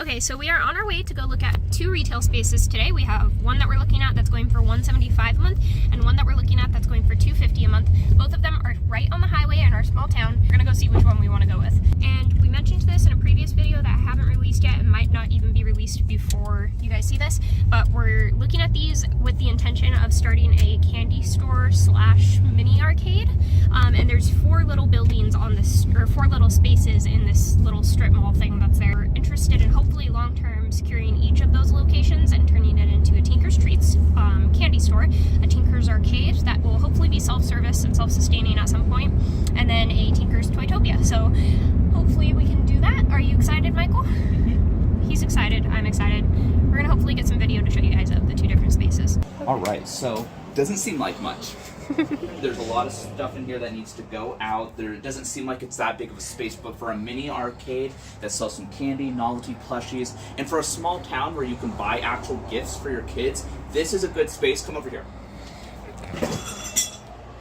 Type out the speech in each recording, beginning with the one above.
Okay, so we are on our way to go look at two retail spaces today. We have one that we're looking at that's going for $175 a month, and one that we're looking at that's going for $250 a month. Both of them are right on the highway in our small town. We're gonna go see which one we want to go with. And we mentioned this in a previous video that I haven't released yet and might not even be released before you guys see this, but we're looking at these with the intention of starting a candy store slash mini arcade. And there's four little buildings on this, or four little spaces in this little strip mall thing that's there. We're interested in hopefully long-term securing each of those locations and turning it into a Tinker's Treats candy store, a Tinker's Arcade that will hopefully be self-service and self-sustaining at some point, and then a Tinker's Toytopia. So hopefully we can do that. Are you excited, Michael? He's excited. I'm excited. We're gonna hopefully get some video to show you guys of the two different spaces. All right, so doesn't seem like much. There's a lot of stuff in here that needs to go out. It doesn't seem like it's that big of a space, but for a mini arcade that sells some candy, novelty plushies, and for a small town where you can buy actual gifts for your kids, this is a good space. Come over here.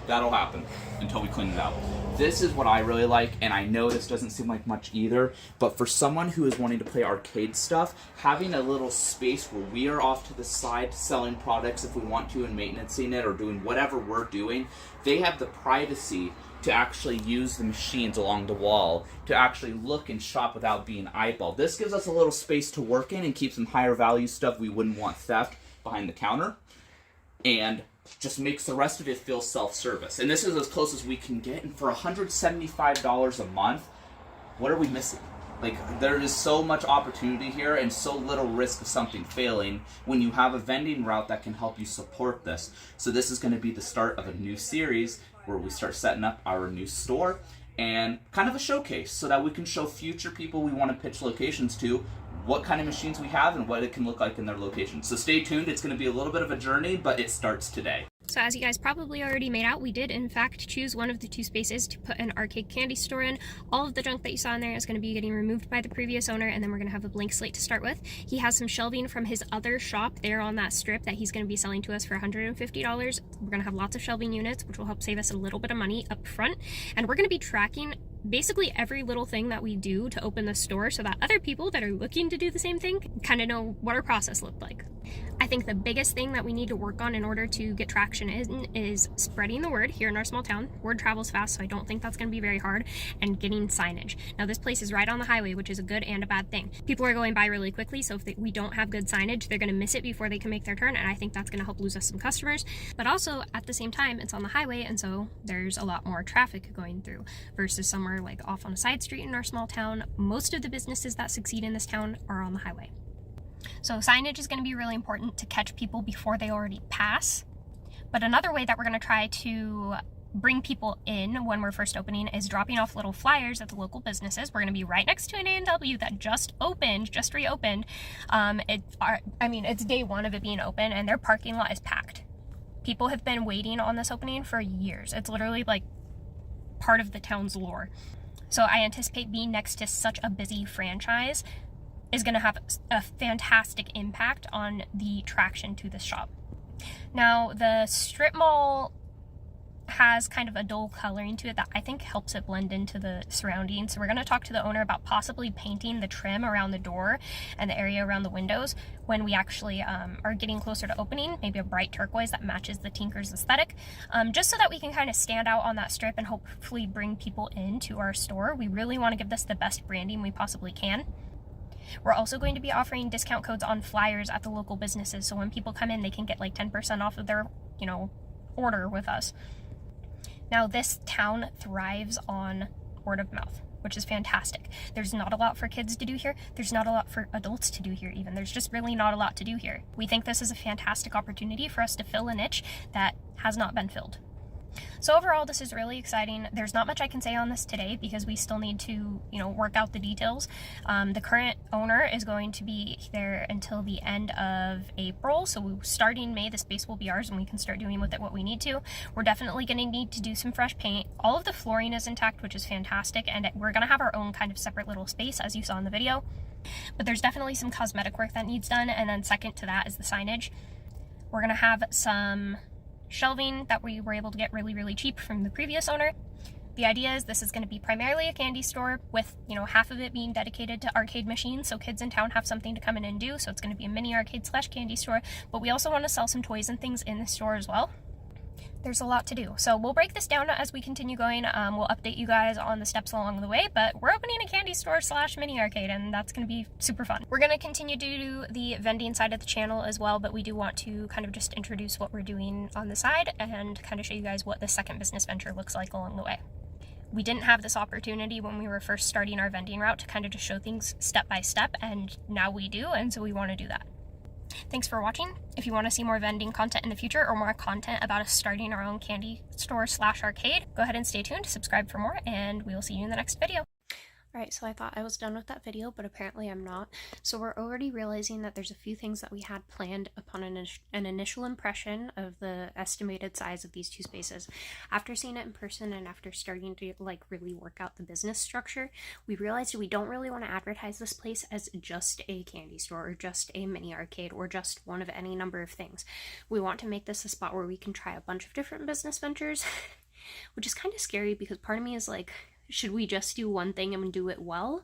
That'll happen until we clean it out. This is what I really like, and I know this doesn't seem like much either, but for someone who is wanting to play arcade stuff, having a little space where we are off to the side selling products if we want to and maintaining it or doing whatever we're doing, they have the privacy to actually use the machines along the wall, to actually look and shop without being eyeballed. This gives us a little space to work in and keep some higher value stuff we wouldn't want theft behind the counter, and just makes the rest of it feel self-service. And this is as close as we can get, and for $175 a month, what are we missing? Like, there is so much opportunity here and so little risk of something failing when you have a vending route that can help you support this. So this is going to be the start of a new series where we start setting up our new store and kind of a showcase so that we can show future people we want to pitch locations to what kind of machines we have and what it can look like in their location. So stay tuned. It's going to be a little bit of a journey, but it starts today. So as you guys probably already made out, we did in fact choose one of the two spaces to put an arcade candy store in. All of the junk that you saw in there is going to be getting removed by the previous owner, and then we're going to have a blank slate to start with. He has some shelving from his other shop there on that strip that he's going to be selling to us for $150. We're going to have lots of shelving units, which will help save us a little bit of money up front. And we're going to be tracking basically every little thing that we do to open the store so that other people that are looking to do the same thing kind of know what our process looked like. I think the biggest thing that we need to work on in order to get traction in is spreading the word here in our small town. Word travels fast, so I don't think that's going to be very hard, and getting signage. Now this place is right on the highway, which is a good and a bad thing. People are going by really quickly, so if we don't have good signage, they're going to miss it before they can make their turn, and I think that's going to help lose us some customers. But also, at the same time, it's on the highway, and so there's a lot more traffic going through versus somewhere like off on a side street in our small town. Most of the businesses that succeed in this town are on the highway. So signage is going to be really important to catch people before they already pass. But another way that we're going to try to bring people in when we're first opening is dropping off little flyers at the local businesses. We're going to be right next to an A&W that just reopened. It's day one of it being open, and their parking lot is packed. People have been waiting on this opening for years. It's literally like part of the town's lore. So I anticipate being next to such a busy franchise is going to have a fantastic impact on the traction to this shop. Now, the strip mall has kind of a dull coloring to it that I think helps it blend into the surroundings. So we're going to talk to the owner about possibly painting the trim around the door and the area around the windows when we actually are getting closer to opening, maybe a bright turquoise that matches the Tinker's aesthetic, just so that we can kind of stand out on that strip and hopefully bring people into our store. We really want to give this the best branding we possibly can. We're also going to be offering discount codes on flyers at the local businesses, so when people come in, they can get like 10% off of their, order with us. Now, this town thrives on word of mouth, which is fantastic. There's not a lot for kids to do here. There's not a lot for adults to do here even. There's just really not a lot to do here. We think this is a fantastic opportunity for us to fill a niche that has not been filled. So overall, this is really exciting. There's not much I can say on this today because we still need to, work out the details. The current owner is going to be there until the end of April. So starting May, the space will be ours and we can start doing with it what we need to. We're definitely going to need to do some fresh paint. All of the flooring is intact, which is fantastic. And we're going to have our own kind of separate little space, as you saw in the video. But there's definitely some cosmetic work that needs done. And then second to that is the signage. We're going to have some shelving that we were able to get really, really cheap from the previous owner. The idea is this is going to be primarily a candy store with, you know, half of it being dedicated to arcade machines, so kids in town have something to come in and do. So it's going to be a mini arcade / candy store, but we also want to sell some toys and things in the store as well. There's a lot to do. So we'll break this down as we continue going. We'll update you guys on the steps along the way, but we're opening a candy store / mini arcade, and that's going to be super fun. We're going to continue to do the vending side of the channel as well, but we do want to kind of just introduce what we're doing on the side and kind of show you guys what the second business venture looks like along the way. We didn't have this opportunity when we were first starting our vending route to kind of just show things step by step, and now we do, and so we want to do that. Thanks for watching. If you want to see more vending content in the future or more content about us starting our own candy store / arcade, go ahead and stay tuned, subscribe for more, and we will see you in the next video. Alright, so I thought I was done with that video, but apparently I'm not. So we're already realizing that there's a few things that we had planned upon an initial impression of the estimated size of these two spaces. After seeing it in person and after starting to like really work out the business structure, we realized we don't really want to advertise this place as just a candy store or just a mini arcade or just one of any number of things. We want to make this a spot where we can try a bunch of different business ventures, which is kind of scary because part of me is like, should we just do one thing and do it well?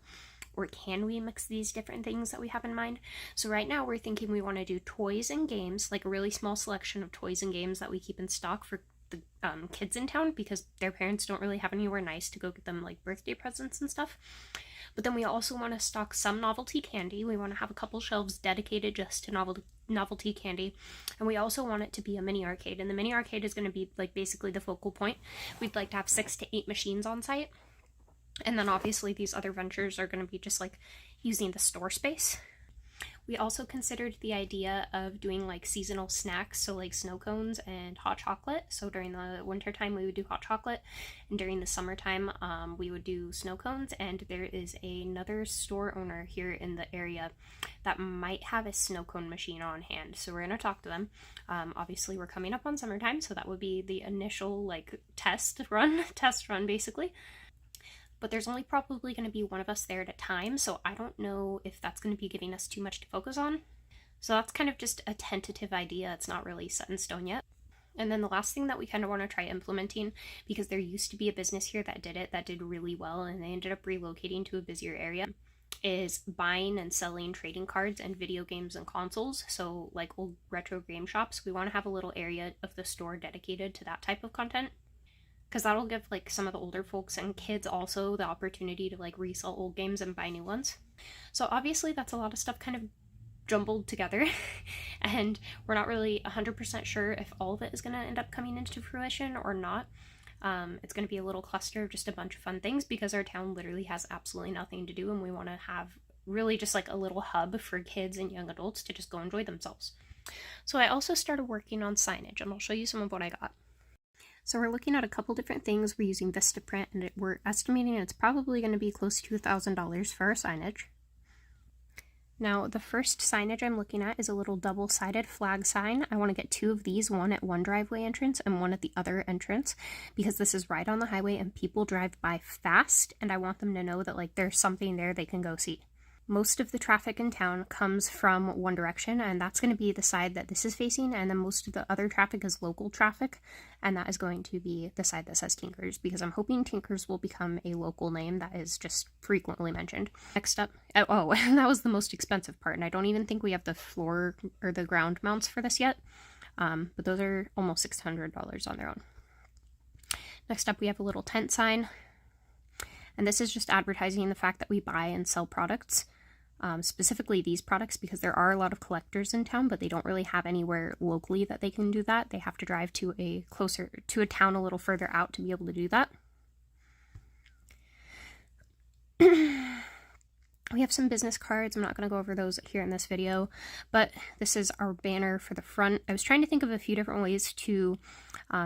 Or can we mix these different things that we have in mind? So right now we're thinking we want to do toys and games, like a really small selection of toys and games that we keep in stock for the kids in town because their parents don't really have anywhere nice to go get them like birthday presents and stuff. But then we also want to stock some novelty candy. We want to have a couple shelves dedicated just to novelty candy, and we also want it to be a mini arcade, and the mini arcade is going to be like basically the focal point. We'd like to have 6 to 8 machines on site. And then obviously these other ventures are going to be just like using the store space. We also considered the idea of doing like seasonal snacks, so like snow cones and hot chocolate. So during the winter time we would do hot chocolate, and during the summertime we would do snow cones. And there is another store owner here in the area that might have a snow cone machine on hand, so we're going to talk to them. Obviously we're coming up on summertime, so that would be the initial like test run basically. But there's only probably going to be one of us there at a time, so I don't know if that's going to be giving us too much to focus on. So that's kind of just a tentative idea. It's not really set in stone yet. And then the last thing that we kind of want to try implementing, because there used to be a business here that did really well, and they ended up relocating to a busier area, is buying and selling trading cards and video games and consoles. So like old retro game shops, we want to have a little area of the store dedicated to that type of content, because that'll give like some of the older folks and kids also the opportunity to like resell old games and buy new ones. So obviously that's a lot of stuff kind of jumbled together and we're not really 100% sure if all of it is going to end up coming into fruition or not. It's going to be a little cluster of just a bunch of fun things because our town literally has absolutely nothing to do, and we want to have really just like a little hub for kids and young adults to just go enjoy themselves. So I also started working on signage, and I'll show you some of what I got. So we're looking at a couple different things. We're using Vistaprint, and we're estimating it's probably going to be close to $1,000 for our signage. Now, the first signage I'm looking at is a little double-sided flag sign. I want to get 2 of these, one at one driveway entrance and one at the other entrance, because this is right on the highway and people drive by fast, and I want them to know that like there's something there they can go see. Most of the traffic in town comes from one direction, and that's going to be the side that this is facing, and then most of the other traffic is local traffic, and that is going to be the side that says Tinkers, because I'm hoping Tinkers will become a local name that is just frequently mentioned. Next up, oh, that was the most expensive part, and I don't even think we have the floor or the ground mounts for this yet, but those are almost $600 on their own. Next up, we have a little tent sign, and this is just advertising the fact that we buy and sell products. Specifically these products, because there are a lot of collectors in town, but they don't really have anywhere locally that they can do that. They have to drive to a town a little further out to be able to do that. We have some business cards. I'm not going to go over those here in this video, but this is our banner for the front. I was trying to think of a few different ways to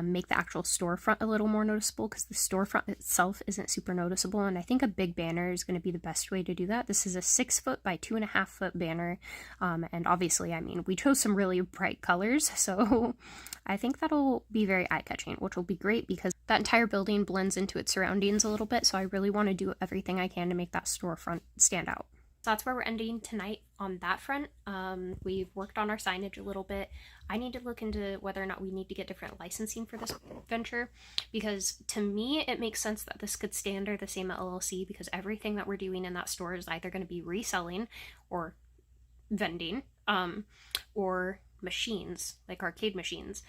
make the actual storefront a little more noticeable, because the storefront itself isn't super noticeable, and I think a big banner is going to be the best way to do that. This is a 6-foot by 2.5-foot banner, and obviously, I mean, we chose some really bright colors, so I think that'll be very eye-catching, which will be great because that entire building blends into its surroundings a little bit, so I really want to do everything I can to make that storefront stand out. So that's where we're ending tonight on that front. We've worked on our signage a little bit. I need to look into whether or not we need to get different licensing for this venture, because to me it makes sense that this could stay under the same LLC, because everything that we're doing in that store is either going to be reselling or vending, or machines, like arcade machines.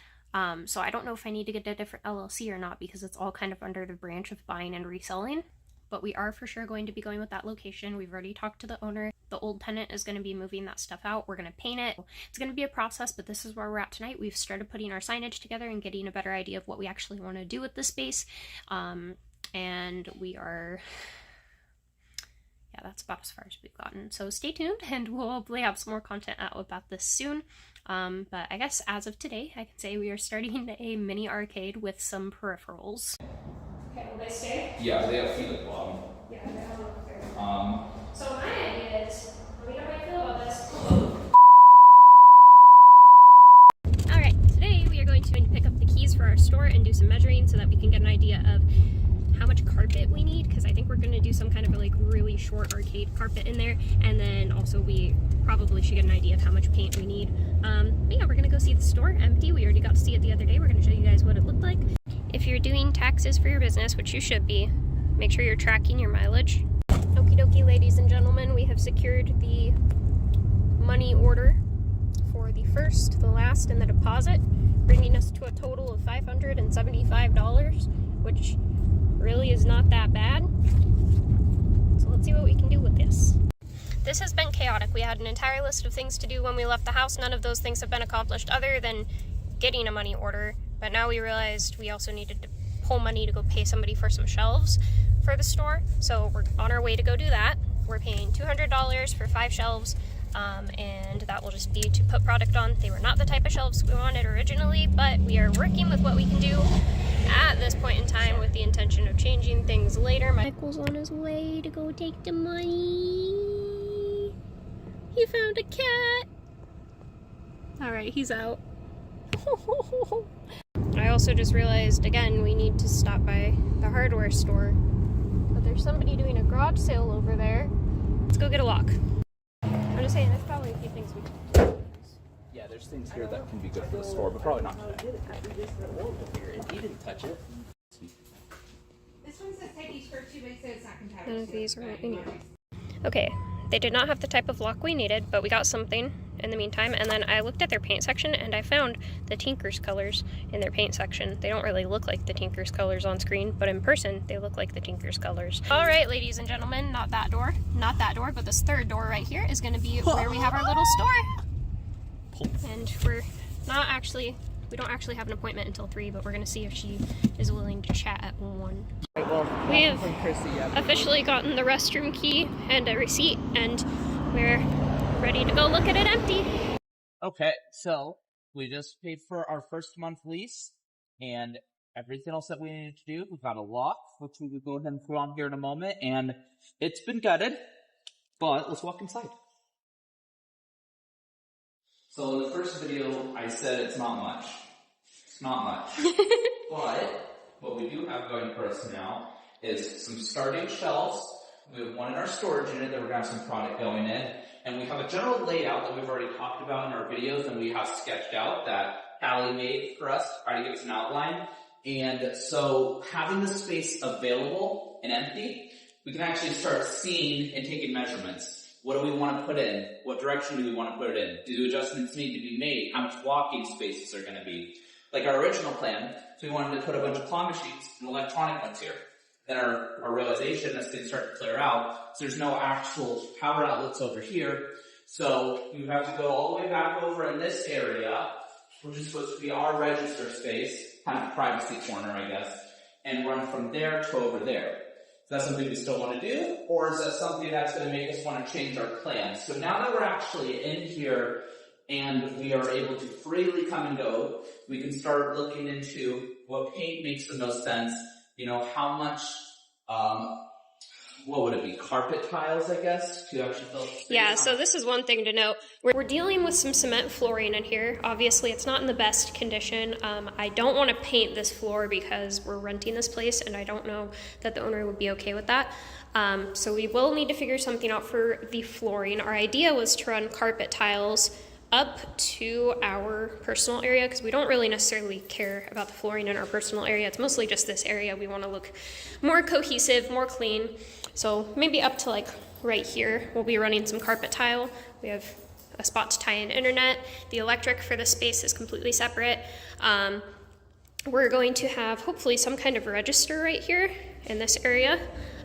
So I don't know if I need to get a different LLC or not, because it's all kind of under the branch of buying and reselling. But we are for sure going to be going with that location. We've already talked to the owner. The old tenant is going to be moving that stuff out. We're going to paint it. It's going to be a process, but this is where we're at tonight. We've started putting our signage together and getting a better idea of what we actually want to do with the space. And we are... yeah, that's about as far as we've gotten. So stay tuned, and we'll hopefully have some more content out about this soon. But I guess as of today, I can say we are starting a mini arcade with some peripherals. Okay, will they stay? Yeah, they have feet at the bottom. Yeah, they have them up there. So my idea is, let me know how I feel about this. Alright, today we are going to pick up the keys for our store and do some measuring so that we can get an idea of how much carpet we need, because I think we're going to do some kind of like really short arcade carpet in there, and then also we probably should get an idea of how much paint we need. But yeah, we're going to go see the store empty. We already got to see it the other day. We're going to show you guys what it looked like. If you're doing taxes for your business, which you should be, make sure you're tracking your mileage. Okie dokie, ladies and gentlemen, we have secured the money order for the first, the last, and the deposit, bringing us to a total of $575, which really is not that bad. So let's see what we can do with this. This has been chaotic. We had an entire list of things to do when we left the house. None of those things have been accomplished other than getting a money order. But now we realized we also needed to pull money to go pay somebody for some shelves for the store. So we're on our way to go do that. We're paying $200 for 5 shelves, and that will just be to put product on. They were not the type of shelves we wanted originally, but we are working with what we can do at this point in time with the intention of changing things later. Michael's on his way to go take the money. He found a cat. Alright, he's out. I also just realized, again, we need to stop by the hardware store. But there's somebody doing a garage sale over there. Let's go get a walk. I'm just saying, there's probably a few things we can do. Yeah, there's things here that can be good for the store, but probably not today. He didn't touch it. This one says take each first 2 weeks, so it's not compatible. None of these are what we need. Okay, they did not have the type of lock we needed, but we got something in the meantime. And then I looked at their paint section and I found the Tinker's colors in their paint section. They don't really look like the Tinker's colors on screen, but in person they look like the Tinker's colors. All right, ladies and gentlemen, not that door, but this third door right here is going to be where we have our little store. And we don't actually have an appointment until 3, but we're going to see if she is willing to chat at 1. Right, well, We have from Chrissy, yeah. officially gotten the restroom key and a receipt, and we're ready to go look at it empty. Okay, so we just paid for our first month lease and everything else that we needed to do. We've got a lock, which we will go ahead and put on here in a moment, and it's been gutted, but let's walk inside. So in the first video, I said it's not much. It's not much. But what we do have going for us now is some starting shelves. We have one in our storage unit that we're going to have some product going in. And we have a general layout that we've already talked about in our videos and we have sketched out that Hallie made for us to try to give us an outline. And so having the space available and empty, we can actually start seeing and taking measurements. What do we want to put in? What direction do we want to put it in? Do adjustments need to be made? How much walking spaces are going to be? Like our original plan, so we wanted to put a bunch of claw machines and electronic ones here. Then our realization as things start to clear out, so there's no actual power outlets over here. So you have to go all the way back over in this area, which is supposed to be our register space, kind of privacy corner, I guess, and run from there to over there. Is that something we still want to do, or is that something that's going to make us want to change our plans? So now that we're actually in here and we are able to freely come and go, we can start looking into what paint makes the most sense, you know, how much what would it be, carpet tiles, I guess, to actually fill the space. Yeah, so this is one thing to note. We're dealing with some cement flooring in here. Obviously, it's not in the best condition. I don't want to paint this floor because we're renting this place, and I don't know that the owner would be okay with that. So we will need to figure something out for the flooring. Our idea was to run carpet tiles up to our personal area because we don't really necessarily care about the flooring in our personal area. It's mostly just this area. We want to look more cohesive, more clean. So maybe up to like right here, we'll be running some carpet tile. We have a spot to tie in internet. The electric for the space is completely separate. We're going to have hopefully some kind of register right here in this area.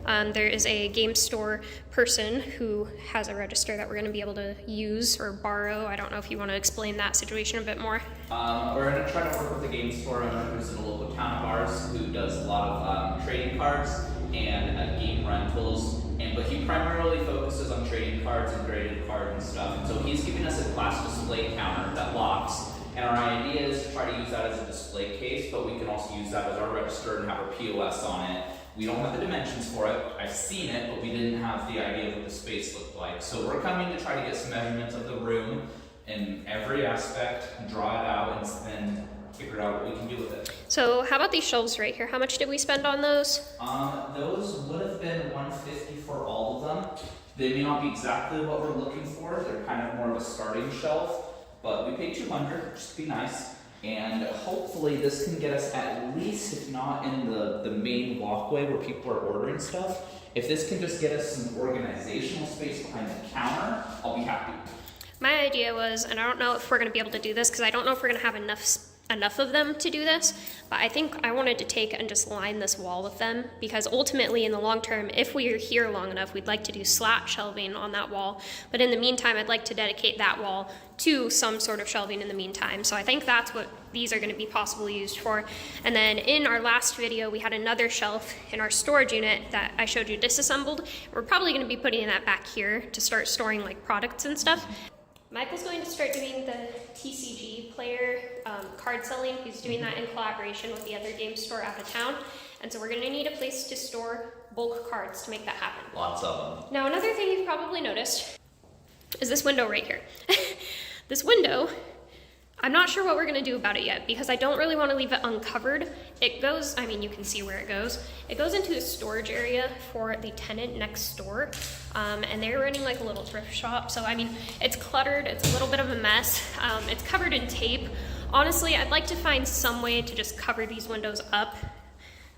There is a game store person who has a register that we're going to be able to use or borrow. I don't know if you want to explain that situation a bit more. We're going to try to work with the game store owner who's in a local town of ours who does a lot of trading cards and game rentals. But he primarily focuses on trading cards and graded cards and stuff. And so he's giving us a glass display counter that locks. And our idea is to try to use that as a display case, but we can also use that as our register and have our POS on it. We don't have the dimensions for it. I've seen it, but we didn't have the idea of what the space looked like. So we're coming to try to get some measurements of the room in every aspect, draw it out, and then figure out what we can do with it. So how about these shelves right here? How much did we spend on those? Those would have been $150 for all of them. They may not be exactly what we're looking for. They're kind of more of a starting shelf, but we paid $200 just to be nice. And hopefully this can get us at least, if not in the main walkway where people are ordering stuff, if this can just get us some organizational space behind the counter, I'll be happy. My idea was, and I don't know if we're going to be able to do this because I don't know if we're going to have enough of them to do this, but I think I wanted to take and just line this wall with them because ultimately in the long term, if we are here long enough, we'd like to do slat shelving on that wall. But in the meantime, I'd like to dedicate that wall to some sort of shelving in the meantime. So I think that's what these are going to be possibly used for. And then in our last video, we had another shelf in our storage unit that I showed you disassembled. We're probably going to be putting that back here to start storing like products and stuff. Michael's going to start doing the TCG player card selling. He's doing that in collaboration with the other game store out of town. And so we're going to need a place to store bulk cards to make that happen. Lots of them. Now another thing you've probably noticed is this window right here. This window, I'm not sure what we're going to do about it yet because I don't really want to leave it uncovered. It goes, I mean, you can see where it goes. It goes into a storage area for the tenant next door. And they're running like a little thrift shop. So, I mean, it's cluttered. It's a little bit of a mess. It's covered in tape. Honestly, I'd like to find some way to just cover these windows up,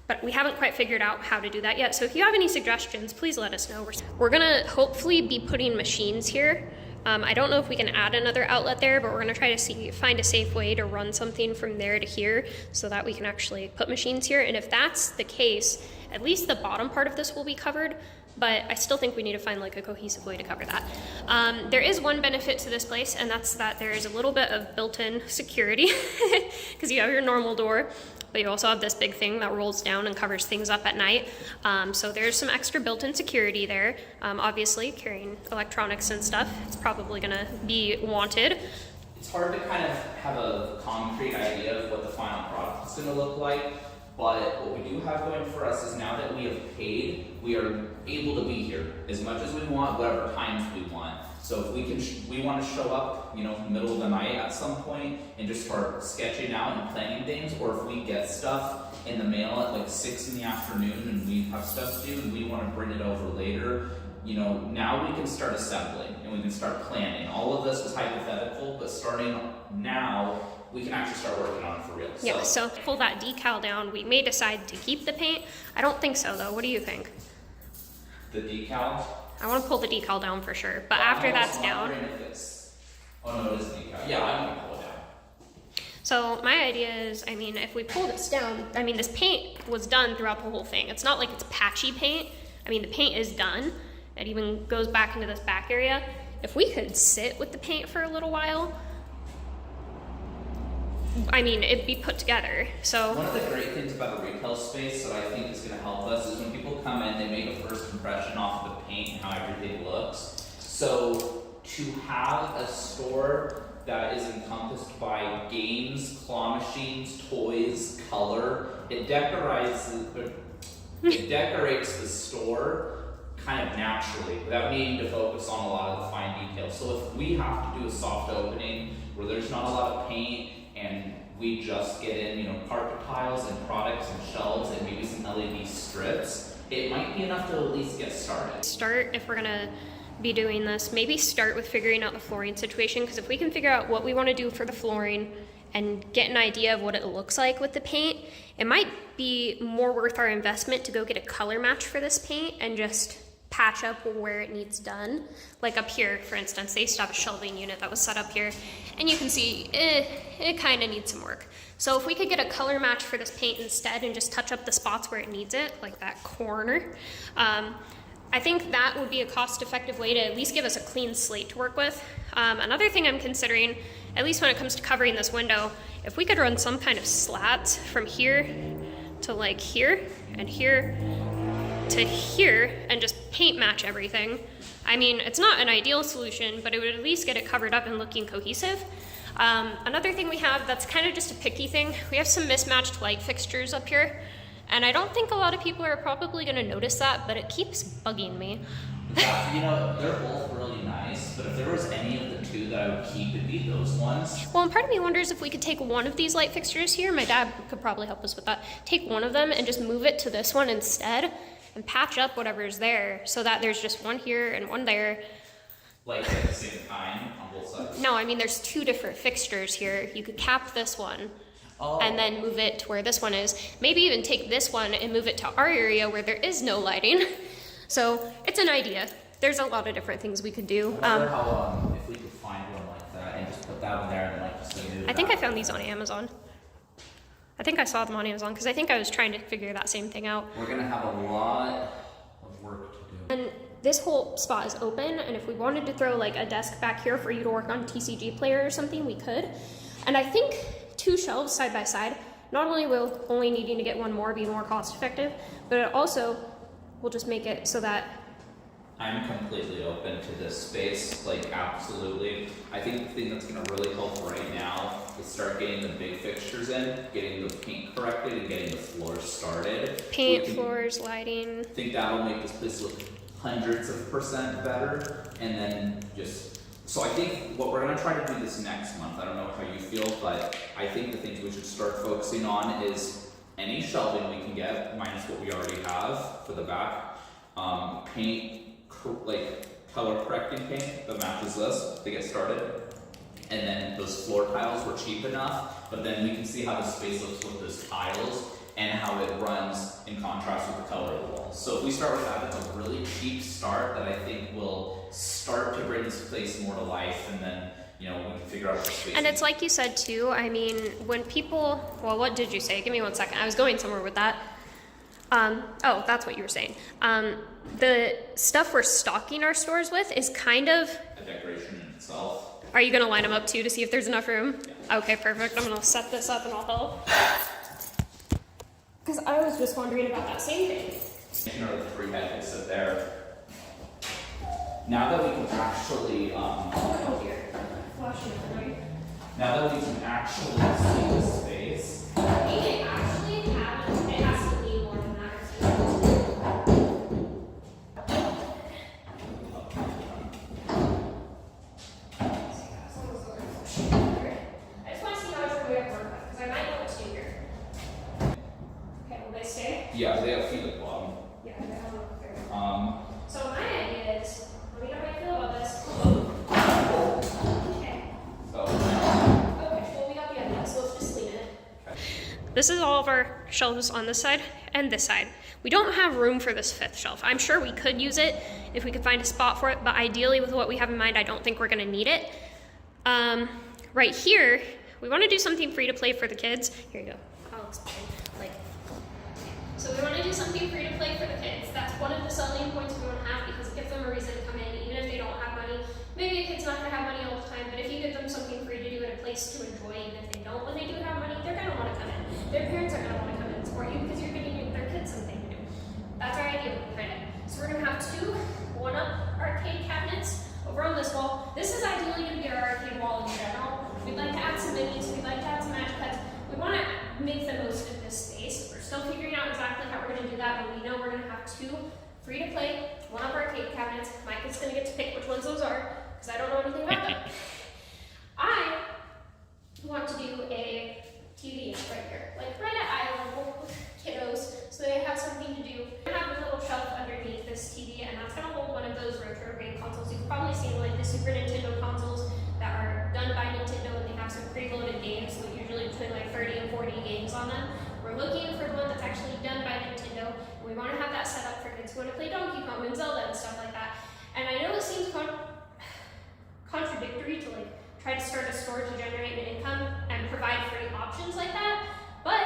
but we haven't quite figured out how to do that yet. So if you have any suggestions, please let us know. We're gonna hopefully be putting machines here. I don't know if we can add another outlet there, but we're gonna try to find a safe way to run something from there to here so that we can actually put machines here. And if that's the case, at least the bottom part of this will be covered, but I still think we need to find like a cohesive way to cover that. There is one benefit to this place, and that's that there is a little bit of built-in security because you have your normal door, but you also have this big thing that rolls down and covers things up at night. So there's some extra built-in security there. Obviously, carrying electronics and stuff, it's probably gonna be wanted. It's hard to kind of have a concrete idea of what the final product is gonna look like. But what we do have going for us is now that we have paid, we are able to be here as much as we want, whatever times we want. So if we can, we want to show up, you know, in the middle of the night at some point and just start sketching out and planning things, or if we get stuff in the mail at like 6 in the afternoon and we have stuff to do and we want to bring it over later, you know, now we can start assembling and we can start planning. All of this is hypothetical, but starting now, we can actually start working on it for real. Yeah, so pull that decal down. We may decide to keep the paint. I don't think so though. What do you think? The decal? I want to pull the decal down for sure, but after that's down. Oh no, it is decal. Yeah, I'm gonna pull it down. So my idea is, I mean, if we pull this down, I mean, this paint was done throughout the whole thing. It's not like it's patchy paint. I mean, the paint is done. It even goes back into this back area. If we could sit with the paint for a little while, I mean, it'd be put together. So one of the great things about a retail space that I think is going to help us is when people come in, they make a first impression off of the paint and how everything looks. So to have a store that is encompassed by games, claw machines, toys, color, it decorates the store kind of naturally without needing to focus on a lot of the fine details. So if we have to do a soft opening where there's not a lot of paint and we just get in, you know, carpet tiles and products and shelves and maybe some LED strips, it might be enough to at least get started. Start, if we're gonna be doing this, maybe start with figuring out the flooring situation, because if we can figure out what we want to do for the flooring and get an idea of what it looks like with the paint, it might be more worth our investment to go get a color match for this paint and just patch up where it needs done. Like up here, for instance, they used to have a shelving unit that was set up here, and you can see it kind of needs some work. So if we could get a color match for this paint instead and just touch up the spots where it needs it, like that corner, I think that would be a cost-effective way to at least give us a clean slate to work with. Another thing I'm considering, at least when it comes to covering this window, if we could run some kind of slats from here to like here and here to here and just paint match everything. I mean, it's not an ideal solution, but it would at least get it covered up and looking cohesive. Another thing we have that's kind of just a picky thing, we have some mismatched light fixtures up here. And I don't think a lot of people are probably going to notice that, but it keeps bugging me. Yeah, you know, they're both really nice, but if there was any of the two that I would keep, it'd be those ones. Well, and part of me wonders if we could take one of these light fixtures here, my dad could probably help us with that, take one of them and just move it to this one instead and patch up whatever's there so that there's just one here and one there. Like at the same time on both sides? No, I mean there's two different fixtures here. You could cap this one. Oh. And then move it to where this one is. Maybe even take this one and move it to our area where there is no lighting. So it's an idea. There's a lot of different things we could do. I wonder how, if we could find one like that and just put that one there and then like just move I think I that. found these on Amazon. I think I saw them on Amazon because I think I was trying to figure that same thing out. We're gonna have a lot of work to do. And this whole spot is open, and if we wanted to throw like a desk back here for you to work on TCG player or something, we could. And I think 2 shelves side by side, not only will only needing to get one more be more cost effective, but it also will just make it so that I'm completely open to this space, like absolutely. I think the thing that's gonna really help right now is start getting the big fixtures in, getting the paint corrected, and getting the floors started. paint, We can- floors, lighting. I think that'll make this place look hundreds of % better, and then just, so I think what we're gonna try to do this next month, I don't know how you feel, but I think the things we should start focusing on is any shelving we can get, minus what we already have for the back, paint, like color correcting paint that matches this to get started, and then those floor tiles were cheap enough, but then we can see how the space looks with those tiles and how it runs in contrast with the color of the walls. So if we start with that, that's a really cheap start that I think will start to bring this place more to life, and then, you know, we can figure out the space. And it's like you said too, I mean, when people, well, what did you say? Give me 1 second. I was going somewhere with that. Oh, that's what you were saying. The stuff we're stocking our stores with is kind of, a decoration in itself. are you gonna line them up too to see if there's enough room? Yeah. Okay, perfect. I'm gonna set this up and I'll help. Because I was just wondering about that same thing. You know, the 3 head will sit there. Now that we can actually, Oh dear. Flashing it, right? now that we can actually see the space, It actually it has to be more than that. I just want to see how much we have work with, because I might want to here. Okay, will they stay? yeah, they have feet at the bottom. Yeah, they have one there. So my idea is, let me know how you feel about this. Okay. So, Okay, well we got the idea, so let's just lean in it. This is all of our shelves on this side and this side. We don't have room for this 5th shelf. I'm sure we could use it if we could find a spot for it, but ideally with what we have in mind, I don't think we're gonna need it. Right here, we wanna do something free to play for the kids. Here you go, I'll explain. So we wanna do something free to play for the kids. That's one of the selling points we wanna have, because it gives them a reason to come in, even if they don't have money. Maybe a kid's not gonna have money all the time, but if you give them something free to do and a place to enjoy, even if they don't, when they do have money, they're gonna wanna come in. Their parents are gonna wanna come in and support you because you're giving their kids something to do. That's our idea behind it. So we're gonna have 2 1-up arcade cabinets over on this wall. This is ideally gonna be our arcade wall in general. We'd like to add some minis, we'd like to add some match pads. We wanna make the most of this space. We're still figuring out exactly how we're gonna do that, but we know we're gonna have 2 free to play, one-up arcade cabinets. Mike is gonna get to pick which ones those are, because I don't know anything about them. I want to do a TV right here, like right at eye level with kiddos, so they have something to do. I have a little shelf underneath this TV, and that's gonna hold one of those retro game consoles. You've probably seen like the Super Nintendo consoles that are done by Nintendo, and they have some preloaded games, so usually between like 30 and 40 games on them. We're looking for the one that's actually done by Nintendo. And we want to have that set up for kids who want to play Donkey Kong and Zelda and stuff like that. And I know it seems contradictory to like try to start a store to generate an income and provide free options like that, but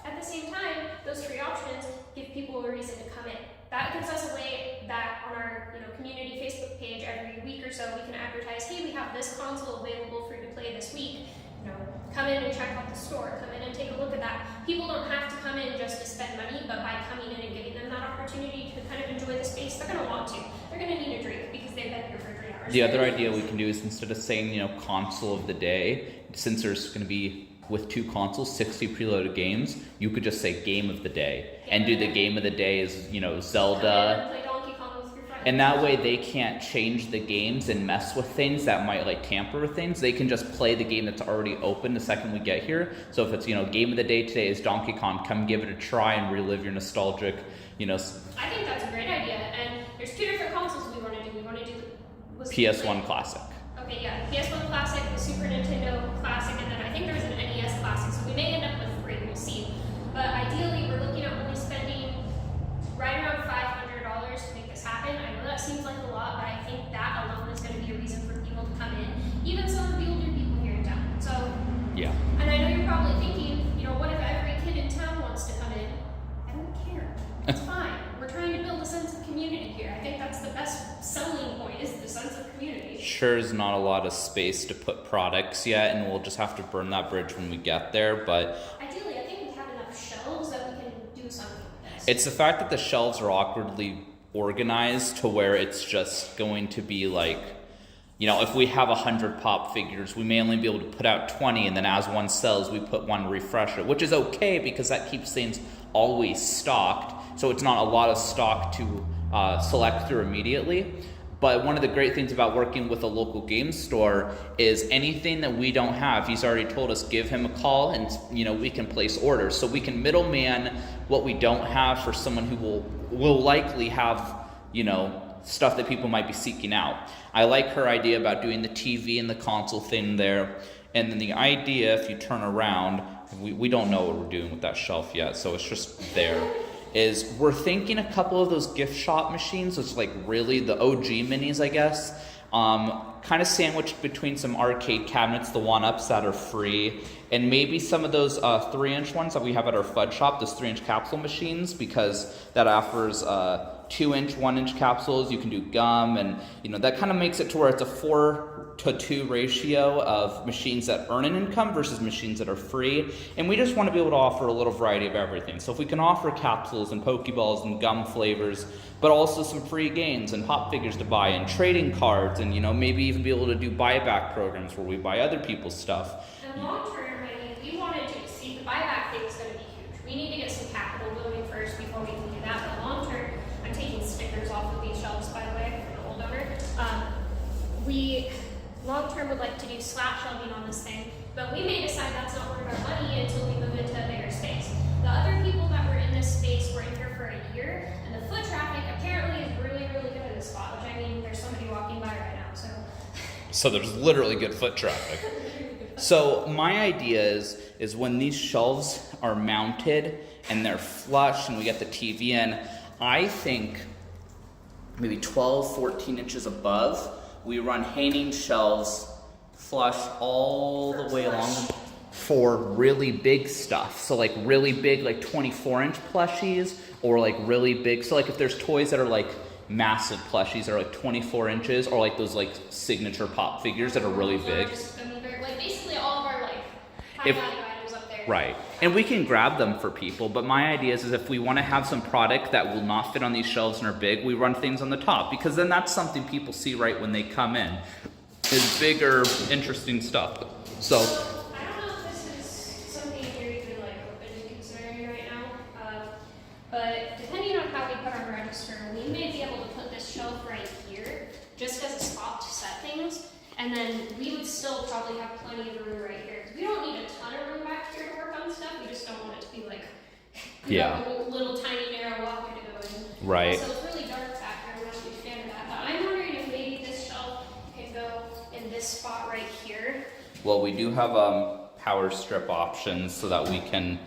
at the same time, those free options give people a reason to come in. That gives us a way that on our community Facebook page every week or so we can advertise, hey, we have this console available free to play this week. Come in and check out the store, come in and take a look at that. People don't have to come in just to spend money, but by coming in and giving them that opportunity to kind of enjoy the space, they're gonna want to. They're gonna need a drink because they've been here for 3 hours. The other idea we can do is instead of saying, console of the day, since there's going to be, with 2 consoles, 60 preloaded games, you could just say game of the day. And do the game of the day is, Zelda. Play Donkey Kong with your friends. And that way they can't change the games and mess with things that might like tamper with things. They can just play the game that's already open the second we get here. So if it's, game of the day today is Donkey Kong, come give it a try and relive your nostalgic, I think that's a great idea. And there's 2 different consoles we want to do. We want to do PS1 Classic. Okay, yeah, PS1 Classic, the Super Nintendo Classic, and then I think there's an NES Classic, so we may end up with 3, we'll see. But ideally, we're looking at only spending right around $500 to make this happen. I know that seems like a lot, but I think that alone is going to be a reason for people to come in, even some of the older people here in town. So, yeah. And I know you're probably thinking, what if every kid in town wants to come in? I don't care. It's fine. We're trying to build a sense of community here. I think that's the best selling point, is the sense of community. Sure, is not a lot of space to put products yet, and we'll just have to burn that bridge when we get there, but ideally, I think we have enough shelves that we can do something with this. it's the fact that the shelves are awkwardly organized to where it's just going to be like, if we have 100 pop figures, we may only be able to put out 20, and then as one sells, we put one refresher, which is okay because that keeps things always stocked. So it's not a lot of stock to select through immediately. But one of the great things about working with a local game store is anything that we don't have, he's already told us, give him a call and we can place orders. So we can middleman what we don't have for someone who will likely have, stuff that people might be seeking out. I like her idea about doing the TV and the console thing there. And then the idea, if you turn around, we don't know what we're doing with that shelf yet, so it's just there. Is we're thinking a couple of those gift shop machines, which like really the OG minis, I guess, kind of sandwiched between some arcade cabinets, the one-ups that are free, and maybe some of those 3-inch ones that we have at our Fudge shop, those 3-inch capsule machines, because that offers 2-inch, 1-inch capsules. You can do gum, and that kind of makes it to where it's a 4-to-2 ratio of machines that earn an income versus machines that are free. And we just want to be able to offer a little variety of everything. So if we can offer capsules and Pokeballs and gum flavors, but also some free games and pop figures to buy and trading cards, and maybe even be able to do buyback programs where we buy other people's stuff. And long term, we wanted to see the buyback thing is going to be huge. We need to get some capital going first before we can do that. But long term, I'm taking stickers off of these shelves, by the way, for the old owner. We long term would like to do slab shelving on this thing, but we may decide that's not worth our money until we move into a bigger space. The other people that were in this space were in here for a year, and the foot traffic apparently is really, really good in this spot, which there's somebody walking by right now, So there's literally good foot traffic. So my idea is when these shelves are mounted and they're flush and we get the TV in, I think maybe 12, 14 inches above, we run hanging shelves flush all the way along for really big stuff. So like really big, like 24-inch plushies, or like really big. So like if there's toys that are like massive plushies that are like 24 inches, or like those like signature pop figures that are really big. like basically all of our like high value items up there. Right. And we can grab them for people, but my idea is if we want to have some product that will not fit on these shelves and are big, we run things on the top, because then that's something people see right when they come in, is bigger, interesting stuff. So I don't know if this is something you're even like open to considering right now, but depending on how we put our register, we may we would still probably have plenty of room right here. We don't need a ton of room back here to work on stuff. We just don't want it to be like Yeah. a little tiny narrow walkway to go in. Right. So it's really dark back here. I'm not a big fan of that. But I'm wondering if maybe this shelf can go in this spot right here. Well, we do have power strip options so that we can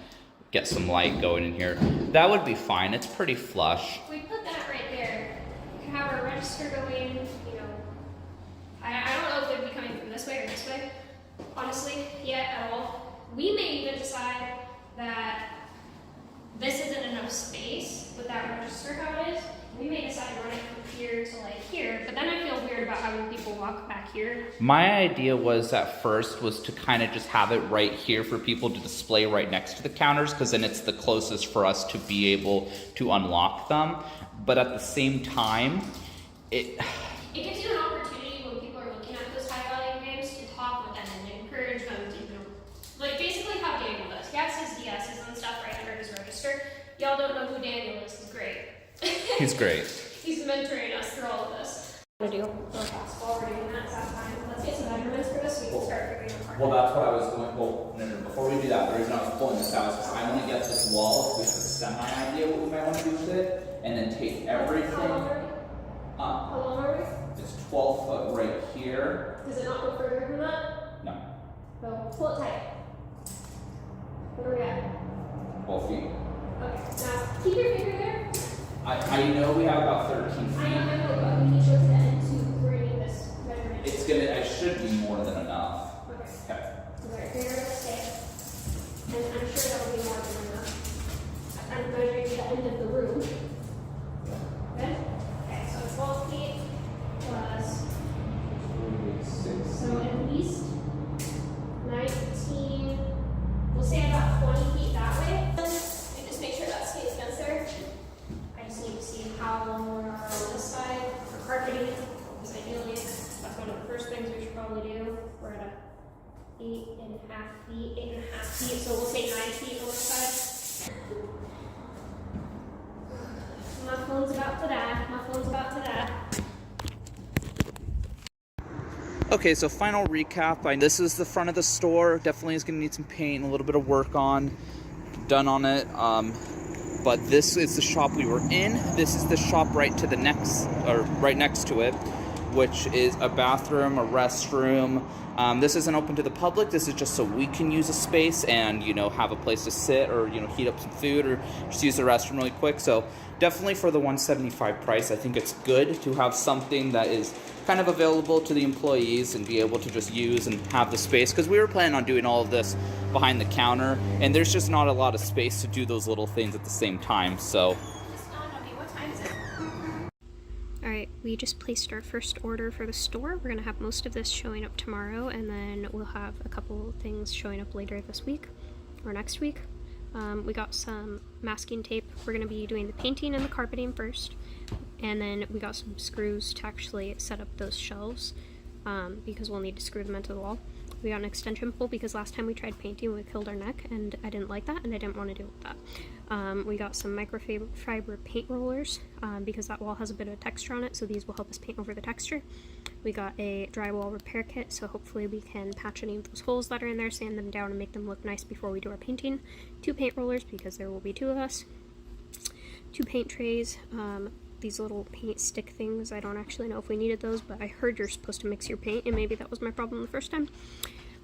get some light going in here. That would be fine. It's pretty flush. If we put that right there, we can have our register going, you know. I don't know if it would be coming from this way or this way, honestly, yet at all. We may even decide that this isn't enough space with that register how it is. We may decide to run it from here to like here, but then I feel weird about having people walk back here. My idea was at first was to kind of just have it right here for people to display right next to the counters, because then it's the closest for us to be able to unlock them. But at the same time, it gives you an opportunity when people are looking at those high value games to talk with them and encourage them to, you know, like basically how Daniel does. He has his DSs and stuff right under his register. Y'all don't know who Daniel is. He's great. He's great. He's mentoring us through all of this. I'm gonna do real fast while we're doing that. That's fine. Let's get some measurements for this so we can start figuring it apart. Well, that's what I was going. Well, no. Before we do that, the reason I was pulling this out is because I want to get this wall with a semi idea what we might want to do with it, and then take everything. How long are we? How long are we? It's 12 foot right here. Does it not go further than that? No, No. Pull it tight. What are we at? 12 feet. Okay. Now keep your finger there. I know we have about 13 feet. I know, but we need to go to the end to bring this measurement. It's gonna. It should be more than enough. Okay. Okay. Alright, figure it stay. And I'm sure that will be more than enough. I'm measuring the end of the room. Good? Okay, so 12 feet plus, so at least 19, we'll say about 20 feet that way. And just make sure that stays denser. I just need to see how long we are on this side for carpeting, because ideally that's one of the first things we should probably do. We're at 8.5 feet, so we'll say 9 feet on this side. My phone's about to die. Okay, so final recap. This is the front of the store. Definitely is going to need some paint and a little bit of work done on it. But this is the shop we were in. This is the shop right next to it, which is a bathroom, a restroom. This isn't open to the public. This is just so we can use a space and, you know, have a place to sit or, you know, heat up some food or just use the restroom really quick. So definitely for the $175 price, I think it's good to have something that is kind of available to the employees and be able to just use and have the space, because we were planning on doing all of this behind the counter and there's just not a lot of space to do those little things at the same time. So What time is it? Alright, we just placed our first order for the store. We're gonna have most of this showing up tomorrow, and then we'll have a couple things showing up later this week or next week. We got some masking tape. We're going to be doing the painting and the carpeting first, and then we got some screws to actually set up those shelves, because we'll need to screw them into the wall. We got an extension pole because last time we tried painting we killed our neck, and I didn't like that and I didn't want to deal with that. We got some microfiber paint rollers because that wall has a bit of texture on it, so these will help us paint over the texture. We got a drywall repair kit, so hopefully we can patch any of those holes that are in there, sand them down, and make them look nice before we do our painting. 2 paint rollers because there will be 2 of us. 2 paint trays. These little paint stick things, I don't actually know if we needed those, but I heard you're supposed to mix your paint, and maybe that was my problem the first time.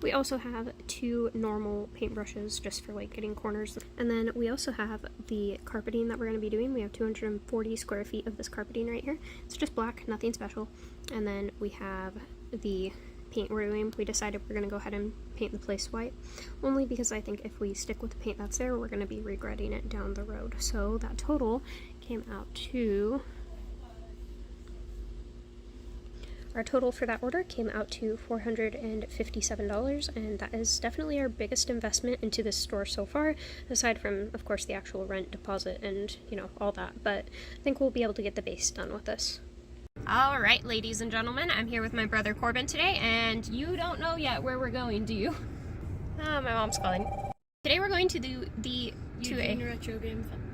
We also have 2 normal paintbrushes just for like getting corners. And then we also have the carpeting that we're going to be doing. We have 240 square feet of this carpeting right here. It's just black, nothing special. And then we have the paint we're doing. We decided we're going to go ahead and paint the place white, only because I think if we stick with the paint that's there, we're going to be regretting it down the road. So that total came out to... Our total for that order came out to $457, and that is definitely our biggest investment into this store so far, aside from, of course, the actual rent deposit and, you know, all that. But I think we'll be able to get the base done with this. All right, ladies and gentlemen, I'm here with my brother Corbin today, and you don't know yet where we're going, do you? My mom's calling. Today we're going to do the 2A Retro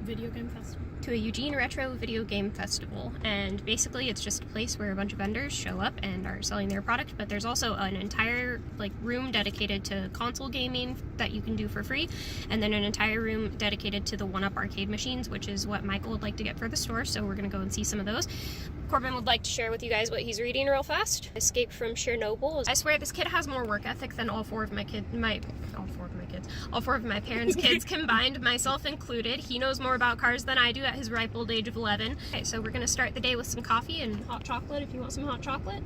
Video Game Festival. to a Eugene Retro Video Game Festival, and basically it's just a place where a bunch of vendors show up and are selling their product, but there's also an entire like room dedicated to console gaming that you can do for free, and then an entire room dedicated to the 1-Up arcade machines, which is what Michael would like to get for the store, so we're gonna go and see some of those. Corbin would like to share with you guys what he's reading real fast. Escape from Chernobyl. I swear this kid has more work ethic than all four of my parents' kids combined, myself included. He knows more about cars than I do at his ripe old age of 11. Okay, so we're gonna start the day with some coffee and hot chocolate if you want some hot chocolate.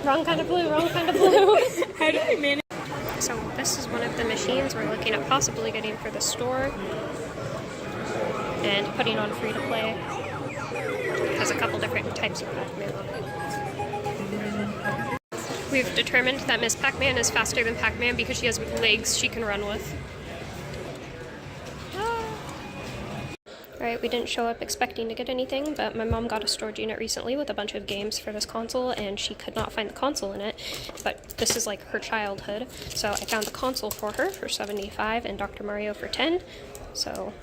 Wrong kind of blue, wrong kind of blue. How do I manage? So this is one of the machines we're looking at possibly getting for the store and putting on free to play. It has a couple different types of Pac-Man on it. We've determined that Miss Pac-Man is faster than Pac-Man because she has legs she can run with. Alright, we didn't show up expecting to get anything, but my mom got a storage unit recently with a bunch of games for this console, and she could not find the console in it, but this is like her childhood, so I found the console for her for $75 and Dr. Mario for $10, so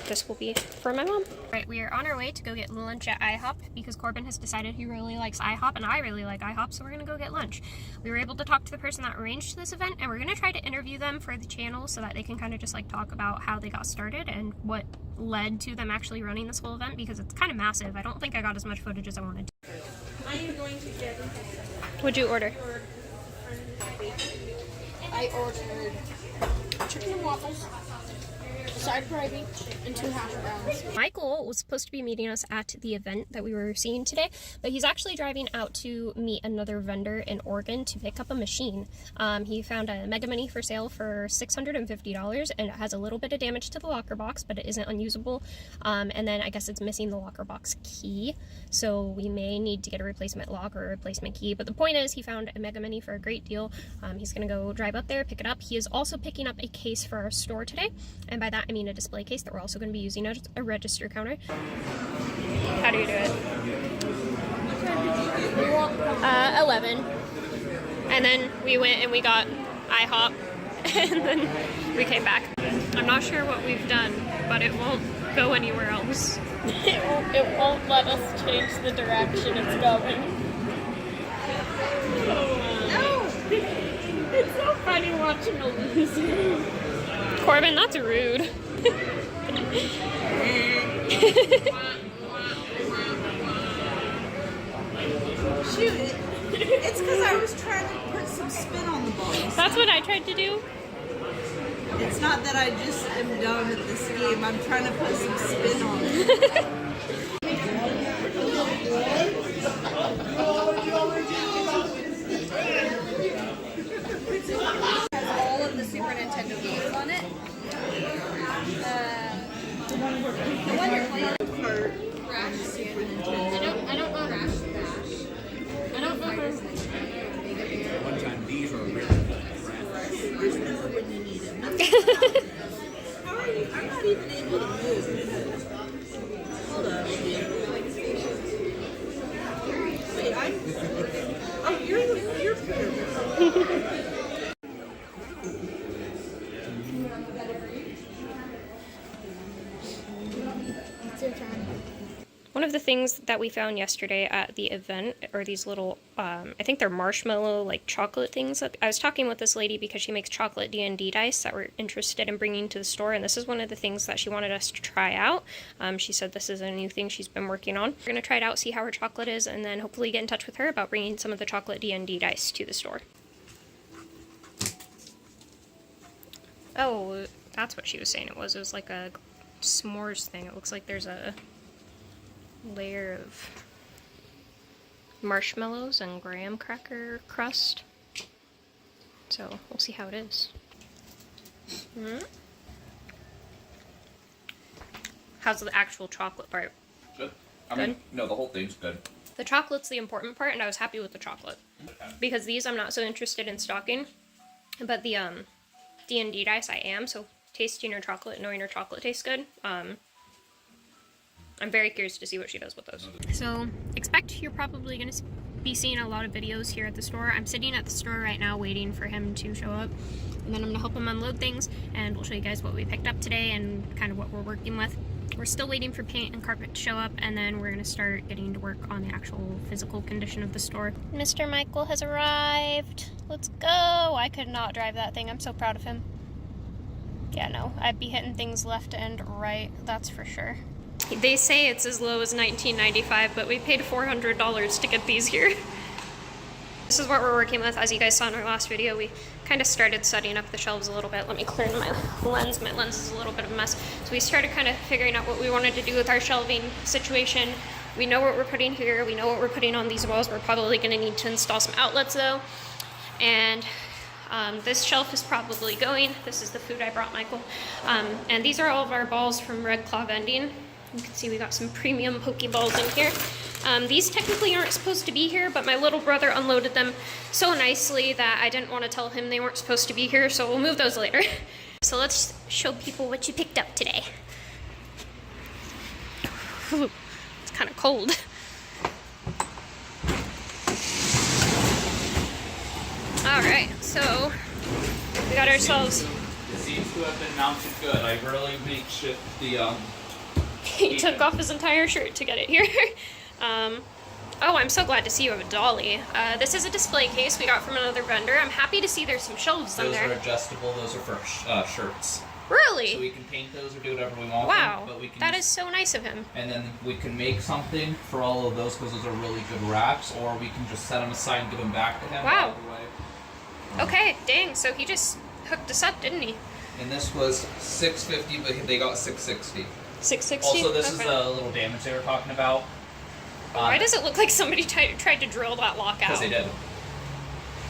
this will be for my mom. Alright, we are on our way to go get lunch at IHOP because Corbin has decided he really likes IHOP and I really like IHOP, so we're gonna go get lunch. We were able to talk to the person that arranged this event, and we're gonna try to interview them for the channel so that they can kind of just like talk about how they got started and what led to them actually running this whole event, because it's kind of massive. I don't think I got as much footage as I wanted to. I am going to get. What'd you order? I ordered chicken and waffles, a side gravy, and 2 hash browns. Michael was supposed to be meeting us at the event that we were seeing today, but he's actually driving out to meet another vendor in Oregon to pick up a machine. He found a Mega Mini for sale for $650, and it has a little bit of damage to the locker box, but it isn't unusable. And then I guess it's missing the locker box key, so we may need to get a replacement lock or a replacement key. But the point is, he found a Mega Mini for a great deal. He's gonna go drive up there, pick it up. He is also picking up a case for our store today, and by that I mean a display case that we're also going to be using as a register counter. How do you do it? 11. And then we went and we got IHOP, and then we came back. I'm not sure what we've done, but it won't go anywhere else. It won't let us change the direction it's going. No! It's so funny watching a loser. Corbin, that's rude. Shoot, it's because I was trying to put some spin on the ball. That's what I tried to do. It's not that I just am done with this game. I'm trying to put some spin on it. All of the Super Nintendo games on it. The one you're playing. Crash Super Nintendo. I don't know Crash Bash. I don't know. One time these were really Remember when you need them. I'm not even able to move. Hold up. Wait, oh, you're One of the things that we found yesterday at the event are these little, I think they're marshmallow, like chocolate things. I was talking with this lady because she makes chocolate D&D dice that we're interested in bringing to the store, and this is one of the things that she wanted us to try out. She said this is a new thing she's been working on. We're going to try it out, see how her chocolate is, and then hopefully get in touch with her about bringing some of the chocolate D&D dice to the store. Oh, that's what she was saying it was. It was like a s'mores thing. It looks like there's a layer of marshmallows and graham cracker crust. So we'll see how it is. How's the actual chocolate part? Good. I mean, no, the whole thing's good. The chocolate's the important part, and I was happy with the chocolate. Because these I'm not so interested in stocking, but the D&D dice I am, so tasting your chocolate, knowing your chocolate tastes good, I'm very curious to see what she does with those. So expect you're probably going to be seeing a lot of videos here at the store. I'm sitting at the store right now waiting for him to show up, and then I'm going to help him unload things, and we'll show you guys what we picked up today and kind of what we're working with. We're still waiting for paint and carpet to show up, and then we're going to start getting to work on the actual physical condition of the store. Mr. Michael has arrived. Let's go. I could not drive that thing. I'm so proud of him. Yeah, no, I'd be hitting things left and right, that's for sure. They say it's as low as $19.95, but we paid $400 to get these here. This is what we're working with. As you guys saw in our last video, we kind of started setting up the shelves a little bit. Let me clear my lens. My lens is a little bit of a mess. So we started kind of figuring out what we wanted to do with our shelving situation. We know what we're putting here. We know what we're putting on these walls. We're probably going to need to install some outlets though. And this shelf is probably going. This is the food I brought Michael. And these are all of our balls from Red Claw Vending. You can see we got some premium Pokeballs in here. These technically aren't supposed to be here, but my little brother unloaded them so nicely that I didn't want to tell him they weren't supposed to be here, so we'll move those later. So let's show people what you picked up today. It's kind of cold. Alright, so we got ourselves... It seems to have been mounted good. I really makeshift the He took off his entire shirt to get it here. Oh, I'm so glad to see you have a dolly. This is a display case we got from another vendor. I'm happy to see there's some shelves in Those there. are adjustable. Those are for shirts. Really? So we can paint those or do whatever we want. Wow, But we can that is so nice of him. And then we can make something for all of those because those are really good wraps, or we can just set them aside and give them back to him. Wow. Either way. Okay, dang, so he just hooked us up, didn't he? And this was $650, but they got $660. $660? Also, this is Okay. the little damage they were talking about. Why does it look like somebody tried to drill that lock out? Because they did.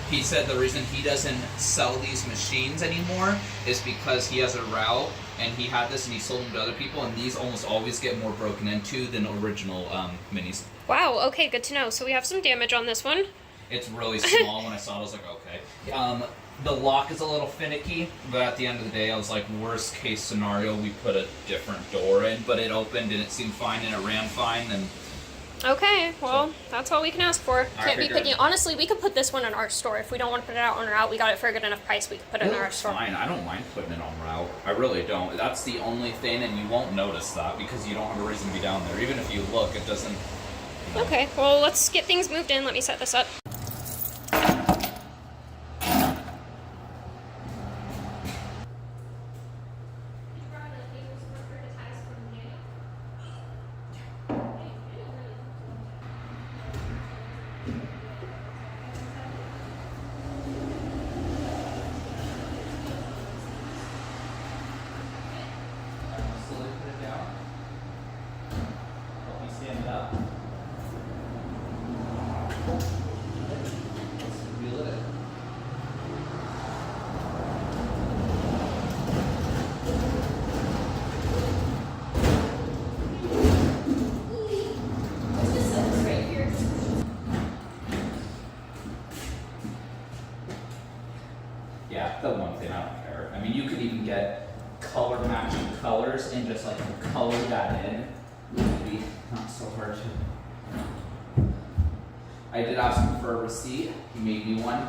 He said the reason he doesn't sell these machines anymore is because he has a route, and he had this and he sold them to other people, and these almost always get more broken into than original minis. Wow, okay, good to know. So we have some damage on this one. It's really small. When I saw it, I was like, okay. The lock is a little finicky, but at the end of the day, I was like, worst case scenario, we put a different door in, but it opened and it seemed fine and it ran fine, and Okay, well, that's all we can ask for. Can't be figured. picky. Honestly, we could put this one in our store. If we don't want to put it out on route, we got it for a good enough price, we could put it in our it's store. fine. I don't mind putting it on route. I really don't. That's the only thing, and you won't notice that because you don't have a reason to be down there. Even if you look, it doesn't. Okay, well, let's get things moved in. Let me set this up. Slowly put it down. Help me stand it up. Let's wheel it in. Yeah, the one thing I don't care. I mean, you could even get color matching colors and just like color that in. It would be not so hard to. I did ask him for a receipt. He made me one.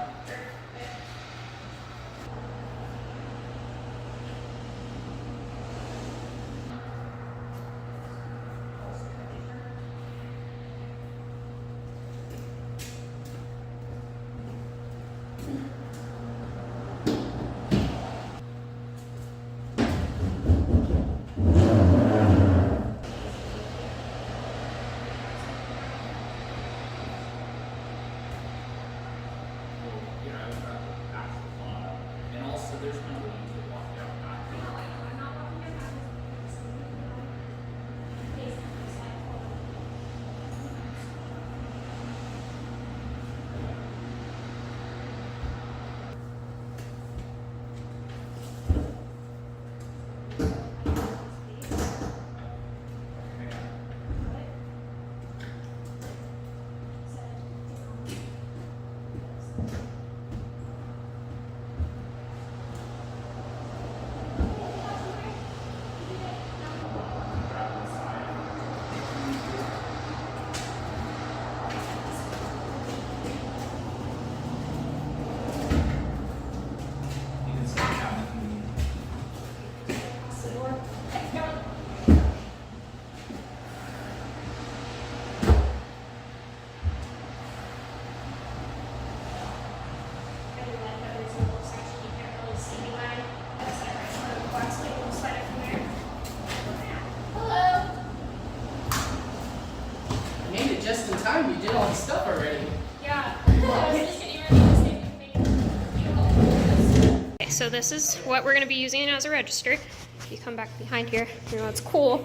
time. You did all this stuff already. Yeah. I was just getting ready to say anything. Okay, so this is what we're going to be using as a register. If you come back behind here, you know what's cool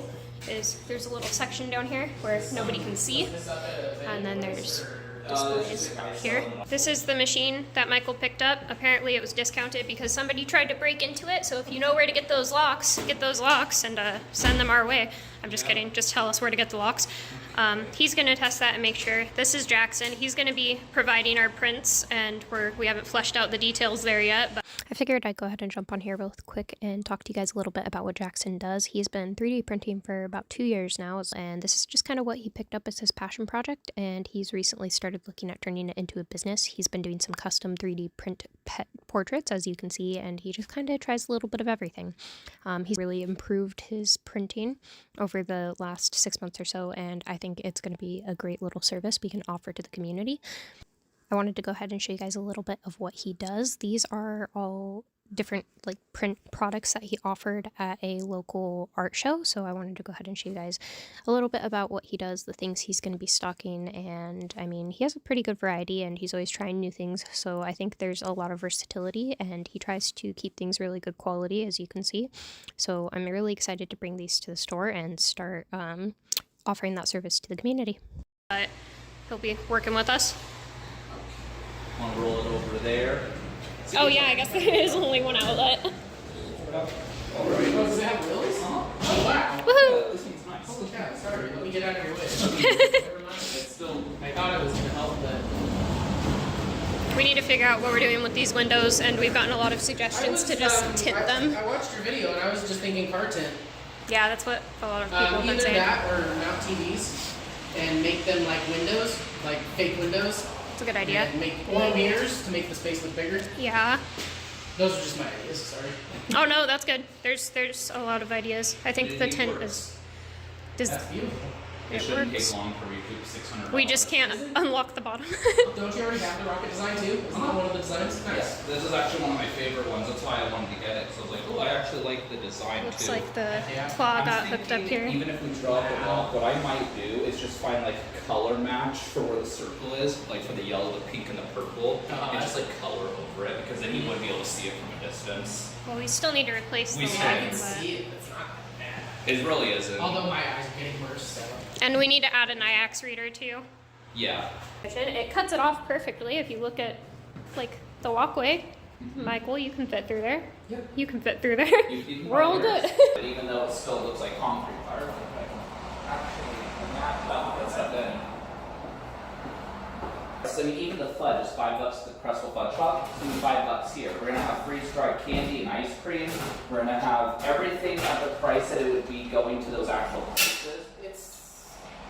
is there's a little section down here where nobody can see, and then there's displays up here. This is the machine that Michael picked up. Apparently it was discounted because somebody tried to break into it, so if you know where to get those locks and send them our way. I'm just kidding, just tell us where to get the locks. He's going to test that and make sure. This is Jackson. He's going to be providing our prints, and we haven't fleshed out the details there yet. But I figured I'd go ahead and jump on here real quick and talk to you guys a little bit about what Jackson does. He's been 3D printing for about 2 years now, and this is just kind of what he picked up as his passion project, and he's recently started looking at turning it into a business. He's been doing some custom 3D print pet portraits, as you can see, and he just kind of tries a little bit of everything. He's really improved his printing over the last 6 months or so, and I think it's going to be a great little service we can offer to the community. I wanted to go ahead and show you guys a little bit of what he does. These are all different like print products that he offered at a local art show, so I wanted to go ahead and show you guys a little bit about what he does, the things he's going to be stocking, and I mean, he has a pretty good variety and he's always trying new things, so I think there's a lot of versatility, and he tries to keep things really good quality, as you can see. So I'm really excited to bring these to the store and start offering that service to the community. But he'll be working with us. Want to roll it over there? Oh yeah, I guess there is only one outlet. Does it have wheels? Oh wow. Woohoo! This one's nice. Holy cow, sorry, let me get out of your way. Never mind. It's still, I thought it was gonna help, but We need to figure out what we're doing with these windows, and we've gotten a lot of suggestions to just tint them. I watched your video and I was just thinking car tint. Yeah, that's what a lot of people have been Either saying. that or mount TVs and make them like windows, like fake windows. That's a good idea. And make oil mirrors to make the space look bigger. Yeah. Those are just my ideas, sorry. Oh no, that's good. There's a lot of ideas. I think the tint is. That's beautiful. It shouldn't take long to recoup $600. We just can't unlock the bottom. Don't you already have the rocket design too? Isn't that one of the designs? Nice. Yes, this is actually one of my favorite ones. That's why I wanted to get it. So I was like, oh, I actually like the design Looks too. like the Yeah. claw I'm got hooked up thinking here. Even if we drop it off, what I might do is just find like a color match for where the circle is, like for the yellow, the pink, and the purple, and just like color over it, because then you wouldn't be able to see it from a distance. Well, we still need to replace We the still light, I can but... see it, it's not bad. It really isn't. Although my eyes are getting worse, so. And we need to add an IAX reader too. Yeah. It cuts it off perfectly if you look at like the walkway. Michael, you can fit through there. Yep. You can fit through there. You can We're all wire good. it, But even though it still looks like concrete, I don't think I can actually map that stuff in. So I mean, even the fudge is $5 at the Crestwell Fudge Shop. It's gonna be $5 here. We're gonna have freeze-dried candy and ice cream. We're gonna have everything at the price that it would be going to those actual places. It's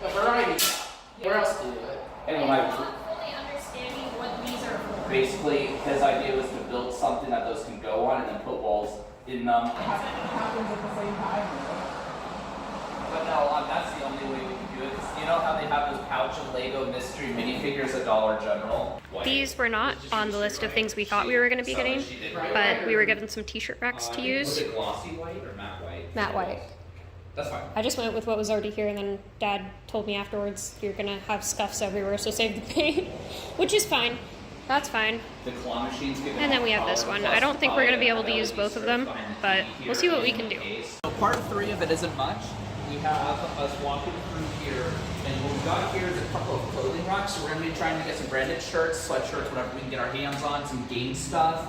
a variety shop. Where else do you do it? And when I fully understanding what these are for. basically, his idea was to build something that those can go on and then put walls in them. Happens at the same time. But no, that's the only way we can do it. 'Cause you know how they have those pouch of Lego mystery minifigures at Dollar General? These were not on the list of things we thought we were going to be getting, but we were given some t-shirt racks to Was use. it glossy white or matte white? Matte white. That's fine. I just went with what was already here, and then Dad told me afterwards you're going to have scuffs everywhere, so save the paint, which is fine. That's fine. The claw machines give it And then we have this color, one. plus I don't think we're color going to be able to LED use both of them, strip behind the but TV we'll see what we here can in do. case. So part 3 of it isn't much. We have us walking through here, and what we've got here is a couple of clothing racks. So we're going to be trying to get some branded shirts, sweatshirts, whatever we can get our hands on, some game stuff.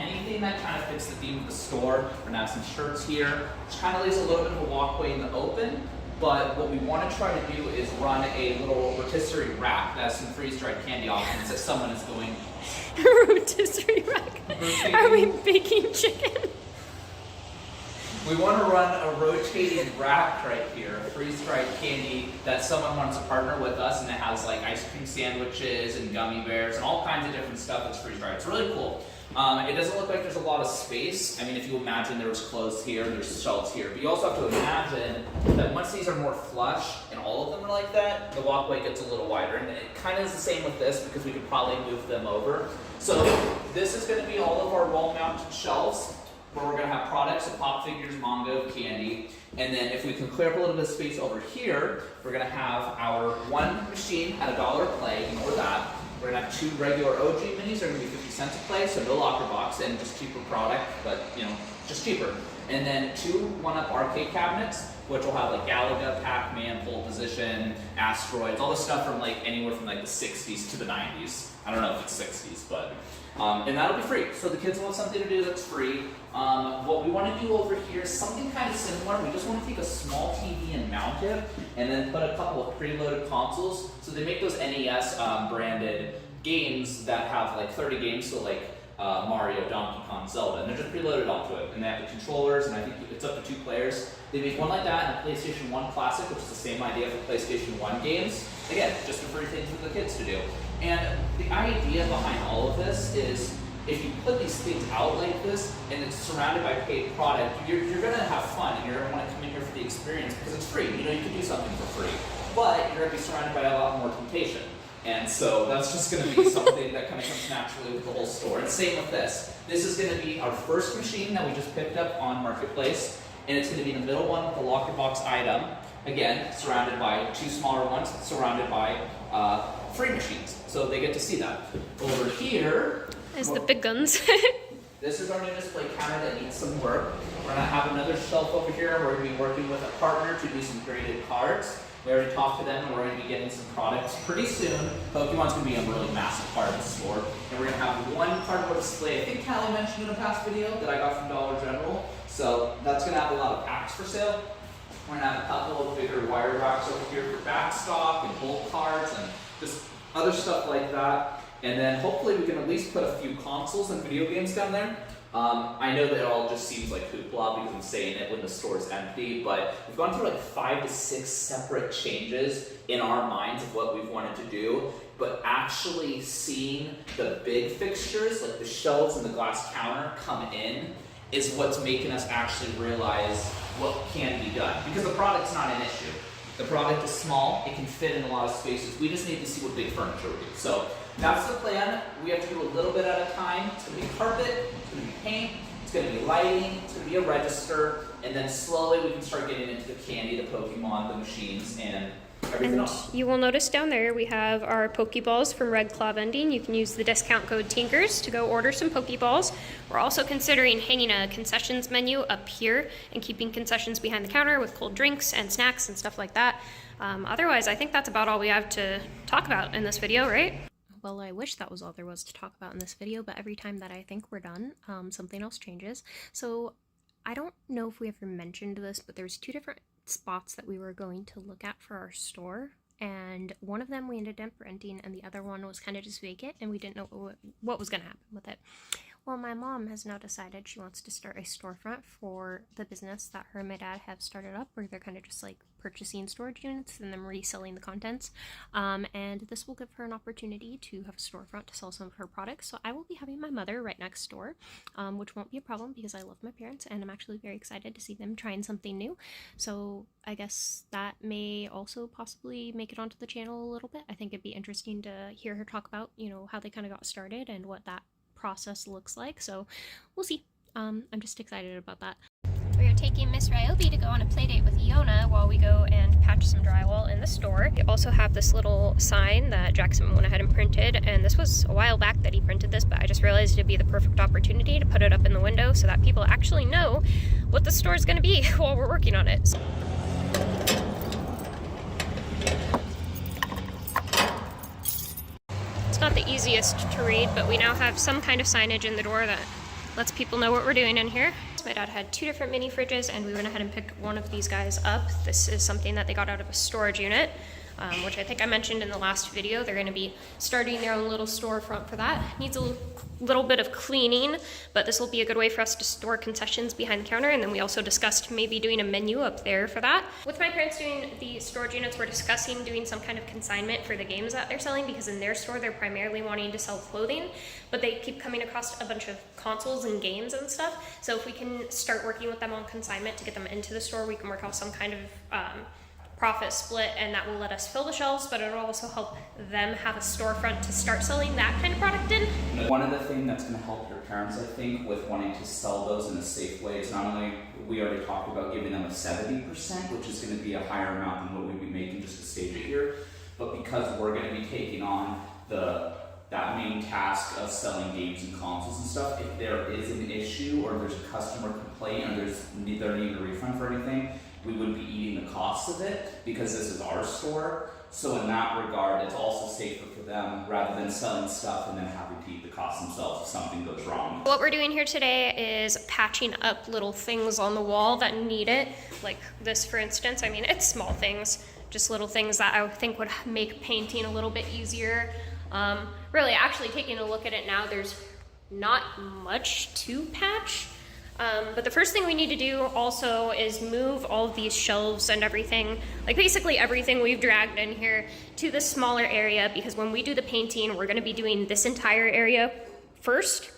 Anything that kind of fits the theme of the store. We're going to have some shirts here, which kind of leaves a little bit of a walkway in the open. But what we want to try to do is run a little rotisserie rack that has some freeze-dried candy options that someone is going. Rotisserie rack. Are we baking chicken? We want to run a rotating rack right here, a freeze-dried candy that someone wants to partner with us, and it has like ice cream sandwiches and gummy bears and all kinds of different stuff that's freeze-dried. It's really cool. It doesn't look like there's a lot of space. I mean, if you imagine there was clothes here, there's shelves here, but you also have to imagine that once these are more flush and all of them are like that, the walkway gets a little wider. And it kind of is the same with this because we could probably move them over. So this is going to be all of our wall-mounted shelves. where we're going to have products of pop figures, manga, candy. And then if we can clear up a little bit of space over here, we're going to have our one machine at $1 a play. Ignore that. We're going to have 2 regular OG minis. They're going to be 50 cents a play, so no locker box and just cheaper product, but you know, just cheaper. And then 2 one-up arcade cabinets, which will have like Galaga, Pac-Man, Pole Position, Asteroids, all the stuff from like anywhere from like the 60s to the 90s. I don't know if it's 60s, but and that'll be free. So the kids will have something to do that's free. What we want to do over here is something kind of similar. We just want to take a small TV and mount it, and then put a couple of preloaded consoles. So they make those NES branded games that have like 30 games, so like Mario, Donkey Kong, Zelda, and they're just preloaded onto it. And they have the controllers, and I think it's up to 2 players. They make one like that and a PlayStation 1 Classic, which is the same idea for PlayStation 1 games. Again, just a free thing for the kids to do. And the idea behind all of this is, if you put these things out like this and it's surrounded by paid product, you're going to have fun and you're going to want to come in here for the experience because it's free. You know, you can do something for free, but you're going to be surrounded by a lot more temptation. And so that's just going to be something that kind of comes naturally with the whole store. And same with this. This is going to be our first machine that we just picked up on Marketplace, and it's going to be the middle one with the locker box item. Again, surrounded by 2 smaller ones, surrounded by free machines. So they get to see that. Over here As the big guns. this is our new display counter that needs some work. We're going to have another shelf over here. We're going to be working with a partner to do some graded cards. We already talked to them, and we're going to be getting some products pretty soon. Pokemon's going to be a really massive part of the store. And we're going to have one cardboard display. I think Callie mentioned in a past video that I got from Dollar General. So that's going to have a lot of packs for sale. We're going to have a couple of bigger wire racks over here for backstock and bulk cards and just other stuff like that. And then hopefully we can at least put a few consoles and video games down there. I know that it all just seems like hoopla because I'm saying it when the store's empty, but we've gone through like 5 to 6 separate changes in our minds of what we've wanted to do, but actually seeing the big fixtures, like the shelves and the glass counter come in, is what's making us actually realize what can be done. Because the product's not an issue. The product is small, it can fit in a lot of spaces. We just need to see what big furniture will do. So that's the plan. We have to do a little bit at a time. It's going to be carpet, it's going to be paint, it's going to be lighting, it's going to be a register, and then slowly we can start getting into the candy, the Pokemon, the machines, and everything else. You will notice down there we have our Pokeballs from Red Claw Vending. You can use the discount code TINKERS to go order some Pokeballs. We're also considering hanging a concessions menu up here and keeping concessions behind the counter with cold drinks and snacks and stuff like that. Otherwise, I think that's about all we have to talk about in this video, right? Well, I wish that was all there was to talk about in this video, but every time that I think we're done, something else changes. So I don't know if we ever mentioned this, but there's 2 different spots that we were going to look at for our store, and one of them we ended up renting and the other one was kind of just vacant and we didn't know what was going to happen with it. Well, my mom has now decided she wants to start a storefront for the business that her and my dad have started up, where they're kind of just like purchasing storage units and then reselling the contents. And this will give her an opportunity to have a storefront to sell some of her products. So I will be having my mother right next door, which won't be a problem because I love my parents and I'm actually very excited to see them trying something new. So I guess that may also possibly make it onto the channel a little bit. I think it'd be interesting to hear her talk about, you know, how they kind of got started and what that process looks like. So we'll see. I'm just excited about that. We are taking Miss Ryobi to go on a play date with Iona while we go and patch some drywall in the store. We also have this little sign that Jackson went ahead and printed, and this was a while back that he printed this, but I just realized it'd be the perfect opportunity to put it up in the window so that people actually know what the store is going to be while we're working on it. It's not the easiest to read, but we now have some kind of signage in the door that lets people know what we're doing in here. My dad had 2 different mini fridges and we went ahead and picked one of these guys up. This is something that they got out of a storage unit, which I think I mentioned in the last video. They're going to be starting their own little storefront for that. Needs a little bit of cleaning, but this will be a good way for us to store concessions behind the counter. And then we also discussed maybe doing a menu up there for that. With my parents doing the storage units, we're discussing doing some kind of consignment for the games that they're selling, because in their store they're primarily wanting to sell clothing, but they keep coming across a bunch of consoles and games and stuff. So if we can start working with them on consignment to get them into the store, we can work out some kind of profit split, and that will let us fill the shelves, but it'll also help them have a storefront to start selling that kind of product in. One of the things that's going to help your parents, I think, with wanting to sell those in a safe way is not only, we already talked about giving them a 70%, which is going to be a higher amount than what we'd be making just to stage it here, but because we're going to be taking on that main task of selling games and consoles and stuff, if there is an issue or there's a customer complaint or they're needing a refund for anything, we would be eating the cost of it because this is our store. So in that regard, it's also safer for them rather than selling stuff and then having to eat the cost themselves if something goes wrong. What we're doing here today is patching up little things on the wall that need it, like this for instance. I mean, it's small things, just little things that I would think would make painting a little bit easier. Really, actually taking a look at it now, there's not much to patch. But the first thing we need to do also is move all of these shelves and everything, like basically everything we've dragged in here to the smaller area, because when we do the painting, we're gonna be doing this entire area first.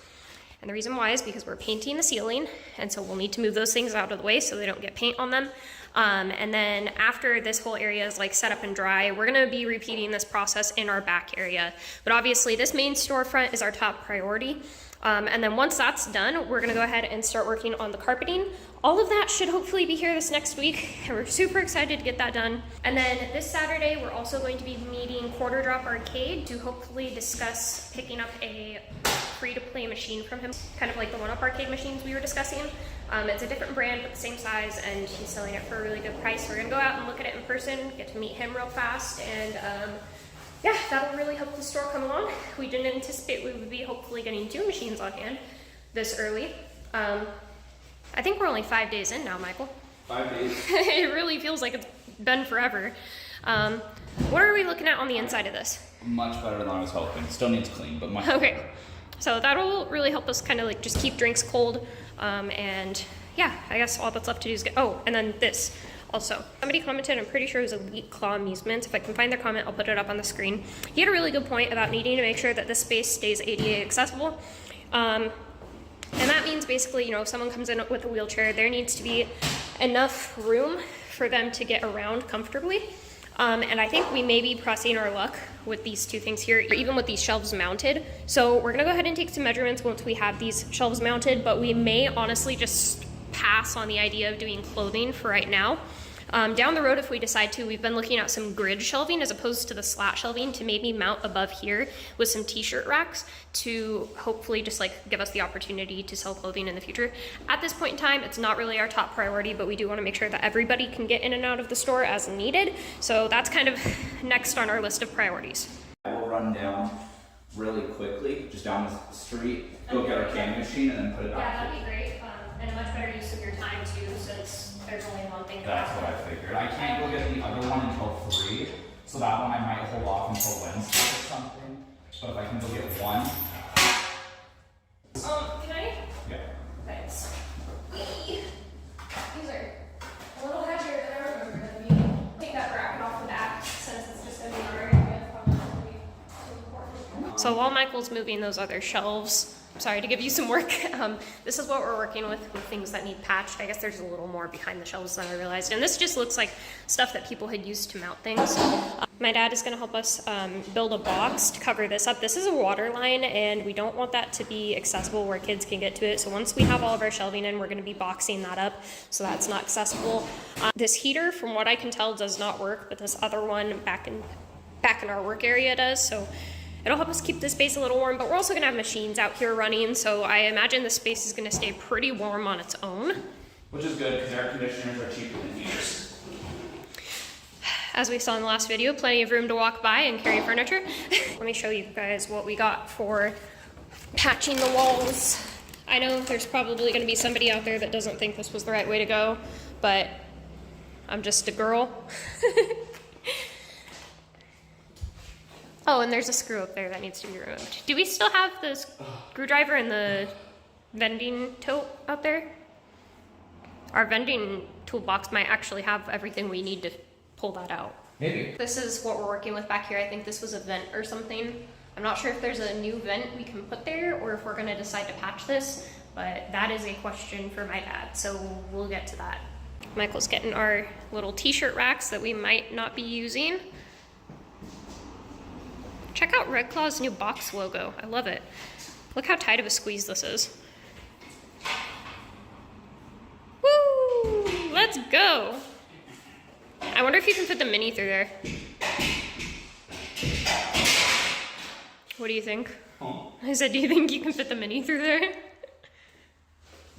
And the reason why is because we're painting the ceiling, and so we'll need to move those things out of the way so they don't get paint on them. And then after this whole area is like set up and dry, we're gonna be repeating this process in our back area. But obviously this main storefront is our top priority. And then once that's done, we're gonna go ahead and start working on the carpeting. All of that should hopefully be here this next week, and we're super excited to get that done. And then this Saturday, we're also going to be meeting Quarter Drop Arcade to hopefully discuss picking up a free-to-play machine from him, kind of like the one-up arcade machines we were discussing. It's a different brand, but the same size, and he's selling it for a really good price. We're gonna go out and look at it in person, get to meet him real fast, and yeah, that'll really help the store come along. We didn't anticipate we would be hopefully getting 2 machines on hand this early. I think we're only 5 days in now, Michael. 5 days. It really feels like it's been forever. What are we looking at on the inside of this? Much better than I was hoping. Still needs clean, but much Okay, better. so that'll really help us kind of like just keep drinks cold. And yeah, I guess all that's left to do is get, oh, and then this. Also, somebody commented, I'm pretty sure it was Elite Claw Amusements. If I can find their comment, I'll put it up on the screen. He had a really good point about needing to make sure that this space stays ADA accessible. And that means basically, you know, if someone comes in with a wheelchair, there needs to be enough room for them to get around comfortably. And I think we may be pressing our luck with these 2 things here, even with these shelves mounted. So we're gonna go ahead and take some measurements once we have these shelves mounted, but we may honestly just pass on the idea of doing clothing for right now. Down the road, if we decide to, we've been looking at some grid shelving as opposed to the slat shelving to maybe mount above here with some t-shirt racks to hopefully just like give us the opportunity to sell clothing in the future. At this point in time, it's not really our top priority, but we do want to make sure that everybody can get in and out of the store as needed. So that's kind of next on our list of priorities. I will run down really quickly, just down the street, go get our candy machine and then put it back. Yeah, that'd be great, and a much better use of your time too, since there's only one thing. That's what I figured. I can't go get the other one until 3, so that one I might hold off until Wednesday or something. But if I can go get one. Can I? Yeah. Thanks. These are a little heavier than I remember them being. Take that bracket off the back since it's just gonna be our area. Probably not gonna be too important. So while Michael's moving those other shelves, sorry to give you some work. This is what we're working with things that need patched. I guess there's a little more behind the shelves than I realized. And this just looks like stuff that people had used to mount things. My dad is gonna help us build a box to cover this up. This is a water line and we don't want that to be accessible where kids can get to it. So once we have all of our shelving in, we're gonna be boxing that up so that's not accessible. This heater, from what I can tell, does not work, but this other one back in our work area does. So it'll help us keep the space a little warm, but we're also gonna have machines out here running, so I imagine the space is gonna stay pretty warm on its own. Which is good, because air conditioners are cheaper than heaters. As we saw in the last video, plenty of room to walk by and carry furniture. Let me show you guys what we got for patching the walls. I know there's probably gonna be somebody out there that doesn't think this was the right way to go, but I'm just a girl. Oh, and there's a screw up there that needs to be removed. Do we still have the screwdriver and the vending tote out there? Our vending toolbox might actually have everything we need to pull that out. Maybe. This is what we're working with back here. I think this was a vent or something. I'm not sure if there's a new vent we can put there or if we're gonna decide to patch this, but that is a question for my dad, so we'll get to that. Michael's getting our little t-shirt racks that we might not be using. Check out Red Claw's new box logo. I love it. Look how tight of a squeeze this is. Woo! Let's go! I wonder if you can fit the mini through there. What do you think? Huh? I said, do you think you can fit the mini through there?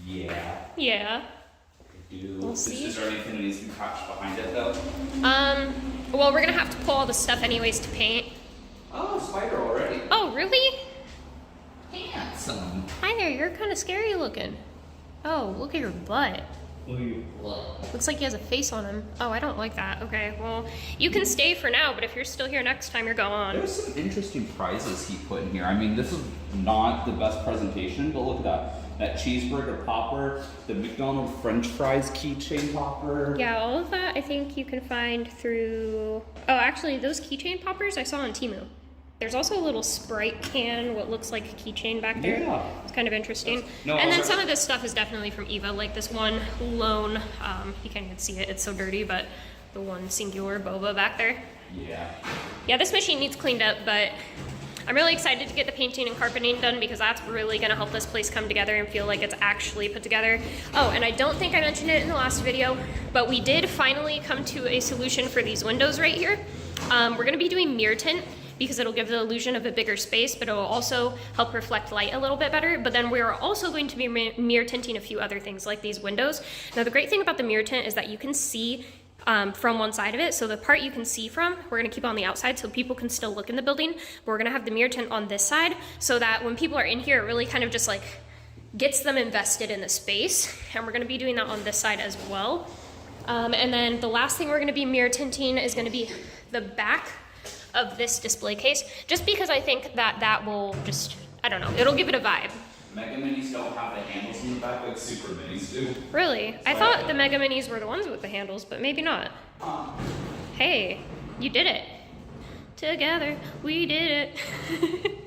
Yeah. Yeah. We'll see. Is there anything that needs to be patched behind it though? Well, we're gonna have to pull all the stuff anyways to paint. Oh, spider already. Oh, really? Handsome. Hi there, you're kind of scary looking. Oh, look at your butt. Looks like he has a face on him. Oh, I don't like that. Okay, well, you can stay for now, but if you're still here next time, you're gone. There's some interesting prizes he put in here. I mean, this is not the best presentation, but look at that. That cheeseburger popper, the McDonald's French fries keychain popper. Yeah, all of that I think you can find through... Oh, actually, those keychain poppers I saw on Temu. There's also a little Sprite can, what looks like a keychain back there. Yeah. It's kind of interesting. No, and then I'll- some of this stuff is definitely from Eva, like this one lone, you can't even see it, it's so dirty, but the one singular boba back there. Yeah. Yeah, this machine needs cleaned up, but I'm really excited to get the painting and carpeting done because that's really gonna help this place come together and feel like it's actually put together. Oh, and I don't think I mentioned it in the last video, but we did finally come to a solution for these windows right here. We're gonna be doing mirror tint because it'll give the illusion of a bigger space, but it'll also help reflect light a little bit better. But then we're also going to be mirror tinting a few other things like these windows. Now, the great thing about the mirror tint is that you can see from one side of it. So the part you can see from, we're gonna keep on the outside so people can still look in the building, but we're gonna have the mirror tint on this side so that when people are in here, it really kind of just like gets them invested in the space. And we're gonna be doing that on this side as well. And then the last thing we're gonna be mirror tinting is gonna be the back of this display case, just because I think that that will just, I don't know, it'll give it a vibe. Mega Minis don't have the handles in the back like Super Minis do. Really? I thought the Mega Minis were the ones with the handles, but maybe not. Hey, you did it. Together, we did it.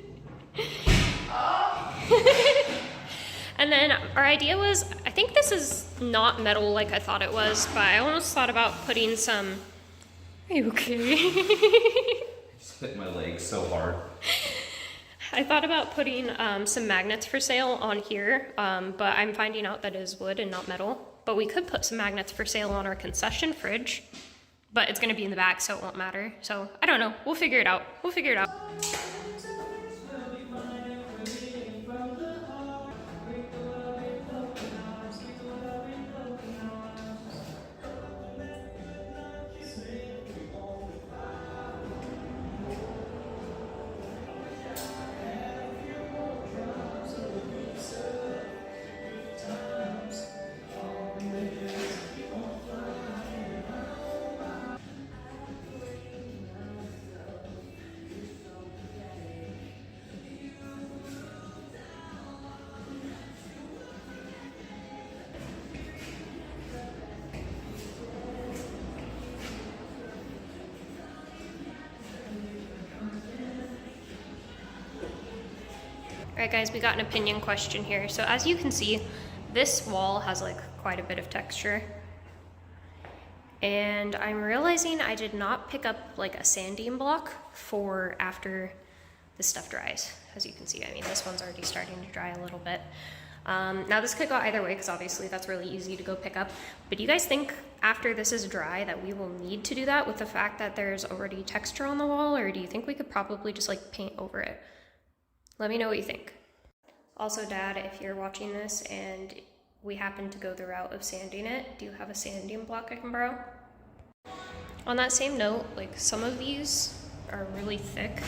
And then our idea was, I think this is not metal like I thought it was, but I almost thought about putting some, are you okay? Just hit my leg so hard. I thought about putting some magnets for sale on here, but I'm finding out that it is wood and not metal. But we could put some magnets for sale on our concession fridge, but it's gonna be in the back, so it won't matter. So I don't know, we'll figure it out. We'll figure it out. Alright guys, we got an opinion question here. So as you can see, this wall has like quite a bit of texture. And I'm realizing I did not pick up like a sanding block for after the stuff dries. As you can see, I mean, this one's already starting to dry a little bit. Now this could go either way because obviously that's really easy to go pick up. But do you guys think after this is dry that we will need to do that with the fact that there's already texture on the wall? Or do you think we could probably just like paint over it? Let me know what you think. Also, Dad, if you're watching this and we happen to go the route of sanding it, do you have a sanding block I can borrow? On that same note, like some of these are really thick,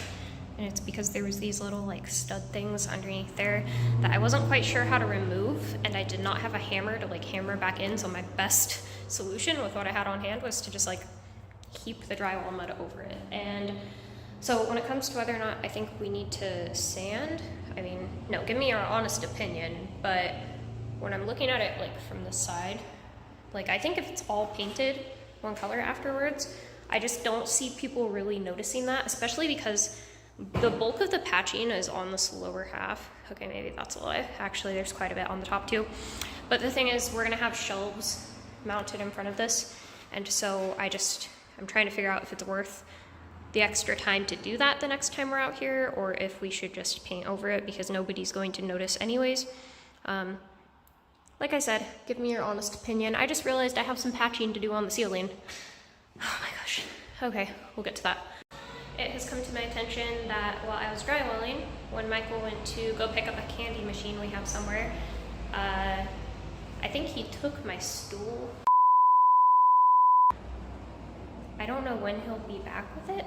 and it's because there was these little like stud things underneath there that I wasn't quite sure how to remove, and I did not have a hammer to like hammer back in, so my best solution with what I had on hand was to just like heap the drywall mud over it. And so when it comes to whether or not I think we need to sand, I mean, no, give me your honest opinion, but when I'm looking at it like from the side, like I think if it's all painted one color afterwards, I just don't see people really noticing that, especially because the bulk of the patching is on this lower half. Okay, maybe that's a lie. Actually, there's quite a bit on the top too. But the thing is, we're gonna have shelves mounted in front of this, and so I'm trying to figure out if it's worth the extra time to do that the next time we're out here, or if we should just paint over it because nobody's going to notice anyways. Like I said, give me your honest opinion. I just realized I have some patching to do on the ceiling. Oh my gosh. Okay, we'll get to that. It has come to my attention that while I was drywalling, when Michael went to go pick up a candy machine we have somewhere, I think he took my stool. I don't know when he'll be back with it.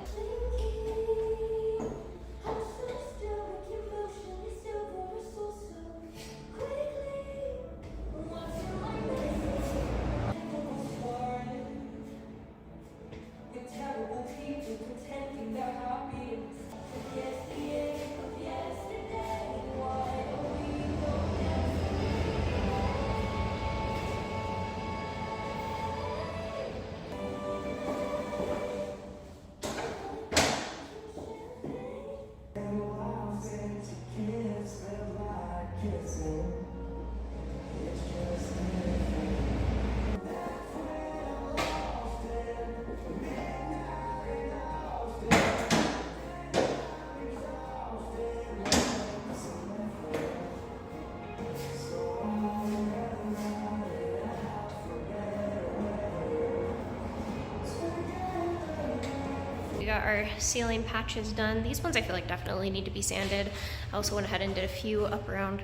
We got our ceiling patches done. These ones I feel like definitely need to be sanded. I also went ahead and did a few up around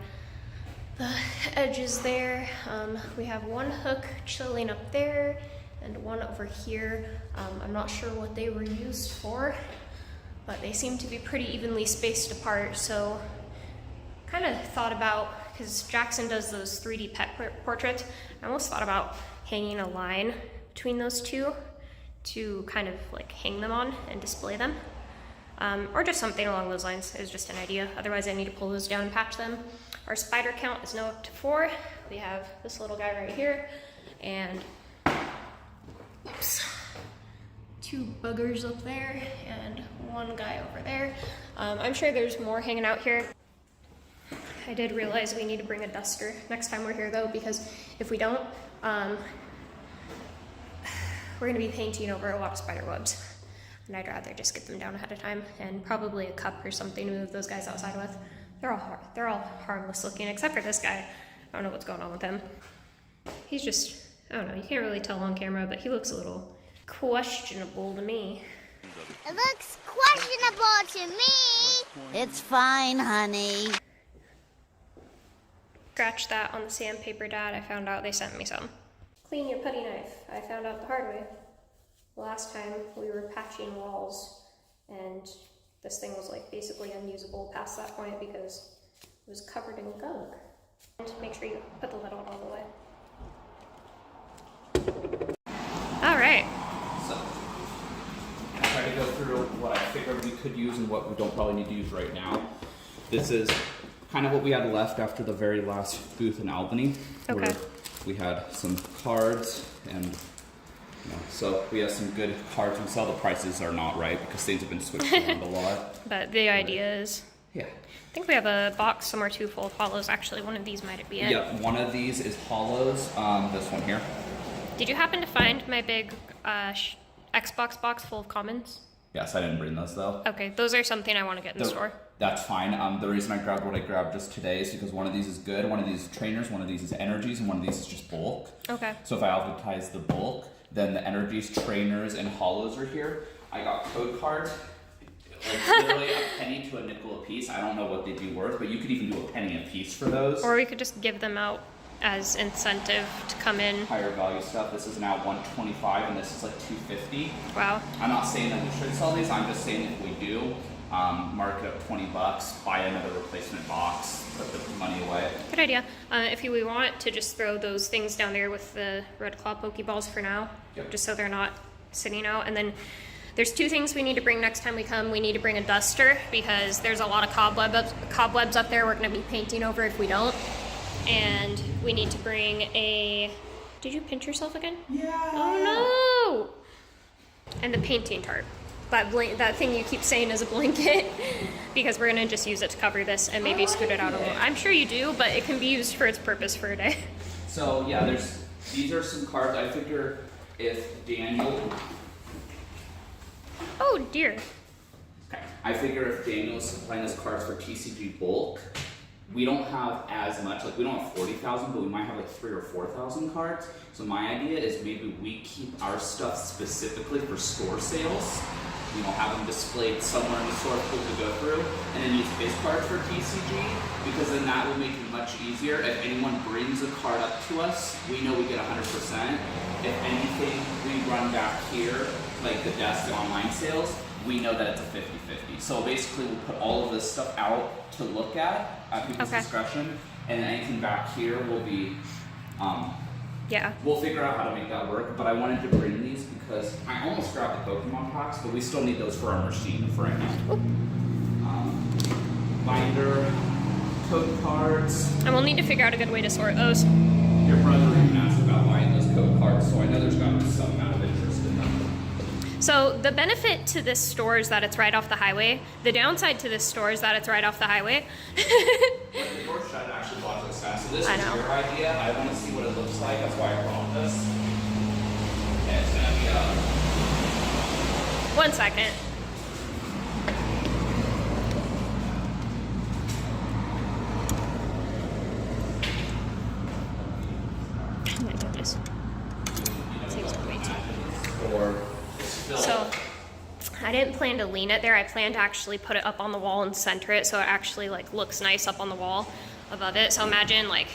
the edges there. We have one hook chilling up there and one over here. I'm not sure what they were used for, but they seem to be pretty evenly spaced apart. So kind of thought about, because Jackson does those 3D pet portraits, I almost thought about hanging a line between those two to kind of like hang them on and display them. Or just something along those lines. It was just an idea. Otherwise I need to pull those down and patch them. Our spider count is now up to 4. We have this little guy right here and oops, 2 buggers up there and 1 guy over there. I'm sure there's more hanging out here. I did realize we need to bring a duster next time we're here though, because if we don't, we're gonna be painting over a lot of spider webs. And I'd rather just get them down ahead of time, and probably a cup or something to move those guys outside with. They're all harmless looking, except for this guy. I don't know what's going on with him. He's just, I don't know, you can't really tell on camera, but he looks a little questionable to me. It looks questionable to me. It's fine, honey. Scratch that on the sandpaper, Dad. I found out they sent me some. Clean your putty knife. I found out the hard way. Last time we were patching walls and this thing was like basically unusable past that point because it was covered in gunk. And make sure you put the lid on all the way. All right. So, I try to go through what I figured we could use and what we don't probably need to use right now. This is kind of what we had left after the very last booth in Albany. Okay. Where we had some cards and so we have some good cards we sell. The prices are not right because things have been switched around a lot. But the idea is, yeah. I think we have a box somewhere too full of hollows. Actually, one of these might be it. Yeah, one of these is hollows. This one here. Did you happen to find my big Xbox box full of commons? Yes, I didn't bring those though. Okay, those are something I want to get in the store. That's fine. The reason I grabbed what I grabbed just today is because one of these is good, one of these is trainers, one of these is energies, and one of these is just bulk. Okay. So if I advertise the bulk, then the energies, trainers, and hollows are here. I got code cards, like literally a penny to a nickel a piece. I don't know what they'd be worth, but you could even do a penny a piece for those. Or we could just give them out as incentive to come in. Higher value stuff. This is now $125 and this is like $250. Wow. I'm not saying that we should sell these. I'm just saying if we do, mark it up $20, buy another replacement box, put the money away. Good idea. If we want to just throw those things down there with the Red Claw Pokeballs for now, Yep. just so they're not sitting out. And then there's 2 things we need to bring next time we come. We need to bring a duster because there's a lot of cobwebs up there we're going to be painting over if we don't. And we need to bring a... Did you pinch yourself again? Yeah. Oh no! And the painting tarp. That thing you keep saying is a blanket because we're gonna just use it to cover this and maybe scoot it out a little. I'm sure you do, but it can be used for its purpose for a day. So yeah, there's These are some cards. I figure if Daniel. Oh dear. Okay. I figure if Daniel's supplying us cards for TCG bulk, we don't have as much. Like we don't have 40,000, but we might have like 3,000 or 4,000 cards. So my idea is maybe we keep our stuff specifically for store sales. You know, have them displayed somewhere in the store for people to go through, and then use base cards for TCG, because then that will make it much easier. If anyone brings a card up to us, we know we get 100%. If anything, we run back here, like the desk and online sales, we know that it's a 50-50. So basically, we'll put all of this stuff out to look at people's discretion, and anything back here will be, Yeah. we'll figure out how to make that work. But I wanted to bring these because I almost grabbed the Pokemon packs, but we still need those for our machine for right now. Binder, code cards. And we'll need to figure out a good way to sort those. Your brother even asked about buying those code cards, so I know there's got to be some amount of interest in them. So the benefit to this store is that it's right off the highway. The downside to this store is that it's right off the highway. When the door shut, it actually blocks us fast. So this I is know. your idea. I want to see what it looks like. That's why I brought this. And it's gonna be 1 second. Oh my goodness. Seems way too. or fill. So I didn't plan to lean it there. I planned to actually put it up on the wall and center it so it actually like looks nice up on the wall above it. So imagine like,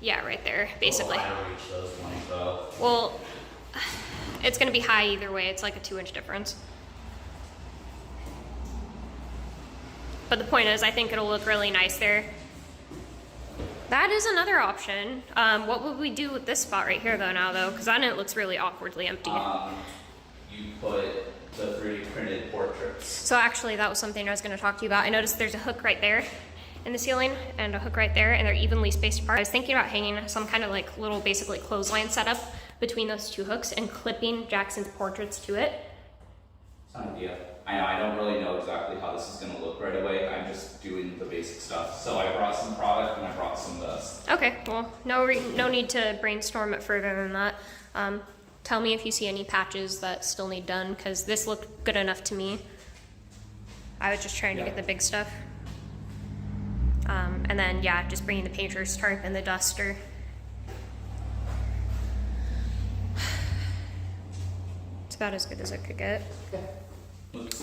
yeah, right there, basically. I don't reach those ones though. Well, it's gonna be high either way. It's like a 2-inch difference. But the point is, I think it'll look really nice there. That is another option. What would we do with this spot right here though now though? Because then it looks really awkwardly empty. You put the 3D printed portraits. So actually that was something I was gonna talk to you about. I noticed there's a hook right there in the ceiling and a hook right there, and they're evenly spaced apart. I was thinking about hanging some kind of like little basically clothesline setup between those two hooks and clipping Jackson's portraits to it. It's an idea. I don't really know exactly how this is going to look right away. I'm just doing the basic stuff. So I brought some product and I brought some dust. Okay, well, no need to brainstorm it further than that. Tell me if you see any patches that still need done, because this looked good enough to me. I was just trying to get the big stuff. And then, yeah, just bringing the painter's tarp and the duster. It's about as good as it could get.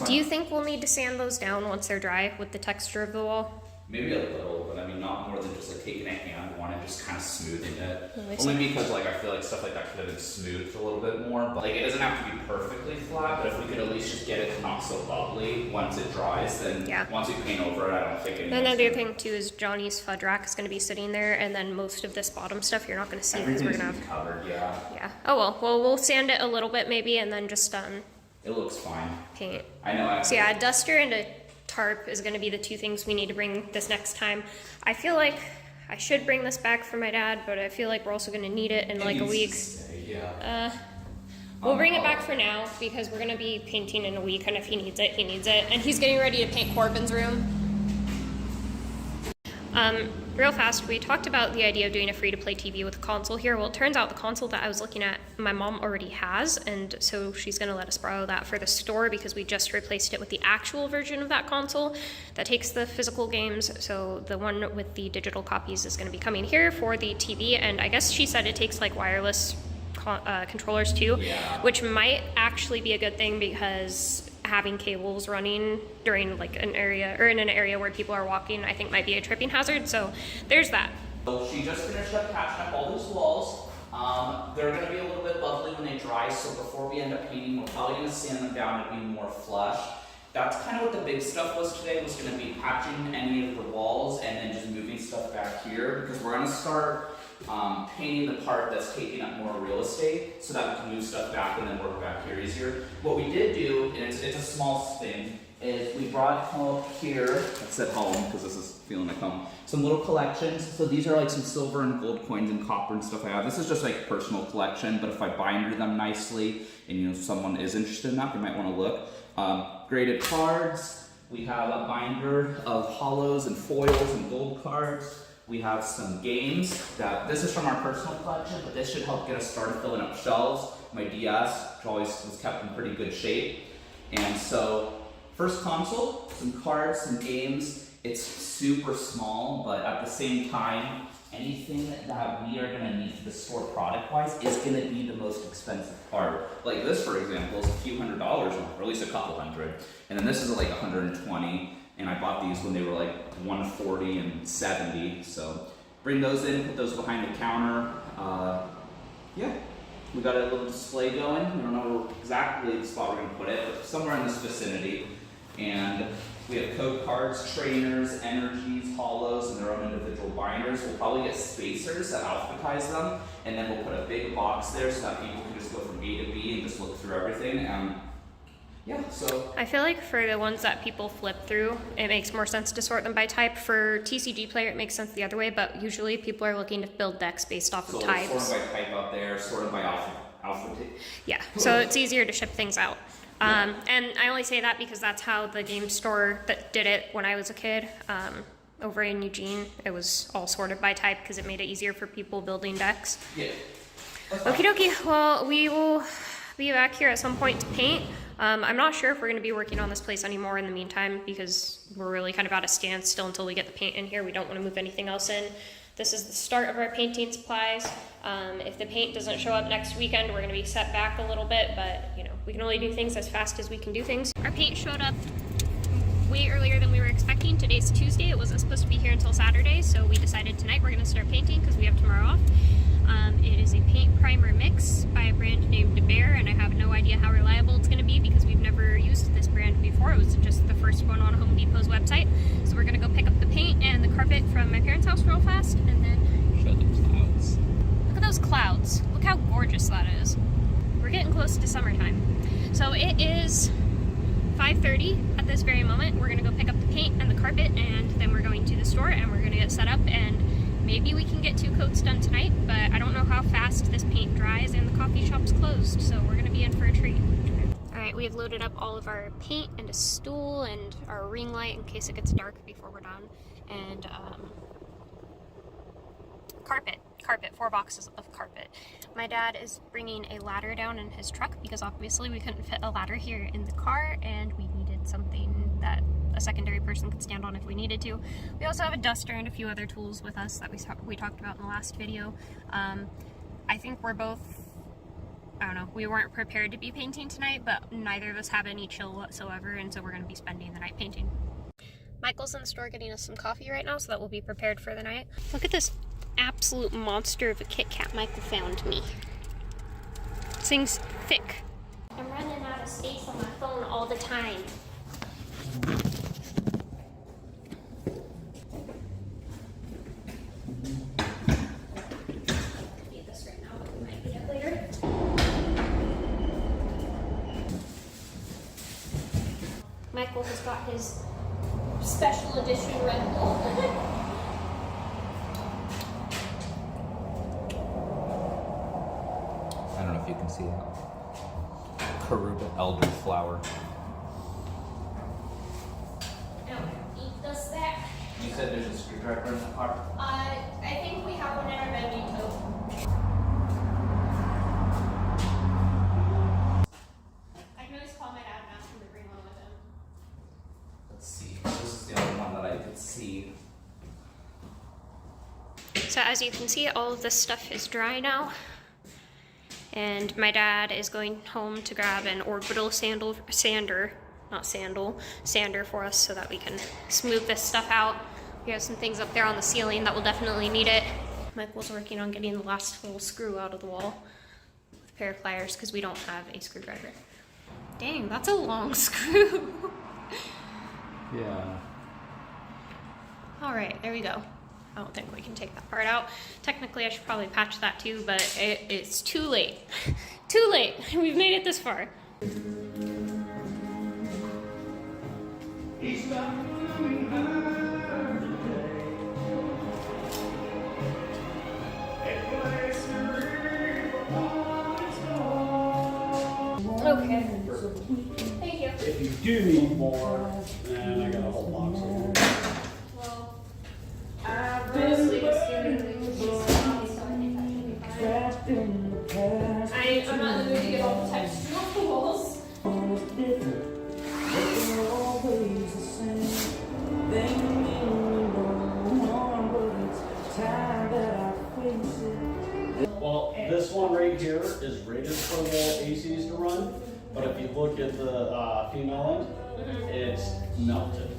Do you think we'll need to sand those down once they're dry with the texture of the wall? Maybe a little, but I mean not more than just like taking a hand on and just kind of smoothing it. Really Only because like I feel like stuff like that could have been smoothed a little bit more. But like it doesn't have to be perfectly flat, but if we could at least just get it not so bubbly once it dries, then once we paint over it, I don't think And another thing too is Johnny's fudge rack is going to be sitting there, and then most of this bottom stuff you're not going to see because we're going to have covered, yeah. Yeah. Oh well. Well, we'll sand it a little bit maybe, and then just It looks fine. paint. I know. So yeah, a duster and a tarp is going to be the two things we need to bring this next time. I feel like I should bring this back for my dad, but I feel like we're also going to need it in like a week. We'll bring it back for now because we're going to be painting in a week, and if he needs it, he needs it. And he's getting ready to paint Corbin's room. Real fast, we talked about the idea of doing a free-to-play TV with a console here. Well, it turns out the console that I was looking at, my mom already has, and so she's going to let us borrow that for the store because we just replaced it with the actual version of that console that takes the physical games. So the one with the digital copies is going to be coming here for the TV, and I guess she said it takes like wireless controllers too, which might actually be a good thing because having cables running during like an area or in an area where people are walking, I think might be a tripping hazard. So there's that. So she just finished up patching up all those walls. They're going to be a little bit bubbly when they dry, so before we end up painting, we're probably going to sand them down and be more flush. That's kind of what the big stuff was today, was going to be patching any of the walls and then just moving stuff back here, because we're going to start painting the part that's taking up more real estate so that we can move stuff back and then work back here easier. What we did do, and it's a small thing, is we brought home here, I said home because this is feeling like home, some little collections. So these are like some silver and gold coins and copper and stuff I have. This is just like personal collection, but if I binder them nicely and you know someone is interested in that, they might want to look. Graded cards. We have a binder of hollows and foils and gold cards. We have some games that, this is from our personal collection, but this should help get us started filling up shelves. My DS, which always was kept in pretty good shape. And so, first console, some cards, some games. It's super small, but at the same time, anything that we are gonna need for the store product-wise is gonna be the most expensive part. Like this, for example, is a few $100, or at least a couple hundred. And then this is like 120. And I bought these when they were like 140 and 70. So bring those in, put those behind the counter. Yeah, we got a little display going. We don't know exactly the spot we're gonna put it, but somewhere in this vicinity. And we have code cards, trainers, energies, hollows, and their own individual binders. We'll probably get spacers that alphabetize them, and then we'll put a big box there so that people can just go from A to B and just look through everything. Yeah, so I feel like for the ones that people flip through, it makes more sense to sort them by type. For TCG Player, it makes sense the other way, but usually people are looking to build decks based off of types. Sorted by type out there, sorted by alphabet. Yeah, so it's easier to ship things out. And I only say that because that's how the game store that did it when I was a kid, over in Eugene, it was all sorted by type because it made it easier for people building decks. Yeah. Okie dokie, well, we will be back here at some point to paint. I'm not sure if we're going to be working on this place anymore in the meantime because we're really kind of at a standstill until we get the paint in here. We don't want to move anything else in. This is the start of our painting supplies. If the paint doesn't show up next weekend, we're going to be set back a little bit, but you know, we can only do things as fast as we can do things. Our paint showed up way earlier than we were expecting. Today's Tuesday. It wasn't supposed to be here until Saturday, so we decided tonight we're going to start painting because we have tomorrow off. It is a paint primer mix by a brand named DeBear, and I have no idea how reliable it's going to be because we've never used this brand before. It was just the first one on Home Depot's website. So we're going to go pick up the paint and the carpet from my parents' house real fast, and then Show the clouds. look at those clouds. Look how gorgeous that is. We're getting close to summertime. So it is 5:30 at this very moment. We're going to go pick up the paint and the carpet, and then we're going to the store and we're going to get set up, and maybe we can get 2 coats done tonight, but I don't know how fast this paint dries, and the coffee shop's closed, so we're gonna be in for a treat. Alright, we have loaded up all of our paint and a stool and our ring light in case it gets dark before we're done, and carpet, 4 boxes of carpet. My dad is bringing a ladder down in his truck because obviously we couldn't fit a ladder here in the car, and we needed something that a secondary person could stand on if we needed to. We also have a duster and a few other tools with us that we talked about in the last video. I think we're both, I don't know, we weren't prepared to be painting tonight, but neither of us have any chill whatsoever, and so we're going to be spending the night painting. Michael's in the store getting us some coffee right now so that we'll be prepared for the night. Look at this absolute monster of a Kit Kat Michael found me. This thing's thick. I'm running out of space on my phone all the time. Michael has got his special edition Red Bull. I don't know if you can see that. Karuba elderflower. Does that? You said there's a screwdriver in the car? I think we have one in our menu too. I can always call my dad and ask him to bring one with him. Let's see. This is the only one that I could see. So as you can see, all of this stuff is dry now. And my dad is going home to grab an orbital sander for us so that we can smooth this stuff out. We have some things up there on the ceiling that will definitely need it. Michael's working on getting the last little screw out of the wall with a pair of pliers because we don't have a screwdriver. Dang, that's a long screw. Yeah. All right, there we go. I don't think we can take that part out. Technically, I should probably patch that too, but it's too late. Too late. We've made it this far. Okay. Thank you. If you do need more, then I got a whole box of them. Well, honestly, of the ACs to run, but if you look at the female end, it's melted.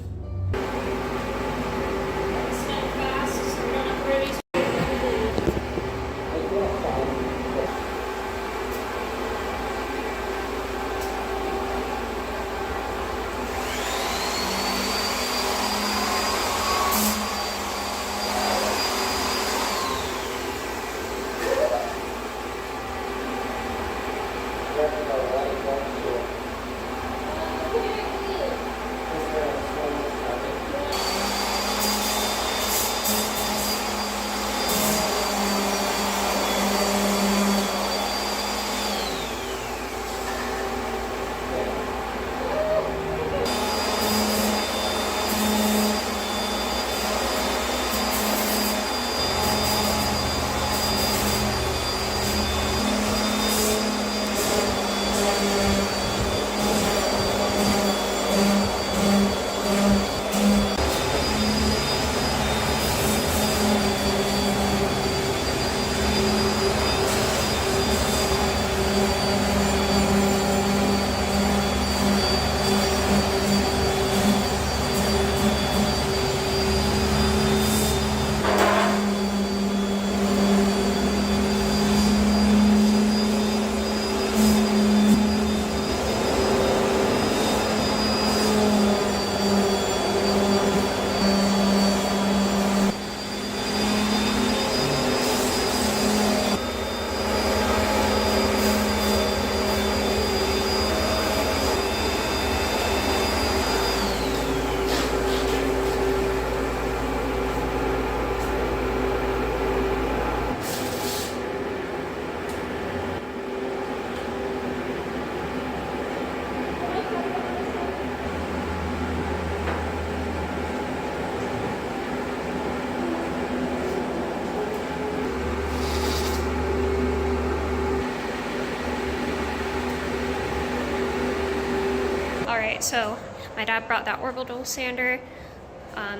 Alright, so my dad brought that orbital sander.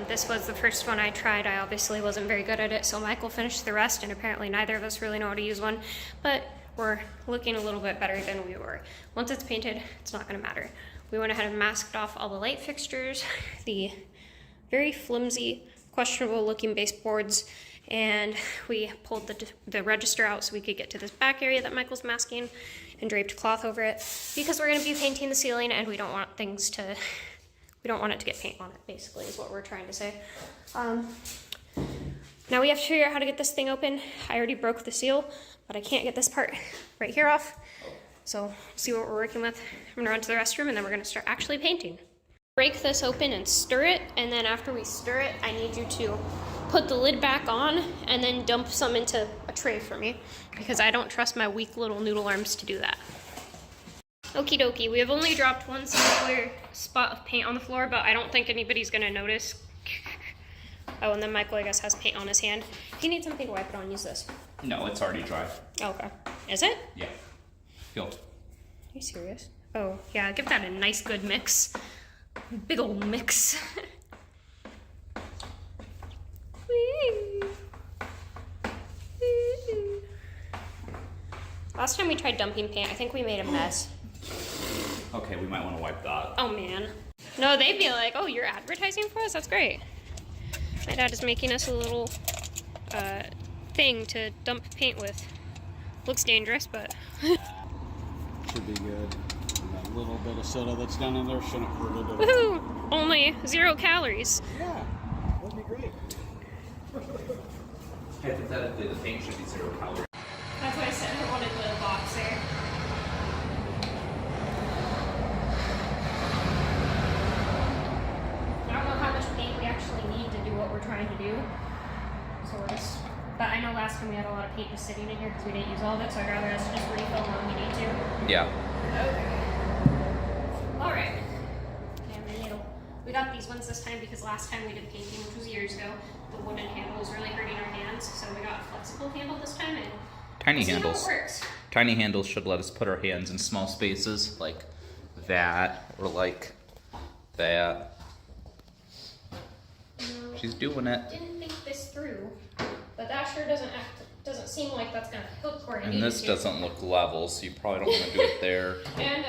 This was the first one I tried. I obviously wasn't very good at it, so Michael finished the rest, and apparently neither of us really know how to use one, but we're looking a little bit better than we were. Once it's painted, it's not going to matter. We went ahead and masked off all the light fixtures, the very flimsy, questionable looking baseboards, and we pulled the register out so we could get to this back area that Michael's masking and draped cloth over it, because we're going to be painting the ceiling and we don't want it to get paint on it, basically, is what we're trying to say. Now we have to figure out how to get this thing open. I already broke the seal, but I can't get this part right here off. So we'll see what we're working with. I'm gonna run to the restroom and then we're gonna start actually painting. Break this open and stir it, and then after we stir it, I need you to put the lid back on and then dump some into a tray for me, because I don't trust my weak little noodle arms to do that. Okie dokie, we have only dropped one singular spot of paint on the floor, but I don't think anybody's gonna notice. Oh, and then Michael, I guess, has paint on his hand. If you need something to wipe it on, use this. No, it's already dry. Oh, okay. Is it? Yeah. Feel. Are you serious? Oh, yeah, give that a nice good mix. Big old mix. Last time we tried dumping paint, I think we made a mess. Okay, we might want to wipe that. Oh man. No, they'd be like, oh, you're advertising for us? That's great. My dad is making us a little thing to dump paint with. Looks dangerous, but... Should be good. And that little bit of soda that's down in there shouldn't hurt it. Woohoo! Only 0 calories. Yeah, that'd be great. Hypothetically, the paint should be 0 calories. That's why I said I wanted the box there. I don't know how much paint we actually need to do what we're trying to do. So we're just... But I know last time we had a lot of paint just sitting in here because we didn't use all of it, so I'd rather us just refill when we need to. Yeah. Okay. Alright. We got these ones this time because last time we did painting, which was years ago, the wooden handle was really hurting our hands, so we got a flexible handle this time, and Tiny we'll see handles. how it works. Tiny handles should let us put our hands in small spaces like that or like that. No, She's doing it. didn't think this through, but that sure doesn't act doesn't seem like that's gonna help coordinate. And this here. doesn't look level, so you probably don't want to do it there. And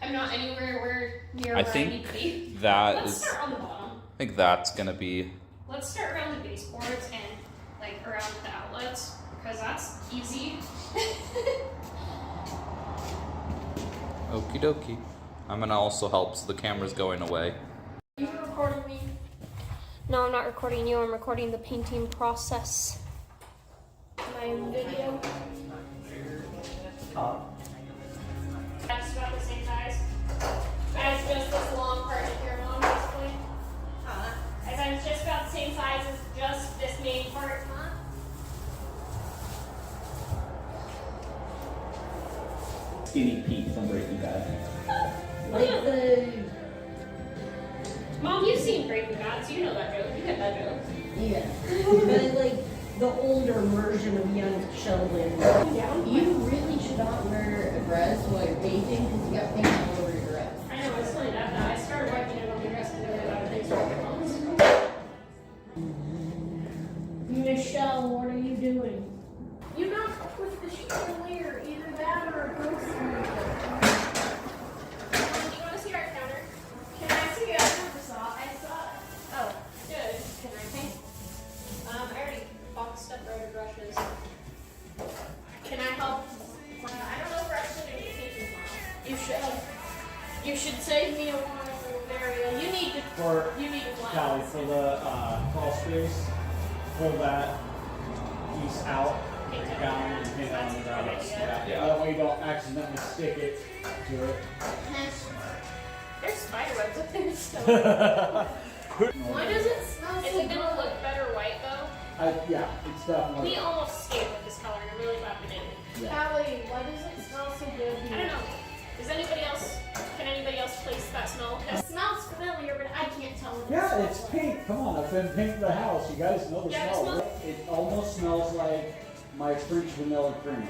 I'm not anywhere near I where I need think to be. that Let's is. start on the bottom. I think that's gonna be. Let's start around the baseboards and like around the outlets because that's easy. Okie dokie. I'm gonna also help so the camera's going away. You recording me? No, I'm not recording you. I'm recording the painting process. My video. That's about the same size as just this long part in here, Mom, basically. As I'm just about the same size as just this main part. Skinny Pete from Breaking Bad. Like the Mom, you've seen Breaking Bad, so you know that joke. You get that joke. yeah, but like the older version of young Sheldon. You really should not wear a dress while you're painting because you got paint all over your dress. I know, it's funny that I started wiping it on the dress and then I things started Michelle, what are you doing? You not with the chandelier, either that or a ghost movie. Do you want to see our counter? Can I see it? I never saw it. I saw it. Oh, good. Can I paint? I already boxed up red brushes. Can I help? I don't know if we're actually going to be painting tomorrow. You should. You should save me a wonderful area. You need to Callie, glass. for the crawl space, pull that piece out, down, and paint it on the ground. Yeah. That way you don't accidentally stick it to it. There's spider webs up there still. Why does it smell Is so it going to look better white though? Yeah, it's definitely. We almost stayed with this color and I'm really glad we didn't. Callie, why does it smell so good? I don't know. Can anybody else place that smell? It smells familiar, but I can't tell what it Yeah, smells it's like. pink. Come on, I've been painting the house. You guys know the Yeah, it smell. It almost smells like my French vanilla cream.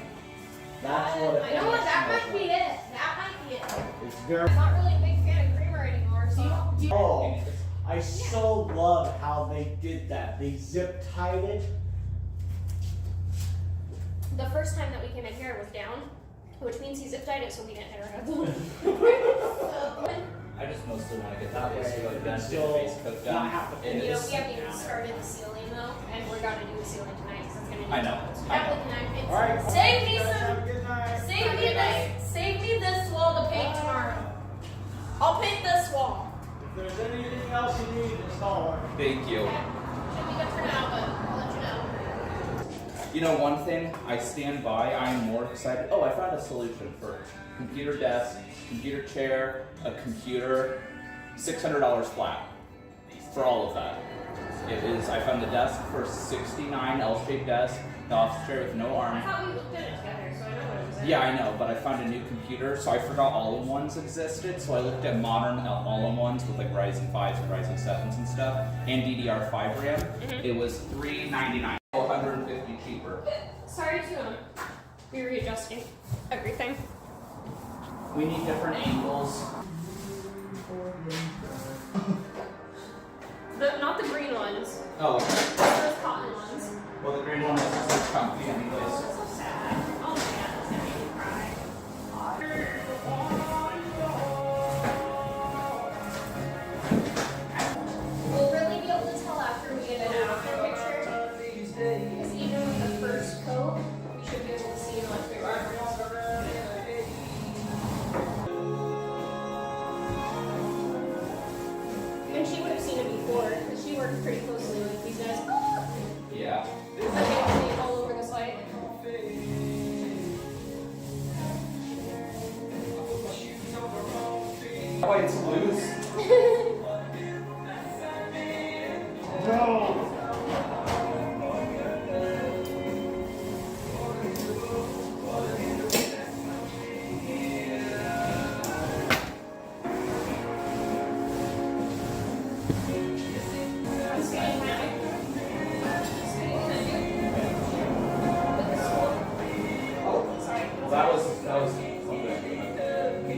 That's what it You know what? That smells might be like. it. That might be it. It's very. I'm not really a big fan of creamer anymore, so. Oh, I so love how they did that. They zip tied it. The first time that we came in here it was down, which means he zip tied it so we didn't hit our heads. I just mostly want to get that way so like It's then still face cooked not up. half the And You know, it's- we haven't even started the ceiling though, and we're gonna do the ceiling tonight because it's gonna. I know. Callie, can I paint All right. Save me Guys, some. have a good night. Save me this wall to paint tomorrow. I'll paint this wall. If there's anything else you need, just holler. Thank you. Should be good for now, but I'll let you know. You know, one thing, I stand by, I'm more excited. Oh, I found a solution for computer desk, computer chair, a computer, $600 flat for all of that. I found the desk for $69, L-shaped desk, the office chair with no I arm. thought we looked at it together, so I know what it was. Yeah, I know, but I found a new computer, so I forgot all-in-ones existed, so I looked at modern all-in-ones with like Ryzen 5s and Ryzen 7s and stuff, and DDR5 RAM. It was $399, $150 cheaper. Sorry to be readjusting everything. We need different angles. Not the green ones. Oh, Those cotton ones. well, the green one is so comfy anyways. So sad. Oh my god, that's gonna make me cry. We'll really be able to tell after we get an after picture. Because even with the first coat, we should be able to see much bigger difference. And she would have seen it before, because she worked pretty closely with these guys. Yeah. Okay, all over the site. Oh, it's loose. No. I'm skating now. Oh, sorry. That was something.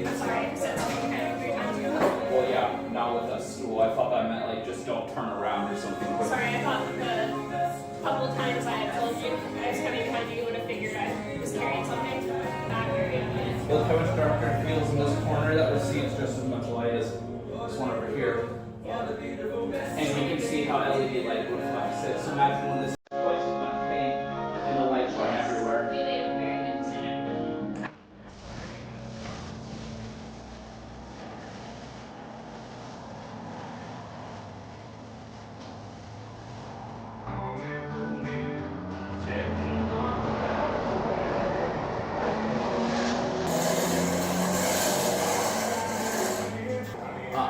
I'm sorry. I said something kind of 3 times ago. Well, yeah, not with a stool. I thought that meant like just don't turn around or something. Sorry, I thought the couple times I had told you I was kind Look how much darker it feels in this corner. That receives just as much light as this one over here. And you can see how LED light reflects it. So imagine when this place is going to paint and the lights going everywhere.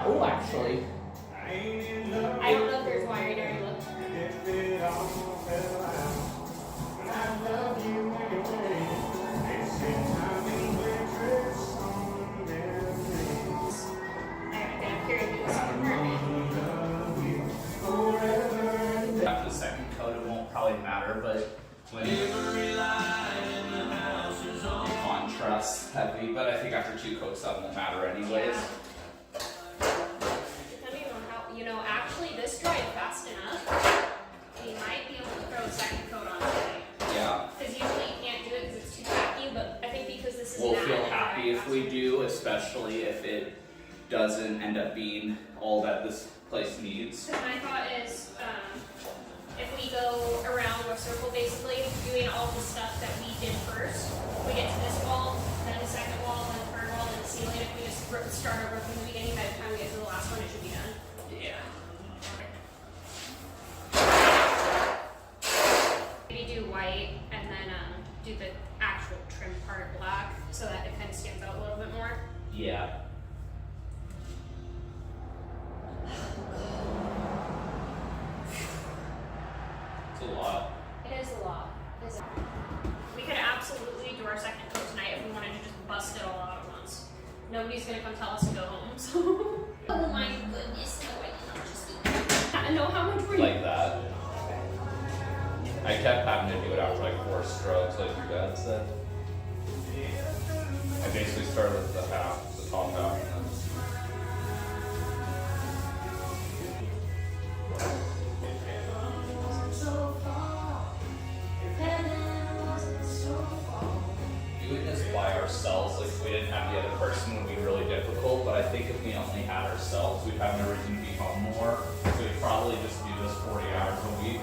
Oh, actually. I don't know if there's wiring or look. After the second coat, it won't probably matter, but when contrast heavy, but I think after 2 coats that won't matter anyways. Depending on how, you know, actually this dried fast enough, we might be able to throw a second coat on today. Yeah. Because usually you can't do it because it's too tacky, but I think because this is We'll matte, feel it happy dried if we do, especially if it doesn't end up being all that this place needs. So my thought is, if we go around a circle, basically doing all the stuff that we did first, we get to this wall, then the second wall, then the third wall, then the ceiling. If we just start over from the beginning, by the time we get to the last one, it should be done. Yeah. Maybe do white and then do the actual trim part black, so that it kind of stands out a little bit more. Yeah. It's a lot. It is a lot. We could absolutely do our second coat tonight if we wanted to just bust it all out at once. Nobody's gonna come tell us to go home, so. Oh my goodness, no, I did not just eat that. I know how much were you? Like that. I kept having to do it after like 4 strokes, like your dad said. I basically started with the half, the top half, and then. Doing this by ourselves, like if we didn't have the other person, would be really difficult. But I think if we only had ourselves, we'd have no reason to be home more. So we'd probably just do this 40 hours a week,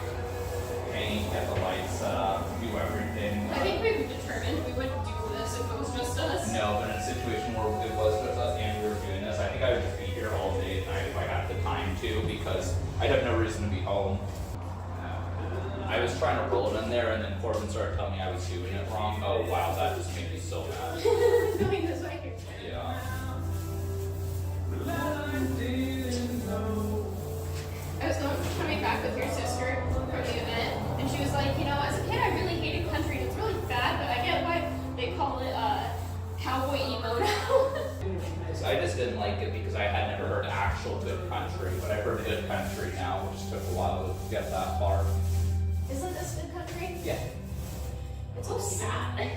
paint, get the lights set up, do everything. I think we've determined we wouldn't do this if it was just us. No, but in a situation where it was just us and we were doing this, I think I would just be here all day at night if I had the time to, because I'd have no reason to be home. I was trying to roll it in there, and then Corbin started telling me I was doing it wrong. Oh wow, that just made me so mad. Going this way. Yeah. I was coming back with your sister from the event, and she was like, you know, as a kid I really hated country. It's really bad, but I get why they call it cowboy emo now. I just didn't like it because I had never heard actual good country, but I've heard good country now. It just took a while to get that far. Isn't this good country? Yeah. It's so sad.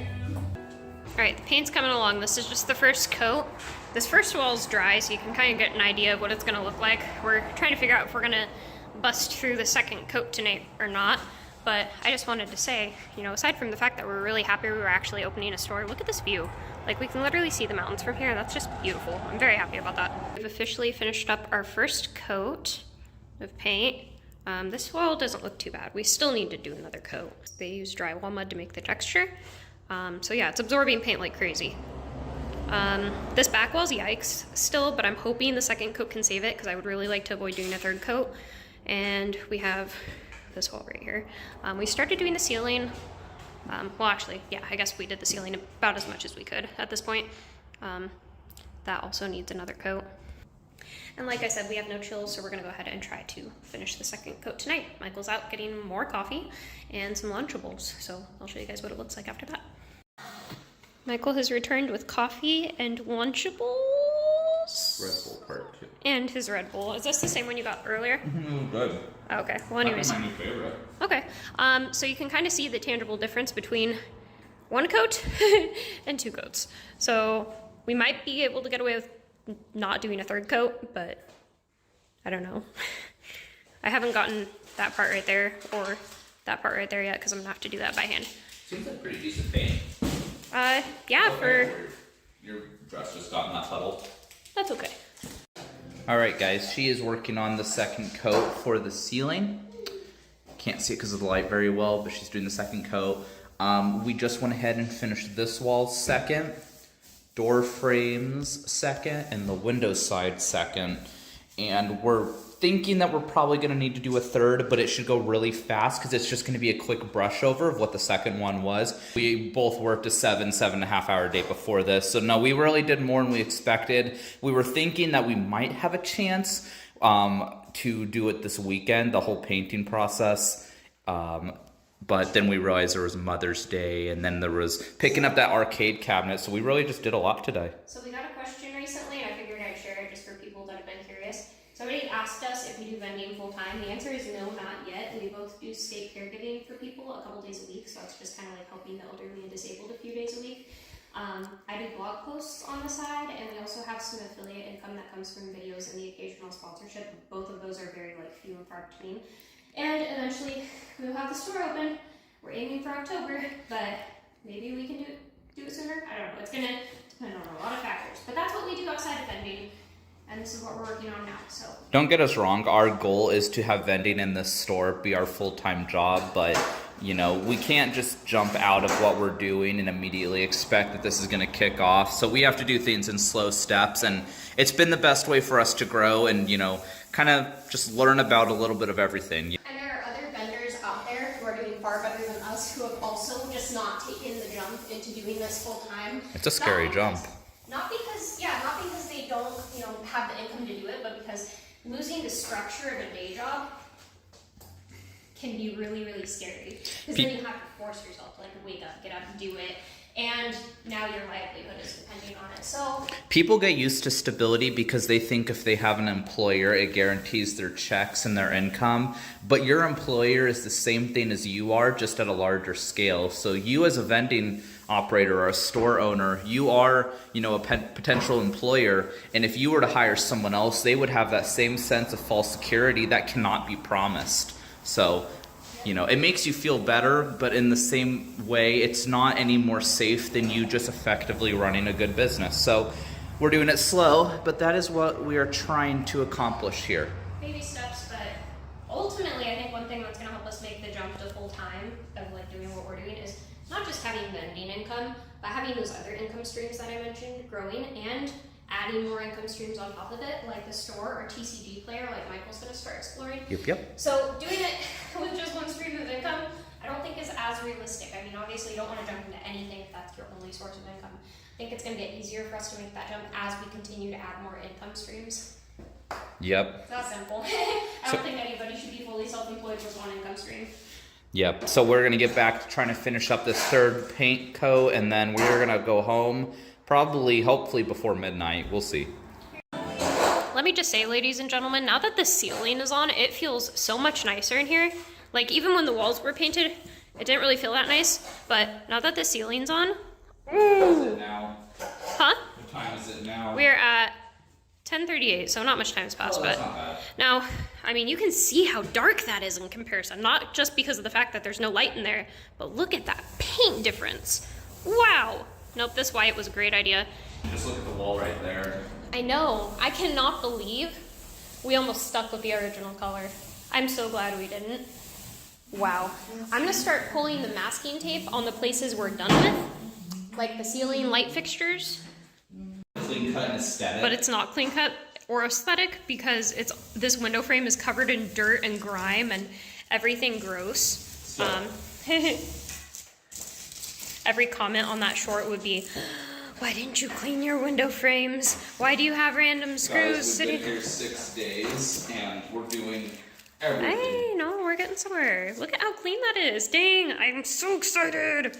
Alright, the paint's coming along. This is just the first coat. This first wall is dry, so you can kind of get an idea of what it's going to look like. We're trying to figure out if we're going to bust through the second coat tonight or not. But I just wanted to say, you know, aside from the fact that we're really happy we were actually opening a store, look at this view. Like, we can literally see the mountains from here. That's just beautiful. I'm very happy about that. We've officially finished up our first coat of paint. This wall doesn't look too bad. We still need to do another coat. They use drywall mud to make the texture. So yeah, it's absorbing paint like crazy. This back wall's yikes still, but I'm hoping the second coat can save it because I would really like to avoid doing a third coat. And we have this wall right here. We started doing the ceiling. Well, actually, yeah, I guess we did the ceiling about as much as we could at this point. That also needs another coat. And like I said, we have no chills, so we're gonna go ahead and try to finish the second coat tonight. Michael's out getting more coffee and some Lunchables, so I'll show you guys what it looks like after that. Michael has returned with coffee and Lunchables. Red Bull part 2. And his Red Bull. Is this the same one you got earlier? Good. Okay, well anyways. That's my new favorite. Okay, so you can kind of see the tangible difference between one coat and 2 coats. So we might be able to get away with not doing a third coat, but I don't know. I haven't gotten that part right there or that part right there yet because I'm gonna have to do that by hand. Seems like pretty decent paint. Yeah, for dress just got in that puddle. That's okay. All right, guys, she is working on the second coat for the ceiling. Can't see it because of the light very well, but she's doing the second coat. We just went ahead and finished this wall second, door frames second, and the window side second. And we're thinking that we're probably gonna need to do a third, but it should go really fast because it's just gonna be a quick brush over of what the second one was. We both worked a 7.5 hour day before this. So no, we really did more than we expected. We were thinking that we might have a chance to do it this weekend, the whole painting process. But then we realized there was Mother's Day, and then there was picking up that arcade cabinet. So we really just did a lot today. So we got a question recently, and I figured I'd share it just for people that have been curious. Somebody asked us if we do vending full time. The answer is no, not yet. We both do state caregiving for people a couple days a week, so it's just kind of like helping the elderly and disabled a few days a week. I do blog posts on the side, and we also have some affiliate income that comes from videos and the occasional sponsorship. Both of those are very few and far between. And eventually we'll have the store open. We're aiming for October, but maybe we can do it sooner. I don't know. It's gonna depend on a lot of factors. But that's what we do outside of vending, and this is what we're working on now. So don't get us wrong, our goal is to have vending in this store be our full-time job, but you know, we can't just jump out of what we're doing and immediately expect that this is going to kick off. So we have to do things in slow steps, and it's been the best way for us to grow and, you know, kind of just learn about a little bit of everything. And there are other vendors out there who are doing far better than us who have also just not taken the jump into doing this full time. It's a scary jump. Not because they don't, have the income to do it, but because losing the structure of a day job can be really, really scary. Because then you have to force yourself to wake up, get up, and do it. And now your livelihood is depending on it. So people get used to stability because they think if they have an employer, it guarantees their checks and their income. But your employer is the same thing as you are, just at a larger scale. So you as a vending operator or a store owner, you are, a potential employer. And if you were to hire someone else, they would have that same sense of false security that cannot be promised. So, it makes you feel better, but in the same way, it's not any more safe than you just effectively running a good business. So we're doing it slow, but that is what we are trying to accomplish here. baby steps, but ultimately, I think one thing that's going to help us make the jump to full time of doing what we're doing is not just having vending income, but having those other income streams that I mentioned growing and adding more income streams on top of it, like the store or TCG player, like Michael's going to start exploring. Yep. So doing it with just one stream of income, I don't think is as realistic. I mean, obviously you don't want to jump into anything if that's your only source of income. I think it's going to get easier for us to make that jump as we continue to add more income streams. Yep. It's that simple. I don't think anybody should be fully self-employed with one income stream. Yep. So we're going to get back to trying to finish up this third paint coat, and then we're going to go home hopefully before midnight. We'll see. Let me just say, ladies and gentlemen, now that the ceiling is on, it feels so much nicer in here. Even when the walls were painted, it didn't really feel that nice. But now that the ceiling's on... What is it now? Huh? What time is it now? We're at 10:38, so not much time's passed. That's but not bad. now, I mean, you can see how dark that is in comparison. Not just because of the fact that there's no light in there, but look at that paint difference. Wow. Nope, this white was a great idea. Just look at the wall right there. I know. I cannot believe we almost stuck with the original color. I'm so glad we didn't. Wow. I'm gonna start pulling the masking tape on the places we're done with, like the ceiling light fixtures. Clean cut and aesthetic. But it's not clean cut or aesthetic because this window frame is covered in dirt and grime and everything gross. Every comment on that short would be, why didn't you clean your window frames? Why do you have random screws Guys, sitting? we've been here 6 days and we're doing everything. Hey, no, we're getting somewhere. Look at how clean that is. Dang, I'm so excited.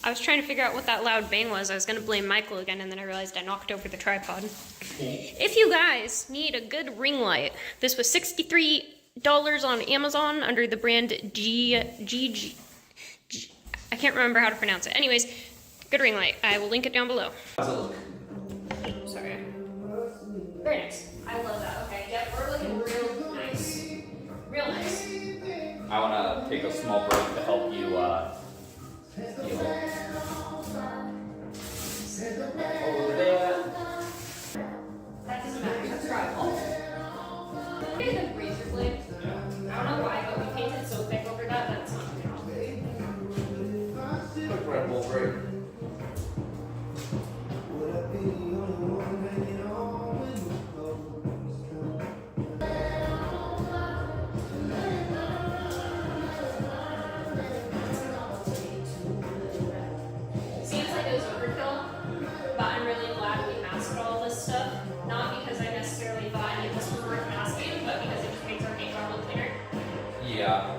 I was trying to figure out what that loud bang was. I was gonna blame Michael again, and then I realized I knocked over the tripod. If you guys need a good ring light, this was $63 on Amazon under the brand GG. I can't remember how to pronounce it. Anyways, good ring light. I will link it down below. Sorry. Very nice. I love that. Okay, yep, we're looking real nice. Real nice. I want to take a small break to help you heal. Oh, look at masked all this stuff, not because I necessarily thought any of this was worth masking, but because it just makes our paint job look cleaner. Yeah.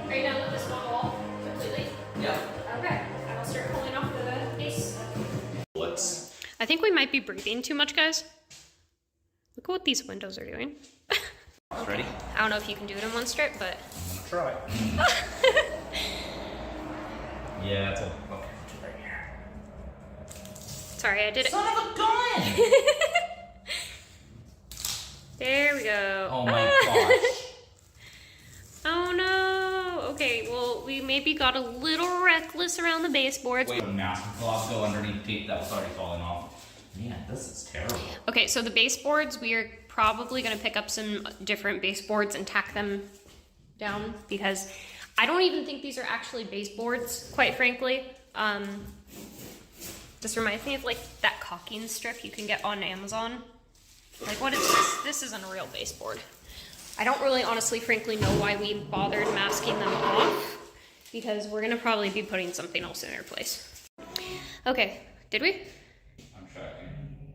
Are you done with this one wall completely? Yep. Okay, I will start pulling off the base. Let's. I think we might be breathing too much, guys. Look at what these windows are doing. Ready? I don't know if you can do it in one strip, but Try. Yeah, it's a. Okay, right here. sorry, I did it. Son of a gun! There we go. Oh my gosh. Oh no. Okay, well, we maybe got a little reckless around the baseboards. Wait, now I'll go underneath tape that was already falling off. Man, this is terrible. Okay, so the baseboards, we are probably going to pick up some different baseboards and tack them down because I don't even think these are actually baseboards, quite frankly. This reminds me of like that caulking strip you can get on Amazon. Like, what is this? This isn't a real baseboard. I don't really honestly, frankly, know why we bothered masking them off because we're going to probably be putting something else in their place. Okay, did we? I'm tracking.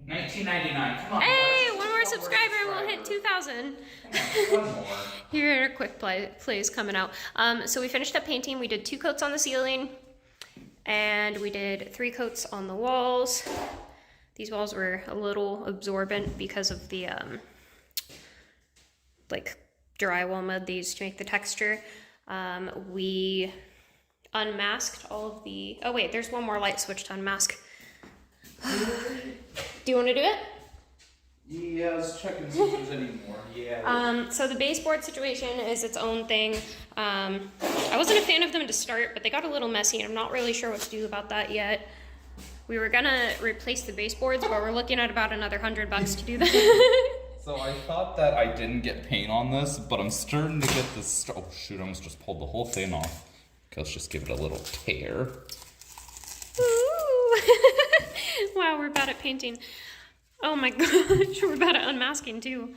1999. Come on. Hey, guys. one more subscriber and we'll hit 2,000. One more. Here are quick plays coming out. So we finished up painting. We did 2 coats on the ceiling and we did 3 coats on the walls. These walls were a little absorbent because of the like drywall mud they used to make the texture. We unmasked all of the, oh wait, there's one more light switch to unmask. Do you want to do it? Yeah, I was checking to see if there's any more. Yeah. So the baseboard situation is its own thing. I wasn't a fan of them to start, but they got a little messy and I'm not really sure what to do about that yet. We were gonna replace the baseboards, but we're looking at about another $100 to do that. So I thought that I didn't get paint on this, but I'm starting to get this. Oh shoot! I almost just pulled the whole thing off. Okay, let's just give it a little tear. Ooh. Wow, we're bad at painting. Oh my gosh, we're bad at unmasking too.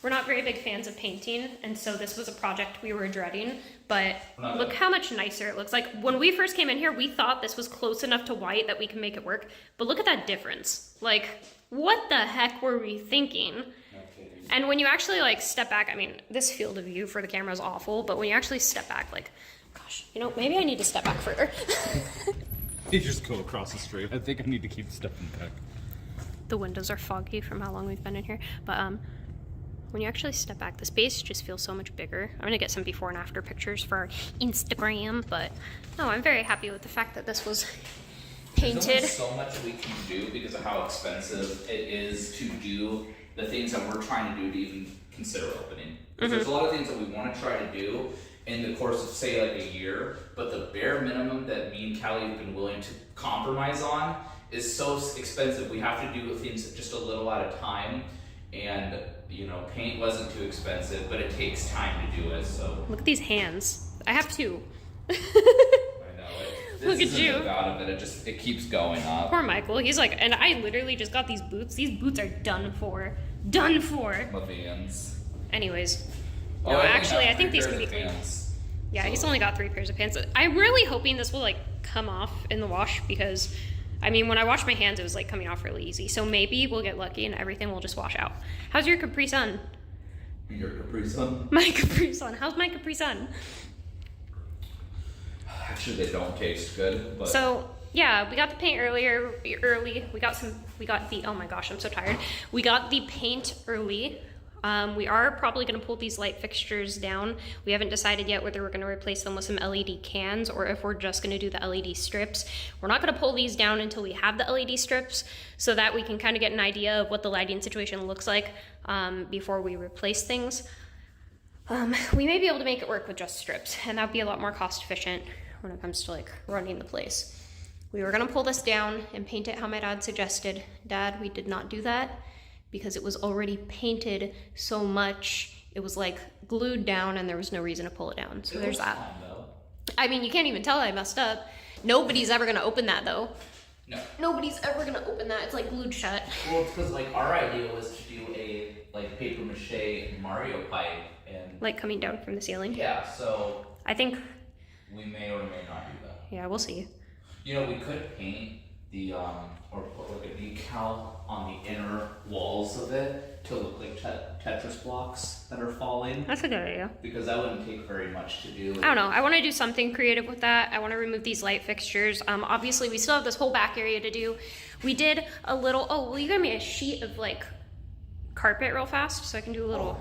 We're not very big fans of painting, and so this was a project we were dreading, but look how much nicer it looks. Like, when we first came in here, we thought this was close enough to white that we can make it work, but look at that difference. Like, what the heck were we thinking? And when you actually, like, step back, I mean, this field of view for the camera is awful, but when you actually step back, like, gosh, you know, maybe I need to step back further. You just go across the street. I think I need to keep stepping back. The windows are foggy from how long we've been in here, but, when you actually step back, the space just feels so much bigger. I'm gonna get some before and after pictures for our Instagram, but no, I'm very happy with the fact that this was painted. There's only so much we can do because of how expensive it is to do the things that we're trying to do to even consider opening. Because there's a lot of things that we want to try to do in the course of, say, like a year, but the bare minimum that me and Callie have been willing to compromise on is so expensive. We have to do things just a little at a time. And, you know, paint wasn't too expensive, but it takes time to do it, so. Look at these hands. I have 2. I know it. Look at you. Out of it, it keeps going up. Poor Michael. He's like, and I literally just got these boots. These boots are done for. Done for. My Vans. Anyways. Oh, No, I actually, I think three these can be pairs of clean. Vans. Yeah, he's only got 3 pairs of pants. I'm really hoping this will, like, come off in the wash because, I mean, when I washed my hands, it was, like, coming off really easy. So maybe we'll get lucky and everything will just wash out. How's your Capri Sun? Your Capri Sun? My Capri Sun. How's my Capri Sun? Actually, they don't taste good, but. So, yeah, we got the paint early. We got the, oh my gosh, I'm so tired. We got the paint early. We are probably going to pull these light fixtures down. We haven't decided yet whether we're going to replace them with some LED cans or if we're just going to do the LED strips. We're not going to pull these down until we have the LED strips so that we can kind of get an idea of what the lighting situation looks like before we replace things. We may be able to make it work with just strips, and that would be a lot more cost efficient when it comes to like running the place. We were going to pull this down and paint it how my dad suggested. Dad, we did not do that, because it was already painted so much, it was like glued down and there was no reason to pull it down. So there's that. I mean, you can't even tell I messed up. Nobody's ever gonna open that though. No. Nobody's ever gonna open that. It's like glued shut. Well, it's because like our idea was to do a like paper mache Mario pipe and. Like coming down from the ceiling. Yeah, so. I think. We may or may not do that. Yeah, we'll see. You know, we could paint the or put like a decal on the inner walls of it to look like Tetris blocks that are falling. That's a good idea. Because that wouldn't take very much to do. I don't know. I want to do something creative with that. I want to remove these light fixtures. Obviously, we still have this whole back area to do. We did a little. Oh, will you give me a sheet of like carpet real fast so I can do a little?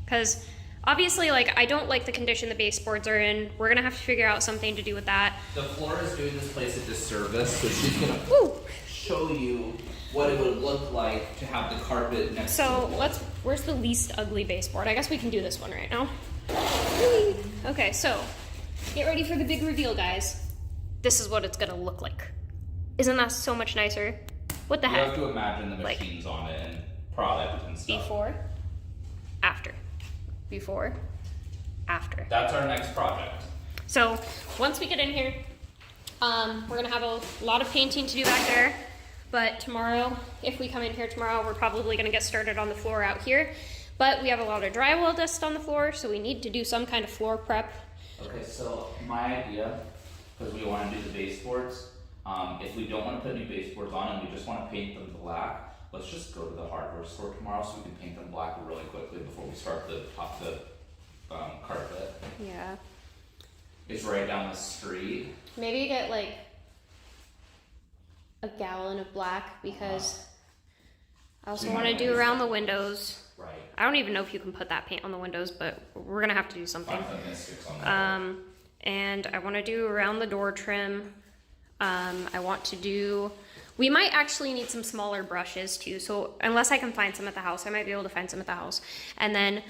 Because obviously, like, I don't like the condition the baseboards are in. We're gonna have to figure out something to do with that. The floor is doing this place a disservice, so she's gonna Woo! show you what it would look like to have the carpet next to So the wall. where's the least ugly baseboard? I guess we can do this one right now. Whee! Okay, so get ready for the big reveal, guys. This is what it's gonna look like. Isn't that so much nicer? What the You heck? have to imagine the Like, machines on it and product and stuff. Before, after. Before, after. That's our next project. So once we get in here, we're gonna have a lot of painting to do back there. But tomorrow, if we come in here tomorrow, we're probably gonna get started on the floor out here. But we have a lot of drywall dust on the floor, so we need to do some kind of floor prep. Okay, so my idea, because we want to do the baseboards, if we don't want to put new baseboards on and we just want to paint them black, let's just go to the hardware store tomorrow so we can paint them black really quickly before we start the carpet. Yeah. It's right down the street. Maybe get like a gallon of black because I also you want to might do use around that. the windows. Right. I don't even know if you can put that paint on the windows, but we're gonna have to do something. Find the mystics on that. And I want to do around the door trim. I want to do, we might actually need some smaller brushes too. So unless I can find some at the house, I might be able to find some at the house. And then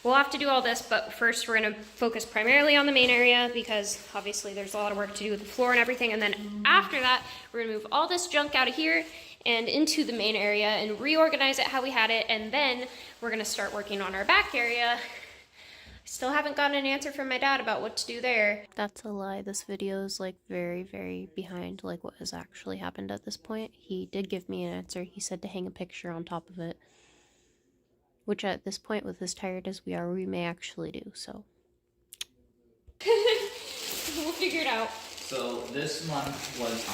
we'll have to do all this, but first we're gonna focus primarily on the main area because obviously there's a lot of work to do with the floor and everything. And then after that, we're gonna move all this junk out of here and into the main area and reorganize it how we had it. And then we're gonna start working on our back area. Still haven't gotten an answer from my dad about what to do there. That's a lie. This video is like very, very behind like what has actually happened at this point. He did give me an answer. He said to hang a picture on top of it. Which at this point, with as tired as we are, we may actually do, so. We'll figure it out. So this month was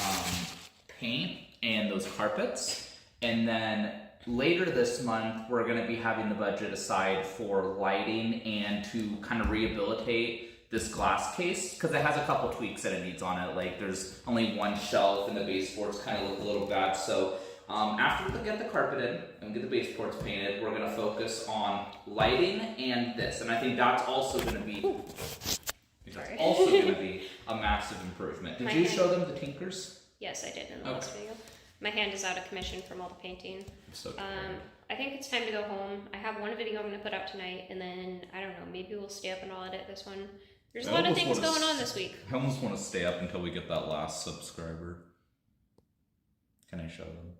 paint and those carpets, and then later this month we're going to be having the budget aside for lighting and to kind of rehabilitate this glass case because it has a couple tweaks that it needs on it. Like there's only one shelf and the baseboards kind of look a little bad. So after we get the carpet in and get the baseboards painted, we're going to focus on lighting and this, and I think that's also going to be a massive improvement. Did you show them the Tinkers? Yes, I did in the last video. My hand is out of commission from all the painting. So I think it's time to go home. I have one video I'm going to put out tonight, and then, I don't know, maybe we'll stay up and I'll edit this one. There's a lot of things going on this week. I almost want to stay up until we get that last subscriber. Can I show them?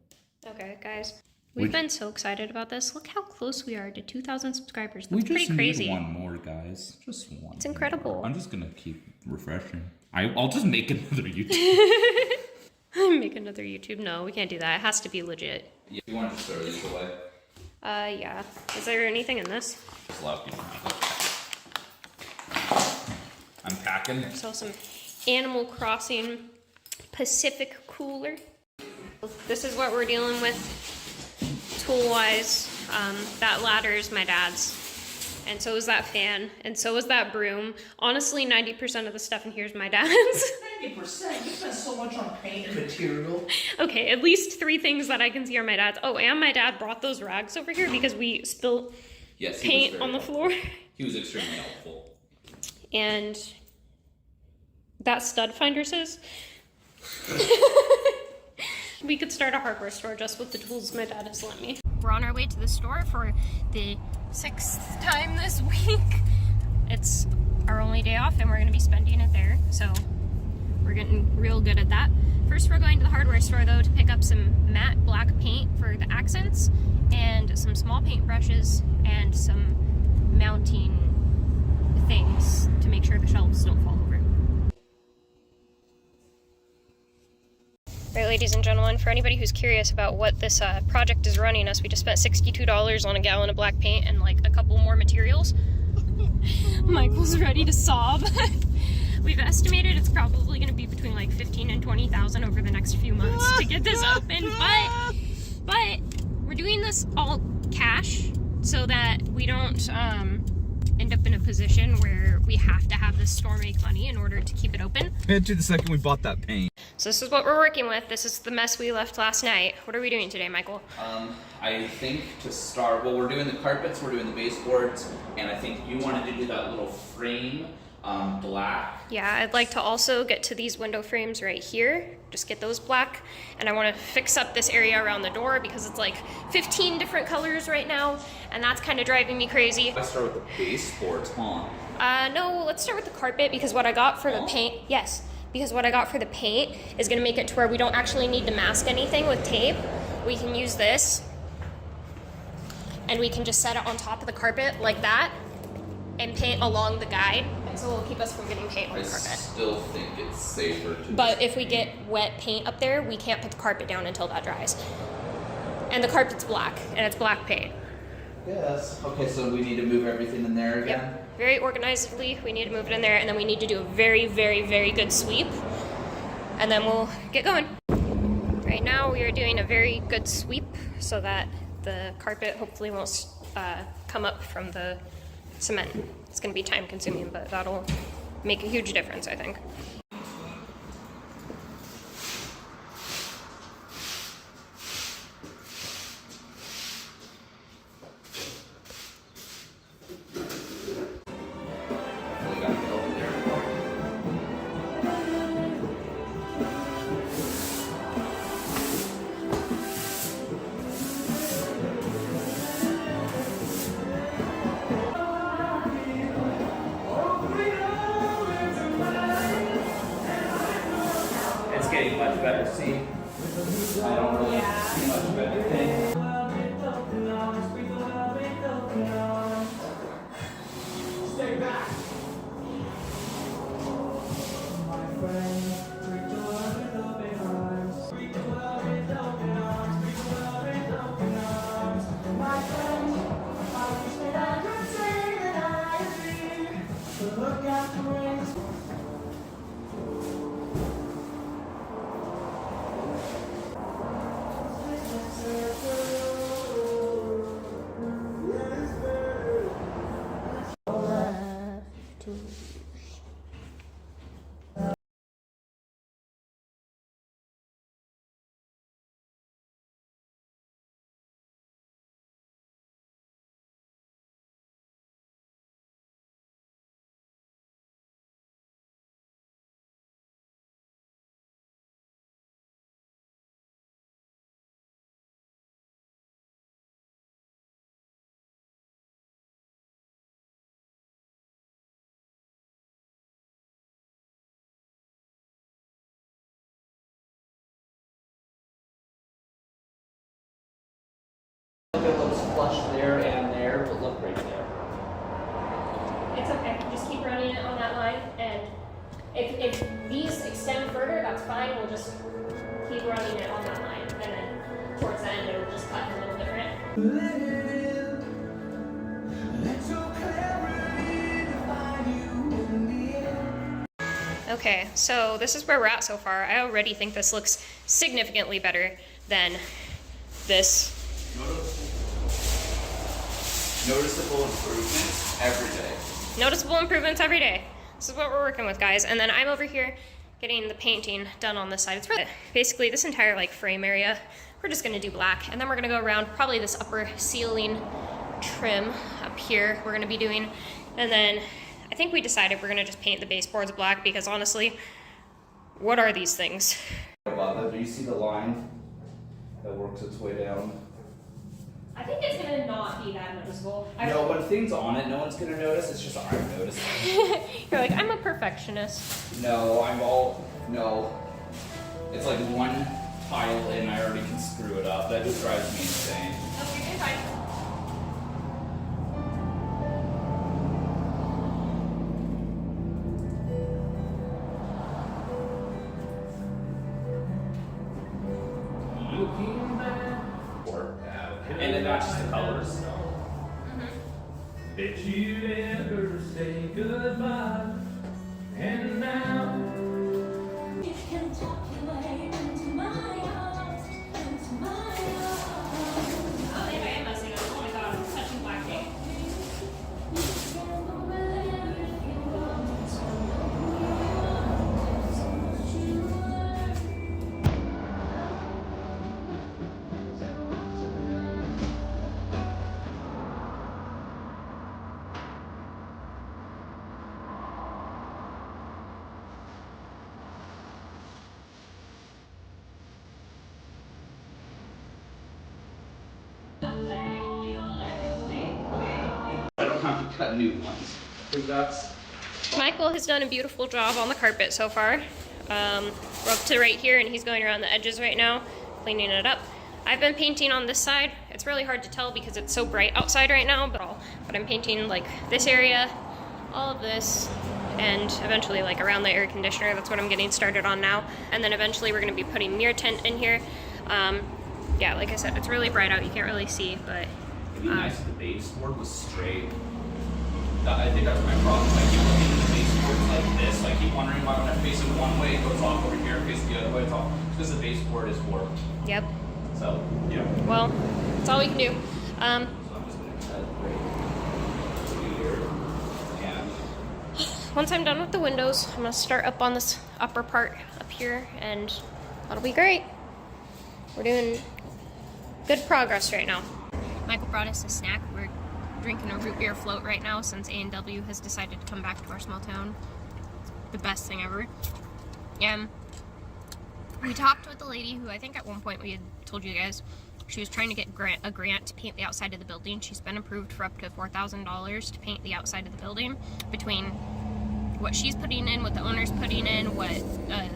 Okay, guys. We've been so excited about this. Look how close we are to 2,000 subscribers. That's pretty crazy. Need one more, guys. Just one. It's incredible. More. I'm just gonna keep refreshing. I'll just make another YouTube. Make another YouTube? No, we can't do that. It has to be legit. Yeah, you want to just throw these away? Yeah. Is there anything in this? Just left you. I'm packing. So some Animal Crossing Pacific cooler. This is what we're dealing with tool-wise. That ladder is my dad's. And so is that fan. And so is that broom. Honestly, 90% of the stuff in here is my dad's. 90%? You spent so much on paint and material. Okay, at least 3 things that I can see are my dad's. Oh, and my dad brought those rags over here because we spilled paint on the floor. He was extremely helpful. And that stud finder says we could start a hardware store just with the tools my dad has lent me. We're on our way to the store for the 6th time this week. It's our only day off and we're going to be spending it there, so we're getting real good at that. First we're going to the hardware store though to pick up some matte black paint for the accents and some small paint brushes and some mounting things to make sure the shelves don't fall over. Alright, ladies and gentlemen, for anybody who's curious about what this project is running us, we just spent $62 on a gallon of black paint and like a couple more materials. Michael's ready to sob. We've estimated it's probably going to be between like 15 and 20,000 over the next few months to get this open, but we're doing this all cash so that we don't end up in a position where we have to have this store make money in order to keep it open. And to the second we bought that paint. So this is what we're working with. This is the mess we left last night. What are we doing today, Michael? I think to start, well, we're doing the carpets, we're doing the baseboards, and I think you wanted to do that little frame, black. Yeah, I'd like to also get to these window frames right here. Just get those black. And I want to fix up this area around the door because it's like 15 different colors right now, and that's kind of driving me crazy. Let's start with the baseboards, huh? No, let's start with the carpet because what I got for the paint, yes, because what I got for the paint is going to make it to where we don't actually need to mask anything with tape. We can use this and we can just set it on top of the carpet like that and paint along the guide. And so it'll keep us from getting paint on the carpet. I still think it's safer to But if we get wet paint up there, we can't put the carpet down until that dries. And the carpet's black, and it's black paint. Yes. Okay, so we need to move everything in there again? Yep. Very organizedly, we need to move it in there, and then we need to do a very, very, very good sweep. And then we'll get going. Right now, we are doing a very good sweep so that the carpet hopefully won't come up from the cement. It's going to be time consuming, but that'll make a huge difference, I think. It's getting much better, see? I don't really see much of anything. Stay back. It looks flush there and there, but look right there. It's okay. Just keep running it on that line, and if these extend further, that's fine. We'll just keep running it on that line, and then towards the end, it'll just cut a little different. Okay, so this is where we're at so far. I already think this looks significantly better than this. Noticeable improvements every day. Noticeable improvements every day. This is what we're working with, guys. And then I'm over here getting the painting done on this side. It's really, basically this entire like frame area, we're just gonna do black. And then we're gonna go around probably this upper ceiling trim up here we're gonna be doing. And then I think we decided we're gonna just paint the baseboards black because honestly, what are these things? Do you see the line that works its way down? I think it's gonna not be that noticeable. No, when things on it, no one's gonna notice. It's just I'm noticing. You're like, I'm a perfectionist. No, no. It's like one tile in, I already can screw it up. That just drives me insane. Okay, you're fine. And it matches the colors. Did you ever say goodbye? And now. Oh, maybe I am messing up. Oh my god, I'm touching Blackpink. I don't have to cut new ones. Because that's Michael has done a beautiful job on the carpet so far. We're up to right here and he's going around the edges right now, cleaning it up. I've been painting on this side. It's really hard to tell because it's so bright outside right now, but I'm painting like this area, all of this, and eventually like around the air conditioner. That's what I'm getting started on now. And then eventually we're gonna be putting mirror tint in here. Yeah, like I said, it's really bright out. You can't really see, but it'd be nice if the baseboard was straight. I think that's my problem. I keep looking at the baseboards like this. I keep wondering why when I face it one way, it goes off over here, face the other way, it's off. It's because the baseboard is warped. yep. So, yeah. Well, that's all we can do. So I'm just going to cut it right here. And Once I'm done with the windows, I'm gonna start up on this upper part up here, and that'll be great. We're doing good progress right now. Michael brought us a snack. We're drinking a root beer float right now since A&W has decided to come back to our small town. The best thing ever. We talked with the lady who I think at one point we had told you guys she was trying to get a grant to paint the outside of the building. She's been approved for up to $4,000 to paint the outside of the building between what she's putting in, what the owner's putting in, what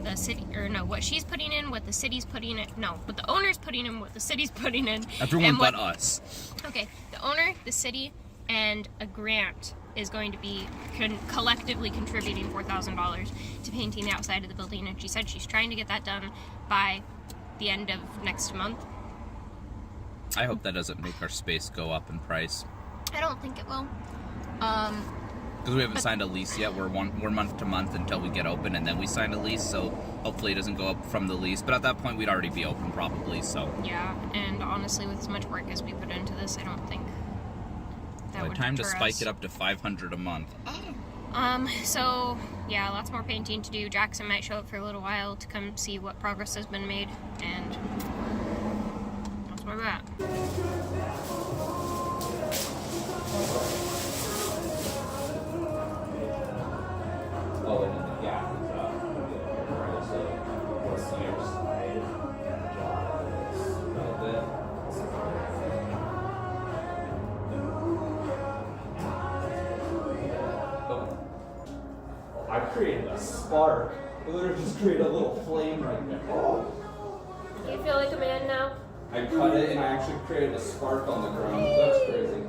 the city, or no, what she's putting in, what the city's putting in, no, what the owner's putting in, what the city's putting in. everyone but us. Okay, the owner, the city, and a grant is going to be collectively contributing $4,000 to painting the outside of the building, and she said she's trying to get that done by the end of next month. I hope that doesn't make our space go up in price. I don't think it will. Because we haven't signed a lease yet. We're month to month until we get open, and then we sign a lease. So hopefully it doesn't go up from the lease. But at that point, we'd already be open probably. So Yeah, and honestly, with as much work as we put into this, I don't think that would time to deter spike us. it up to $500 a month. So yeah, lots more painting to do. Jackson might show up for a little while to come see what progress has been made, and that's where we're at. Oh, and then the gap is up. Right, so what's the other side? A little bit. I created a spark. I literally just created a little flame right there. Do you feel like a man now? I cut it and I actually created a spark on the ground. That's crazy.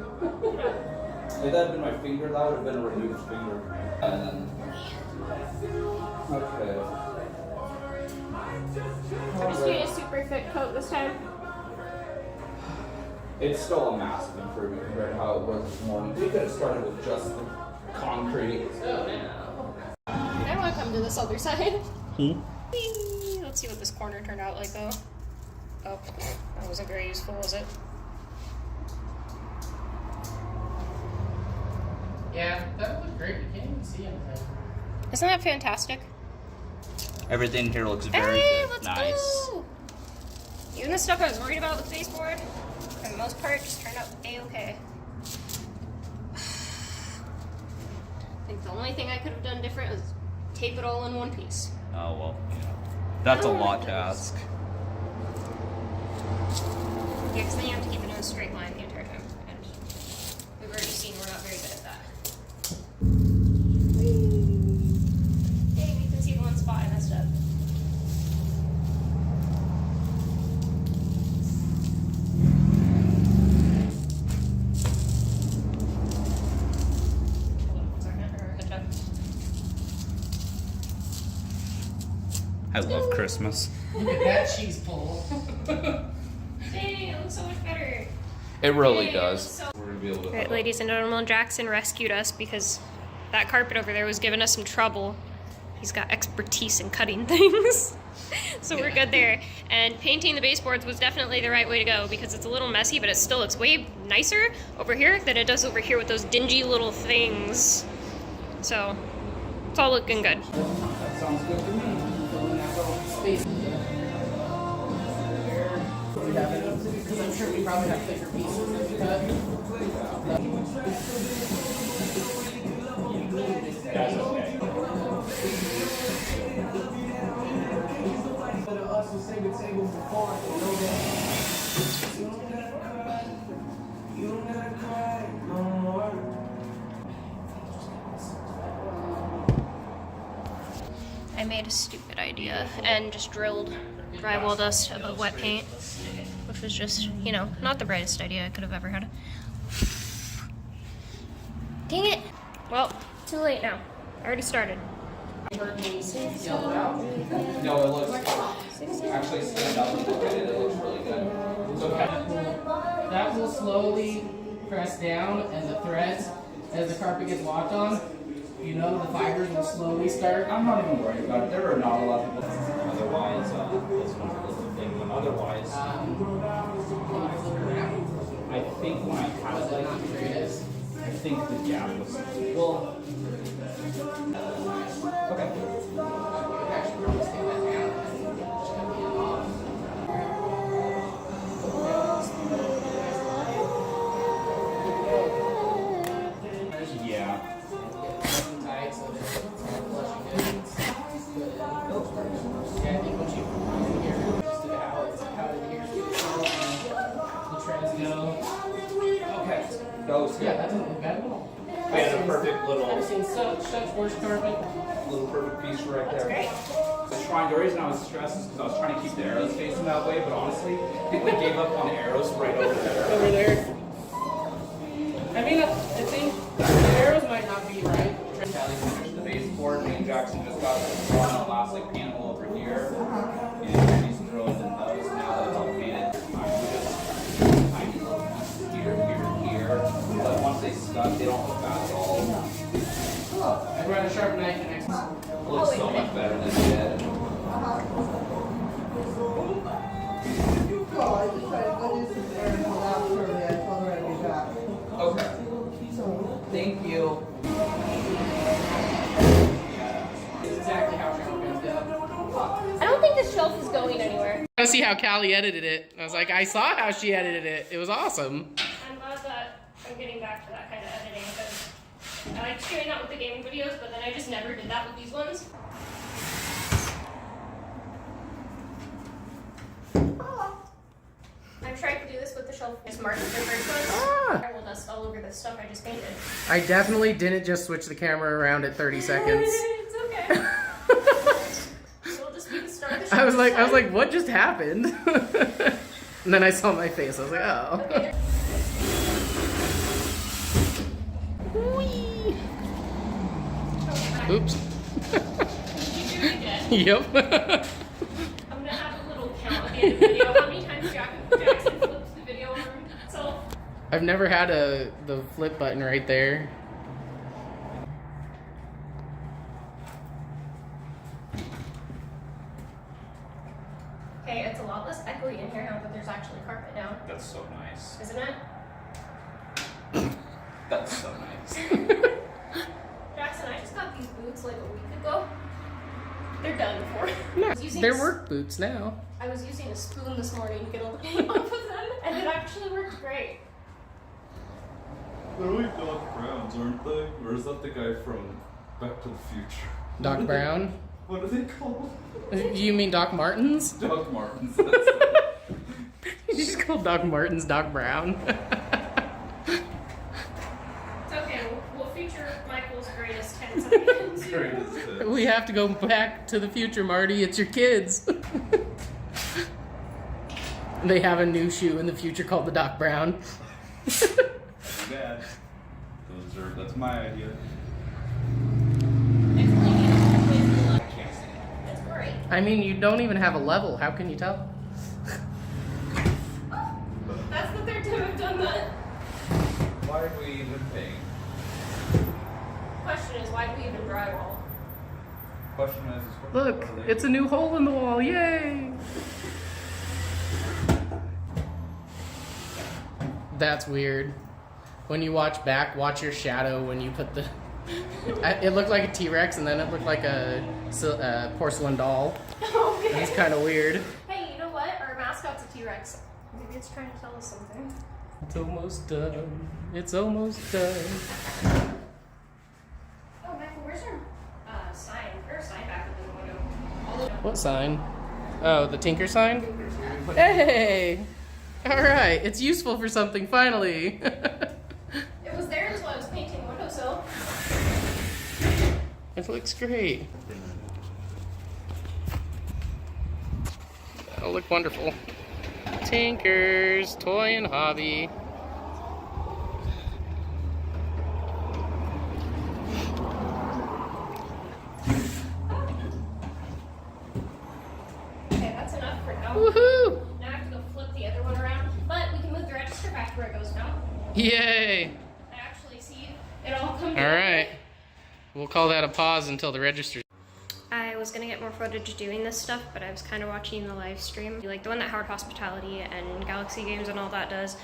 If that had been my finger, that would have been a removed finger. Okay. I'm just doing a super thick coat this time. It's still a massive improvement compared to how it was this morning. We could have started with just the concrete. I want to come to this other side. Let's see what this corner turned out like though. Oh, that wasn't very useful, was it? Yeah, that would look great. You can't even see anything. Isn't that fantastic? Everything here looks very Hey, good. let's Nice. go! Even the stuff I was worried about with the baseboard, for the most part, just turned out a-okay. I think the only thing I could have done different was tape it all in one piece. Oh well, that's a lot to ask. Yeah, because then you have to keep it in a straight line the entire time, and we've already seen we're not very good at that. Hey, we can see the one spot I messed up. I love Christmas. Look at that cheese pull. Dang, it looks so much better. It really Yay, does. so- We're gonna be able to. Alright, ladies and gentlemen, Jackson rescued us because that carpet over there was giving us some trouble. He's got expertise in cutting things. So we're good there. And painting the baseboards was definitely the right way to go because it's a little messy, but it still looks way nicer over here than it does over here with those dingy little things. So it's all looking good. That sounds good to me. Space. Because I'm sure we probably have thicker pieces that we cut. That's okay. I made a stupid idea and just drilled drywall dust above wet paint, which was just, you know, not the brightest idea I could have ever had. Dang it! Well, too late now. I already started. No, it looks actually stand up and look at it. It looks really good. It's okay. That will slowly press down, and the threads, as the carpet gets walked on, you know the fibers will slowly start. I'm not even worried about it. There are not a lot of people. Otherwise, this one's a little thing. But otherwise, I think when I had it like this, I think the gap was well. Okay. Actually, probably stay that down. Just gonna be off. Yeah. Tight, so that it's not flushing good. Yeah, I think once you here, just to how it here, the treads go. Okay. Those. Yeah, that doesn't look bad at all. We had a perfect I've little seen such worse carpet. perfect piece right there. The reason I was stressed is because I was trying to keep the arrows facing that way, but honestly, I think we gave up on the arrows right over there. Over there. I mean, I think the arrows might not be right. Callie finished the baseboard. Me and Jackson just got one elastic panel over here, and he's drilling in those. Now that it's all painted, we just tiny little pieces here, here. But once they stuck, they don't look bad at all. I'd rather sharpen knife and next. It looks so much better than it did. Okay. Thank you. It's exactly how sharpen's done. I don't think this shelf is going anywhere. I see how Callie edited it. I was like, I saw how she edited it. It was awesome. I'm glad that I'm getting back to that kind of editing because I like doing that with the gaming videos, but then I just never did that with these ones. I've tried to do this with the shelf. Just mark the different ones. Drywall dust all over the stuff I just painted. I definitely didn't just switch the camera around at 30 seconds. It's okay. It'll just be the start of the I was like, what just happened? And then I saw my face. I was like, oh. Okay. Oops. Did you do it again? Yep. I'm gonna have a little count at the end of the video. How many times Jackson flips the video over himself? I've never had the flip button right there. Okay, it's a lot less echoey in here now that there's actually carpet down, That's so nice. isn't it? That's so nice. Jackson, I just got these boots like a week ago. They're done for. They're work boots now. I was using a spoon this morning to get all the paint off of them, and it actually worked great. They're like Doc Browns, aren't they? Or is that the guy from Back to the Future? Doc Brown? What are they called? You mean Doc Martens? Doc Martens. You just called Doc Martens Doc Brown. It's okay, we'll feature Michael's greatest 10 seconds. Greatest hits. We have to go back to the future, Marty. It's your kids. They have a new shoe in the future called the Doc Brown. Bad. That's my idea. It's great. I mean, you don't even have a level. How can you tell? That's the third time I've done that. Why are we even paying? Question is, why do we even drywall? question is Look, it's a new hole in the wall. Yay! That's weird. When you watch back, watch your shadow when you put the... It looked like a T-Rex, and then it looked like a porcelain doll. Okay. It's kind of weird. Hey, you know what? Our mascot's a T-Rex. Maybe it's trying to tell us something. It's almost done. It's almost done. Oh, Michael, where's our sign? There's a sign back up in the window. What sign? Oh, the Tinker sign? Hey! Alright, it's useful for something, finally. It was there while I was painting the windowsill. It looks great. That'll look wonderful. Tinker's Toy and Hobby. Okay, that's enough for now. Woohoo! Now I have to go flip the other one around, but we can move the register back to where it goes now. Yay! I actually see it all come together. Alright. We'll call that a pause until the register. I was gonna get more footage doing this stuff, but I was kind of watching the live stream, like the one that Howard Hospitality and Galaxy Games and all that does,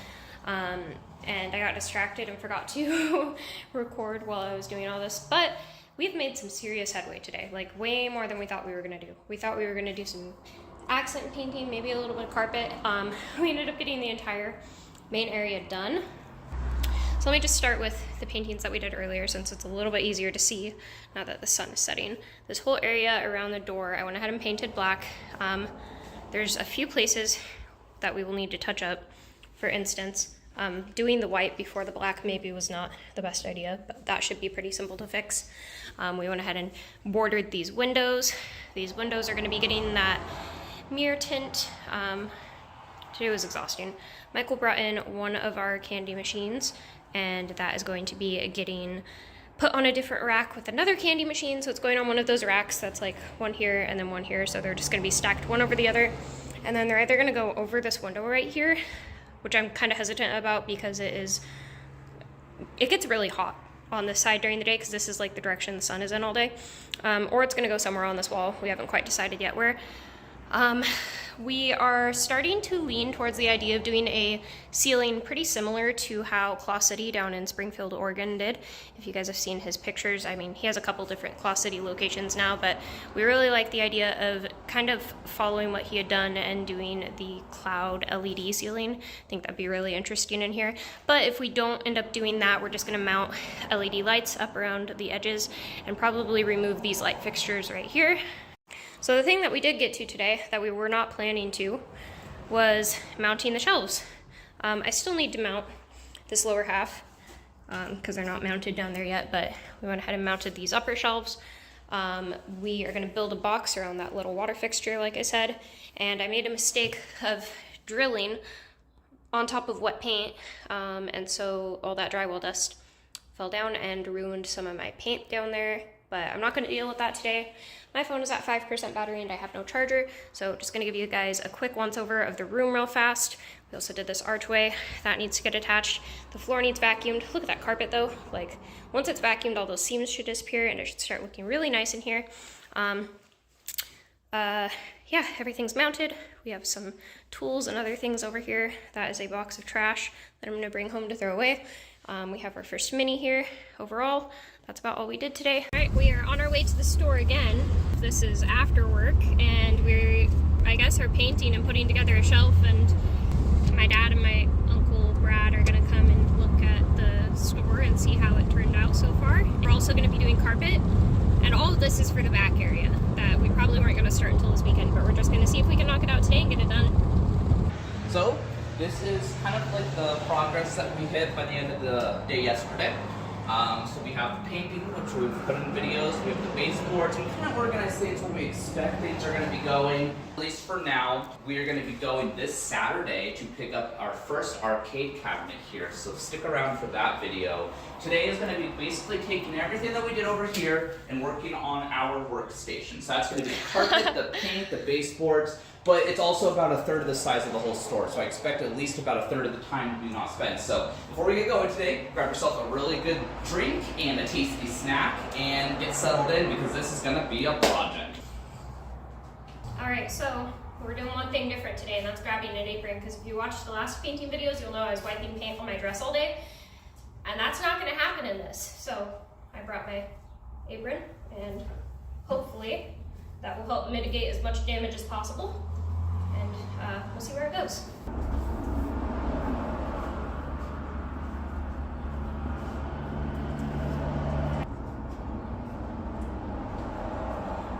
and I got distracted and forgot to record while I was doing all this. But we've made some serious headway today, like way more than we thought we were gonna do. We thought we were gonna do some accent painting, maybe a little bit of carpet. We ended up getting the entire main area done. So let me just start with the paintings that we did earlier, since it's a little bit easier to see now that the sun is setting. This whole area around the door, I went ahead and painted black. There's a few places that we will need to touch up. For instance, doing the white before the black maybe was not the best idea, but that should be pretty simple to fix. We went ahead and bordered these windows. These windows are going to be getting that mirror tint. Today was exhausting. Michael brought in one of our candy machines, and that is going to be getting put on a different rack with another candy machine. So it's going on one of those racks that's like one here and then one here. So they're just going to be stacked one over the other. And then they're either going to go over this window right here, which I'm kind of hesitant about because it gets really hot on this side during the day because this is like the direction the sun is in all day. Or it's going to go somewhere on this wall. We haven't quite decided yet where. We are starting to lean towards the idea of doing a ceiling pretty similar to how Claw City down in Springfield, Oregon did. If you guys have seen his pictures, I mean, he has a couple different Claw City locations now, but we really like the idea of kind of following what he had done and doing the cloud LED ceiling. I think that'd be really interesting in here. But if we don't end up doing that, we're just gonna mount LED lights up around the edges and probably remove these light fixtures right here. So the thing that we did get to today that we were not planning to was mounting the shelves. I still need to mount this lower half because they're not mounted down there yet, but we went ahead and mounted these upper shelves. We are going to build a box around that little water fixture, like I said, and I made a mistake of drilling on top of wet paint, and so all that drywall dust fell down and ruined some of my paint down there. But I'm not going to deal with that today. My phone is at 5% battery and I have no charger, so just going to give you guys a quick once over of the room real fast. We also did this archway. That needs to get attached. The floor needs vacuumed. Look at that carpet though. Like, once it's vacuumed, all those seams should disappear and it should start looking really nice in here. Yeah, everything's mounted. We have some tools and other things over here. That is a box of trash that I'm going to bring home to throw away. We have our first mini here. Overall, that's about all we did today. All right, we are on our way to the store again. This is after work, and I guess, are painting and putting together a shelf, and my dad and my Uncle Brad are gonna come and look at the store and see how it turned out so far. We're also gonna be doing carpet, and all of this is for the back area that we probably weren't gonna start until this weekend, but we're just gonna see if we can knock it out today and get it done. So, this is kind of like the progress that we hit by the end of the day yesterday. So we have the painting, which we've put in videos, we have the baseboards, and we kind of organized things where we expect things are going to be going. At least for now, we are going to be going this Saturday to pick up our first arcade cabinet here, so stick around for that video. Today is going to be basically taking everything that we did over here and working on our workstation. So that's going to be the carpet, the paint, the baseboards, but it's also about a third of the size of the whole store, so I expect at least about a third of the time to be not spent. So before we get going today, grab yourself a really good drink and a tasty snack and get settled in because this is gonna be a project. Alright, so we're doing one thing different today, and that's grabbing an apron, because if you watched the last painting videos, you'll know I was wiping paint on my dress all day, and that's not gonna happen in this. So I brought my apron, and hopefully that will help mitigate as much damage as possible. And we'll see where it goes.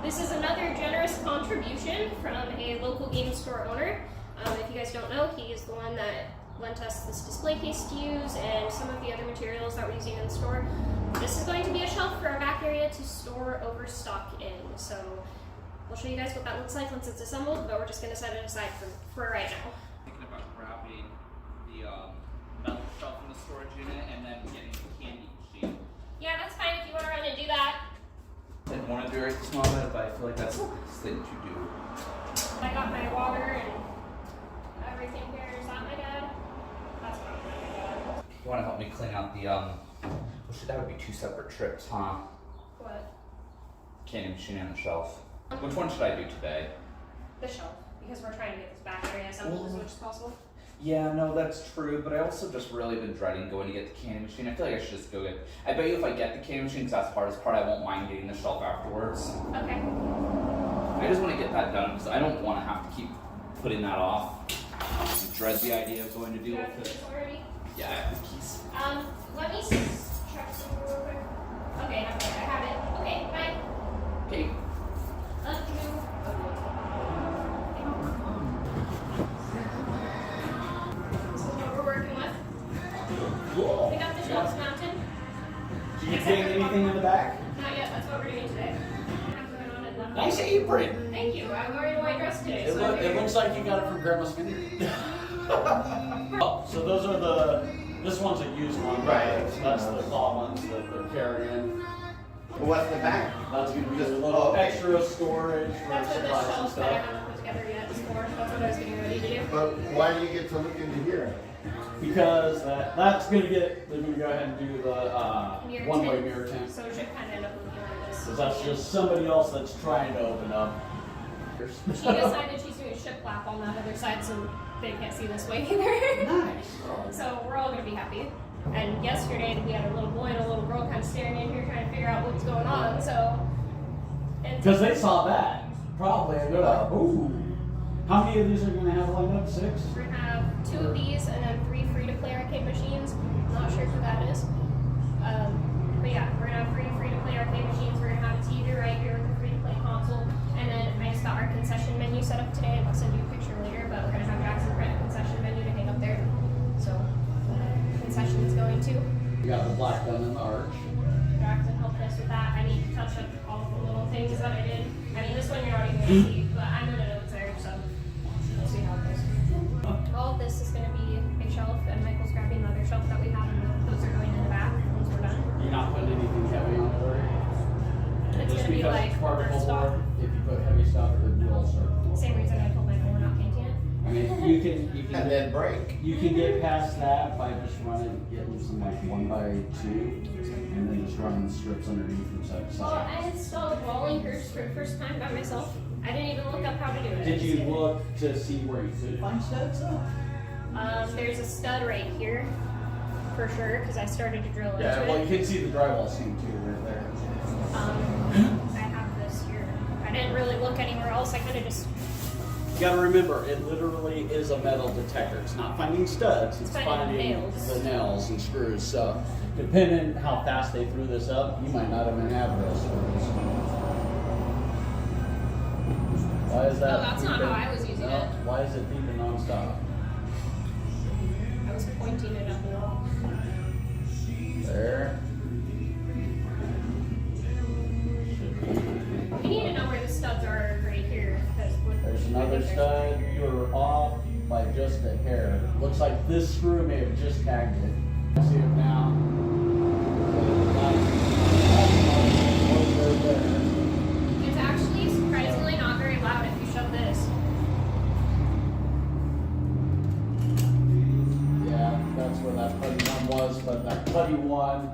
This is another generous contribution from a local game store owner. If you guys don't know, he is the one that lent us this display case to use and some of the other materials that we're using in the store. This is going to be a shelf for our back area to store overstock in. So we'll show you guys what that looks like once it's assembled, but we're just going to set it aside for right now. Thinking about grabbing the metal shelf in the storage unit and then getting the candy machine. Yeah, that's fine if you want to run and do that. Didn't want to do it right this moment, but I feel like that's the thing to do. I got my water and everything here. Is that my dad? That's not my dad. You want to help me clean out the that would be 2 separate trips, huh? What? Candy machine and the shelf. Which one should I do today? The shelf, because we're trying to get this back area assembled as much as possible. Yeah, no, that's true, but I also just really been dreading going to get the candy machine. I feel like I should just go get. I bet you if I get the candy machine, because that's the hardest part, I won't mind getting the shelf afterwards. Okay. I just want to get that done because I don't want to have to keep putting that off. I dread the idea of going to deal with it. Already? Yeah, I have the keys. Let me check something real quick. Okay, I have it. Okay, bye. Okay. Love you. This is what we're working with. Cool. We got the shelves mounted. Did you paint anything in the back? Not yet, that's what we're doing today. I'm going on and Nice apron. Thank you. I'm wearing a white dress today. It, So it looks like you got it from Grandma's Vineyard. Oh, so those are this one's a used one, right? So that's the thaw ones that they're carrying. What's the back? That's gonna be a little extra storage for that's what the supplies and shelves that I stuff. haven't put together yet is for. That's what I was getting ready to do. But why do you get to look into here? Because that's gonna get, they're gonna go ahead and do the Mirror one-way tint. mirror tent. So it should kind of end up looking like this. Because that's just somebody else that's trying to open up. She decided she's doing shiplap on that other side so they can't see this way either. Nice. So we're all gonna be happy. And yesterday we had a little boy and a little girl kind of staring in here trying to figure out what was going on. So Because they saw that, probably, and they're like, ooh. How many of these are gonna have lined up? 6? we're gonna have 2 of these and then 3 free-to-play arcade machines. I'm not sure who that is. But yeah, we're gonna have 3 free-to-play arcade machines. We're gonna have a TV right here with a free-to-play console. And then I just got our concession menu set up today. I'll send you a picture later, but we're gonna have Jackson Print concession menu to hang up there. So concession is going to. You got the black gun and the arch. Jackson helped us with that. I need to touch up all the little things that I did. I mean, this one you're not even gonna see, but I'm gonna know it's there, so we'll see how it goes. All of this is gonna be a shelf, and Michael's grabbing the other shelf that we have, and those are going in the back once we're done. You're not putting anything heavy on it, right? It's Just gonna be because like it's particle overstock. board. If you put heavy stuff, it will start. Same reason I told Michael we're not painting it. I mean, you can And then break. you can get past that by just getting some like 1x2, and then just running the strips underneath from side to Well, side. I installed walling hers for the first time by myself. I didn't even look up how to do it. Did you look to see where you could find studs though? There's a stud right here, for sure, because I started to drill into Yeah, well, it. you can see the drywall seam too right there. I have this here. I didn't really look anywhere else. I kind of just You gotta remember, it literally is a metal detector. It's not finding studs, it's finding nails. the nails and screws. So, depending how fast they threw this up, you might not even have real screws. Why is that? Oh, that's not beeping? how I was using it. Why is it beeping nonstop? I was pointing it up the wall. There. We need to know where the studs are right here. Because There's another stud. You're off by just a hair. Looks like this screw may have just tagged it. See it now. It's actually surprisingly not very loud if you shove this. was, but that Putty one.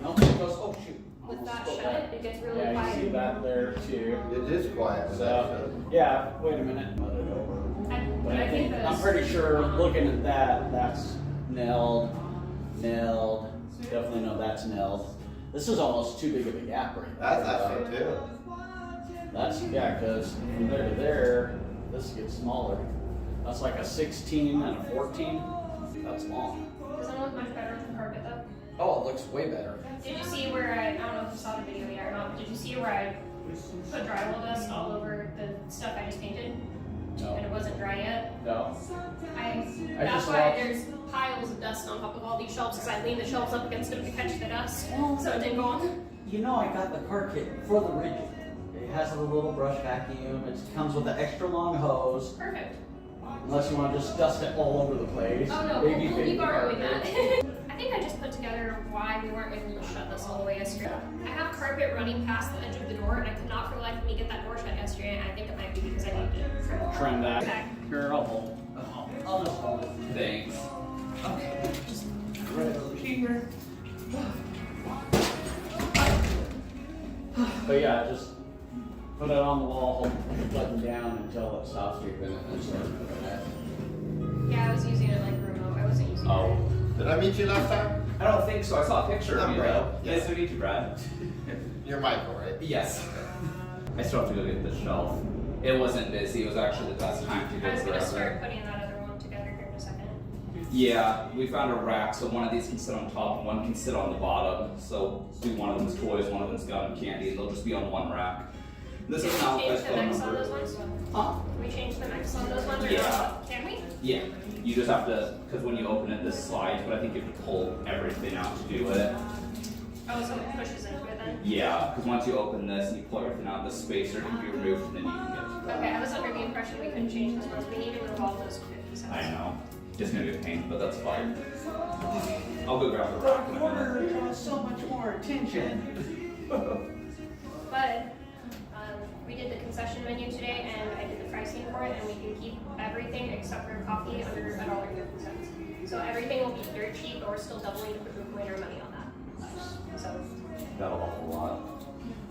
Nope, it goes, oh shoot. With that shut, it gets really Yeah, you quiet. see that there too. It is quiet. With that So, yeah, wait a minute. Mud it over. But I think, those- I'm pretty sure looking at that, that's nailed. Definitely know that's nailed. This is almost too big of a gap right there. That's so too. That's, yeah, because from there to there, this gets smaller. That's like a 16 and a 14. That's long. Doesn't it look much better with the carpet though? Oh, it looks way better. Did you see where I don't know if you saw the video yet or not, but did you see where I put drywall dust all over the stuff I just painted? No. And it wasn't dry yet? No. That's just why watched- there's piles of dust on top of all these shelves, because I leaned the shelves up against them to catch the dust, so it didn't go on. You know, I got the car kit for the Rigid. It has a little brush vacuum. It comes with an extra long hose. Perfect. Unless you want to just dust it all over the place. Oh no, Maybe we'll fade be the borrowing carpet. that. I think I just put together why we weren't able to shut this all the way yesterday. I have carpet running past the edge of the door, and I could not for the life of me get that door shut yesterday, and I think it might be because I need to Trim that. Okay. Here, I'll hold it. I'll just hold it. Thanks. Okay, just Right over here. But yeah, just put it on the wall, hold the button down until it stops beeping, and then start moving it. Yeah, I was using it like remote. I wasn't using Oh. it. Did I meet you last time? I don't think so. I saw a picture of I'm you Brad. though. Yeah. Nice to meet you, Brad. You're Michael, right? Yes. I still have to go get the shelf. It wasn't busy. It was actually the best time to I go was gonna forever. start putting that other one together here in a second. Yeah, we found a rack, so one of these can sit on top and one can sit on the bottom. So do one of them's toys, one of them's gum and candy, and they'll just be on one rack. This is now Change a the phone mix on number. those ones? Huh? Can we change the mix on those ones or Yeah. not? Can we? Yeah. You just have to, because when you open it, this slides, but I think you have to pull everything out to do it. Oh, so it pushes into it then? Yeah, because once you open this and you pull everything out, the spacer can be removed and then you can get to that. Okay, I was under the impression we couldn't change those ones. We need to revolve those 50 cents. I know. It's gonna be a pain, but that's fine. I'll go grab the rack in a minute. draws so much more attention. But we did the concession menu today, and I did the pricing for it, and we can keep everything except for coffee under $1.50. So everything will be dirt cheap, but we're still doubling to put our money on that. So That'll help a lot.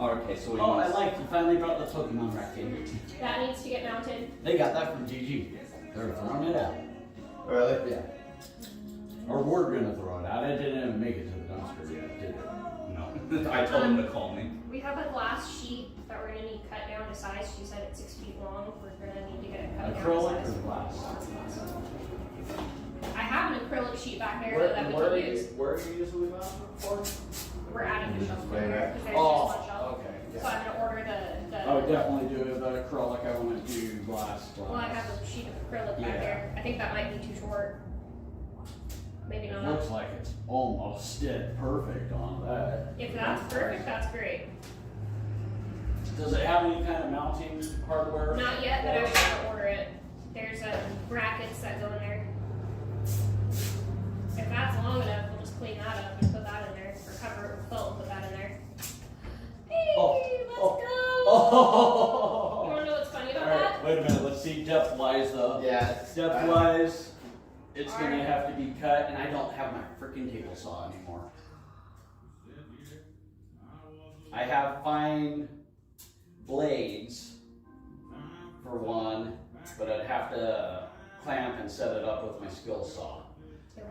Okay, so we Oh, I want like you finally brought the Pokemon rack in. that needs to get mounted. They got that from GG. They're throwing it out. Really? Yeah. Or we're gonna throw it out. It didn't even make it to the dumpster yet, did it? No. I told him to call me. We have a glass sheet that we're gonna need cut down to size. She said it's 6 feet long. We're gonna need to get it cut down to Acrylic size. or glass? I have an acrylic sheet back there Where, that we where, can are you, use. where are you using that for? We're adding a shelf Right, there right. because there's Oh, just one shelf. okay. So I'm gonna order the I would definitely do the acrylic. I want to do glass. well, I have a sheet of acrylic Yeah. back there. I think that might be too short. Maybe It not. looks like it's almost dead perfect on that. If that's perfect, that's great. Does it have any kind of mounting hardware? Not yet, but I was gonna order it. There's brackets that go in there. If that's long enough, we'll just clean that up and put that in there, or cover it with felt and put that in there. Hey, Oh, let's oh, go! Oh. You wanna know what's funny about All right, that? wait a minute. Let's see depth wise though. Yeah. Depth wise, it's gonna Alright. have to be cut, and I don't have my freaking table saw anymore. I have fine blades for one, but I'd have to clamp and set it up with my skill saw.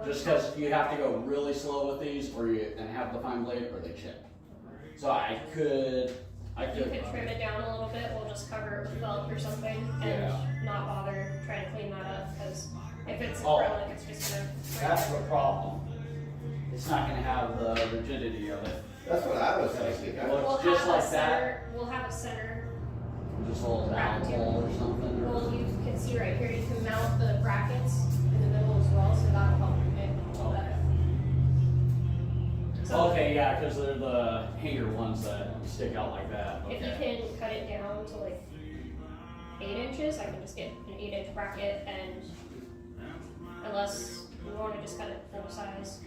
Just because you have to go really slow with these, or you and have the fine blade, or they chip. So I could. You could trim it down a little bit, we'll just cover it with felt or something, and Yeah. not bother trying to clean that up, because if it's Oh. acrylic, it's just gonna break. That's the problem. It's not gonna have the rigidity of it. That's what I was thinking. Well, We'll it's just have a like that. center, we'll have a center. Just hold it down Bracket. hole or something. Or, Well, you can see right here, you can mount the brackets in the middle as well, so that'll help you make all that. So okay, yeah, because they're the hanger ones that stick out like that. if you Okay. can cut it down to like 8 inches, I can just get an 8-inch bracket, and unless we want to just cut it full size.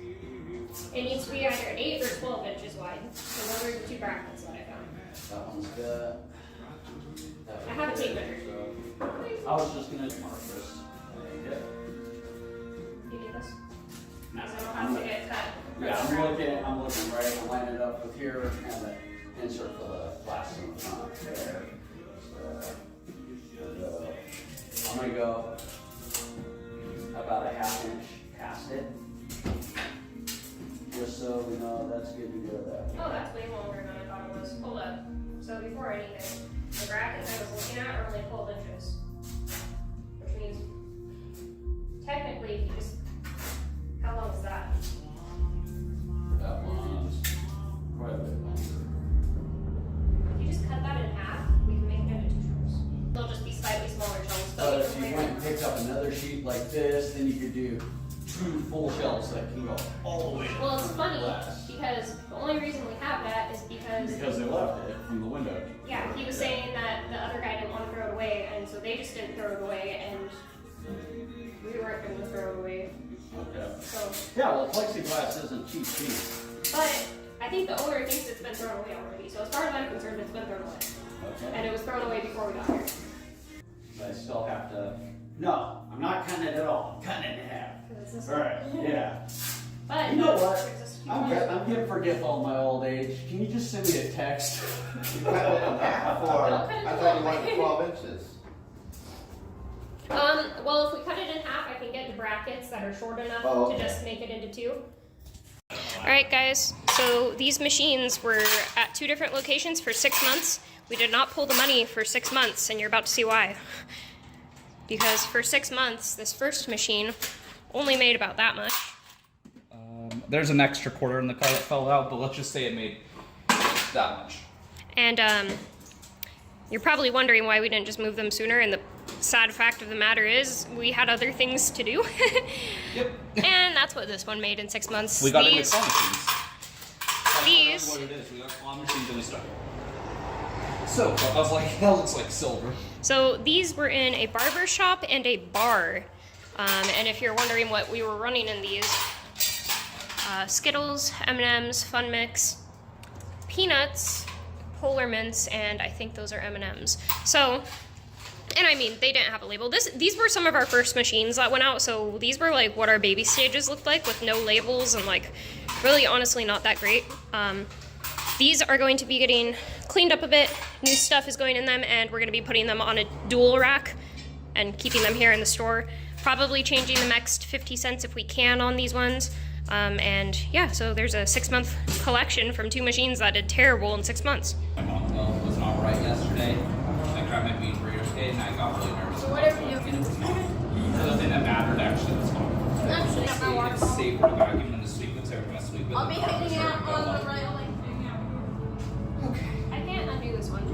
It needs to be either 8 or 12 inches wide. So those are the two brackets that I found. That one's good. I have a tape measure. I was just gonna mark this. You need this? No, Because I don't I'm have gonna stuff with here and the insert for the glass in the front there. So, I'm gonna go about a half inch past it, just so we know that's getting rid of that. Oh, that's way longer than I thought it was. Hold up. So before anything, the brackets I was looking at are only 12 inches. Which means, technically, if you just, how long is that? That one's quite a bit longer. If you just cut that in half, we can make it into 2 shelves. They'll just be slightly smaller shelves. But either if you way, went and picked up another sheet like this, then you could do 2 full shelves that can go all the way to well, it's the funny glass. because the only reason we have that is because they left it from the window. yeah, he was saying that the other guy didn't want to throw it away, and so they just didn't throw it away, and we weren't going to throw it away. Okay. So, Yeah, well, plexiglass isn't cheap. but I think the owner thinks it's been thrown away already. So as far as I'm concerned, it's been thrown away, and Okay. it was thrown away before we got here. But I still have to. No, I'm not cutting it at all. I'm cutting it in half. 'Cause it's this All one. right. Yeah. But You know what? there's just a few I'm ones. getting forgetful in my old age. Can you just send me a text? You cut it in half, or I thought you wanted 12 inches. Well, if we cut it in half, I can get the brackets that are short enough Oh, to okay. just make it into 2. Alright guys, so these machines were at 2 different locations for 6 months. We did not pull the money for 6 months, and you're about to see why. Because for 6 months, this first machine only made about that much. There's an extra quarter in the car that fell out, but let's just say it made that much. And you're probably wondering why we didn't just move them sooner, and the sad fact of the matter is we had other things to do. Yep. And that's what this one made in 6 months. We got into These- claw machines. That's These- what it is. We got claw machines and we started. So I was like, that looks like silver. So these were in a barber shop and a bar. And if you're wondering what we were running in these, Skittles, M&Ms, Fun Mix, Peanuts, Polar Mints, and I think those are M&Ms. So, and I mean, they didn't have a label. These were some of our first machines that went out, so these were like what our baby stages looked like with no labels and like really honestly not that great. These are going to be getting cleaned up a bit. New stuff is going in them, and we're going to be putting them on a dual rack and keeping them here in the store. Probably changing the next 50 cents if we can on these ones. And yeah, so there's a 6-month collection from 2 machines that did terrible in 6 months. My mom was not right yesterday. I grabbed my bean burrito today and I got really nervous. So whatever you and it was not. The thing that mattered actually was fine. Actually, have my water It's bottle. safer to vacuum than to sweep it, so everyone's gonna sweep it. I'll be and the hanging garbage out are gonna on go the up. railing. I can't undo this one.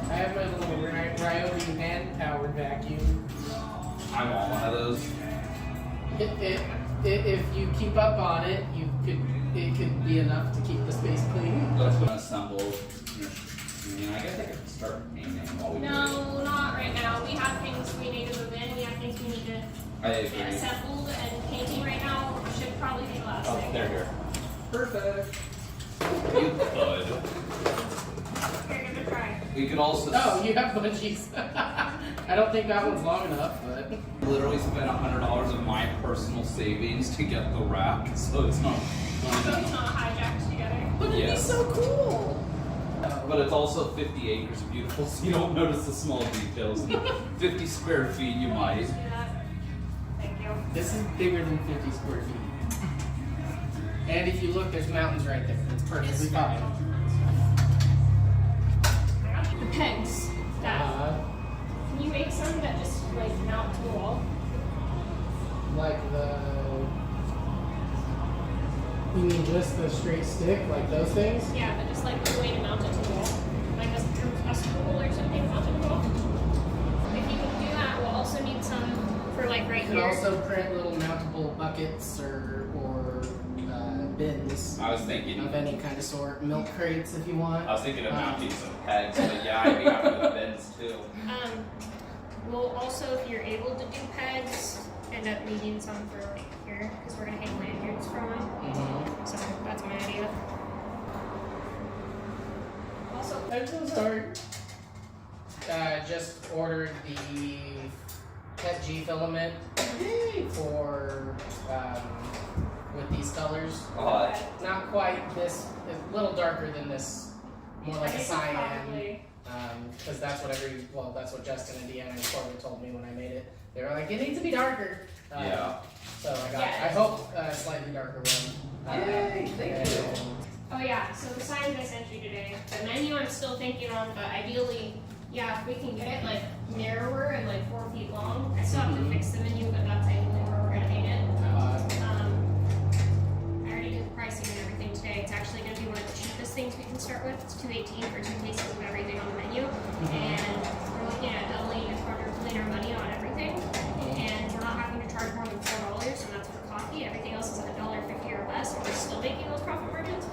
I have my little Ryobi hand-powered vacuum. I want one of those. If you keep up on it, it could be enough to keep the space clean. Let's go assemble. I mean, I guess I could start painting while we do it. No, not right now. We have things we need to move in. We have things we need to I get agree. assembled, and painting right now should probably be the last Oh, thing. they're here. Perfect. You could. Here, give it a try. We could also Oh, you have bungees. I don't think that one's long enough, but literally spend $100 of my personal savings to get the rack, so it's not. So it's not hijacked together. but it'd be Yes. so cool. But it's also 50 acres of beautiful, so you don't notice the small details. 50 square feet, you might. Do that. Thank you. This is bigger than 50 square feet. And if you look, there's mountains right there. It's perfectly fine. The pegs. That. Can you make some that just like mount to the wall? Like you mean just the straight stick, like those things? Yeah, but just like a way to mount it to the wall. Like a spool or something mounted to the wall. If you can do that, we'll also need some for like right You can here. also print little mountable buckets or bins I was thinking. of any kind of sort. Milk crates if you want. I was thinking of mounting some pegs, but yeah, I'd be happy with bends too. We'll also, if you're able to do pegs, end up needing some for like here, because we're gonna hang lanyards from them. Mm-hmm. So that's my idea. Also, I'm so sorry. Just ordered the PETG filament for with these colors. Uh, Not quite this, a little darker than this, more like a cyan. Probably. Because that's what that's what Justin and Deanna and Corbin told me when I made it. They were like, it needs to be darker. Yeah. So I got, Yeah, I hope a slightly darker one. Yay, thank you. Oh yeah, so the signs I sent you today. The menu I'm still thinking on, but ideally, yeah, if we can get it like narrower and like 4 feet long. I still have to fix the menu, but that's ideally where we're gonna make it. I already did the pricing and everything today. It's actually gonna be one of the cheapest things we can start with. It's $2.18 for 2 pieces of everything on the menu. And we're looking at doubling and quadrupling our money on everything. And we're not having to charge more than $4, and that's for coffee. Everything else is $1.50 or less, and we're still making those profit margins.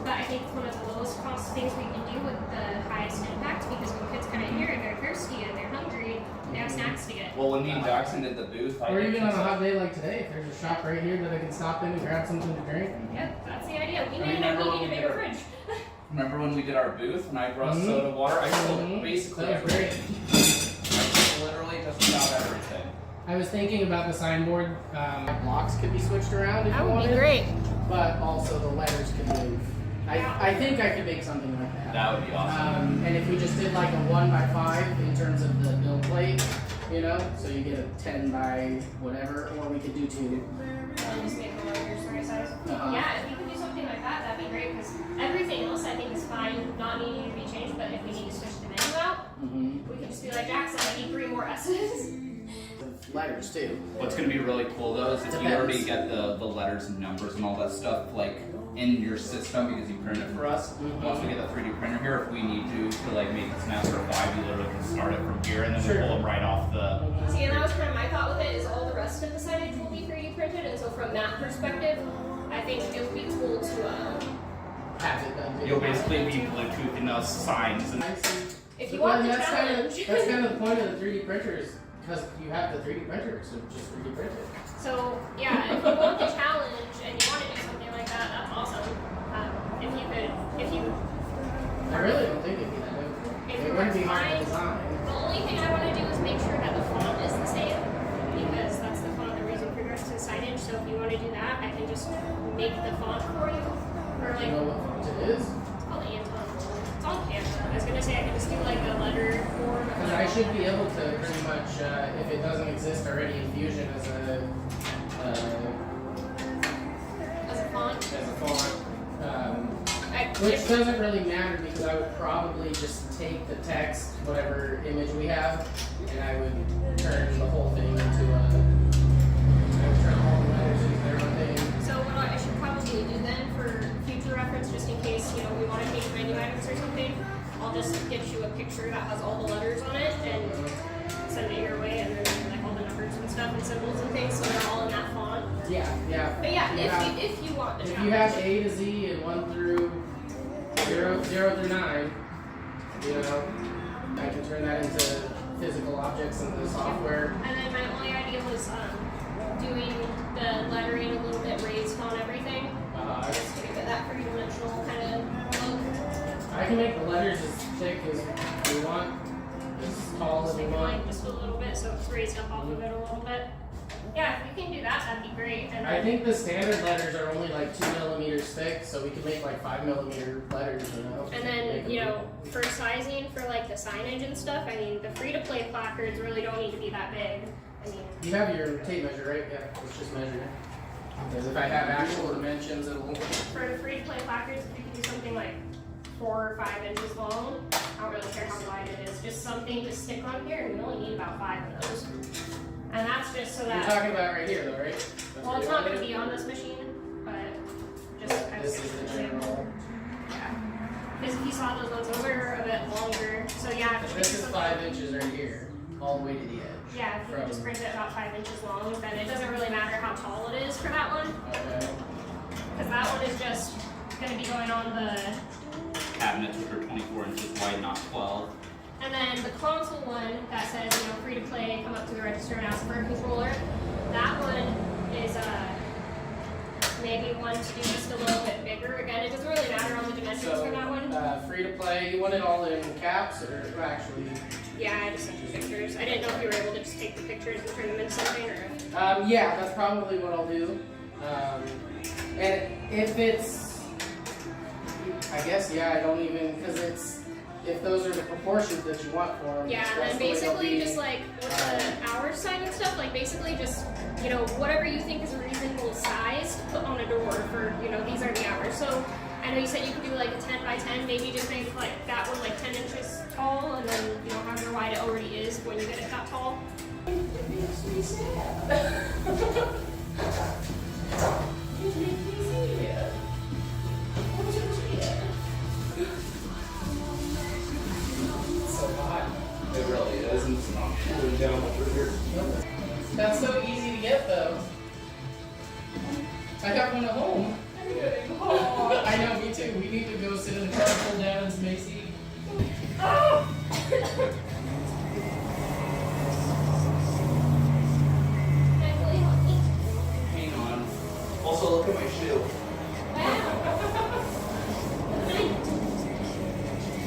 But I think it's one of the lowest cost things we can do with the highest impact, because when kids come in here and they're thirsty and they're hungry, they have snacks to get. well, when me and Jackson did the booth, Or even on a hot day like today, if there's a shop right here that I can stop in and grab something to drink. Yep, that's the idea. We Remember when need we a did bigger our- fridge. remember when we did our booth and I brought soda water? I sold basically That was great. everything. Literally just about everything. I was thinking about the signboard. Blocks could be switched around if That you would wanted. be great. But also the letters could move. I think I could make something like that. That would be awesome. And if we just did like a 1x5 in terms of the build plate, you know, so you get a 10 by whatever, or we could do 2. And just make a larger story size. Uh-huh. Yeah, if you could do something like that, that'd be great, because everything else I think is fine, not needing to be changed, but if we need to switch the menu out, we could just be like, Jackson, I need 3 more S's. Letters too. What's gonna be really cool though is if you Depends. already get the letters and numbers and all that stuff like in your system because you print it for us. Once we get the 3D printer here, if we need to like make this Master 5, we literally can start it from here and then Sure. we'll pull them right off the. See, and that was kind of my thought with it, is all the rest of the signage will be 3D printed, and so from that perspective, I think it would be cool to, Have it done. You'll basically be Bluetoothing those signs and. if you want the that's challenge. that's kind of the point of the 3D printer, is because you have the 3D printer, so just 3D print it. So, yeah, if you want the challenge and you want to do something like that, that's awesome. If you I really don't think it'd be that difficult. If It you wouldn't were be hard to fine- design. The only thing I want to do is make sure that the font is the same, because that's the font that reason progressive signage. So if you want to do that, I can just make the font for you. Or Do like, you know what font it is? it's called Anton. It's on Canva. I was going to say I can just do like a letter form. Because I should be able to pretty much, if it doesn't exist already in Fusion as a As a font. Which doesn't really matter because I would probably just take the text, whatever image we have, and I would turn the whole thing into I would turn all the letters into their own thing. So what I should probably do then for future reference, just in case, you know, we want to change menu items or something, I'll just get you a picture that has all the letters on it and send it your way, and then like all the numbers and stuff and symbols and things, so they're all in that font. Yeah, yeah. But yeah, If if you want the If challenge. you have A to Z and 1 through 0 through 9, you know, I can turn that into physical objects in the software. And then my only idea was doing the lettering a little bit raised on everything, just to give it that three-dimensional kind of look. I can make the letters as thick as we want, as tall as Just we make it want. like just a little bit, so it's raised up off of it a little bit. Yeah, if you can do that, that'd be great. And I think the standard letters are only like 2 millimeters thick, so we can make like 5 millimeter letters, you know. And Make then, 'em you know, for sizing for like the signage and stuff, I mean, the free-to-play placards really don't need to be that big. I mean, You have your tape measure, right? Yeah, let's just measure it. Because if I have actual dimensions, it'll. for the free-to-play placards, if you can do something like 4 or 5 inches long, I don't really care how wide it is, just something to stick on here, and we only need about 5 of those. And that's just so You're that, talking about right here, though, right? That's well, what it's you not want going to do? be on this machine, but just as This is an the example. general. Yeah. Because if you saw those ones, those are a bit longer. So yeah, if you This do is something- 5 inches right here, all the way to the edge. Yeah, if you From- just print it about 5 inches long, then it doesn't really matter how tall it is for that one, Okay. because that one is just going to be going on the. Cabinets which are 24 inches wide, not 12. And then the console one that says, you know, free to play, come up to the register and ask for a controller. That one is maybe one to do just a little bit bigger. Again, it doesn't really matter on the dimensions for that one. Free to play. You want it all in caps, or actually? Yeah, I just sent you pictures. I didn't know if you were able to just take the pictures and turn them into something, or. Yeah, that's probably what I'll do. And if it's, I guess, yeah, I don't even, because it's, if those are the proportions that you want for them. Yeah, and that's then the way they'll basically be. just like with the hour sign and stuff, like basically just, you know, whatever you think is a reasonable size, put on a door for, you know, these are the hours. So I know you said you could do like a 10 by 10, maybe just make like that one like 10 inches tall, and then, you know, however wide it already is when you get it that tall. It makes me sad. It makes me sad. I'm so sad. So hot. It really is, and it's not cooling down over here. That's so easy to get though. I got one at home. I know, me too. We need to go sit in the car, pull down in Spacey. Hang on. Also, look at my shoe.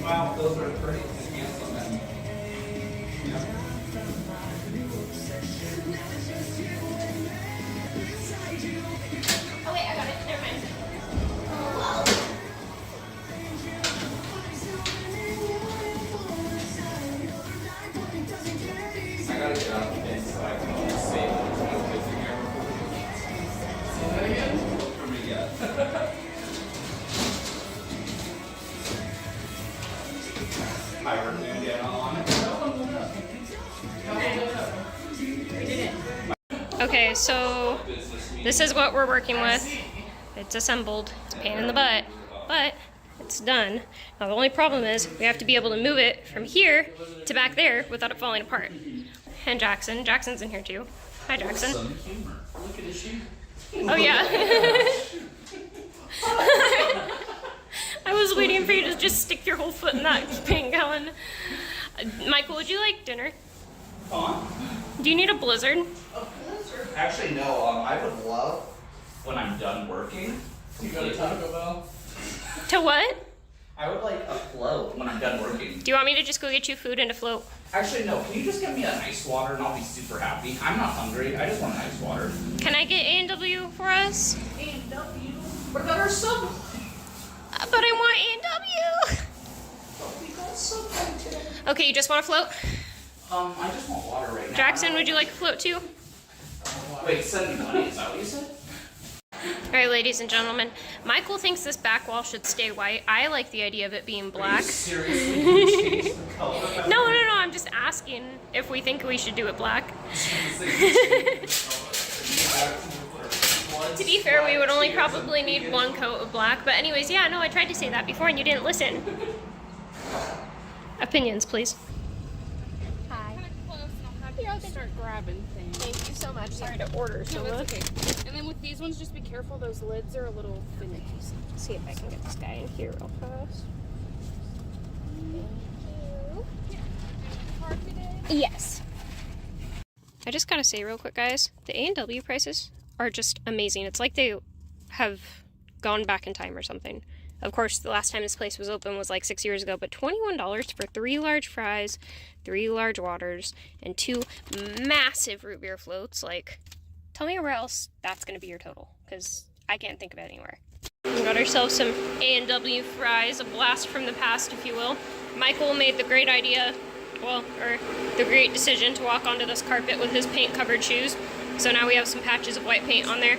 Wow, those are pretty handsome. And, yeah. Oh wait, I got it. Never mind. I gotta get out of the bin so I can save it. There's no good thing ever. Say that again. For me yet. I heard you get on it. Okay, so this is what we're working with. It's assembled. It's a pain in the butt, but it's done. Now the only problem is we have to be able to move it from here to back there without it falling apart. And Jackson's in here too. Hi, Jackson. Look at his shoe. Oh yeah. I was waiting for you to just stick your whole foot in that thing going. Michael, would you like dinner? On? Do you need a blizzard? Actually, no. I would love when I'm done working. You go to Taco Bell? To what? I would like a float when I'm done working. Do you want me to just go get you food and a float? Actually, no. Can you just get me an ice water and I'll be super happy? I'm not hungry. I just want an ice water. Can I get A&W for us? A&W? But got our Subway. But I want A&W. But we got Subway today. Okay, you just want a float? I just want water right now. Jackson, would you like a float too? Wait, send me money. Is that what you said? Alright, ladies and gentlemen, Michael thinks this back wall should stay white. I like the idea of it being black. Seriously? Can you change the color? No, I'm just asking if we think we should do it black. To be fair, we would only probably need one coat of black. But anyways, yeah, no, I tried to say that before and you didn't listen. Opinions, please. Hi. Start grabbing things. Thank you so much. Sorry to order so No, much. that's okay. And then with these ones, just be careful. Those lids are a little finicky. See if I can get this guy in here real fast. Yes. I just gotta say real quick, guys, the A&W prices are just amazing. It's like they have gone back in time or something. Of course, the last time this place was open was like 6 years ago, but $21 for 3 large fries, 3 large waters, and 2 massive root beer floats. Like, tell me where else that's gonna be your total, because I can't think of it anywhere. We got ourselves some A&W fries, a blast from the past, if you will. Michael made the great idea, or the great decision to walk onto this carpet with his paint-covered shoes. So now we have some patches of white paint on there.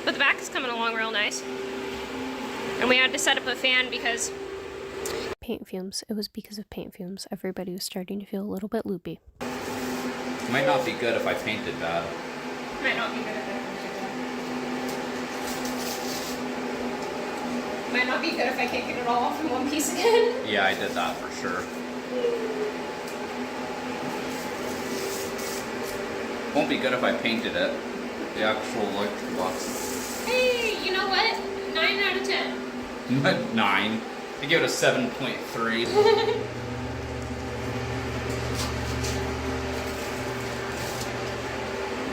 But the back is coming along real nice. And we had to set up a fan because... paint fumes. It was because of paint fumes. Everybody was starting to feel a little bit loopy. Might not be good if I painted bad. Might not be good if I painted bad. Might not be good if I can't get it all off in one piece again. Yeah, I did that for sure. Won't be good if I painted it. The actual electric box. Hey, you know what? 9 out of 10. 9. I give it a 7.3.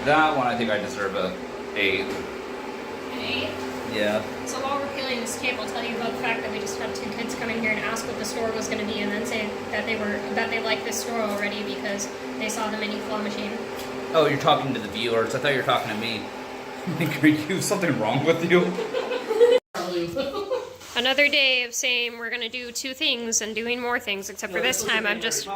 That one I think I deserve a 8. An 8? Yeah. So while we're peeling this tape, I'll tell you about the fact that we just had 2 kids come in here and ask what the store was going to be, and then say that they liked this store already because they saw the mini claw machine. Oh, you're talking to the viewers. I thought you were talking to me. Like, are you something wrong with you? Another day of saying we're gonna do 2 things and doing more things, except for this time I'm just...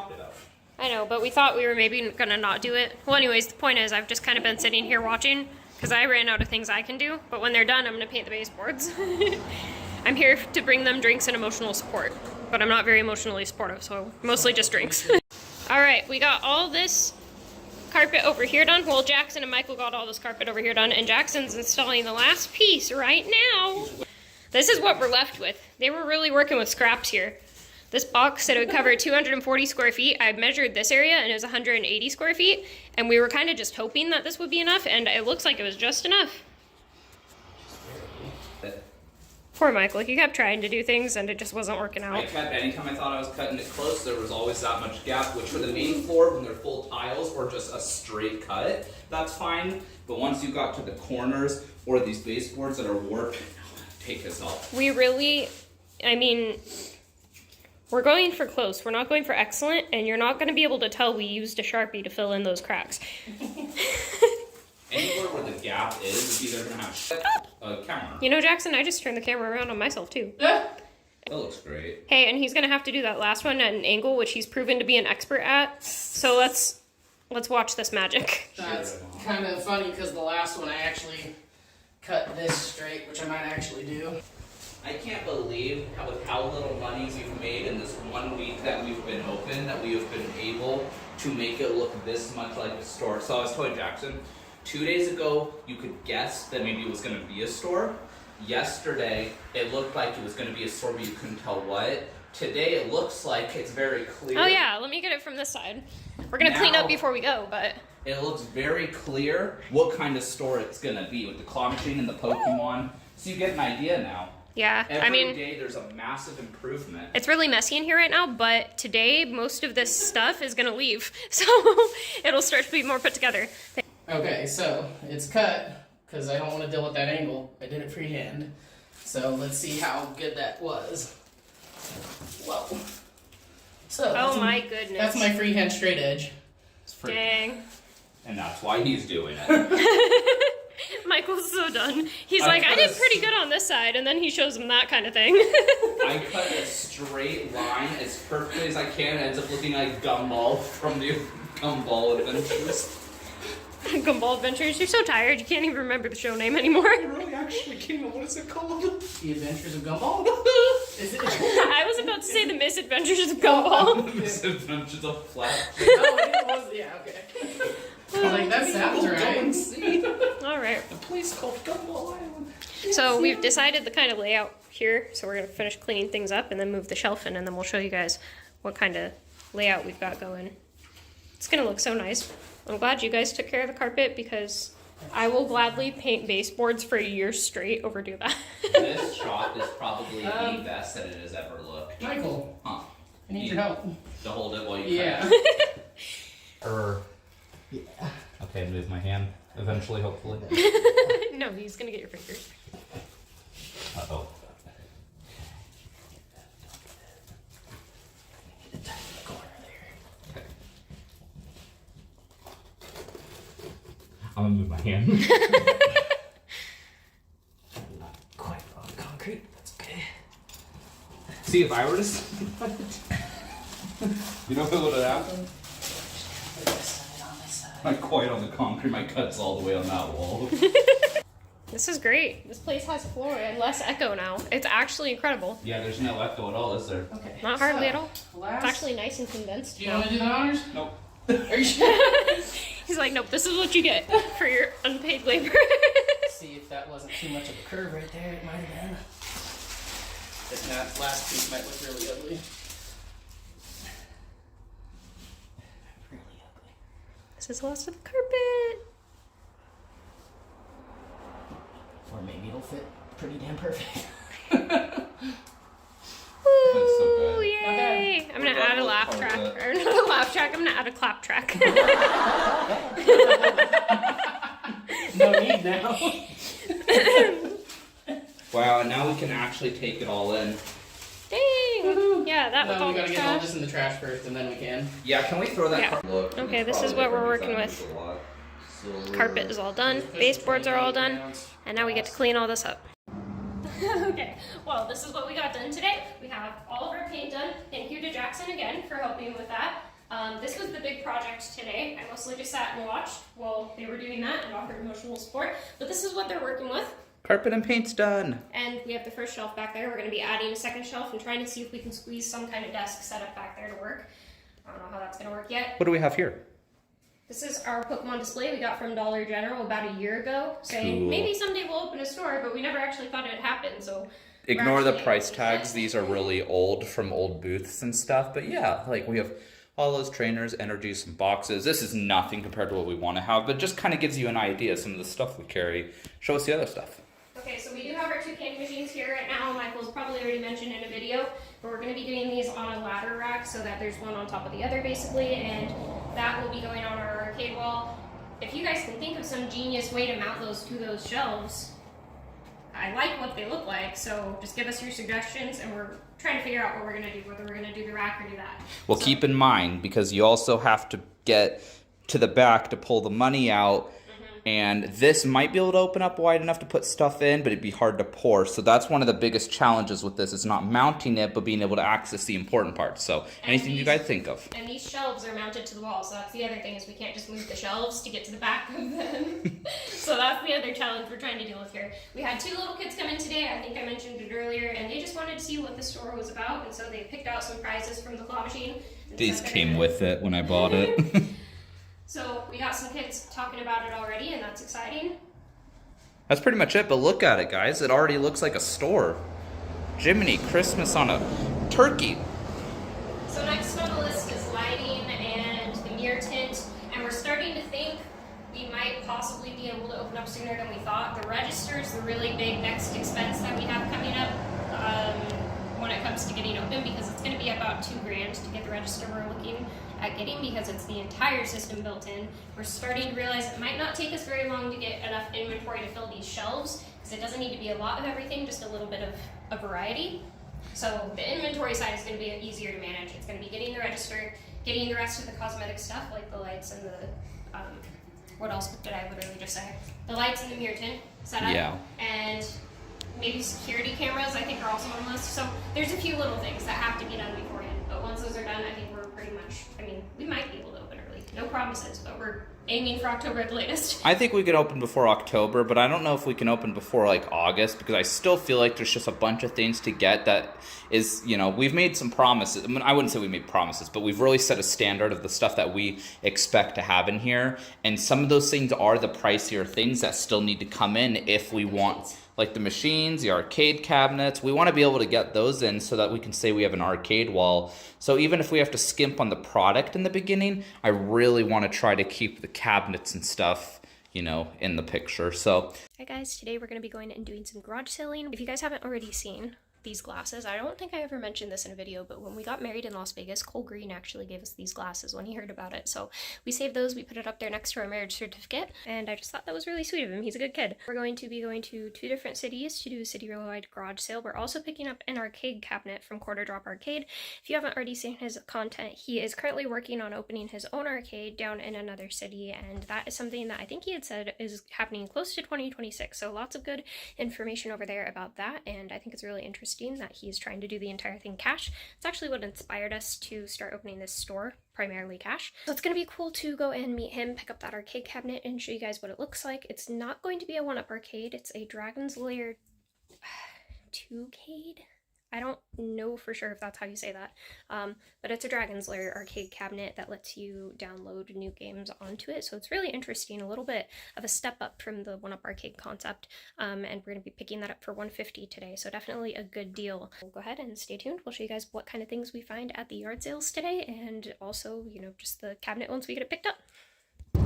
I know, but we thought we were maybe gonna not do it. Well, anyways, the point is I've just kind of been sitting here watching because I ran out of things I can do, but when they're done, I'm gonna paint the baseboards. I'm here to bring them drinks and emotional support, but I'm not very emotionally supportive, so mostly just drinks. All right, we got all this carpet over here done. Well, Jackson and Michael got all this carpet over here done, and Jackson's installing the last piece right now. This is what we're left with. They were really working with scraps here. This box said it would cover 240 square feet. I measured this area and it was 180 square feet, and we were kind of just hoping that this would be enough, and it looks like it was just enough. Poor Michael, he kept trying to do things and it just wasn't working out. Anytime I thought I was cutting it close, there was always that much gap, which for the main floor, when they're full tiles or just a straight cut, that's fine. But once you got to the corners or these baseboards that are warped, take this off. We really, I mean, we're going for close. We're not going for excellent, and you're not going to be able to tell we used a Sharpie to fill in those cracks. Anywhere where the gap is either going to have a camera. You know, Jackson, I just turned the camera around on myself, too. That looks great. Hey, and he's going to have to do that last one at an angle, which he's proven to be an expert at. So let's watch this magic. That's kind of funny because the last one I actually cut this straight, which I might actually do. I can't believe with how little money we've made in this 1 week that we've been open, that we have been able to make it look this much like a store. So I was telling Jackson, 2 days ago, you could guess that maybe it was going to be a store. Yesterday, it looked like it was going to be a store, but you couldn't tell what. Today, it looks like it's very clear. Oh yeah, let me get it from this side. We're going to clean up before we go, but... It looks very clear what kind of store it's going to be with the claw machine and the Pokemon. So you get an idea now. Yeah, I mean... Every day, there's a massive improvement. It's really messy in here right now, but today, most of this stuff is going to leave. So it'll start to be more put together. Okay, so it's cut because I don't want to deal with that angle. I did it freehand. So let's see how good that was. Whoa. So oh my goodness. That's my freehand straight edge. Dang. And that's why he's doing it. Michael's so done. He's like, I did pretty good on this side, and then he shows him that kind of thing. I cut a straight line as perfectly as I can. It ends up looking like Gumball from the Gumball Adventures. Gumball Adventures? You're so tired, you can't even remember the show name anymore. I really actually can't. What is it called? The Adventures of Gumball? Is it? I was about to say The Misadventures of Gumball. The Misadventures of Flat. Oh, it was, yeah, okay. I was like, that sounds right. Alright. The place called Gumball Island. So we've decided the kind of layout here, so we're going to finish cleaning things up and then move the shelf in, and then we'll show you guys what kind of layout we've got going. It's going to look so nice. I'm glad you guys took care of the carpet because I will gladly paint baseboards for a year straight over do that. This shop is probably the best that it has ever looked. Michael. Huh. I need your help. To hold it while you Yeah. cut it. Yeah. Okay, move my hand. Eventually, hopefully. No, he's going to get your fingers. Uh-oh. I'm gonna move my hand. Not quite on concrete, that's okay. See, if I were to you know what would have happened? Not quite on the concrete, my cut's all the way on that wall. This is great. This place has floor and less echo now. It's actually incredible. Yeah, there's no echo at all, is there? Okay. Not hardly at all. Last... It's actually nice and condensed. Do you want to do the honors? Nope. Are you sure? He's like, nope, this is what you get for your unpaid labor. See if that wasn't too much of a curve right there. It might have been. That last piece might look really ugly. Really ugly. This is the last of the carpet. Or maybe it'll fit pretty damn perfect. That's so good. Ooh, yay! I'm gonna add a laugh track. Or not a laugh track, I'm gonna add a clap track. No need now. Wow, and now we can actually take it all in. Dang! Yeah, that was No, all we the gotta get all trash. this in the trash first and then we can. Yeah, can we throw that Yeah. Look, Okay, this is what we're working with. Carpet is all done, baseboards are all done, and now we get to clean all this up. Okay, well, this is what we got done today. We have all of our paint done. Thank you to Jackson again for helping with that. This was the big project today. I mostly just sat and watched while they were doing that and offered emotional support, but this is what they're working with. Carpet and paint's done. And we have the first shelf back there. We're going to be adding a second shelf and trying to see if we can squeeze some kind of desk setup back there to work. I don't know how that's going to work yet. What do we have here? This is our Pokemon display we got from Dollar General about a year ago, saying Cool. maybe someday we'll open a store, but we never actually thought it would happen, so... Ignore the actually price able to tags. use it. These are really old from old booths and stuff. But yeah, like we have all those trainers, energy, some boxes. This is nothing compared to what we want to have, but just kind of gives you an idea of some of the stuff we carry. Show us the other stuff. Okay, so we do have our 2 candy machines here right now. Michael's probably already mentioned in a video, but we're going to be getting these on a ladder rack so that there's one on top of the other basically, and that will be going on our arcade wall. If you guys can think of some genius way to mount those to those shelves, I like what they look like, so just give us your suggestions and we're trying to figure out what we're going to do, whether we're going to do the rack or do that. Well, So- keep in mind, because you also have to get to the back to pull the money out. And this might be able to open up wide enough to put stuff in, but it'd be hard to pour. So that's one of the biggest challenges with this. It's not mounting it, but being able to access the important parts. So anything you guys think of. And these shelves are mounted to the wall, so that's the other thing, is we can't just move the shelves to get to the back of them. So that's the other challenge we're trying to deal with here. We had 2 little kids come in today, I think I mentioned it earlier, and they just wanted to see what the store was about, and so they picked out some prizes from the claw machine. and These said they're came gonna- with it when I bought it. So we got some kids talking about it already, and that's exciting. That's pretty much it, but look at it, guys. It already looks like a store. Jiminy, Christmas on a turkey. So next on the list is lighting and the mirror tint, and we're starting to think we might possibly be able to open up sooner than we thought. The register is the really big next expense that we have coming up when it comes to getting open, because it's going to be about $2,000 to get the register we're looking at getting, because it's the entire system built in. We're starting to realize it might not take us very long to get enough inventory to fill these shelves, because it doesn't need to be a lot of everything, just a little bit of a variety. So the inventory side is going to be easier to manage. It's going to be getting the register, getting the rest of the cosmetic stuff like the lights and the, what else did I literally just say? The lights and the mirror tint setup. Yeah. And maybe security cameras, I think, are also on the list. So there's a few little things that have to be done beforehand. But once those are done, I think we're pretty much, I mean, we might be able to open early. No promises, but we're aiming for October at the latest. I think we could open before October, but I don't know if we can open before like August, because I still feel like there's just a bunch of things to get that is, you know, we've made some promises. I mean, I wouldn't say we made promises, but we've really set a standard of the stuff that we expect to have in here. And some of those things are the pricier things that still need to come in if we want, like the machines, the arcade cabinets. We want to be able to get those in so that we can say we have an arcade wall. So even if we have to skimp on the product in the beginning, I really want to try to keep the cabinets and stuff, you know, in the picture. So Hi guys, today we're going to be going and doing some garage sailing. If you guys haven't already seen these glasses, I don't think I ever mentioned this in a video, but when we got married in Las Vegas, Cole Green actually gave us these glasses when he heard about it. So we saved those, we put it up there next to our marriage certificate, and I just thought that was really sweet of him. He's a good kid. We're going to be going to 2 different cities to do a city-wide garage sale. We're also picking up an arcade cabinet from Quarter Drop Arcade. If you haven't already seen his content, he is currently working on opening his own arcade down in another city, and that is something that I think he had said is happening close to 2026. So lots of good information over there about that, and I think it's really interesting that he's trying to do the entire thing cash. It's actually what inspired us to start opening this store, primarily cash. So it's going to be cool to go and meet him, pick up that arcade cabinet, and show you guys what it looks like. It's not going to be a 1-up arcade. It's a Dragon's Lair 2-cade. I don't know for sure if that's how you say that, but it's a Dragon's Lair arcade cabinet that lets you download new games onto it. So it's really interesting, a little bit of a step up from the 1-up arcade concept, and we're going to be picking that up for $150 today. So definitely a good deal. We'll go ahead and stay tuned. We'll show you guys what kind of things we find at the yard sales today, and also, you know, just the cabinet once we get it picked up.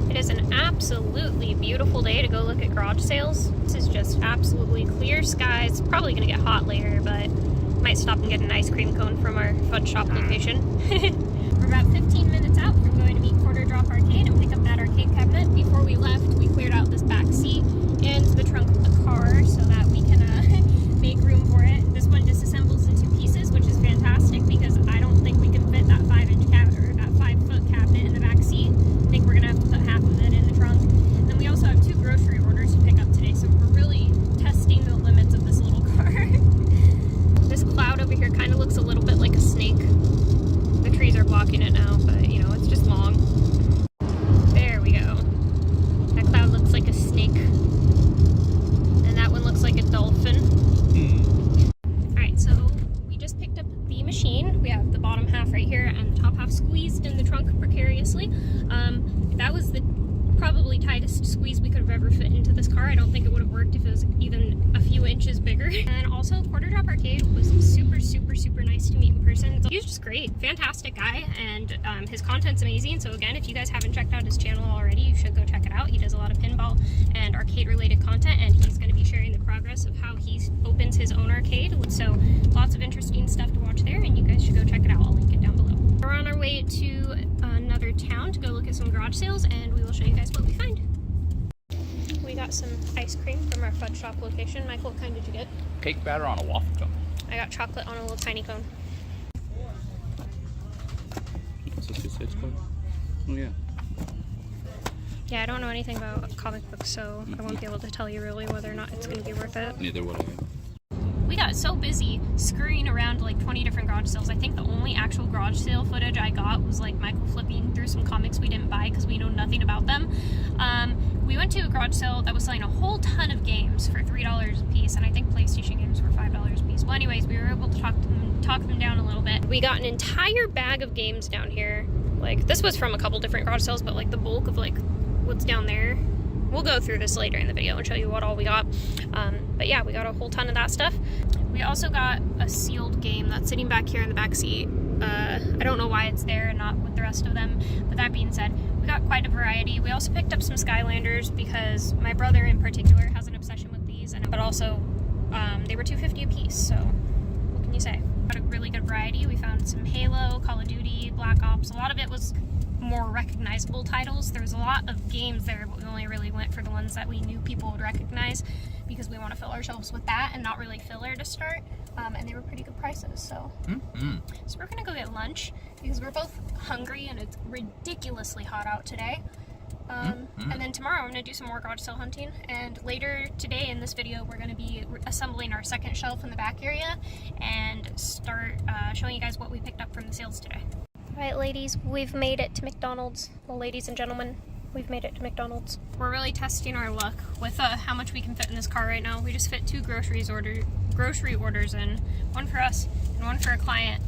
It is an absolutely beautiful day to go look at garage sales. This is just absolutely clear skies. Probably going to get hot later, but might stop and get an ice cream cone from our fun shop location. We're about 15 minutes out from going to meet Quarter Drop Arcade and pick up that arcade cabinet. Before we left, we cleared out this back seat and the trunk of the car so that we can make room for it. This one disassembles into pieces, which is fantastic because I don't think we can fit that 5-inch cabinet or that 5-foot cabinet in the back seat. I think we're gonna have to put half of it in the trunk. And biggest squeeze we could have ever fit into this car. I don't think it would have worked if it was even a few inches bigger. And also, Quarter Drop Arcade was super, super, super nice to meet in person. He was just great, fantastic guy, and his content's amazing. So again, if you guys haven't checked out his channel already, you should go check it out. He does a lot of pinball and arcade-related content, and he's going to be sharing the progress of how he opens his own arcade. So lots of interesting stuff to watch there, and you guys should go check it out. I'll link it down below. We're on our way to another town to go look at some garage sales, and we will show you guys what we find. We got some ice cream from our Fudge Shop location. Michael, what kind did you get? Cake batter on a waffle cone. I got chocolate on a little tiny cone. What's this 2/6 code? Oh yeah. Yeah, I don't know anything about comic books, so I won't be able to tell you really whether or not it's going to be worth it. Neither would I. We got so busy scurrying around like 20 different garage sales. I think the only actual garage sale footage I got was like Michael flipping through some comics we didn't buy because we know nothing about them. We went to a garage sale that was selling a whole ton of games for $3 a piece, and I think PlayStation games were $5 a piece. Well, anyways, we were able to talk them down a little bit. We got an entire bag of games down here. Like, this was from a couple different garage sales, but like the bulk of like what's down there, we'll go through this later in the video and show you what all we got. But yeah, we got a whole ton of that stuff. We also got a sealed game that's sitting back here in the back seat. I don't know why it's there and not with the rest of them, but that being said, we got quite a variety. We also picked up some Skylanders because my brother in particular has an obsession with these, but also they were $2.50 a piece, so what can you say? Got a really good variety. We found some Halo, Call of Duty, Black Ops. A lot of it was more recognizable titles. There was a lot of games there, but we only really went for the ones that we knew people would recognize because we want to fill our shelves with that and not really filler to start. And they were pretty good prices, so. So we're gonna go get lunch because we're both hungry and it's ridiculously hot out today. And then tomorrow I'm gonna do some more garage sale hunting, and later today in this video we're gonna be assembling our second shelf in the back area and start showing you guys what we picked up from the sales today. Alright ladies, we've made it to McDonald's. Well, ladies and gentlemen, we've made it to McDonald's. We're really testing our luck with how much we can fit in this car right now. We just fit 2 grocery orders in, one for us and one for a client,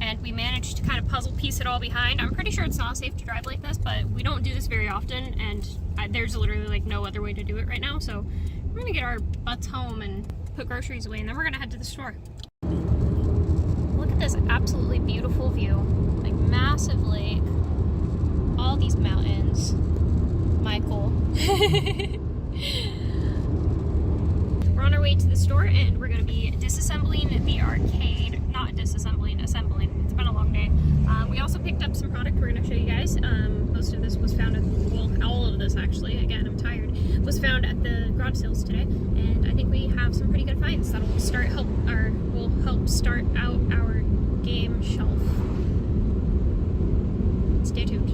and we managed to kind of puzzle piece it all behind. I'm pretty sure it's not safe to drive like this, but we don't do this very often, and there's literally like no other way to do it right now, so we're gonna get our butts home and put groceries away, and then we're gonna head to the store. Look at this absolutely beautiful view. Like, massive lake, all these mountains. Michael. We're on our way to the store, and we're going to be disassembling the arcade. Not disassembling, assembling. It's been a long day. We also picked up some product we're going to show you guys. Most of this was found at, well, all of this actually, again, I'm tired, was found at the garage sales today, and I think we have some pretty good finds that will help start out our game shelf. Stay tuned.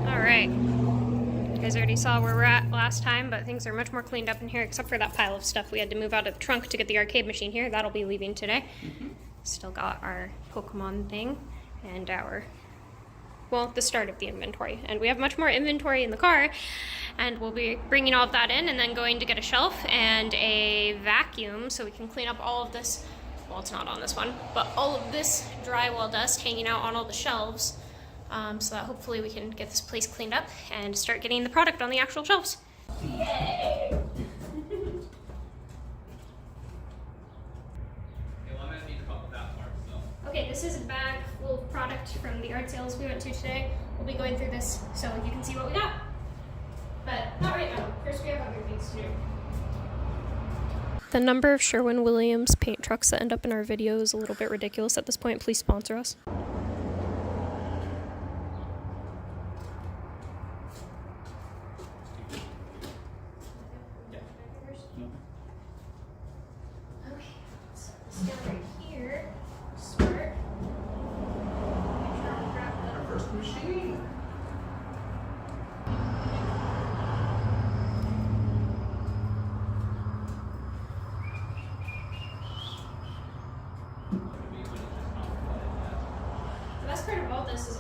Alright. You guys already saw where we're at last time, but things are much more cleaned up in here, except for that pile of stuff we had to move out of the trunk to get the arcade machine here. That'll be leaving today. Still got our Pokemon thing and the start of the inventory. And we have much more inventory in the car, and we'll be bringing all of that in and then going to get a shelf and a vacuum so we can clean up all of this. Well, it's not on this one, but all of this drywall dust hanging out on all the shelves, so that hopefully we can get this place cleaned up and start getting the product on the actual shelves. Yay! Okay, this is a bag full of product from the art sales we went to today. We'll be going through this so you can see what we got. But not right now. First we have other things to do. The number of Sherwin-Williams paint trucks that end up in our video is a little bit ridiculous at this point. Please sponsor us.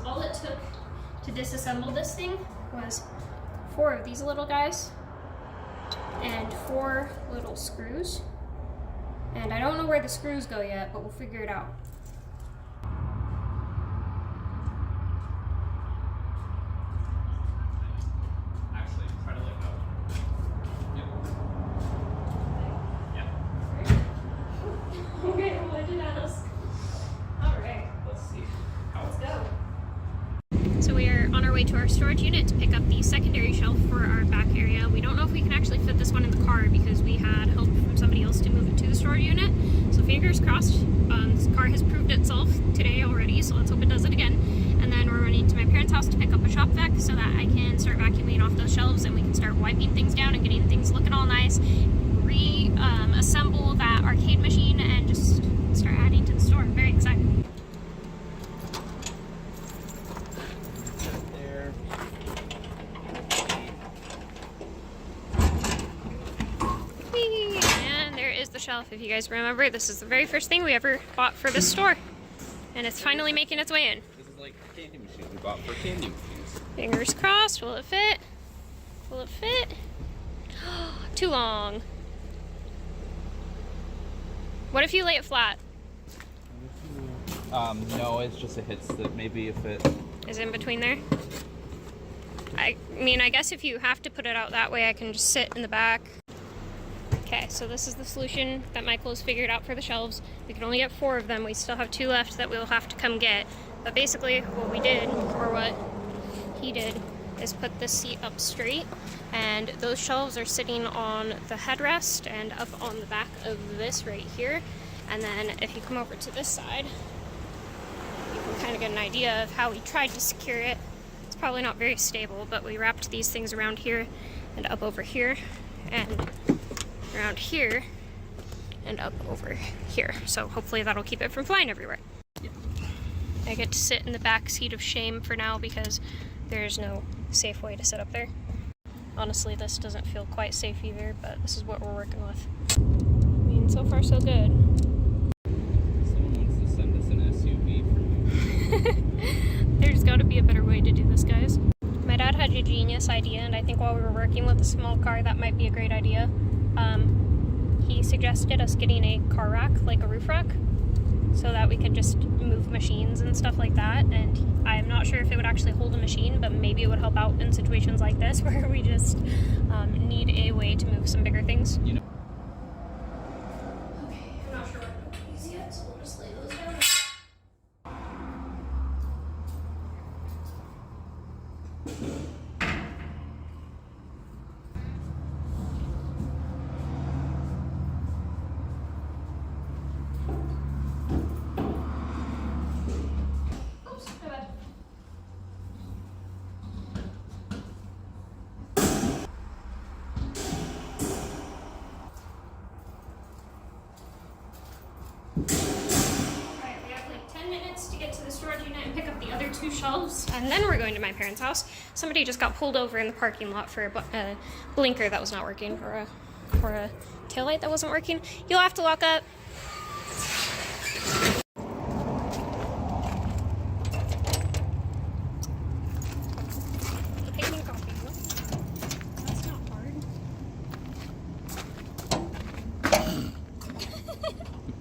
All it took to disassemble this thing was 4 of these little guys and 4 little screws. And I don't know where the screws go yet, but we'll figure it out. way to our storage unit to pick up the secondary shelf for our back area. We don't know if we can actually fit this one in the car because we had help from somebody else to move it to the storage unit. So fingers crossed. This car has proved itself today already, so let's hope it does it again. And then we're running to my parents' house to pick up a shop vac so that I can start vacuuming off those shelves and we can start wiping things down and getting things looking all nice. Assemble that arcade machine and just start adding to the store. I'm very excited. There. And there is the shelf. If you guys remember, this is the very first thing we ever bought for this store. And it's finally making its way in. This is like a candy machine we bought for candy machines. Fingers crossed. Will it fit? Will it fit? Too long. What if you lay it flat? No, it's just a hits that maybe if it... Is it in between there? I mean, I guess if you have to put it out that way, I can just sit in the back. Okay, so this is the solution that Michael has figured out for the shelves. We can only get 4 of them. We still have 2 left that we'll have to come get. But basically, what we did, or what he did, is put this seat up straight, and those shelves are sitting on the headrest and up on the back of this right here. And then if you come over to this side, you can kind of get an idea of how we tried to secure it. It's probably not very stable, but we wrapped these things around here and up over here and around here and up over here. So hopefully that'll keep it from flying everywhere. I get to sit in the back seat of shame for now because there's no safe way to sit up there. Honestly, this doesn't feel quite safe either, but this is what we're working with. I mean, so far so good. Someone wants to send us an SUV for you. There's got to be a better way to do this, guys. My dad had a genius idea, and I think while we were working with a small car, that might be a great idea. He suggested us getting a car rack, like a roof rack, so that we could just move machines and stuff like that. And I'm not sure if it would actually hold a machine, but maybe it would help out in situations like this where we just need a way to move some bigger things. You know. Okay, I'm not sure what these yet, so we'll just lay those down. Oops, my bad. Alright, we have like 10 minutes to get to the storage unit and pick up the other 2 shelves, and then we're going to my parents' house. Somebody just got pulled over in the parking lot for a blinker that was not working, or a taillight that wasn't working. You'll have to lock up. Taking coffee, no? That's not hard.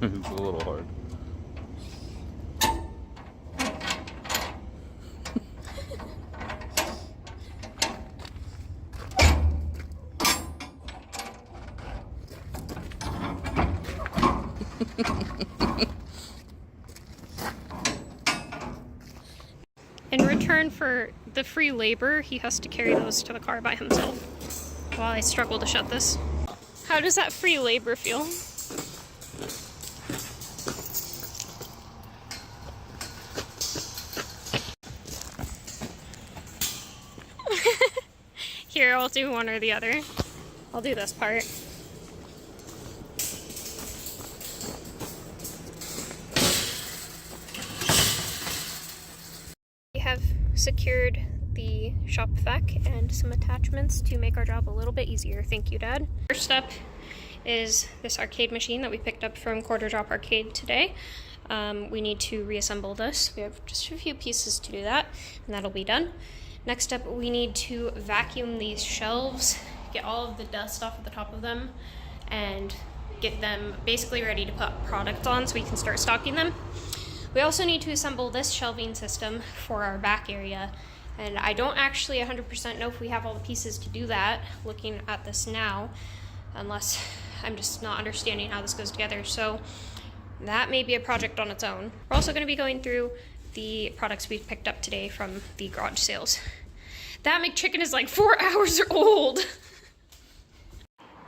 It's a little hard. In return for the free labor, he has to carry those to the car by himself while I struggle to shut this. How does that free labor feel? Here, I'll do one or the other. I'll do this part. We have secured the shop vac and some attachments to make our job a little bit easier. Thank you, Dad. First up is this arcade machine that we picked up from Quarter Drop Arcade today. We need to reassemble this. We have just a few pieces to do that, and that'll be done. Next up, we need to vacuum these shelves, get all of the dust off of the top of them, and get them basically ready to put product on so we can start stocking them. We also need to assemble this shelving system for our back area, and I don't actually 100% know if we have all the pieces to do that, looking at this now, unless I'm just not understanding how this goes together. So that may be a project on its own. We're also going to be going through the products we've picked up today from the garage sales. That McChicken is like 4 hours old.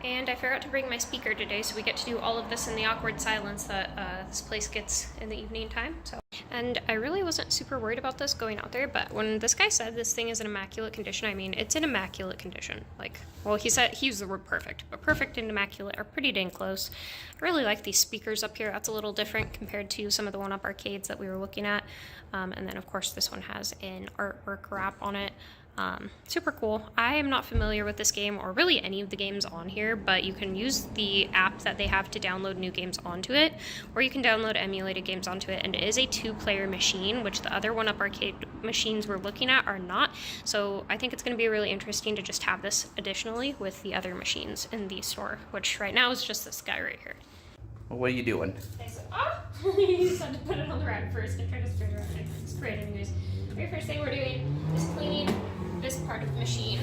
And I forgot to bring my speaker today, so we get to do all of this in the awkward silence that this place gets in the evening time. And I really wasn't super worried about this going out there, but when this guy said this thing is in immaculate condition, I mean, it's in immaculate condition. Like, well, he used the word perfect, but perfect and immaculate are pretty dang close. I really like these speakers up here. That's a little different compared to some of the one-up arcades that we were looking at. And then, of course, this one has an artwork wrap on it. Super cool. I am not familiar with this game or really any of the games on here, but you can use the app that they have to download new games onto it, or you can download emulated games onto it, and it is a 2-player machine, which the other one-up arcade machines we're looking at are not. So I think it's going to be really interesting to just have this additionally with the other machines in the store, which right now is just this guy right here. Well, what are you doing? I said, you just had to put it on the rack first and try to spread it around. It's great anyways. The very first thing we're doing is cleaning this part of the machine,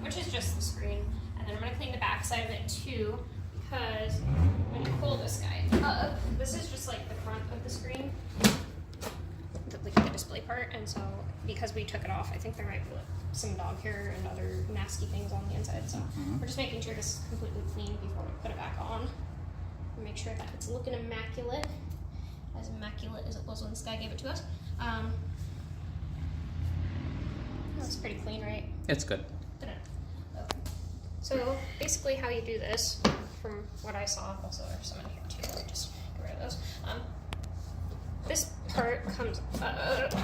which is just the screen, and then I'm going to clean the back side of it too, because when you pull this guy up, this is just like the front of the screen, the display part, and so because we took it off, I think there might be some dog hair and other nasty things on the inside, so we're just making sure this is completely clean before we put it back on. Make sure that it's looking immaculate as it was when this guy gave it to us. That's pretty clean, right? It's good. Okay. So basically how you do this, from what I saw, also there's some in here too, so just get rid of those. This part comes like that.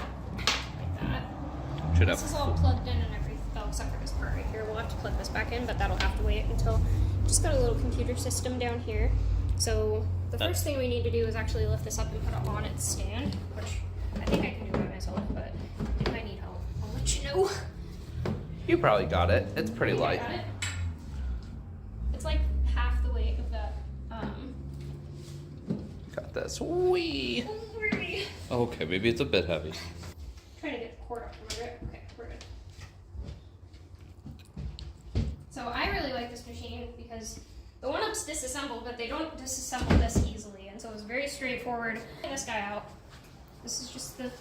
This is all plugged in and everything, except for this part right here. We'll have to plug this back in, but that'll have to wait until, just got a little computer system down here. So the first thing we need to do is actually lift this up and put it on its stand, which I think I can do by myself, but if I need help, I'll let you know. You probably got it. It's pretty light. Got it? It's like half the weight of that. Got this. Wee. Okay, maybe it's a bit heavy. Trying to get the cord up from under it. Okay, we're good. So I really like this machine because the one-up's disassembled, but they don't disassemble this easily, and so it's very straightforward. Get this guy out. This is just the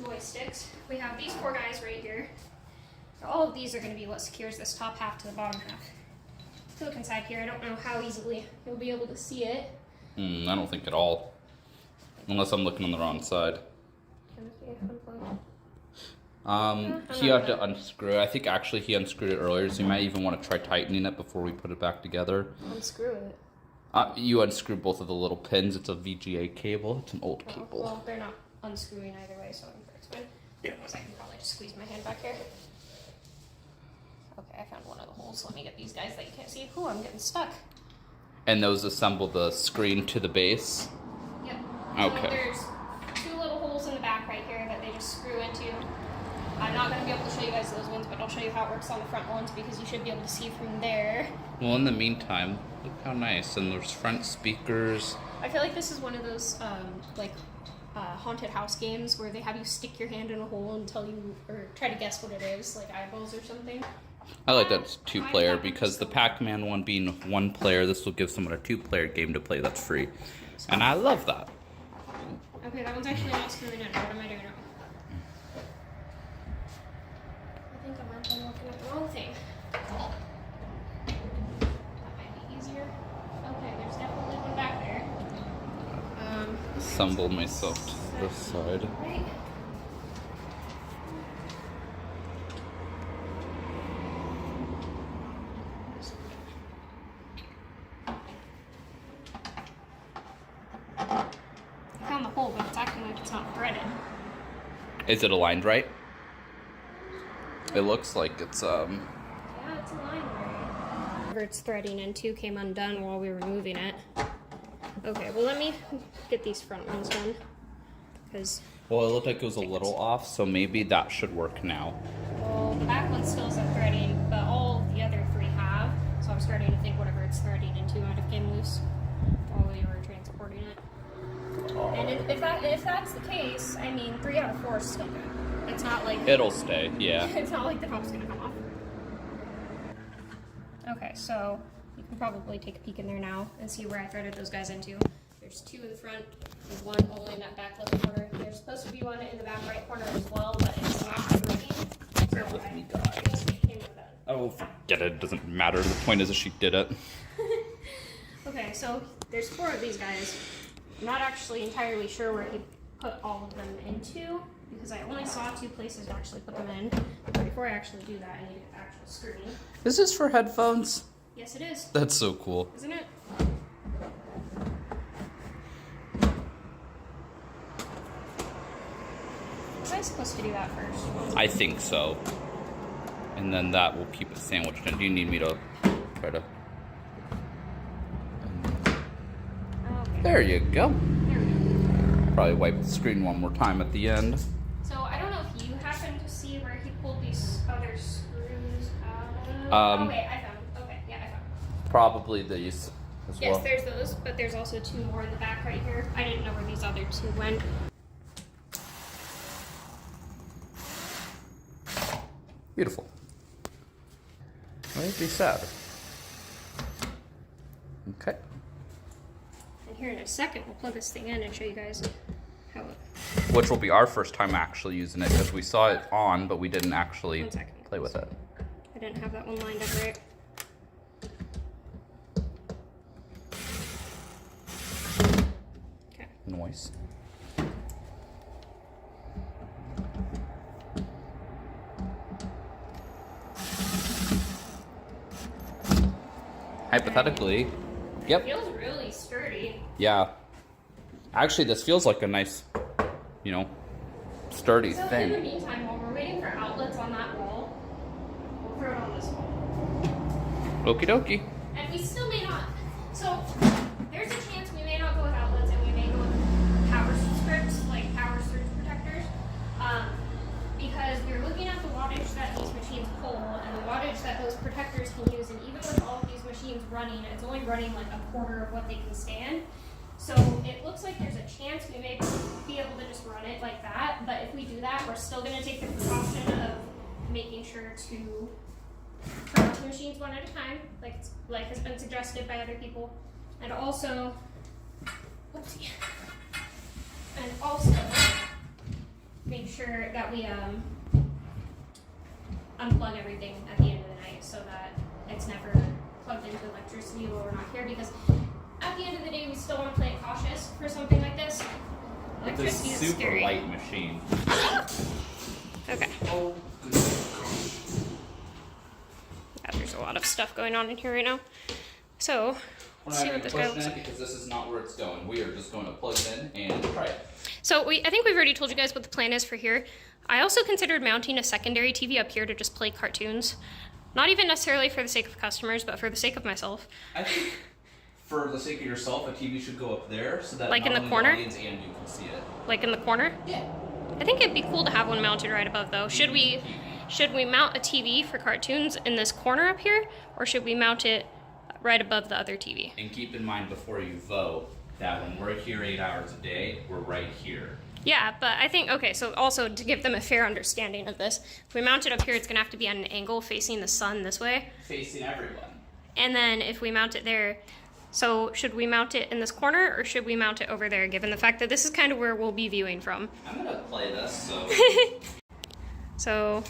joysticks. We have these 4 guys right here. So all of these are going to be what secures this top half to the bottom half. If you look inside here, I don't know how easily you'll be able to see it. I don't think at all. Unless I'm looking on the wrong side. He had to unscrew. I think actually he unscrewed it earlier, so you might even want to try tightening it before we put it back together. Unscrew it. You unscrew both of the little pins. It's a VGA cable. It's an old cable. Well, they're not unscrewing either way, so it's fine. I can probably just squeeze my hand back here. Okay, I found one of the holes. Let me get these guys that you can't see. Ooh, I'm getting stuck. And those assemble the screen to the base? Yep. Okay. So there's 2 little holes in the back right here that they just screw into. I'm not going to be able to show you guys those ones, but I'll show you how it works on the front ones because you should be able to see from there. Well, in the meantime, look how nice. And there's front speakers. I feel like this is one of those, haunted house games where they have you stick your hand in a hole and tell you, or try to guess what it is, like eyeballs or something. I like that it's 2-player because the Pac-Man one being 1 player, this will give someone a 2-player game to play that's free. And I love that. Okay, that one's actually not screwing in. What am I doing wrong? I think I might be looking at the wrong thing. That might be easier. Okay, there's definitely one back there. Assemble myself to this side. Right. I found the hole, but it's acting like it's not threaded. Is it aligned right? It looks like it's Yeah, it's aligned right. Whatever it's threading into came undone while we were moving it. Okay, well let me get these front ones done. Because well, it looked like it was a little off, so maybe that should work now. well, the back one still isn't threading, but all the other 3 have. So I'm starting to think whatever it's threading into might have came loose while we were transporting it. And if that's the case, I mean 3 out of 4 is still good. It's not like It'll stay, yeah. it's not like the top's gonna come off. Okay, so you can probably take a peek in there now and see where I threaded those guys into. There's 2 in the front, there's 1 all the way in that back left corner. There's supposed to be 1 in the back right corner as well, but it's not working. Bear with me, guys. it doesn't matter. The point is that she did it. Okay, so there's 4 of these guys. I'm not actually entirely sure where he put all of them into because I only saw 2 places to actually put them in. But before I actually do that, I need an actual screen. Is this for headphones? Yes, it is. That's so cool. Isn't it? Was I supposed to do that first? I think so. And then that will keep it sandwiched in. Do you need me to try to... Okay. There you go. There we go. Probably wipe the screen one more time at the end. So I don't know if you happen to see where he pulled these other screws out of. Oh wait, I found them. Okay, yeah, I found them. Probably these as Yes, well. there's those, but there's also 2 more in the back right here. I didn't know where these other 2 went. Beautiful. I'd be sad. Okay. And here in a second, we'll plug this thing in and show you guys how it... Which will be our first time actually using it because we saw it on, but we didn't actually 1 second. play with it. I didn't have that one lined up right. Okay. Noise. Hypothetically, yep. It feels really sturdy. Yeah. Actually, this feels like a nice, you know, sturdy So in the thing. meantime, while we're waiting for outlets on that wall, we'll throw it on this wall. Okie dokie. And we still may not. So there's a chance we may not go with outlets and we may go with power strips, like power surge protectors. Because we're looking at the wattage that these machines pull and the wattage that those protectors can use. And even with all of these machines running, it's only running like a quarter of what they can stand. So it looks like there's a chance we may be able to just run it like that. But if we do that, we're still going to take the precaution of making sure to turn off the machines one at a time, like has been suggested by other people, and also, whoopsie, and also make sure that we unplug everything at the end of the night so that it's never plugged into electricity while we're not here. Because at the end of the day, we still want to play it cautious for something like this. It's a Electricity is super scary. light machine. Okay. Oh, Yeah, there's a lot of stuff going on in here right now. So, we're let's not see going what to this guy push looks it like. because this is not where it's going. We are just going to plug it in and try it. So I think we've already told you guys what the plan is for here. I also considered mounting a secondary TV up here to just play cartoons. Not even necessarily for the sake of customers, but for the sake of myself. I think for the sake of yourself, a TV should go up there so that Like not in the only corner? the audience and you can see it. Like in the corner? Yeah. I think it'd be cool to have one mounted right above though. Should we mount a TV for cartoons in this corner up here? Or should we mount it right above the other TV? And keep in mind before you vote that when we're here 8 hours a day, we're right here. Yeah, but I think, okay, so also to give them a fair understanding of this, if we mount it up here, it's gonna have to be at an angle facing the sun this way. Facing everyone. And then if we mount it there, so should we mount it in this corner or should we mount it over there, given the fact that this is kind of where we'll be viewing from? I'm gonna play this, so. So,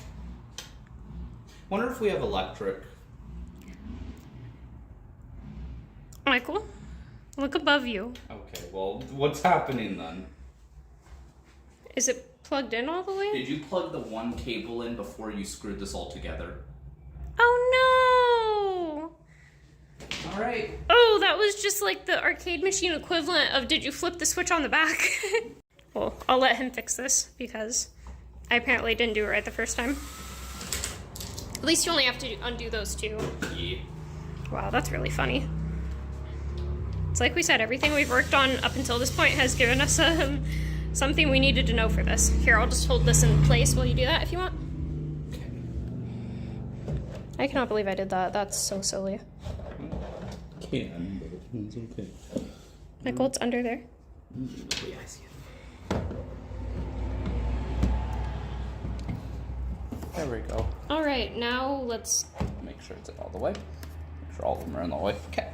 Wonder if we have electric. Michael, look above you. Okay, well, what's happening then? Is it plugged in all the way? Did you plug the one cable in before you screwed this all together? Oh no! Alright. Oh, that was just like the arcade machine equivalent of did you flip the switch on the back? Well, I'll let him fix this because I apparently didn't do it right the first time. At least you only have to undo those 2. Yeah. Wow, that's really funny. It's like we said, everything we've worked on up until this point has given us something we needed to know for this. Here, I'll just hold this in place while you do that if you want. Okay. I cannot believe I did that. That's so silly. Can, but it's okay. Michael, it's under there. Yeah, I see it. There we go. All right, now let's... Make sure it's in all the way. Make sure all of them are in the way. Okay.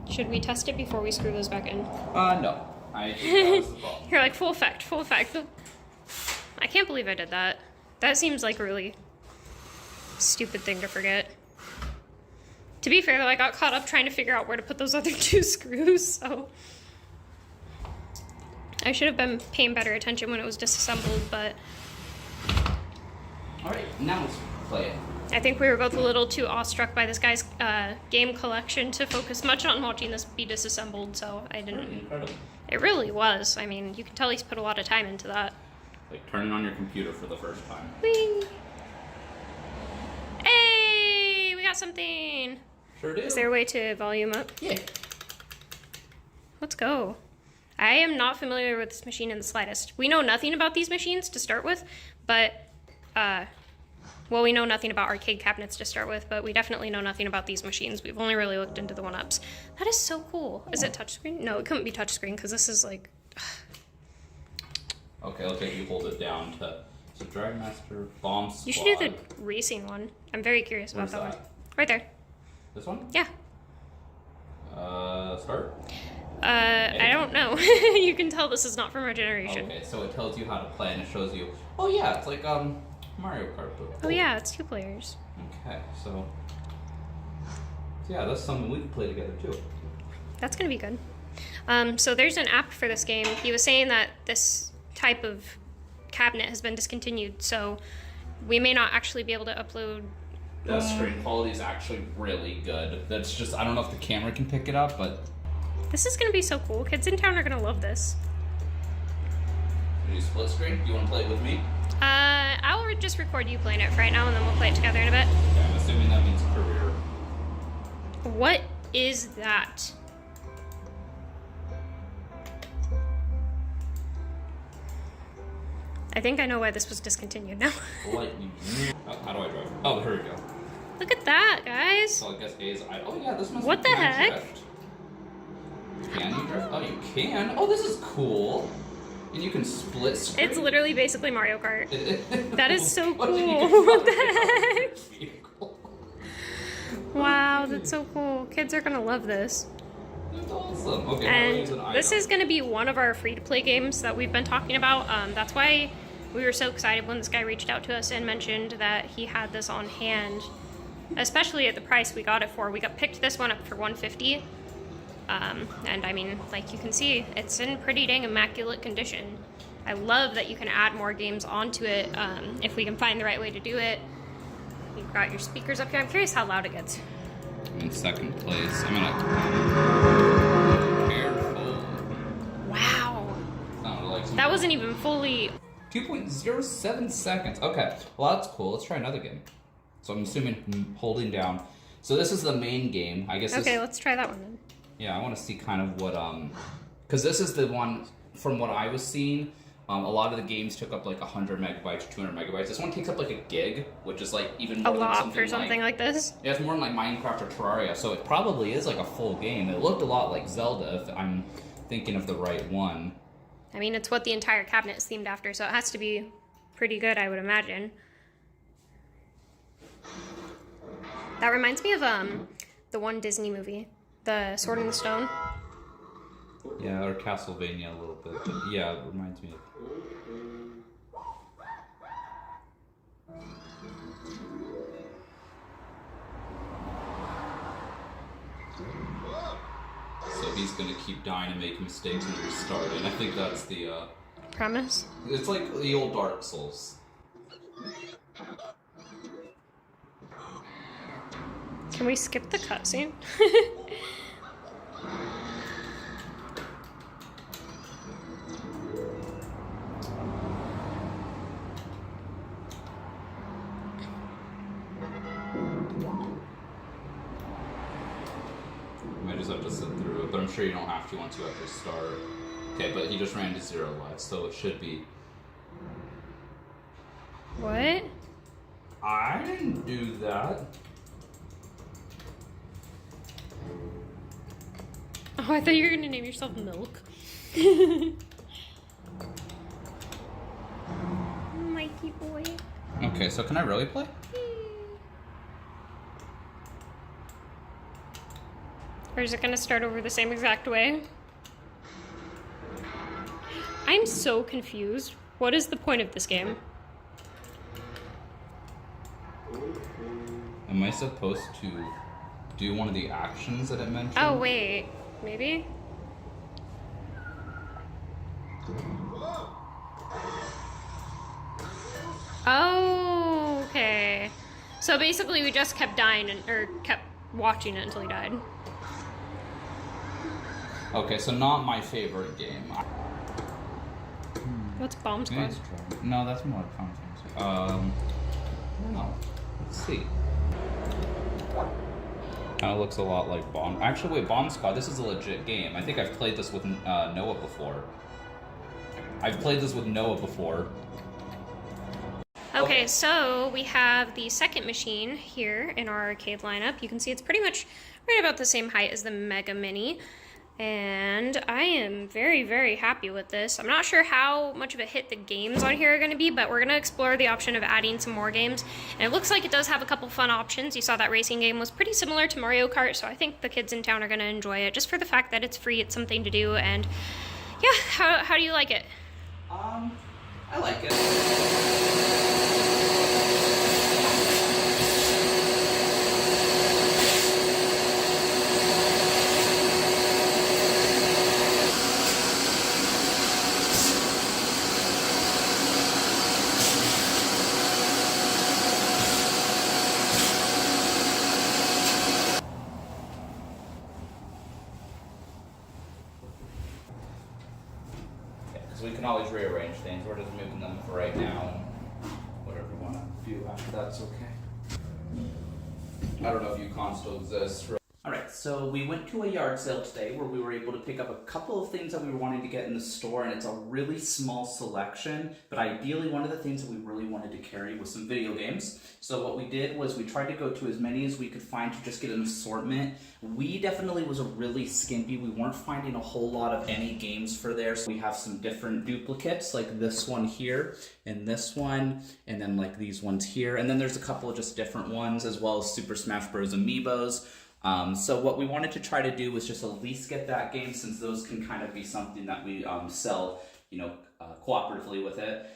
Should we test it before we screw those back in? No. I think that was the problem. You're like, full effect, full effect. I can't believe I did that. That seems like a really stupid thing to forget. To be fair though, I got caught up trying to figure out where to put those other 2 screws, so I should have been paying better attention when it was disassembled, but Alright, now let's play it. I think we were both a little too awestruck by this guy's game collection to focus much on watching this be disassembled, so I didn't. Incredible. It really was. I mean, you can tell he's put a lot of time into that. Like turning on your computer for the first time. Whee! Hey! We got something! Sure do. Is there a way to volume up? Yeah. Let's go. I am not familiar with this machine in the slightest. We know nothing about these machines to start with, but, well, we know nothing about arcade cabinets to start with, but we definitely know nothing about these machines. We've only really looked into the 1-ups. That is so cool. Is it touchscreen? No, it couldn't be touchscreen because this is like... Okay, I'll take you hold it down to Dragon Master Bomb Squad. You should do the racing one. I'm very curious about Where's that one. that? Right there. This one? Yeah. Start? I don't know. You can tell this is not from our generation. Okay, so it tells you how to play and it shows you, oh yeah, it's like Mario Kart. But Oh yeah, it's 2 players. Okay, so yeah, that's something we can play together too. That's gonna be good. So there's an app for this game. He was saying that this type of cabinet has been discontinued, so we may not actually be able to upload. The screen quality is actually really good. That's just, I don't know if the camera can pick it up, but... This is gonna be so cool. Kids in town are gonna love this. Can you split screen? Do you want to play it with me? I'll just record you playing it for right now, and then we'll play it together in a bit. Yeah, I'm assuming that means career. What is that? I think I know why this was discontinued now. Lightning. Oh, how do I drive? Oh, here we go. Look at that, guys. So I guess A is I. Oh yeah, this must What be the can I heck? drift? Can you drift? Oh, you can. Oh, this is cool. And you can split screen. It's literally basically Mario Kart. That is so What cool. did you What the heck? Vehicle. Wow, that's so cool. Kids are gonna love this. That's awesome. Okay, I'll use an And this item. is gonna be one of our free-to-play games that we've been talking about. That's why we were so excited when this guy reached out to us and mentioned that he had this on hand, especially at the price we got it for. We picked this one up for $150. And I mean, like you can see, it's in pretty dang immaculate condition. I love that you can add more games onto it if we can find the right way to do it. You've got your speakers up here. I'm curious how loud it gets. I'm in second place. I'm gonna. Careful. Wow. Sounded like some- That wasn't even fully... 2.07 seconds. Okay, well that's cool. Let's try another game. So I'm assuming holding down. So this is the main game. I guess. Okay, let's try that one then. Yeah, I want to see kind of what because this is the one from what I was seeing. A lot of the games took up like 100 megabytes or 200 megabytes. This one takes up like a gig, which is like even more A than lot for something like this. Yeah, it's more than like Minecraft or Terraria, so it probably is like a full game. It looked a lot like Zelda, if I'm thinking of the right one. I mean, it's what the entire cabinet is themed after, so it has to be pretty good, I would imagine. That reminds me of the one Disney movie, The Sword in the Stone. Yeah, or Castlevania a little bit, but yeah, it reminds me of. So he's gonna keep dying and make mistakes and restarting. I think that's the Premise? It's like the old Dark Souls. Can we skip the cutscene? You might just have to sit through it, but I'm sure you don't have to once you actually start. Okay, but he just ran to 0 lives, so it should be. What? I didn't do that. Oh, I thought you were gonna name yourself Milk. Mikey boy. Okay, so can I really play? Or is it gonna start over the same exact way? I'm so confused. What is the point of this game? Am I supposed to do one of the actions that it mentioned. Oh, wait. Maybe? Oh, okay. So basically we just kept dying or kept watching it until he died. Okay, so not my favorite game. What's Bomb Squad? Let's try. No, that's more like Final Fantasy. No. Let's see. Kind of looks a lot like Bomb. Actually, wait, Bomb Squad. This is a legit game. I think I've played this with Noah before. Okay, so we have the second machine here in our arcade lineup. You can see it's pretty much right about the same height as the Mega Mini. And I am very, very happy with this. I'm not sure how much of a hit the games on here are going to be, but we're going to explore the option of adding some more games. And it looks like it does have a couple fun options. You saw that racing game was pretty similar to Mario Kart, so I think the kids in town are going to enjoy it just for the fact that it's free, it's something to do, and yeah, how do you like it? I like it. We can always rearrange things. We're just moving them for right now. Whatever you want to do after that's okay. I don't know if Yukon still exists. Alright, so we went to a yard sale today where we were able to pick up a couple of things that we were wanting to get in the store, and it's a really small selection, but ideally one of the things that we really wanted to carry was some video games. So what we did was we tried to go to as many as we could find to just get an assortment. We definitely was a really skimpy. We weren't finding a whole lot of any games for there, so we have some different duplicates like this one here and this one, and then like these ones here, and then there's a couple of just different ones as well as Super Smash Bros. Amiibos. So what we wanted to try to do was just at least get that game, since those can kind of be something that we sell, cooperatively with it.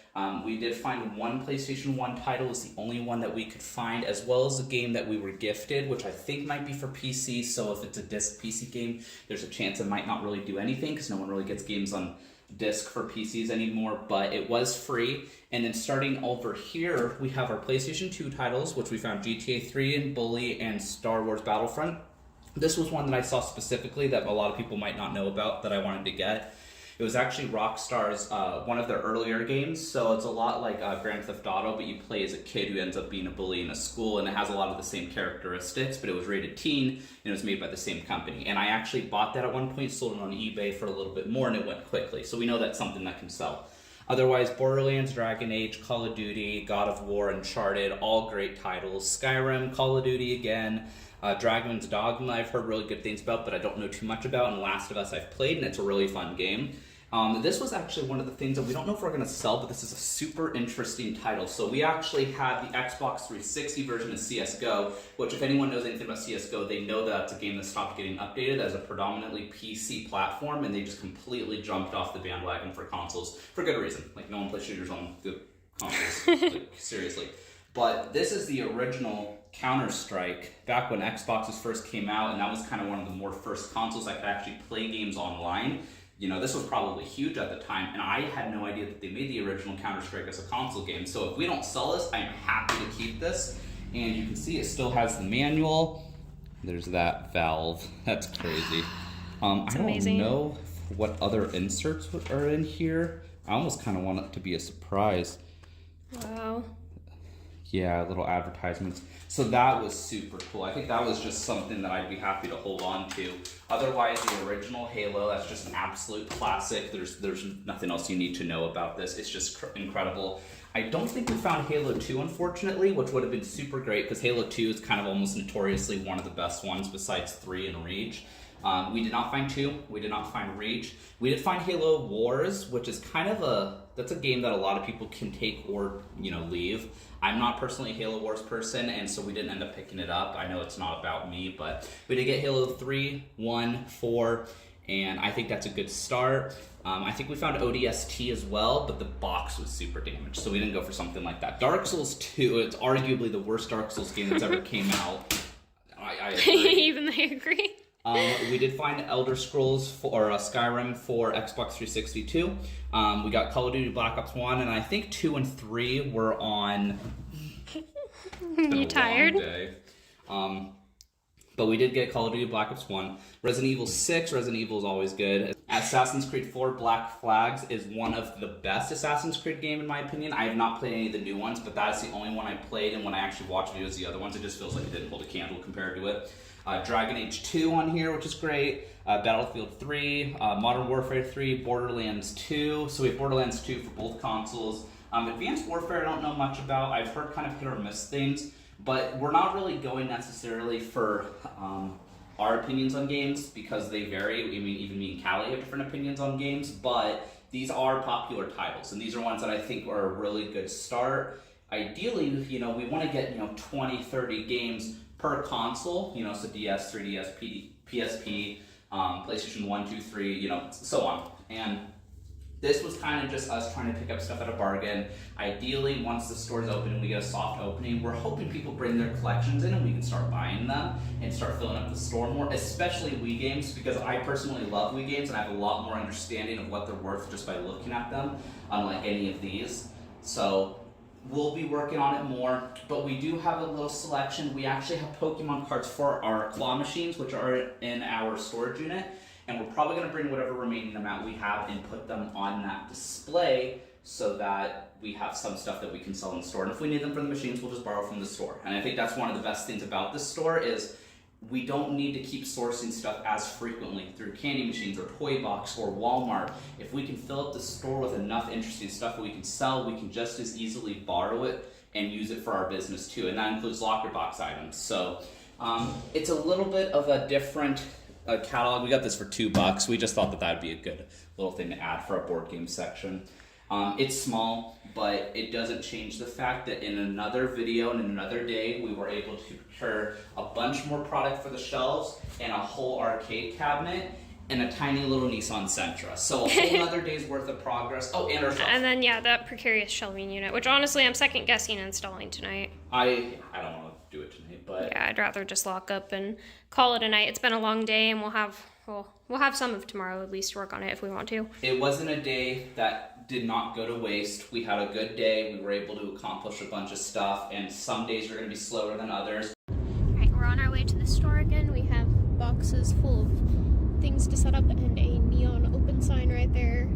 We did find one PlayStation 1 title, was the only one that we could find, as well as a game that we were gifted, which I think might be for PC, so if it's a disc PC game, there's a chance it might not really do anything, because no one really gets games on disc for PCs anymore, but it was free. And then starting over here, we have our PlayStation 2 titles, which we found GTA 3 and Bully and Star Wars Battlefront. This was one that I saw specifically that a lot of people might not know about that I wanted to get. It was actually Rockstar's, one of their earlier games, so it's a lot like Grand Theft Auto, but you play as a kid who ends up being a bully in a school, and it has a lot of the same characteristics, but it was rated teen, and it was made by the same company. And I actually bought that at one point, sold it on eBay for a little bit more, and it went quickly, so we know that's something that can sell. Otherwise, Borderlands, Dragon Age, Call of Duty, God of War, Uncharted, all great titles. Skyrim, Call of Duty again, Dragon's Dogma I've heard really good things about, but I don't know too much about, and Last of Us I've played, and it's a really fun game. This was actually one of the things that we don't know if we're going to sell, but this is a super interesting title. So we actually have the Xbox 360 version of CSGO, which if anyone knows anything about CSGO, they know that that's a game that stopped getting updated as a predominantly PC platform, and they just completely jumped off the bandwagon for consoles for good reason. Like, no one plays shooters on the consoles, like, seriously. But this is the original Counter-Strike back when Xboxes first came out, and that was kind of one of the more first consoles that could actually play games online. This was probably huge at the time, and I had no idea that they made the original Counter-Strike as a console game. So if we don't sell this, I'm happy to keep this. And you can see it still has the manual. There's that valve. That's crazy. I don't know what other inserts are in here. I almost kind of want it to be a surprise. Wow. Yeah, little advertisements. So that was super cool. I think that was just something that I'd be happy to hold on to. Otherwise, the original Halo, that's just an absolute classic. There's nothing else you need to know about this. It's just incredible. I don't think we found Halo 2, unfortunately, which would have been super great because Halo 2 is kind of almost notoriously one of the best ones besides 3 and Reach. We did not find 2. We did not find Reach. We did find Halo Wars, which is kind of that's a game that a lot of people can take or, leave. I'm not personally a Halo Wars person, and so we didn't end up picking it up. I know it's not about me, but we did get Halo 3, 1, 4, and I think that's a good start. I think we found ODST as well, but the box was super damaged, so we didn't go for something like that. Dark Souls 2, it's arguably the worst Dark Souls game that's ever came out. I agree. Even they agree. We did find Elder Scrolls or Skyrim for Xbox 360 too. We got Call of Duty Black Ops 1, and I think 2 and 3 were on. You tired? Long day. But we did get Call of Duty Black Ops 1. Resident Evil 6, Resident Evil is always good. Assassin's Creed 4 Black Flags is one of the best Assassin's Creed game in my opinion. I have not played any of the new ones, but that is the only one I played, and when I actually watched videos of the other ones, it just feels like it didn't hold a candle compared to it. Dragon Age 2 on here, which is great. Battlefield 3, Modern Warfare 3, Borderlands 2. So we have Borderlands 2 for both consoles. Advanced Warfare I don't know much about. I've heard kind of hit or miss things. But we're not really going necessarily for our opinions on games because they vary. I mean, even me and Callie have different opinions on games, but these are popular titles, and these are ones that I think are a really good start. Ideally, we want to get 20, 30 games per console. So DS, 3DS, PSP, PlayStation 1, 2, 3, so on. And this was kind of just us trying to pick up stuff at a bargain. Ideally, once the store's open and we get a soft opening, we're hoping people bring their collections in and we can start buying them and start filling up the store more, especially Wii games, because I personally love Wii games and I have a lot more understanding of what they're worth just by looking at them, unlike any of these. So we'll be working on it more, but we do have a little selection. We actually have Pokemon cards for our claw machines, which are in our storage unit. And we're probably going to bring whatever remaining amount we have and put them on that display so that we have some stuff that we can sell in the store. And if we need them for the machines, we'll just borrow from the store. And I think that's one of the best things about this store is we don't need to keep sourcing stuff as frequently through candy machines or Toy Box or Walmart. If we can fill up the store with enough interesting stuff that we can sell, we can just as easily borrow it and use it for our business too. And that includes locker box items. So it's a little bit of a different catalog. We got this for $2. We just thought that would be a good little thing to add for our board game section. It's small, but it doesn't change the fact that in another video and in another day, we were able to procure a bunch more product for the shelves and a whole arcade cabinet and a tiny little Nissan Sentra. So a whole other day's worth of progress. Oh, and our shelves. And then, that precarious shelving unit, which honestly I'm second guessing installing tonight. I don't want to do it tonight, but yeah, I'd rather just lock up and call it a night. It's been a long day, and we'll have some of tomorrow at least to work on it if we want to. It wasn't a day that did not go to waste. We had a good day. We were able to accomplish a bunch of stuff, and some days are going to be slower than others. Alright, we're on our way to the store again. We have boxes full of things to set up and a neon open sign right there.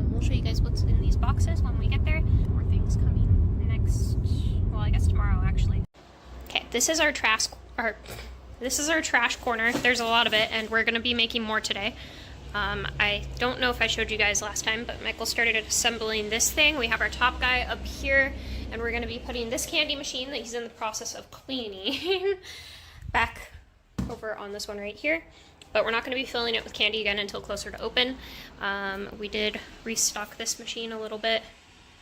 We'll show you guys what's in these boxes when we get there. More things coming next, well, I guess tomorrow actually. Okay, this is our trash corner. There's a lot of it, and we're going to be making more today. I don't know if I showed you guys last time, but Michael started assembling this thing. We have our top guy up here, and we're going to be putting this candy machine that he's in the process of cleaning back over on this one right here. But we're not going to be filling it with candy again until closer to open. We did restock this machine a little bit.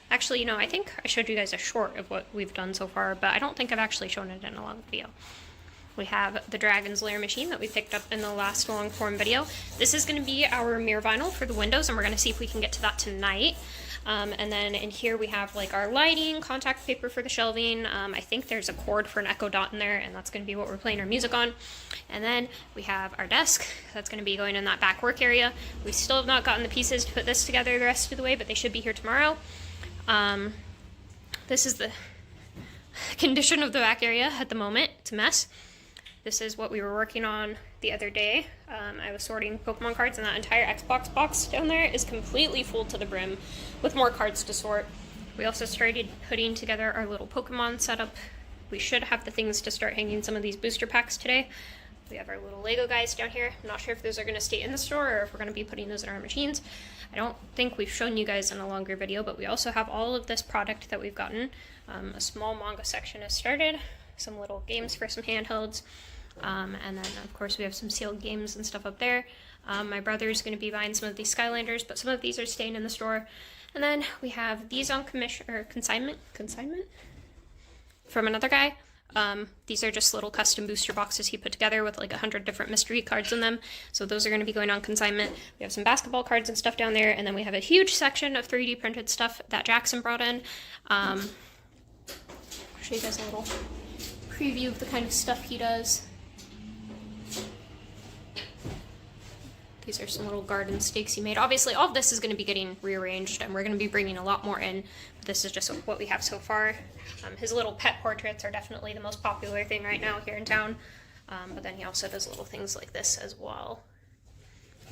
Actually, I think I showed you guys a short of what we've done so far, but I don't think I've actually shown it in a long video. We have the Dragon's Lair machine that we picked up in the last long form video. This is going to be our mirror vinyl for the windows, and we're going to see if we can get to that tonight. And then in here we have like our lighting, contact paper for the shelving. I think there's a cord for an Echo Dot in there, and that's going to be what we're playing our music on. And then we have our desk. That's going to be going in that back work area. We still have not gotten the pieces to put this together the rest of the way, but they should be here tomorrow. This is the condition of the back area at the moment. It's a mess. This is what we were working on the other day. I was sorting Pokemon cards, and that entire Xbox box down there is completely full to the brim with more cards to sort. We also started putting together our little Pokemon setup. We should have the things to start hanging some of these booster packs today. We have our little Lego guys down here. I'm not sure if those are going to stay in the store or if we're going to be putting those in our machines. I don't think we've shown you guys in a longer video, but we also have all of this product that we've gotten. A small manga section has started, some little games for some handhelds, and then of course we have some sealed games and stuff up there. My brother's going to be buying some of these Skylanders, but some of these are staying in the store. And then we have these on consignment from another guy. These are just little custom booster boxes he put together with like 100 different mystery cards in them. So those are going to be going on consignment. We have some basketball cards and stuff down there. And then we have a huge section of 3D printed stuff that Jackson brought in. I'll show you guys a little preview of the kind of stuff he does. These are some little garden stakes he made. Obviously, all of this is going to be getting rearranged, and we're going to be bringing a lot more in. But this is just what we have so far. His little pet portraits are definitely the most popular thing right now here in town. But then he also does little things like this as well.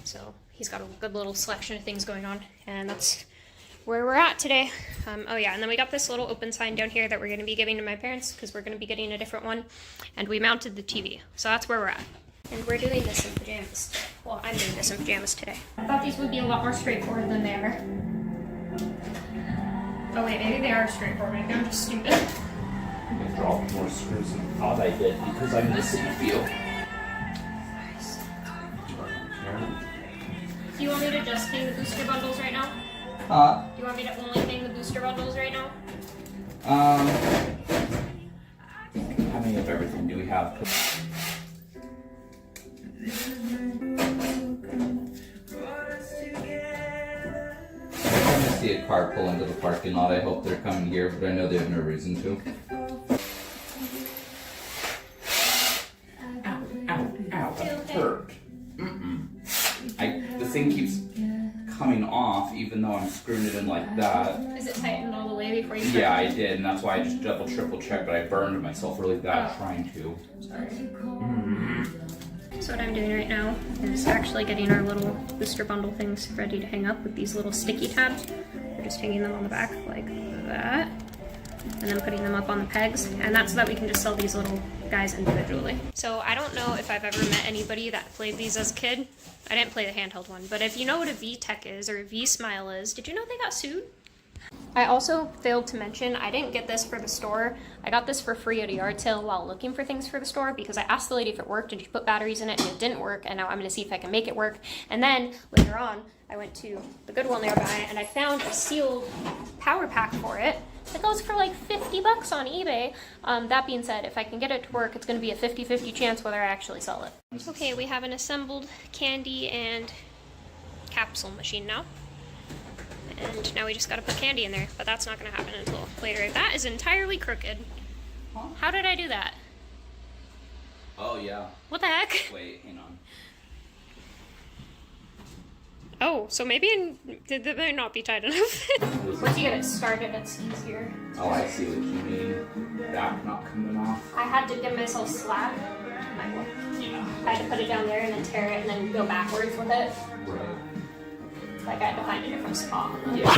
So he's got a good little selection of things going on, and that's where we're at today. Oh yeah, and then we got this little open sign down here that we're going to be giving to my parents because we're going to be getting a different one, and we mounted the TV. So that's where we're at. And we're doing this in pajamas today. Well, I'm doing this in pajamas today. I thought these would be a lot more straightforward than they are. Oh wait, maybe they are straightforward. Maybe I'm just stupid. I dropped more screws than I thought I did because I'm missing a few. Do you want me to just hang the booster bundles right now? Do you want me to only hang the booster bundles right now? How many of everything do we have? I see a car pull into the parking lot. I hope they're coming here, but I know they have no reason to. Ow, that hurt. The thing keeps coming off even though I'm screwing it in like that. Is it tightened all the way before you Yeah, I did, and that's why I just double, triple checked, but I burned myself really bad trying to. Sorry. So what I'm doing right now is actually getting our little booster bundle things ready to hang up with these little sticky tabs. We're just hanging them on the back like that, and then putting them up on the pegs, and that's so that we can just sell these little guys individually. So I don't know if I've ever met anybody that played these as a kid. I didn't play the handheld one, but if you know what a VTech is or a V-Smile is, did you know they got sued? I also failed to mention, I didn't get this for the store. I got this for free at a yard sale while looking for things for the store because I asked the lady if it worked and she put batteries in it and it didn't work, and now I'm gonna see if I can make it work. And then later on, I went to the Goodwill nearby and I found a sealed power pack for it. It goes for like 50 bucks on eBay. That being said, if I can get it to work, it's gonna be a 50-50 chance whether I actually sell it. Okay, we have an assembled candy and capsule machine now. And now we just gotta put candy in there, but that's not gonna happen until later. That is entirely crooked. Huh? How did I do that? Oh, yeah. What the heck? Wait, hang on. Oh, so maybe that might not be tight enough. Once you get it started, it's easier. Oh, I see what you mean. That not coming off. I had to give myself slack. Yeah. I had to put it down there and then tear it and then go backwards with it. Right. Like I had to find a different spot. Yeah.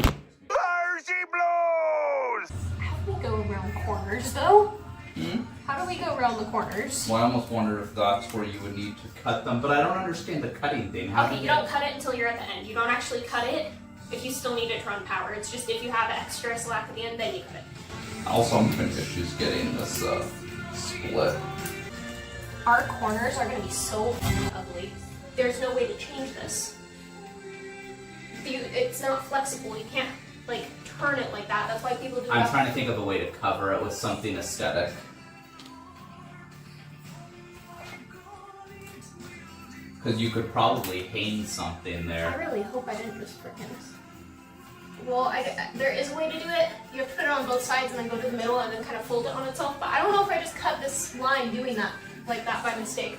Mercy blows! How do we go around corners though? Hmm? How do we go around the corners? Well, I almost wonder if that's where you would need to cut them, but I don't understand the cutting thing. How Okay, do you don't cut it until you're at the end. You don't actually cut it if you still need it to run power. It's just if you have extra slack at the end, then you cut it. Also, I'm having issues getting this split. Our corners are going to be so ugly. There's no way to change this. It's not flexible. You can't like turn it like that. That's why people do. I'm trying to think of a way to cover it with something aesthetic. Because you could probably hang something I there. really hope I didn't just freaking. Well, there is a way to do it. You have to put it on both sides and then go to the middle and then kind of fold it on itself. But I don't know if I just cut this line doing that like that by mistake.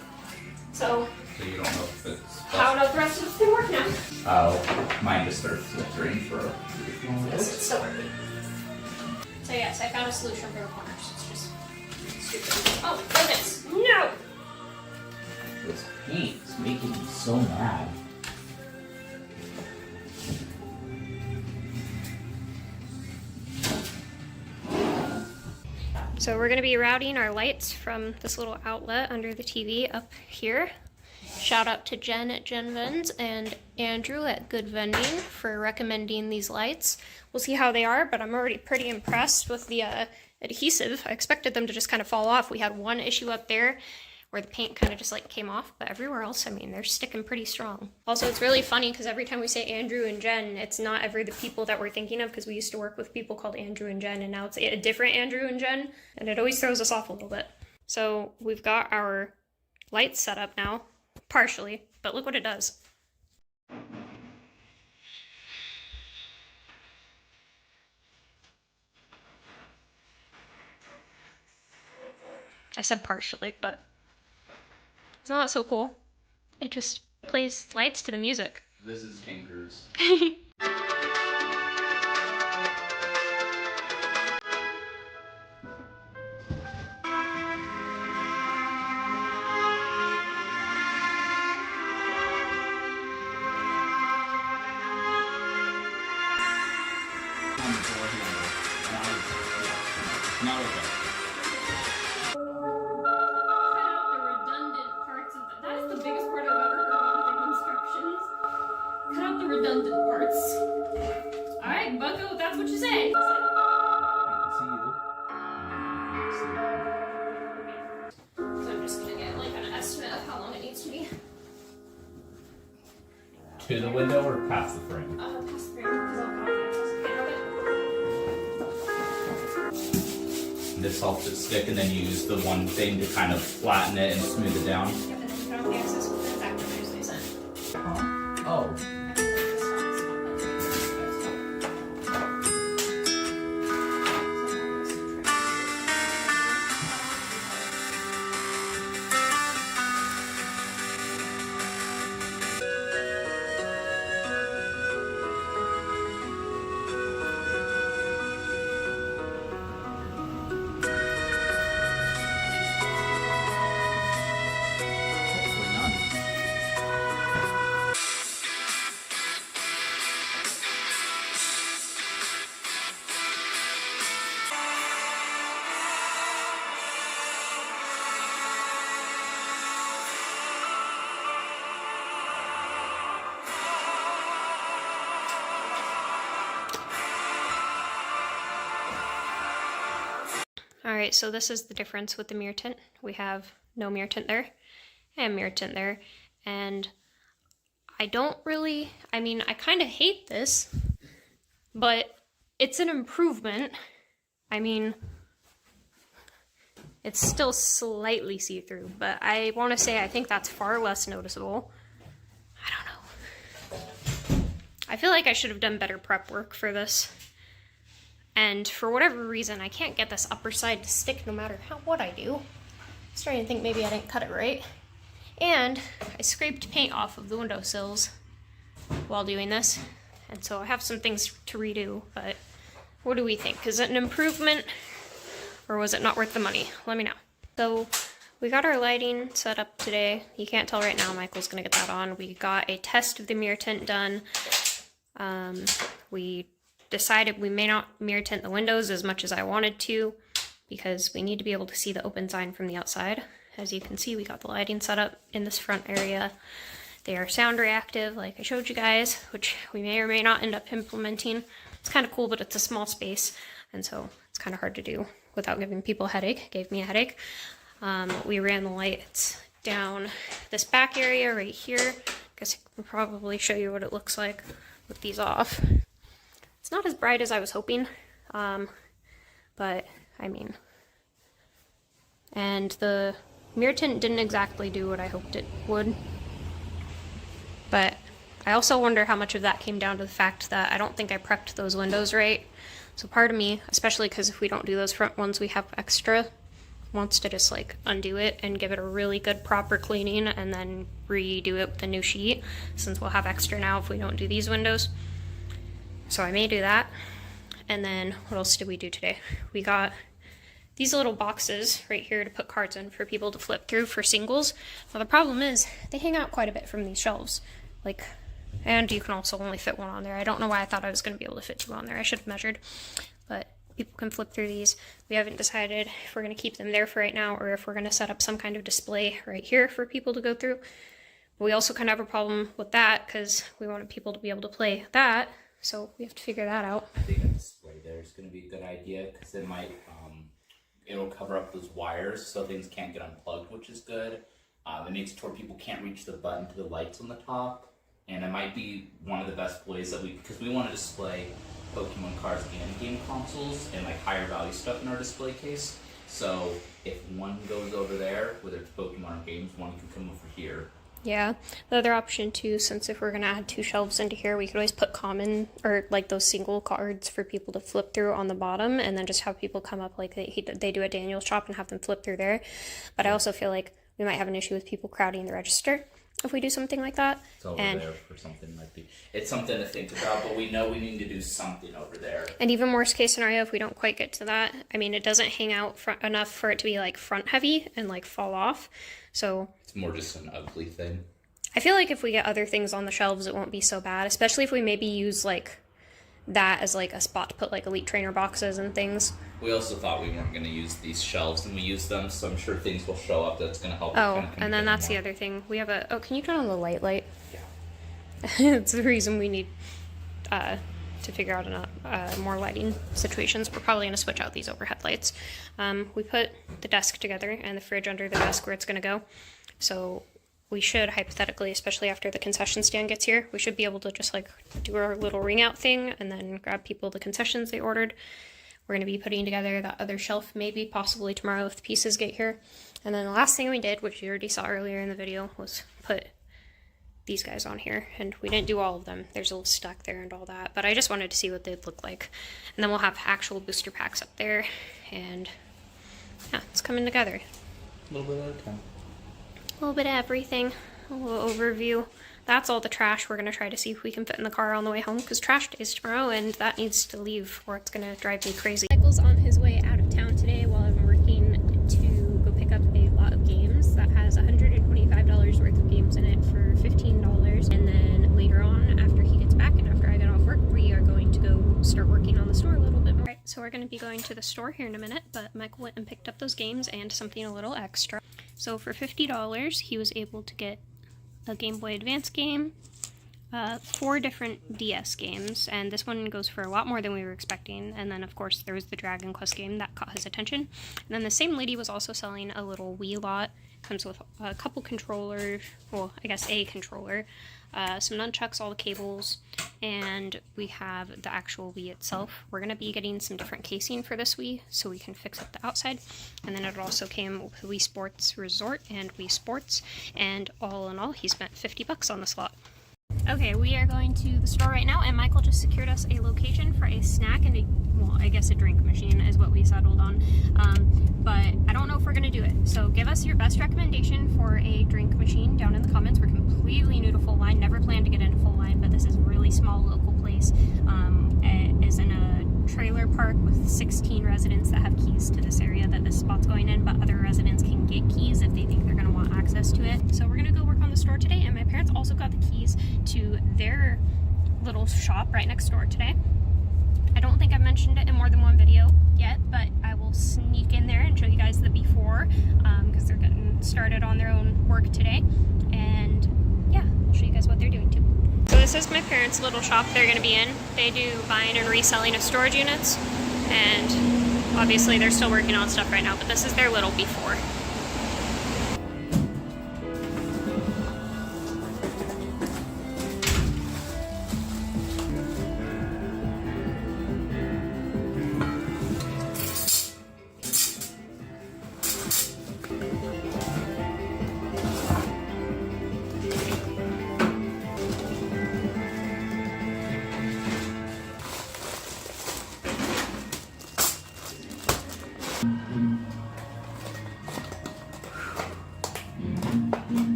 So You don't know if it's... I don't know if the rest of it's gonna work now. Oh, mine just started filtering for a few Yes, minutes. it's still working. So yes, I found a solution for the corners. It's just stupid. Oh goodness, no! This paint is making me so mad. So we're gonna be routing our lights from this little outlet under the TV up here. Shout out to Jen at Jen Vends and Andrew at Good Vending for recommending these lights. We'll see how they are, but I'm already pretty impressed with the adhesive. I expected them to just kind of fall off. We had one issue up there where the paint kind of just like came off, but everywhere else, I mean, they're sticking pretty strong. Also, it's really funny because every time we say Andrew and Jen, it's not ever the people that we're thinking of, because we used to work with people called Andrew and Jen, and now it's a different Andrew and Jen, and it always throws us off a little bit. So we've got our lights set up now, partially, but look what it does. I said partially, but it's not so cool. It just Plays lights to the music. This is Tinkers. Not okay. Cut out the redundant parts of that is the biggest part I've ever heard on the instructions. Cut out the redundant parts. Alright, Bucko, that's what you say. So I'm just gonna get like an estimate of how long it needs to be. To the window or past the frame? Past the frame, because I'll cut off the This helps it stick, and then you use the one thing to kind of flatten it and smooth it down. Yep, and then cut off the excess with the exact numbers they sent. Oh. Hopefully none. Alright, so this is the difference with the mirror tint. We have no mirror tint there and mirror tint there. And I kind of hate this, but it's an improvement. I mean, it's still slightly see-through, but I want to say I think that's far less noticeable. I don't know. I feel like I should have done better prep work for this. And for whatever reason, I can't get this upper side to stick no matter what I do. I'm starting to think maybe I didn't cut it right. And I scraped paint off of the windowsills while doing this. And so I have some things to redo, but what do we think? Is it an improvement or was it not worth the money? Let me know. So we got our lighting set up today. You can't tell right now, Michael's gonna get that on. We got a test of the mirror tint done. We decided we may not mirror tint the windows as much as I wanted to because we need to be able to see the open sign from the outside. As you can see, we got the lighting set up in this front area. They are sound reactive, like I showed you guys, which we may or may not end up implementing. It's kind of cool, but it's a small space, and so it's kind of hard to do without giving people a headache. It gave me a headache. We ran the lights down this back area right here. I guess I can probably show you what it looks like with these off. It's not as bright as I was hoping, but I mean, and the mirror tint didn't exactly do what I hoped it would, but I also wonder how much of that came down to the fact that I don't think I prepped those windows right. So part of me, especially because if we don't do those front ones we have extra, wants to just like undo it and give it a really good proper cleaning and then redo it with a new sheet, since we'll have extra now if we don't do these windows. So I may do that. And then what else did we do today? We got these little boxes right here to put cards in for people to flip through for singles. Now the problem is they hang out quite a bit from these shelves. And you can also only fit one on there. I don't know why I thought I was going to be able to fit two on there. I should have measured. But people can flip through these. We haven't decided if we're going to keep them there for right now or if we're going to set up some kind of display right here for people to go through. But we also kind of have a problem with that because we wanted people to be able to play that. So we have to figure that out. I think a display there is going to be a good idea because it might, it'll cover up those wires so things can't get unplugged, which is good. It makes it to where people can't reach the button to the lights on the top. And it might be one of the best ways that because we want to display Pokemon cards and game consoles and like higher value stuff in our display case. So if one goes over there, whether it's Pokemon or games, one can come over here. Yeah, the other option too, since if we're going to add two shelves into here, we could always put common or like those single cards for people to flip through on the bottom and then just have people come up like they do at Daniel's shop and have them flip through there. But I also feel like we might have an issue with people crowding the register. if we do something like that. It's over And there for something might be. It's something to think about, but we know we need to do something over there. And even worst case scenario, if we don't quite get to that, I mean, it doesn't hang out front enough for it to be like front heavy and like fall off. So It's more just an ugly thing. I feel like if we get other things on the shelves, it won't be so bad, especially if we maybe use like that as like a spot to put like Elite Trainer boxes and things. We also thought we weren't going to use these shelves, and we use them, so I'm sure things will show up that's going to help. Oh, kind of and then that's the more. other thing. We have a, oh, can you turn on the light? Yeah. It's the reason we need to figure out more lighting situations. We're probably going to switch out these overhead lights. We put the desk together and the fridge under the desk where it's going to go. So we should hypothetically, especially after the concession stand gets here, we should be able to just like do our little ring out thing and then grab people the concessions they ordered. We're going to be putting together that other shelf maybe possibly tomorrow if the pieces get here. And then the last thing we did, which you already saw earlier in the video, was put these guys on here. And we didn't do all of them. There's a little stack there and all that. But I just wanted to see what they'd look like. And then we'll have actual booster packs up there. And yeah, it's coming together. A little bit at a time. A little bit of everything, a little overview. That's all the trash we're going to try to see if we can fit in the car on the way home, because trash day is tomorrow and that needs to leave or it's going to drive me crazy. Michael's on his way out of town today while I'm working to go pick up a lot of games that has $125 worth of games in it for $15. And then later on, after he gets back and after I get off work, we are going to go start working on the store a little bit more. Right, so we're going to be going to the store here in a minute, but Michael went and picked up those games and something a little extra. So for $50, he was able to get a Game Boy Advance game, 4 different DS games, and this one goes for a lot more than we were expecting. And then, of course, there was the Dragon Quest game that caught his attention. And then the same lady was also selling a little Wii lot. Comes with a couple controllers, well, I guess a controller, some nunchucks, all the cables, and we have the actual Wii itself. We're going to be getting some different casing for this Wii so we can fix up the outside. And then it also came with Wii Sports Resort and Wii Sports, and all in all, he spent $50 on this lot. Okay, we are going to the store right now, and Michael just secured us a location for a snack and well, I guess a drink machine is what we settled on. But I don't know if we're going to do it. So give us your best recommendation for a drink machine down in the comments. We're completely new to Full Line, never planned to get into Full Line, but this is a really small local place. It is in a trailer park with 16 residents that have keys to this area that this spot's going in, but other residents can get keys if they think they're going to want access to it. So we're going to go work on the store today, and my parents also got the keys to their little shop right next door today. I don't think I've mentioned it in more than one video yet, but I will sneak in there and show you guys the before, because they're getting started on their own work today. And yeah, I'll show you guys what they're doing too. So this is my parents' little shop they're going to be in. They do buying and reselling of storage units, and obviously they're still working on stuff right now, but this is their little before.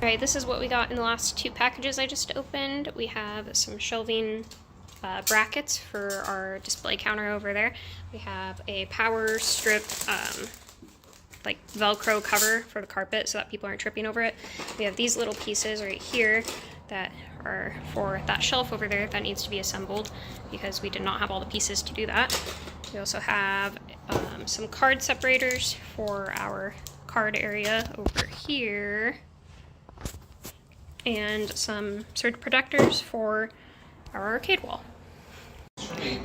Alright, this is what we got in the last 2 packages I just opened. We have some shelving brackets for our display counter over there. We have a power strip, like Velcro cover for the carpet so that people aren't tripping over it. We have these little pieces right here that are for that shelf over there that needs to be assembled because we did not have all the pieces to do that. We also have some card separators for our card area over here, and some surge protectors for our arcade wall.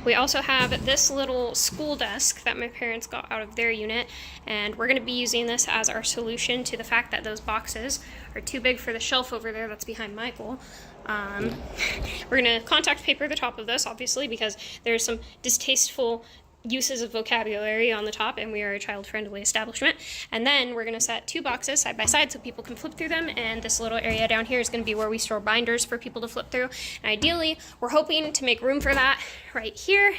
We also have this little school desk that my parents got out of their unit, and we're going to be using this as our solution to the fact that those boxes are too big for the shelf over there that's behind Michael. We're going to contact paper the top of this, obviously, because there's some distasteful uses of vocabulary on the top, and we are a child-friendly establishment. And then we're going to set 2 boxes side by side so people can flip through them, and this little area down here is going to be where we store binders for people to flip through. And ideally, we're hoping to make room for that right here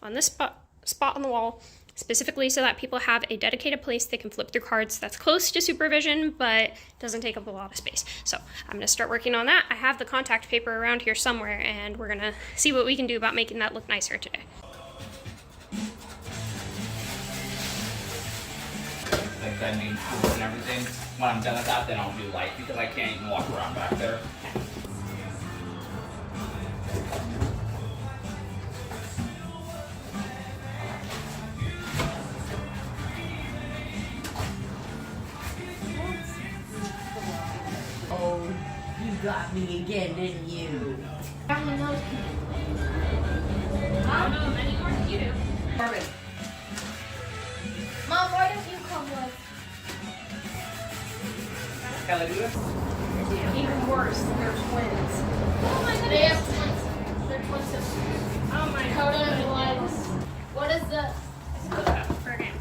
on this spot on the wall, specifically so that people have a dedicated place they can flip through cards that's close to supervision but doesn't take up a lot of space. So I'm gonna start working on that. I have the contact paper around here somewhere, and we're gonna see what we can do about making that look nicer today. Like bending tools and everything. When I'm done with that, then I'll do light because I can't even walk around back there. Oh, you got me again, didn't you? I don't know any more than you do. Marvin. Mom, why don't you come with? Can I do this? Even worse, they're twins. Oh my goodness. They have twins. They're twin sisters. Oh my god. Coda and Gladys. What is this? It's a hookup for a game.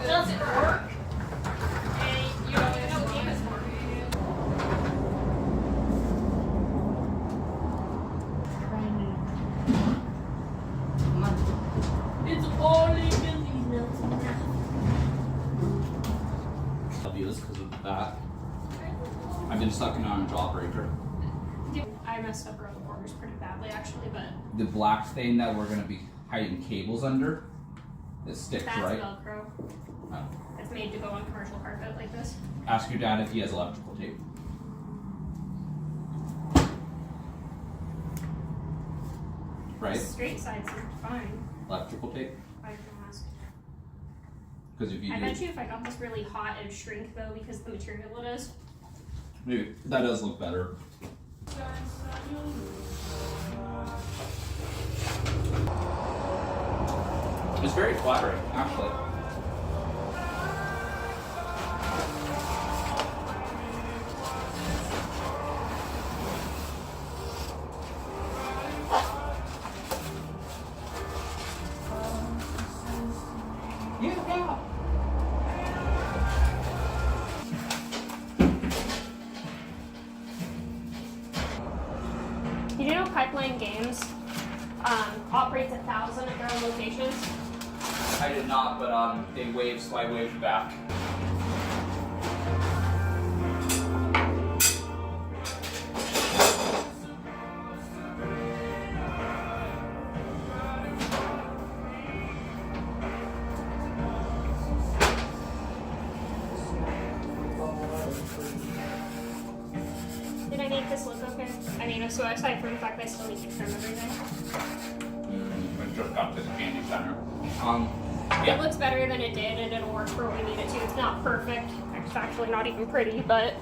Does it work? And you don't even know what game it's for. It's only I'll use because of that. I've been sucking on a jawbreaker. I messed up around the corners pretty badly actually, but The black thing that we're gonna be hiding cables under, it sticks, that's right? Velcro. Oh. It's made to go on commercial carpet like this. Ask your dad if he has electrical tape. Right? Straight sides are fine. Electrical tape? I can ask. Because if you I do, bet you if I got this really hot, it'd shrink though because of the material it is. maybe that does look better. It's very flattering, actually. You know Pipeline Games operates 1,000 at their own locations? I did not, but they waved, so I waved back. Did I make this look okay? I mean, so aside from the fact that I still need to trim everything. I just got to the candy center. It Yeah. looks better than it did, and it'll work for what we need it to. It's not perfect. It's actually not even pretty, but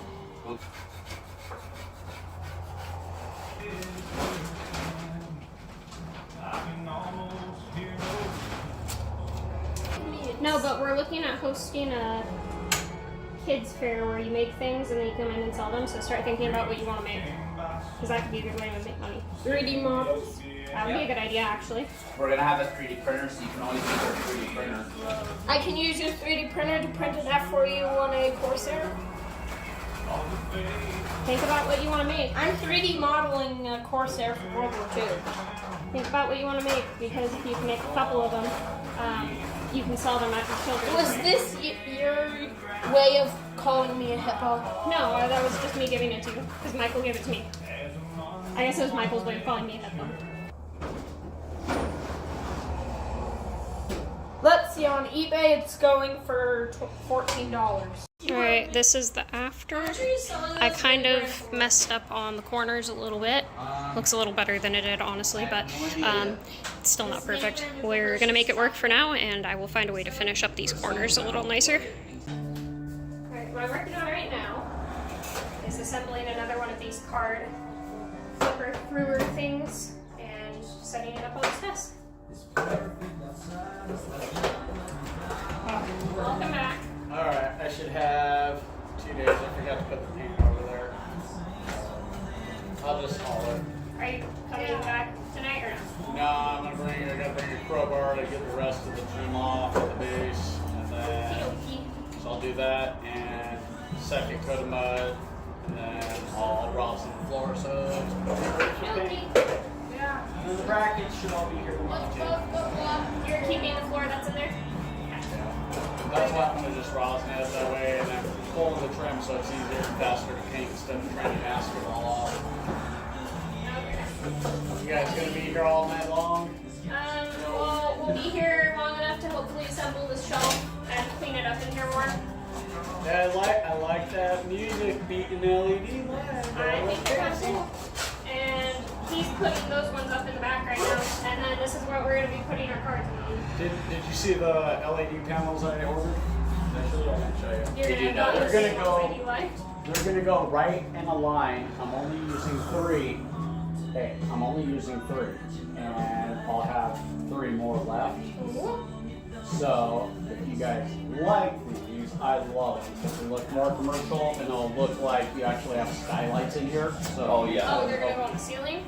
no, but we're looking at hosting a kids fair where you make things and then you come in and sell them. So start thinking about what you want to make, because that could be a good way to make money. 3D models. That would be a good idea, actually. We're gonna have a 3D printer, so you can always use our 3D printer. I can use your 3D printer to print an F for you on a Corsair. Think about what you want to make. I'm 3D modeling a Corsair for World War II. Think about what you want to make, because if you can make a couple of them, you can sell them at your children's. Was this your way of calling me a hippo? No, that was just me giving it to you, because Michael gave it to me. I guess it was Michael's way of calling me a hippo. Let's see, on eBay it's going for $14. Alright, this is the after. I kind of messed up on the corners a little bit. Looks a little better than it did, honestly, but it's still not perfect. We're gonna make it work for now, and I will find a way to finish up these corners a little nicer. Alright, what I'm working on right now is assembling another one of these card flipper througher things and setting it up on this desk. Welcome back. Alright, I should have 2 days. I forgot to put the paint over there. I'll just haul it. Are you coming back tonight or no? No, I'm gonna I gotta bring a crowbar to get the rest of the trim off at the base. And then, so I'll do that and second coat of mud. And then I'll rub some floor so it's ready for paint. Yeah. And then the brackets should all be here tomorrow too. Let's both go walk okay painting the floor that's in there? That's why I'm gonna just rosin it that way, and then pull the trim so it's easier and faster to paint instead of trying to mask it all off. You guys gonna be here all night long? Well, we'll be here long enough to hopefully assemble this shelf and clean it up in here more. Yeah, I like that music beating LED lights. I think they're kind of cool. And he's putting those ones up in the back right now. And then this is what we're going to be putting our cards on. Did you see the LED panels I ordered? Actually, I can show you. They're They're gonna go right in a line. I'm only using 3. Hey, I'm only using 3, and I'll have 3 more left. So if you guys like these, I love them because they look more commercial and it'll look like you actually have skylights in here. So Oh yeah. Oh, they're going to go on the ceiling?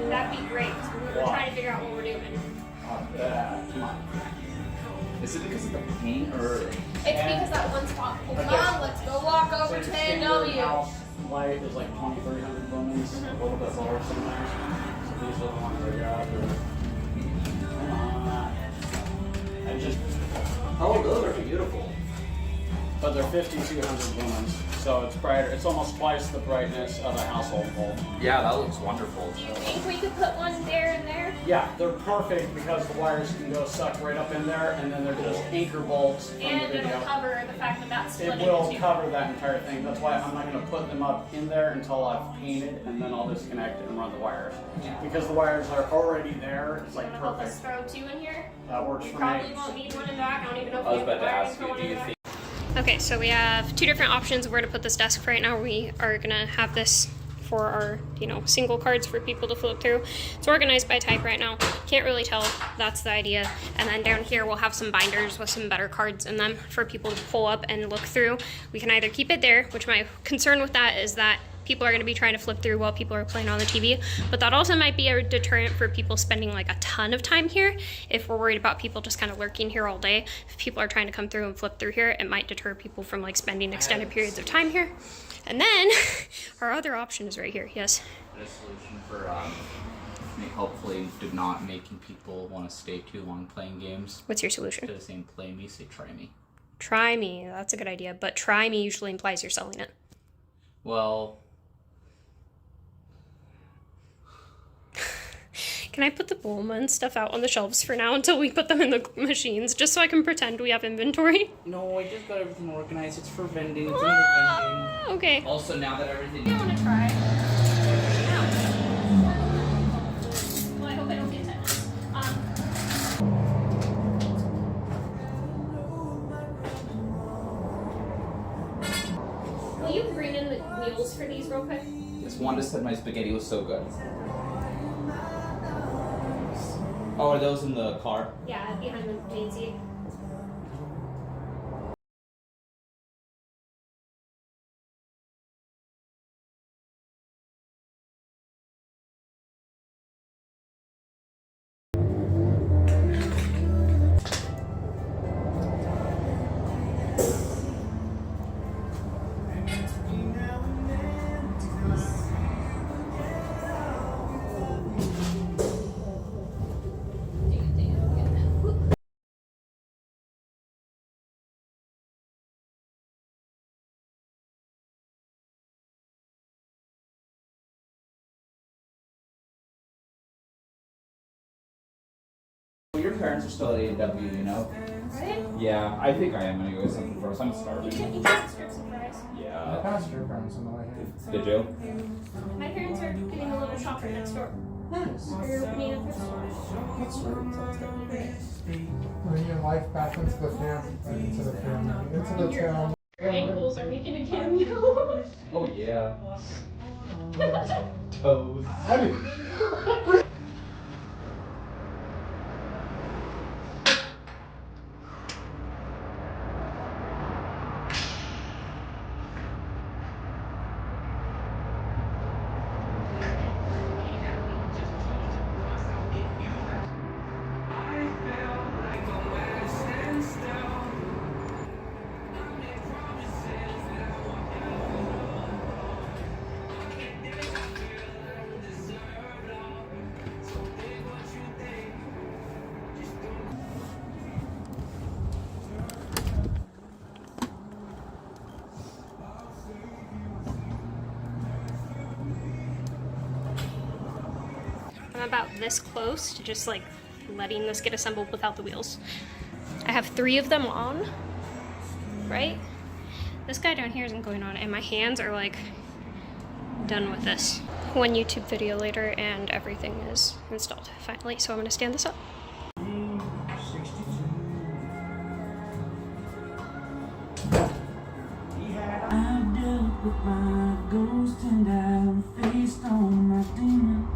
That'd be great because we're trying to figure out what we're doing. Come on. Is it because of the paint or? It's because that one spot. Hold on, let's go walk over to NW. House light is like 2,300 lumens, a little bit lower sometimes. So these are the ones I got. And just Oh, those are beautiful. but they're 5,200 lumens, so it's brighter. It's almost twice the brightness of a household bulb. Yeah, that looks wonderful. Do you think we could put one there and there? Yeah, they're perfect because the wires can go suck right up in there, and then they're just anchor bolts from And the it'll video. cover the fact that that's split It will into two. cover that entire thing. That's why I'm not going to put them up in there until I've painted, and then I'll disconnect it and run the wires. Because the wires are already there, it's like You wanna help us perfect. throw 2 in here? That works We for probably me. won't need one in the back. I don't even know if I we was have about to wiring ask for you, one do in you the back. think? Okay, so we have 2 different options where to put this desk for right now. We are gonna have this for our, single cards for people to flip through. It's organized by type right now. Can't really tell. That's the idea. And then down here we'll have some binders with some better cards in them for people to pull up and look through. We can either keep it there, which my concern with that is that people are going to be trying to flip through while people are playing on the TV, but that also might be a deterrent for people spending like a ton of time here. If we're worried about people just kind of lurking here all day, if people are trying to come through and flip through here, it might deter people from like spending extended periods of time here. And then our other option is right here. Yes. A solution for hopefully not making people want to stay too long playing games. What's your solution? Instead of saying play me, say try me. Try me. That's a good idea, but try me usually implies you're selling it. Well, can I put the Bulma and stuff out on the shelves for now until we put them in the machines, just so I can pretend we have inventory? No, I just got everything organized. It's for vending. It's under vending. Okay. also now that everything. I want to try. Well, I hope I don't get tetanus. Will you bring in the wheels for these real quick? This one just said my spaghetti was so good. Oh, are those in the car? Yeah, behind the main seat. Well, your parents are still at A&W, you know? Right? Yeah, I think I am gonna go get something first. I'm You starving. should strips and fries. I Yeah. passed your parents on the way here. Did you? My parents are getting a little shop right next door. Nice. They're opening a thrift store. That's sweet. So it's gonna be great. Bring your life back into the family, into the family, into the town. Your ankles are making a cameo. Oh yeah. Toes. about this close to just like letting this get assembled without the wheels. I have 3 of them on, right? This guy down here isn't going on, and my hands are like done with this. One YouTube video later and everything is installed finally, so I'm gonna stand this up. I've dealt with my ghost and I've faced all my demons.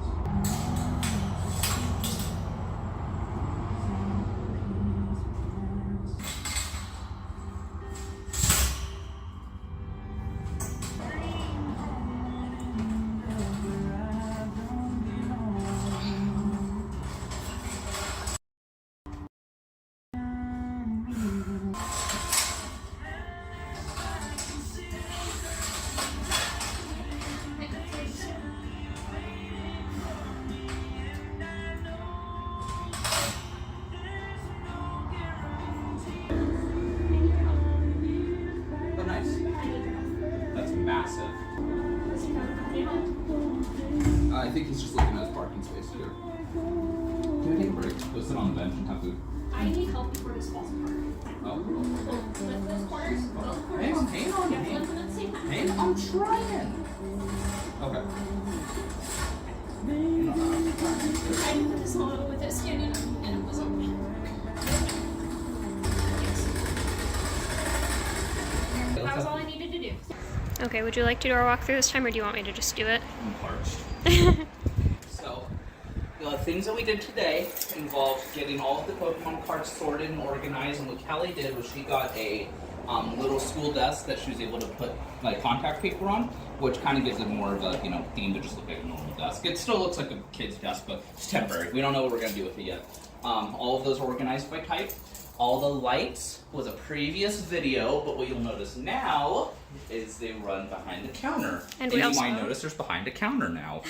Oh, nice. That's massive. I think he's just looking at his parking space here. Can we take a break? Go sit on the bench and have food. I need help before this falls apart. Oh. Flip those corners. Those corners. Hang on. Yeah, flip them at the same time. Hang on, I'm trying. Okay. I did this model with it standing up, and it was open. That was all I needed to do. Okay, would you like to do our walkthrough this time, or do you want me to just do it? I'm parched. So, the things that we did today involved getting all of the Pokemon cards sorted and organized, and what Callie did was she got a little school desk that she was able to put like contact paper on, which kind of gives it more of a theme to just look like a normal desk. It still looks like a kid's desk, but it's temporary. We don't know what we're gonna do with it yet. All of those are organized by type. All the lights was a previous video, but what you'll notice now is they run behind the counter. And you also might notice there's behind a counter now.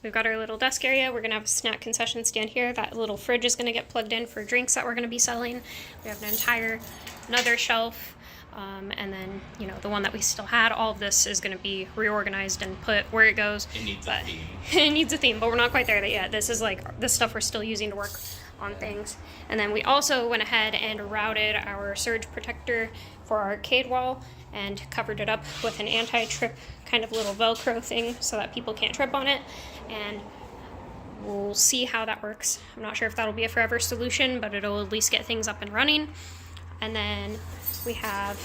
We've got our little desk area. We're gonna have a snack concession stand here. That little fridge is gonna get plugged in for drinks that we're gonna be selling. We have another shelf. And then, the one that we still had, all of this is going to be reorganized and put where it goes. It needs a theme. It needs a theme, but we're not quite there yet. This is like the stuff we're still using to work on things. And then we also went ahead and routed our surge protector for our arcade wall and covered it up with an anti-trip kind of little Velcro thing so that people can't trip on it. And we'll see how that works. I'm not sure if that'll be a forever solution, but it'll at least get things up and running. And then we have,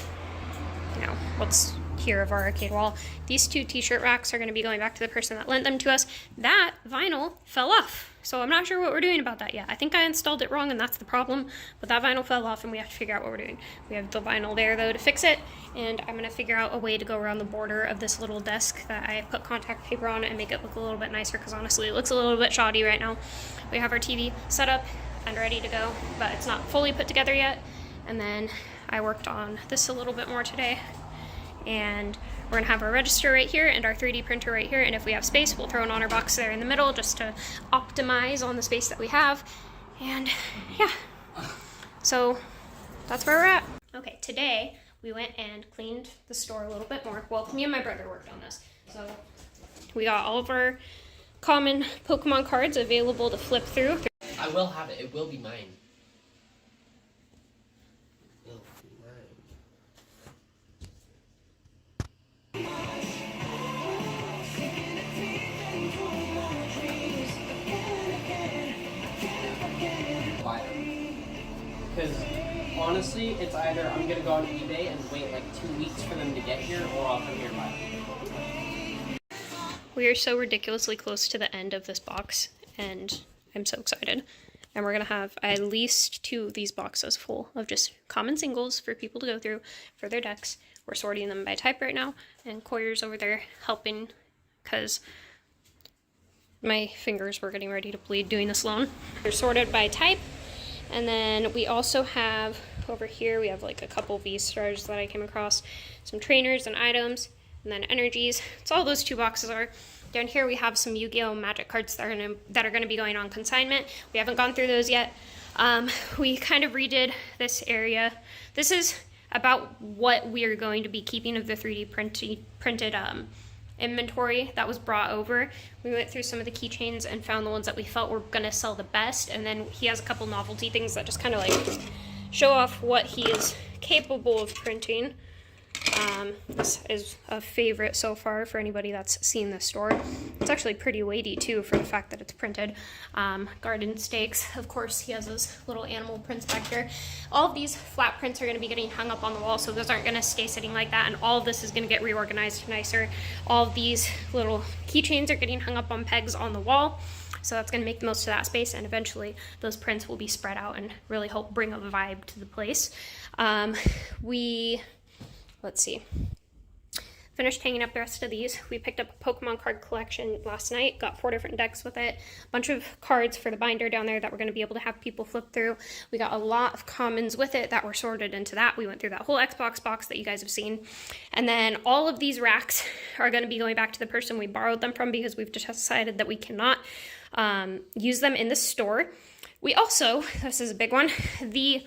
what's here of our arcade wall. These 2 t-shirt racks are going to be going back to the person that lent them to us. That vinyl fell off, so I'm not sure what we're doing about that yet. I think I installed it wrong and that's the problem, but that vinyl fell off and we have to figure out what we're doing. We have the vinyl there though to fix it, and I'm going to figure out a way to go around the border of this little desk that I put contact paper on and make it look a little bit nicer, because honestly it looks a little bit shoddy right now. We have our TV set up and ready to go, but it's not fully put together yet. And then I worked on this a little bit more today, and we're gonna have our register right here and our 3D printer right here, and if we have space we'll throw an honor box there in the middle just to optimize on the space that we have. And yeah, so that's where we're at. Okay, today we went and cleaned the store a little bit more. Well, me and my brother worked on this. So we got all of our common Pokemon cards available to flip through. I will have it. It will be mine. Because honestly, it's either I'm gonna go on eBay and wait like 2 weeks for them to get here, or I'll come here and buy them. We are so ridiculously close to the end of this box, and I'm so excited. And we're gonna have at least 2 of these boxes full of just common singles for people to go through for their decks. We're sorting them by type right now, and Coyer's over there helping because my fingers were getting ready to bleed doing this alone. They're sorted by type. And then we also have over here, we have like a couple V-stars that I came across, some trainers and items, and then energies. It's all those 2 boxes are. Down here we have some Yu-Gi-Oh! Magic cards that are going to be going on consignment. We haven't gone through those yet. We kind of redid this area. This is about what we are going to be keeping of the 3D printed inventory that was brought over. We went through some of the keychains and found the ones that we felt were gonna sell the best, and then he has a couple novelty things that just kind of like show off what he is capable of printing. This is a favorite so far for anybody that's seen this store. It's actually pretty weighty too for the fact that it's printed. Garden stakes, of course, he has those little animal prints back here. All of these flat prints are going to be getting hung up on the wall, so those aren't going to stay sitting like that, and all of this is going to get reorganized nicer. All of these little keychains are getting hung up on pegs on the wall, so that's going to make the most of that space, and eventually those prints will be spread out and really help bring a vibe to the place. Let's see. Finished hanging up the rest of these. We picked up a Pokemon card collection last night, got 4 different decks with it, a bunch of cards for the binder down there that we're going to be able to have people flip through. We got a lot of commons with it that were sorted into that. We went through that whole Xbox box that you guys have seen. And then all of these racks are going to be going back to the person we borrowed them from because we've just decided that we cannot use them in the store. We also, this is a big one, the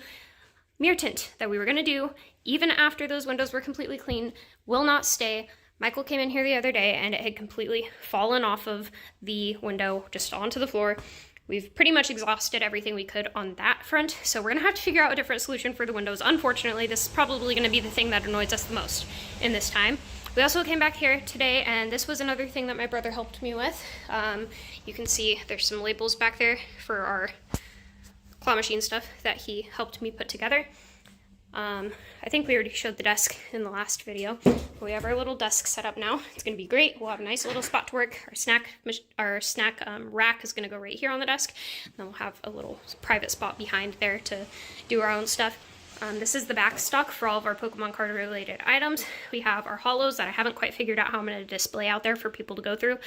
mirror tint that we were going to do even after those windows were completely clean will not stay. Michael came in here the other day and it had completely fallen off of the window just onto the floor. We've pretty much exhausted everything we could on that front, so we're gonna have to figure out a different solution for the windows. Unfortunately, this is probably gonna be the thing that annoys us the most in this time. We also came back here today, and this was another thing that my brother helped me with. You can see there's some labels back there for our claw machine stuff that he helped me put together. I think we already showed the desk in the last video. We have our little desk set up now. It's going to be great. We'll have a nice little spot to work. Our snack rack is going to go right here on the desk. And then we'll have a little private spot behind there to do our own stuff. This is the back stock for all of our Pokemon card related items. We have our holos that I haven't quite figured out how I'm going to display out there for people to go through.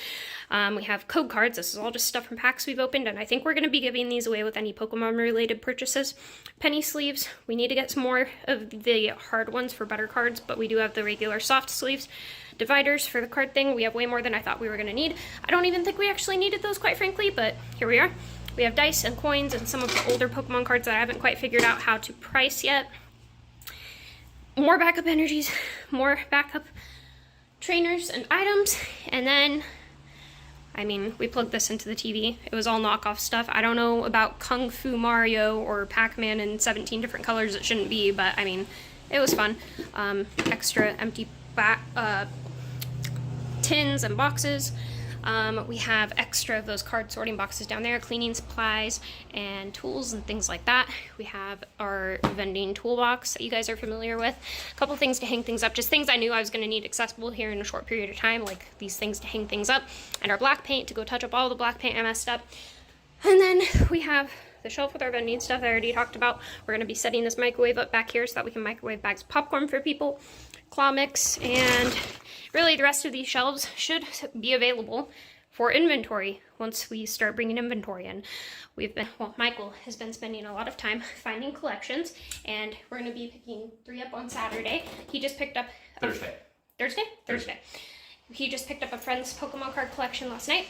We have code cards. This is all just stuff from packs we've opened, and I think we're going to be giving these away with any Pokemon related purchases. Penny sleeves. We need to get some more of the hard ones for better cards, but we do have the regular soft sleeves. Dividers for the card thing. We have way more than I thought we were going to need. I don't even think we actually needed those, quite frankly, but here we are. We have dice and coins and some of the older Pokemon cards that I haven't quite figured out how to price yet. More backup energies, more backup trainers and items, and then, I mean, we plugged this into the TV. It was all knockoff stuff. I don't know about Kung Fu Mario or Pac-Man in 17 different colors it shouldn't be, but I mean, it was fun. Extra empty tins and boxes. We have extra of those card sorting boxes down there, cleaning supplies and tools and things like that. We have our vending toolbox that you guys are familiar with. A couple things to hang things up, just things I knew I was going to need accessible here in a short period of time, like these things to hang things up, and our black paint to go touch up all the black paint I messed up. And then we have the shelf with our vending stuff that I already talked about. We're going to be setting this microwave up back here so that we can microwave bags of popcorn for people, claw mix, and really the rest of these shelves should be available for inventory once we start bringing inventory in. Michael has been spending a lot of time finding collections, and we're going to be picking 3 up on Saturday. He just picked up Thursday. He just picked up a friend's Pokemon card collection last night.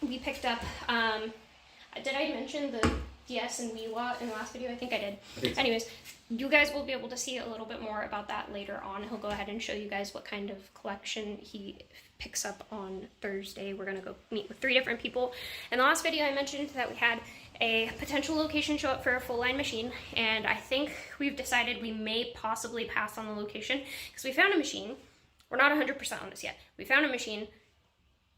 We picked up, did I mention the DS and Wii lot in the last video? I think I did. So. Anyways, you guys will be able to see a little bit more about that later on. He'll go ahead and show you guys what kind of collection he picks up on Thursday. We're going to go meet with 3 different people. In the last video I mentioned that we had a potential location show up for a full line machine, and I think we've decided we may possibly pass on the location because we found a machine. We're not 100% on this yet. We found a machine,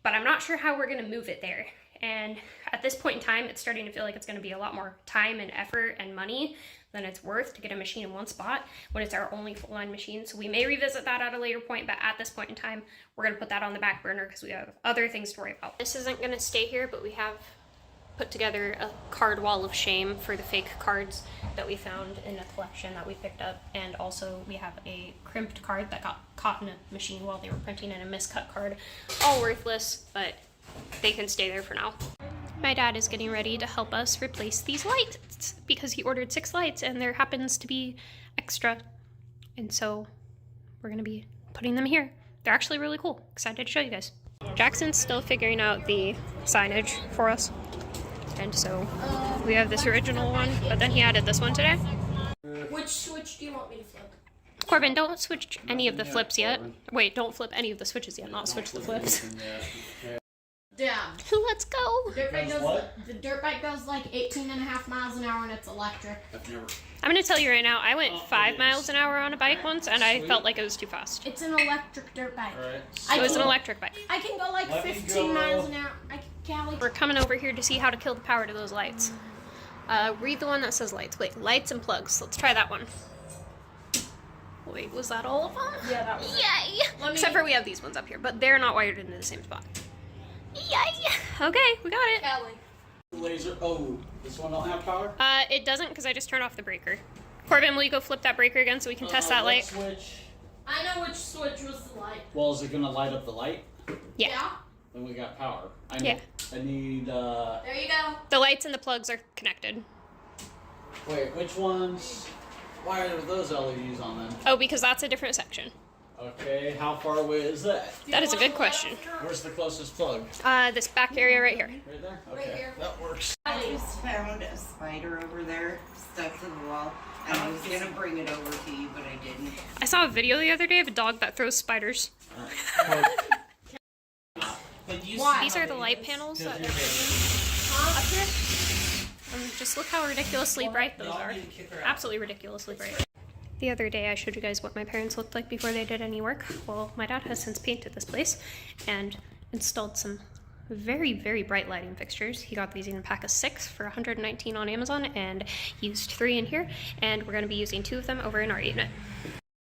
but I'm not sure how we're going to move it there. And at this point in time, it's starting to feel like it's going to be a lot more time and effort and money than it's worth to get a machine in one spot when it's our only full-line machine. So we may revisit that at a later point, but at this point in time, we're going to put that on the back burner because we have other things to worry about. This isn't going to stay here, but we have put together a card wall of shame for the fake cards that we found in a collection that we picked up. And also we have a crimped card that got caught in a machine while they were printing, and a miscut card. All worthless, but they can stay there for now. My dad is getting ready to help us replace these lights because he ordered 6 lights and there happens to be extra. And so we're gonna be putting them here. They're actually really cool. Excited to show you guys. Jackson's still figuring out the signage for us. And so we have this original one, but then he added this one today. Which switch do you want me to flip? Corbin, don't switch any of the flips yet. Wait, don't flip any of the switches yet, not switch the flips. Yeah. Let's go. The dirt bike goes like 18.5 miles an hour and it's electric. I'm gonna tell you right now, I went 5 miles an hour on a bike once and I felt like it was too fast. It's an electric dirt bike. It was an electric bike. I can go like 15 miles an hour. We're coming over here to see how to kill the power to those lights. Read the one that says lights. Wait, lights and plugs. Let's try that one. Wait, was that all of them? Yeah, that was Yay! Except for we have these ones up here, but they're not wired into the same spot. Yay! Okay, we got it. Kelly. Laser. Oh, this one don't have power? It doesn't because I just turned off the breaker. Corbin, will you go flip that breaker again so we can test that light? Switch. I know which switch was the light. Well, is it gonna light up the light? Yeah. Then we got power. Yeah. I need. There you go. The lights and the plugs are connected. Wait, which ones? Why are those LEDs on then? Oh, because that's a different section. Okay, how far away is that? That is a good question. Where's the closest plug? This back area right here. Right there? Okay, that works. I just found a spider over there stuck to the wall, and I was gonna bring it over to you, but I didn't. I saw a video the other day of a dog that throws spiders. These are the light panels that are up here. Just look how ridiculously bright those are. Absolutely ridiculously bright. The other day I showed you guys what my parents looked like before they did any work. Well, my dad has since painted this place and installed some very, very bright lighting fixtures. He got these in a pack of 6 for $119 on Amazon and used 3 in here. And we're going to be using 2 of them over in our unit.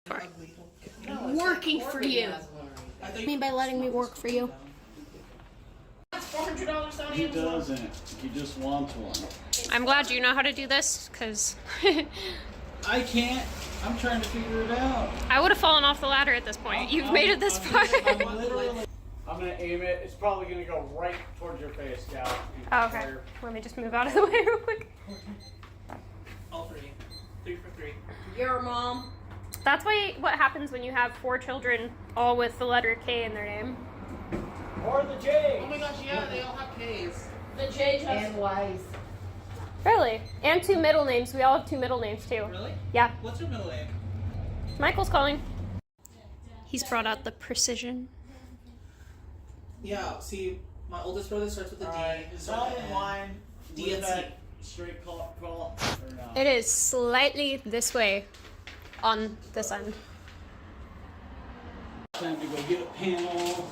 Working for you. What do you mean by letting me work for you? That's $400 on He Amazon. doesn't. He just wants one. I'm glad you know how to do this, because I can't. I'm trying to figure it out. I would have fallen off the ladder at this point. You've made it this far. I'm gonna aim it. It's probably gonna go right towards your face, Gal. Oh, okay. Let me just move out of the way real quick. All 3. 3 for 3. Your mom. That's what happens when you have 4 children, all with the letter K in their name. Or the J. Oh my gosh, yeah, they all have K's. The J just. And Y's. Really? And 2 middle names. We all have 2 middle names too. Really? Yeah. What's your middle name? Michael's calling. He's brought out the precision. Yeah, see, my oldest brother starts with a D. Is that in line? DNC. Straight call or not? It is slightly this way on this end. Time to go get a panel.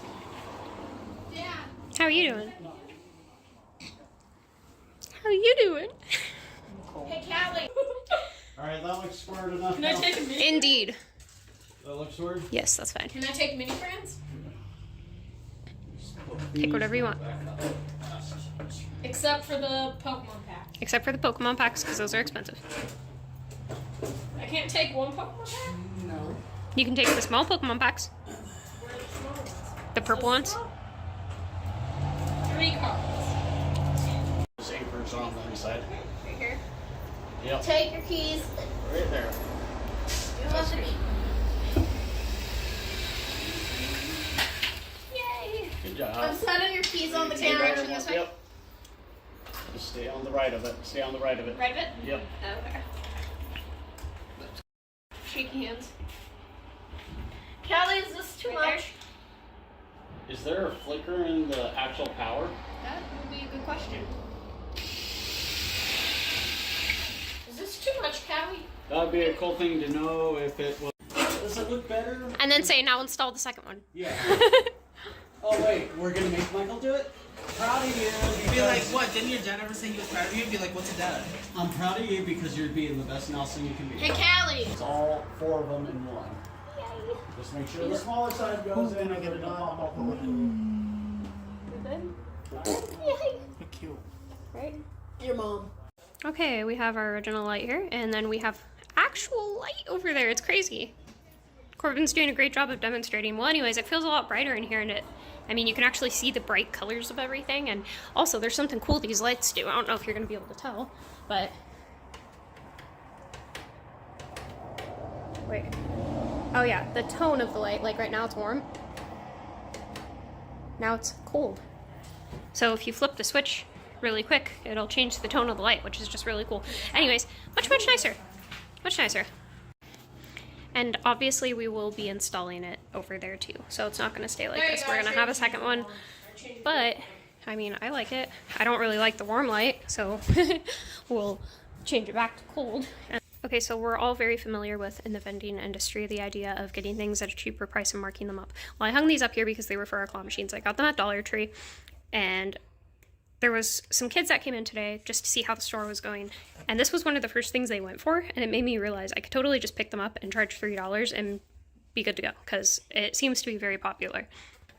Yeah. How are you doing? How are you doing? Hey, Callie. Alright, that looks squared enough. Can I now. take a mini? Indeed. That looks squared? Yes, that's fine. Can I take mini friends? Pick whatever you want. Except for the Pokemon pack. Except for the Pokemon packs, because those are expensive. I can't take one Pokemon pack? No. You can take the small Pokemon packs. Where are the small ones? The purple ones. 3 cards. There's aprons on the inside. Right here. Yep. Take your keys. Right there. You love the beat. Yay! Good job. I'm setting your keys on the Stay counter. right Turn on this it. way. Yep. Just stay on the right of it. Stay on the right of it. Right of it? Yep. Okay. Shaky hands. Callie, is this too much? Is there a flicker in the actual power? That would be a good question. Is this too much, Callie? That would be a cool thing to know if it was. Does it look better? And then say, now install the second one. Yeah. Oh wait, we're gonna make Michael do it? Proud of you. You'd be like, what? Didn't your dad ever say he was proud of you? You'd be like, what's a dad? I'm proud of you because you're being the best Nelson you can be. Hey, Callie! It's all 4 of them in one. Just make sure the smaller side goes in and get it done. Yay! Cute. Right? Your mom. Okay, we have our original light here, and then we have actual light over there. It's crazy. Corbin's doing a great job of demonstrating. Well, anyways, it feels a lot brighter in here, and I mean, you can actually see the bright colors of everything, and also there's something cool these lights do. I don't know if you're going to be able to tell, but... Wait. Oh yeah, the tone of the light, like right now it's warm. Now it's cold. So if you flip the switch really quick, it'll change the tone of the light, which is just really cool. Anyways, much nicer. Much nicer. And obviously we will be installing it over there too. So it's not gonna stay like this. We're gonna have a second one. But, I mean, I like it. I don't really like the warm light, so we'll change it back to cold. Okay, so we're all very familiar with, in the vending industry, the idea of getting things at a cheaper price and marking them up. Well, I hung these up here because they were for our claw machines. I got them at Dollar Tree, and there was some kids that came in today just to see how the store was going, and this was one of the first things they went for, and it made me realize I could totally just pick them up and charge $3 and be good to go, because it seems to be very popular.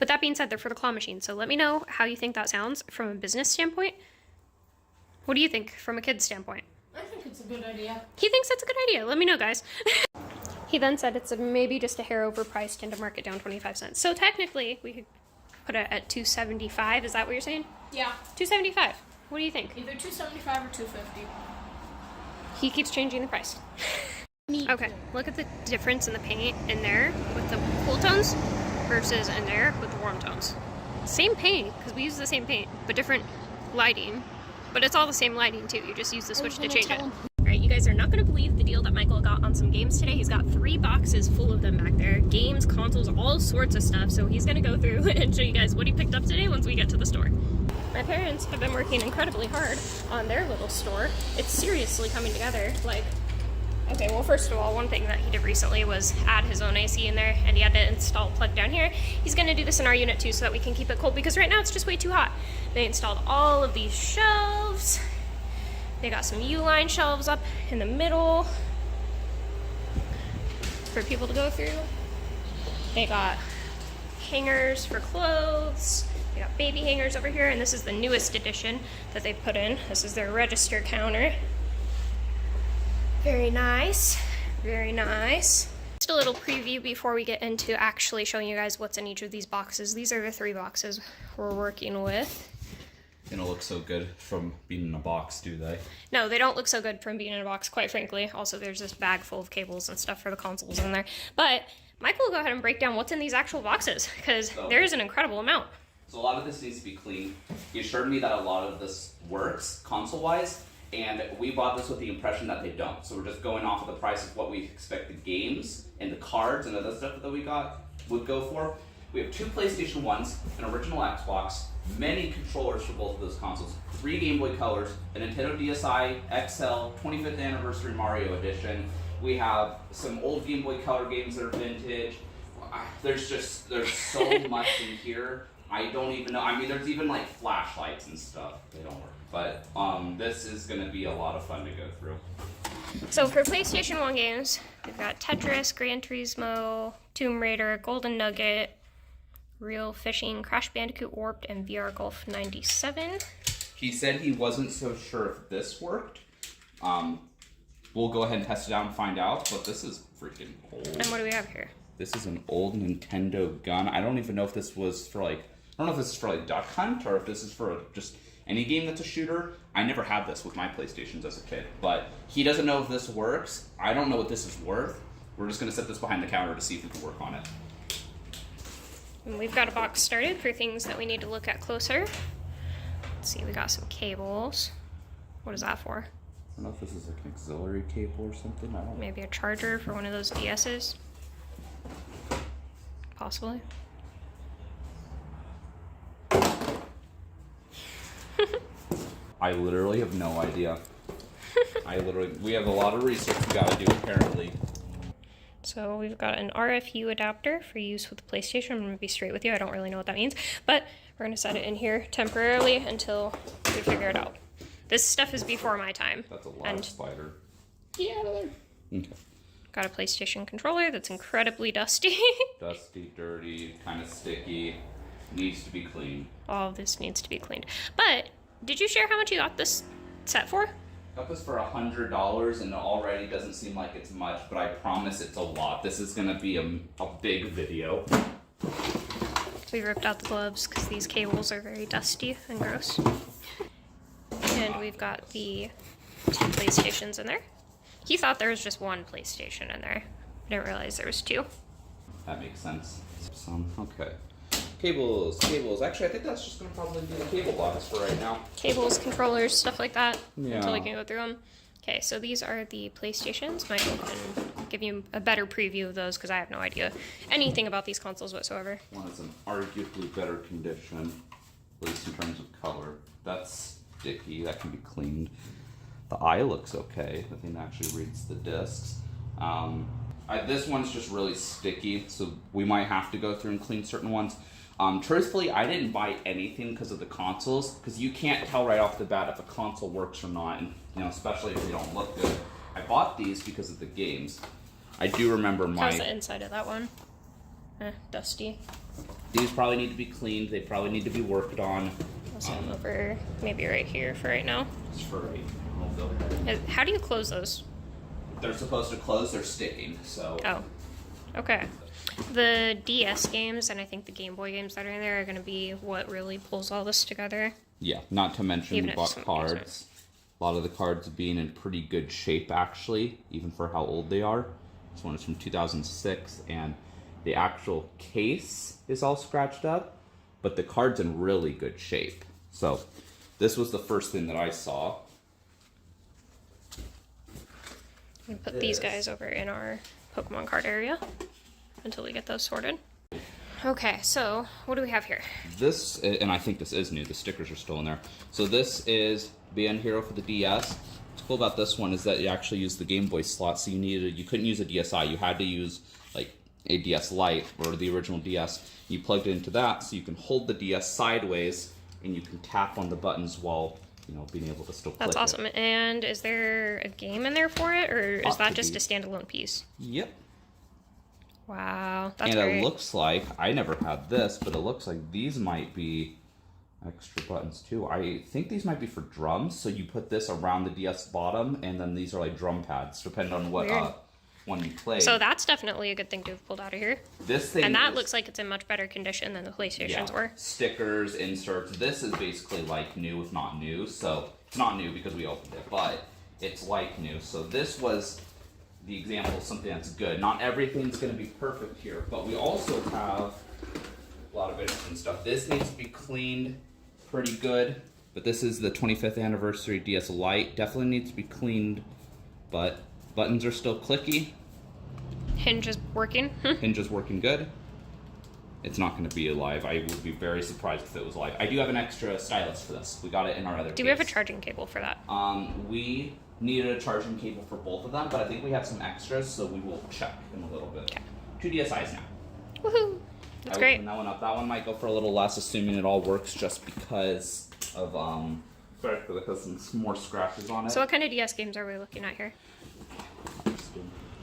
But that being said, they're for the claw machine, so let me know how you think that sounds from a business standpoint. What do you think from a kid's standpoint? I think it's a good idea. He thinks it's a good idea. Let me know, guys. He then said it's maybe just a hair overpriced and to mark it down 25 cents. So technically, we could put it at $2.75. Is that what you're saying? Yeah. $2.75. What do you think? Either $2.75 or $2.50. He keeps changing the price. Okay, look at the difference in the paint in there with the cool tones versus in there with the warm tones. Same paint, because we use the same paint, but different lighting. But it's all the same lighting too, you just use the switch to change it. Alright, you guys are not going to believe the deal that Michael got on some games today. He's got 3 boxes full of them back there. Games, consoles, all sorts of stuff. So he's going to go through and show you guys what he picked up today once we get to the store. My parents have been working incredibly hard on their little store. It's seriously coming together. Like, okay, well, first of all, one thing that he did recently was add his own AC in there, and he had to install a plug down here. He's going to do this in our unit too so that we can keep it cold, because right now it's just way too hot. They installed all of these shelves. They got some U-line shelves up in the middle for people to go through. They got hangers for clothes. They got baby hangers over here, and this is the newest addition that they put in. This is their register counter. Very nice, very nice. Just a little preview before we get into actually showing you guys what's in each of these boxes. These are the 3 boxes we're working with. They don't look so good from being in a box, do they? No, they don't look so good from being in a box, quite frankly. Also, there's this bag full of cables and stuff for the consoles in there. But Michael will go ahead and break down what's in these actual boxes, because there is an incredible amount. So a lot of this needs to be cleaned. He assured me that a lot of this works console-wise, and we bought this with the impression that they don't. So we're just going off of the price of what we expect the games and the cards and other stuff that we got would go for. We have 2 PlayStation 1s, an original Xbox, many controllers for both of those consoles, 3 Game Boy Colors, a Nintendo DSi XL 25th Anniversary Mario Edition. We have some old Game Boy Color games that are vintage. There's so much in here. I don't even know. I mean, there's even like flashlights and stuff. They don't work. But this is going to be a lot of fun to go through. So for PlayStation 1 games, we've got Tetris, Gran Turismo, Tomb Raider, Golden Nugget, Real Fishing, Crash Bandicoot Warped, and VR Golf 97. He said he wasn't so sure if this worked. We'll go ahead and test it out and find out, but this is freaking old. And what do we have here? This is an old Nintendo gun. I don't even know if this was for like, I don't know if this is for like Duck Hunt or if this is for just any game that's a shooter. I never had this with my PlayStations as a kid, but he doesn't know if this works. I don't know what this is worth. We're just gonna set this behind the counter to see if we can work on it. And we've got a box started for things that we need to look at closer. Let's see, we got some cables. What is that for? I don't know if this is like an auxiliary cable or something. I don't know. Maybe a charger for one of those DS's? Possibly. I literally have no idea. We have a lot of research we gotta do apparently. So we've got an RFU adapter for use with the PlayStation. I'm gonna be straight with you, I don't really know what that means, but we're gonna set it in here temporarily until we figure it out. This stuff is before my time. That's a loud spider. Get out of there. Okay. Got a PlayStation controller that's incredibly dusty. Dusty, dirty, kind of sticky, needs to be cleaned. All of this needs to be cleaned. But did you share how much you got this set for? Got this for $100 and it already doesn't seem like it's much, but I promise it's a lot. This is gonna be a big video. So we ripped out the gloves because these cables are very dusty and gross. And we've got the 2 PlayStations in there. He thought there was just 1 PlayStation in there. I didn't realize there was 2. That makes sense. Okay. Cables. Actually, I think that's just gonna probably be the cable box for right now. Cables, controllers, stuff like that. Yeah. Until we can go through them. Okay, so these are the PlayStations. Michael can give you a better preview of those because I have no idea anything about these consoles whatsoever. One is in arguably better condition, at least in terms of color. That's sticky, that can be cleaned. The eye looks okay. The thing that actually reads the discs. This one's just really sticky, so we might have to go through and clean certain ones. Truthfully, I didn't buy anything because of the consoles, because you can't tell right off the bat if a console works or not, and especially if they don't look good. I bought these because of the games. I do remember How's the inside of that one? Dusty. These probably need to be cleaned. They probably need to be worked on. I'll set them over maybe right here for right now. Just for a little How do you close those? They're supposed to close. They're sticking. So. Oh. Okay. The DS games and I think the Game Boy games that are in there are going to be what really pulls all this together. Yeah, not to mention Even we if bought some cards. A lot of the cards being in pretty good shape, actually, even for how old they are. This one is from 2006, and the actual case is all scratched up, but the card's in really good shape. So this was the first thing that I saw. I'm going to put these guys over in our Pokemon card area until we get those sorted. Okay, so what do we have here? This, and I think this is new, the stickers are still in there. So this is Band Hero for the DS. What's cool about this one is that you actually use the Game Boy slot, so you couldn't use a DSi, you had to use like a DS Lite or the original DS. You plugged it into that, so you can hold the DS sideways and you can tap on the buttons while being able to still click. That's awesome. It. And is there a game in there for it, or is that just a standalone piece? Yep. Wow, that's and great. It looks like, I never had this, but it looks like these might be extra buttons too. I think these might be for drums, so you put this around the DS bottom, and then these are like drum pads, depending on what one you play. So that's definitely a good thing to have pulled out of here. This thing and that looks like it's in much better condition than the PlayStations were. Stickers, inserts. This is basically like new, if not new. So it's not new because we opened it, but it's like new. So this was the example of something that's good. Not everything's going to be perfect here, but we also have a lot of interesting stuff. This needs to be cleaned pretty good, but this is the 25th anniversary DS Lite. Definitely needs to be cleaned, but buttons are still clicky. Hinge is working. Hinge is working good. It's not going to be alive. I would be very surprised if it was live. I do have an extra stylus for this. We got it in our other case. Do we have a charging cable for that? We needed a charging cable for both of them, but I think we have some extras, so we will check in a little bit. Okay. 2 DSIs now. Woohoo! That's great. Open that one up. That one might go for a little less, assuming it all works, just because of because some more scratches on it. So what kind of DS games are we looking at here?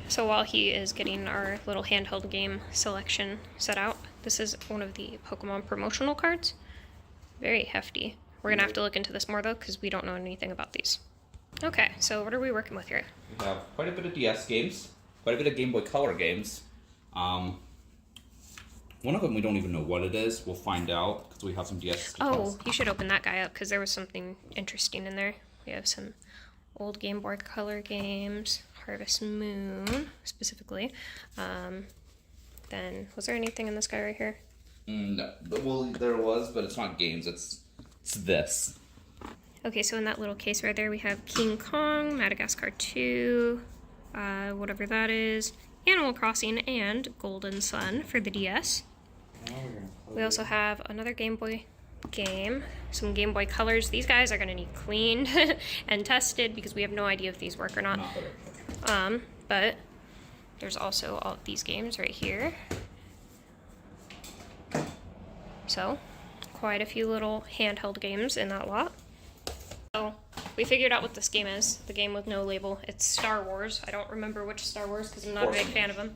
So while he is getting our little handheld game selection set out, this is one of the Pokemon promotional cards. Very hefty. We're going to have to look into this more, though, because we don't know anything about these. Okay, so what are we working with here? We have quite a bit of DS games, quite a bit of Game Boy Color games. One of them we don't even know what it is. We'll find out, because we have some DS Oh, you should open that guy up, because there was something interesting in there. We have some old Game Boy Color games. Harvest Moon, specifically. Then, was there anything in this guy right here? No. Well, there was, but it's not games. It's this. Okay, so in that little case right there, we have King Kong, Madagascar 2, whatever that is, Animal Crossing, and Golden Sun for the DS. We also have another Game Boy game, some Game Boy Colors. These guys are going to need cleaned and tested because we have no idea if these work or not. But there's also all of these games right here. So, quite a few little handheld games in that lot. So, we figured out what this game is. The game with no label. It's Star Wars. I don't remember which Star Wars because I'm not a big fan of them.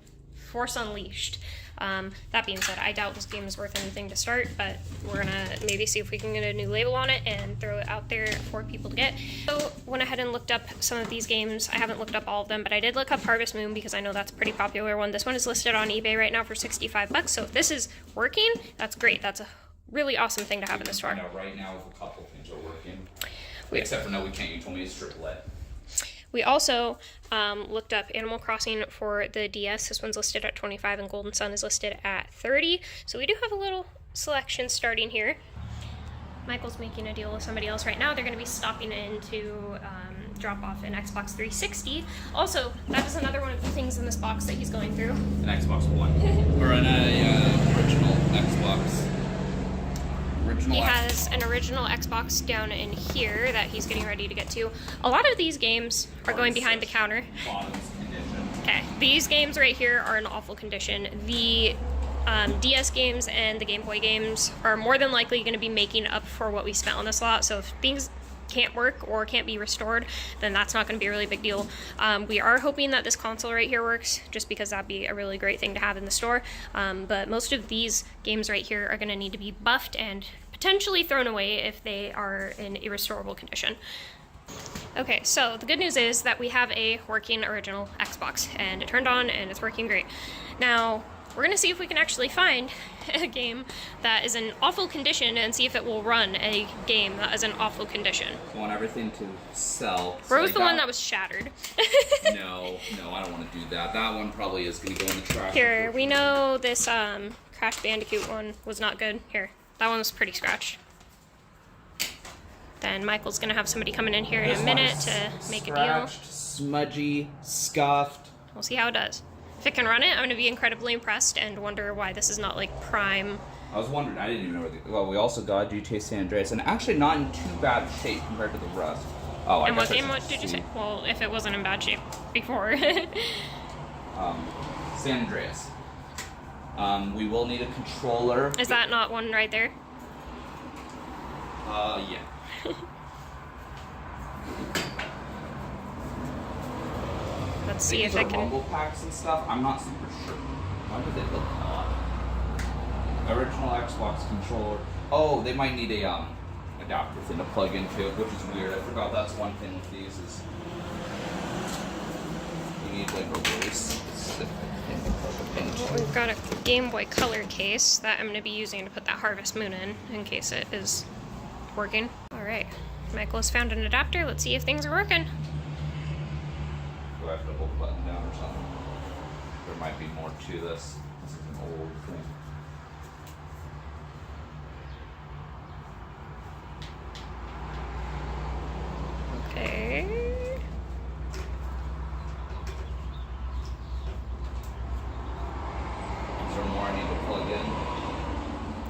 Force Unleashed. That being said, I doubt this game is worth anything to start, but we're gonna maybe see if we can get a new label on it and throw it out there for people to get. So went ahead and looked up some of these games. I haven't looked up all of them, but I did look up Harvest Moon because I know that's a pretty popular one. This one is listed on eBay right now for $65, so if this is working, that's great. That's a really awesome thing to have in the store. I know right now a couple things are working. Except for no, we can't. You told me it's AAA. We also looked up Animal Crossing for the DS. This one's listed at $25 and Golden Sun is listed at $30. So we do have a little selection starting here. Michael's making a deal with somebody else right now. They're going to be stopping into drop off an Xbox 360. Also, that is another one of the things in this box that he's going through. An Xbox One. Or an original Xbox. He has an original Xbox down in here that he's getting ready to get to. A lot of these games are going behind the counter. Bottom's condition. Okay, these games right here are in awful condition. The DS games and the Game Boy games are more than likely going to be making up for what we spent on this lot. So if things can't work or can't be restored, then that's not going to be a really big deal. We are hoping that this console right here works, just because that'd be a really great thing to have in the store. But most of these games right here are going to need to be buffed and potentially thrown away if they are in irrestorable condition. Okay, so the good news is that we have a working original Xbox, and it turned on and it's working great. Now, we're gonna see if we can actually find a game that is in awful condition and see if it will run a game that is in awful condition. I want everything to sell. Where was the one that was shattered? No, I don't want to do that. That one probably is going to go in the trash. Here, we know this Crash Bandicoot one was not good. Here, that one was pretty scratched. Then Michael's gonna have somebody coming in here in a minute to make a deal. Smudgy, scuffed. We'll see how it does. If it can run it, I'm gonna be incredibly impressed and wonder why this is not like prime. I was wondering, I didn't even know where well, we also got GTA San Andreas, and actually not in too bad shape compared to the rest. Oh, And what game did you say? Well, if it wasn't in bad shape before. San Andreas. We will need a controller. Is that not one right there? Yeah. Let's see if I can. Rumble packs and stuff. I'm not super sure. Why would they look odd? Original Xbox controller. Oh, they might need a adapter thing to plug into, which is weird. I forgot that's one thing with these is you need like a really specific thing to plug into. Well, we've got a Game Boy Color case that I'm going to be using to put that Harvest Moon in case it is working. All right, Michael has found an adapter. Let's see if things are working. Do I have to hold the button down or something? There might be more to this. This is an old thing. Okay. Is there more I need to plug in?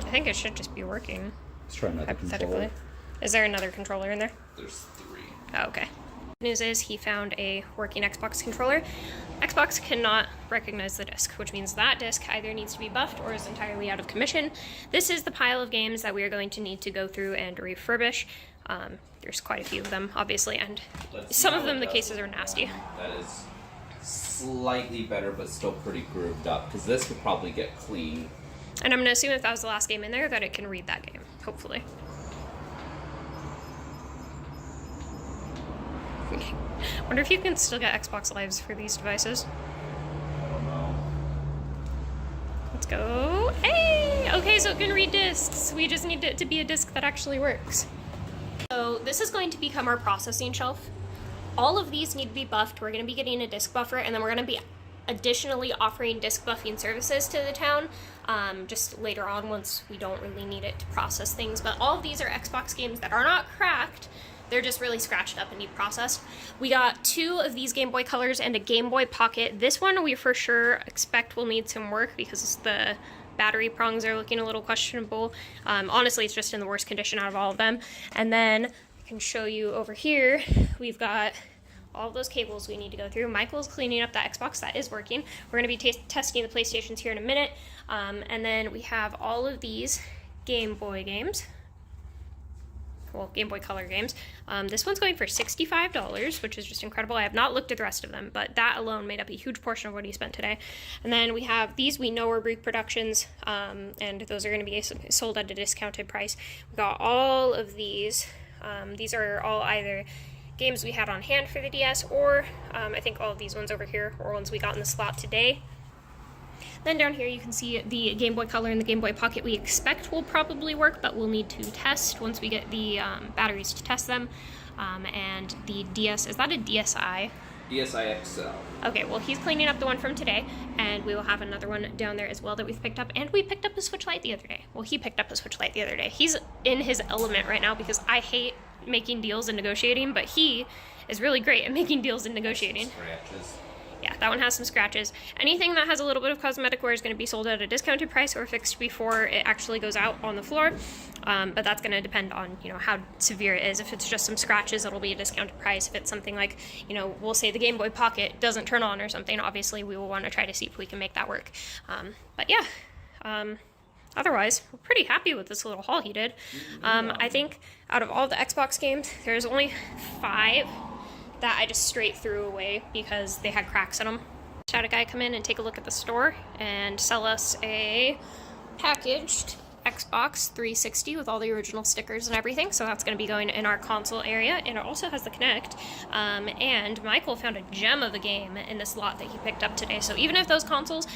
I think it should just be working. Let's try another Hypothetically. controller. Is there another controller in there? There's 3. Oh, okay. News is he found a working Xbox controller. Xbox cannot recognize the disc, which means that disc either needs to be buffed or is entirely out of commission. This is the pile of games that we are going to need to go through and refurbish. There's quite a few of them, obviously, and some of them the cases are nasty. That is slightly better, but still pretty grooved up, because this could probably get clean. And I'm going to assume if that was the last game in there, that it can read that game, hopefully. Wonder if you can still get Xbox Lives for these devices. I don't know. Let's go. Hey! Okay, so it can read discs. We just need it to be a disc that actually works. So this is going to become our processing shelf. All of these need to be buffed. We're going to be getting a disc buffer, and then we're going to be additionally offering disc buffing services to the town just later on once we don't really need it to process things. But all of these are Xbox games that are not cracked. They're just really scratched up and need processed. We got 2 of these Game Boy Colors and a Game Boy Pocket. This one we for sure expect will need some work because the battery prongs are looking a little questionable. Honestly, it's just in the worst condition out of all of them. And then I can show you over here, we've got all of those cables we need to go through. Michael's cleaning up that Xbox. That is working. We're going to be testing the PlayStations here in a minute. And then we have all of these Game Boy games. Well, Game Boy Color games. This one's going for $65, which is just incredible. I have not looked at the rest of them, but that alone made up a huge portion of what he spent today. And then we have these we know are reproductions, and those are going to be sold at a discounted price. We got all of these. These are all either games we had on hand for the DS, or I think all of these ones over here are ones we got in the slot today. Then down here you can see the Game Boy Color and the Game Boy Pocket we expect will probably work, but we'll need to test once we get the batteries to test them. And the DS, is that a DSi? DSi XL. Okay, well he's cleaning up the one from today, and we will have another one down there as well that we've picked up. And we picked up a Switch Lite the other day. Well, he picked up a Switch Lite the other day. He's in his element right now because I hate making deals and negotiating, but he is really great at making deals and negotiating. Scratches. Yeah, that one has some scratches. Anything that has a little bit of cosmetic wear is going to be sold at a discounted price or fixed before it actually goes out on the floor. But that's going to depend on, you know, how severe it is. If it's just some scratches, it'll be a discounted price. If it's something like, you know, we'll say the Game Boy Pocket doesn't turn on or something, obviously we will want to try to see if we can make that work. But yeah, otherwise, we're pretty happy with this little haul he did. I think out of all the Xbox games, there's only 5 that I just straight threw away because they had cracks in them. Just had a guy come in and take a look at the store and sell us a packaged Xbox 360 with all the original stickers and everything, so that's going to be going in our console area, and it also has the Kinect. And Michael found a gem of a game in this lot that he picked up today, so even if those consoles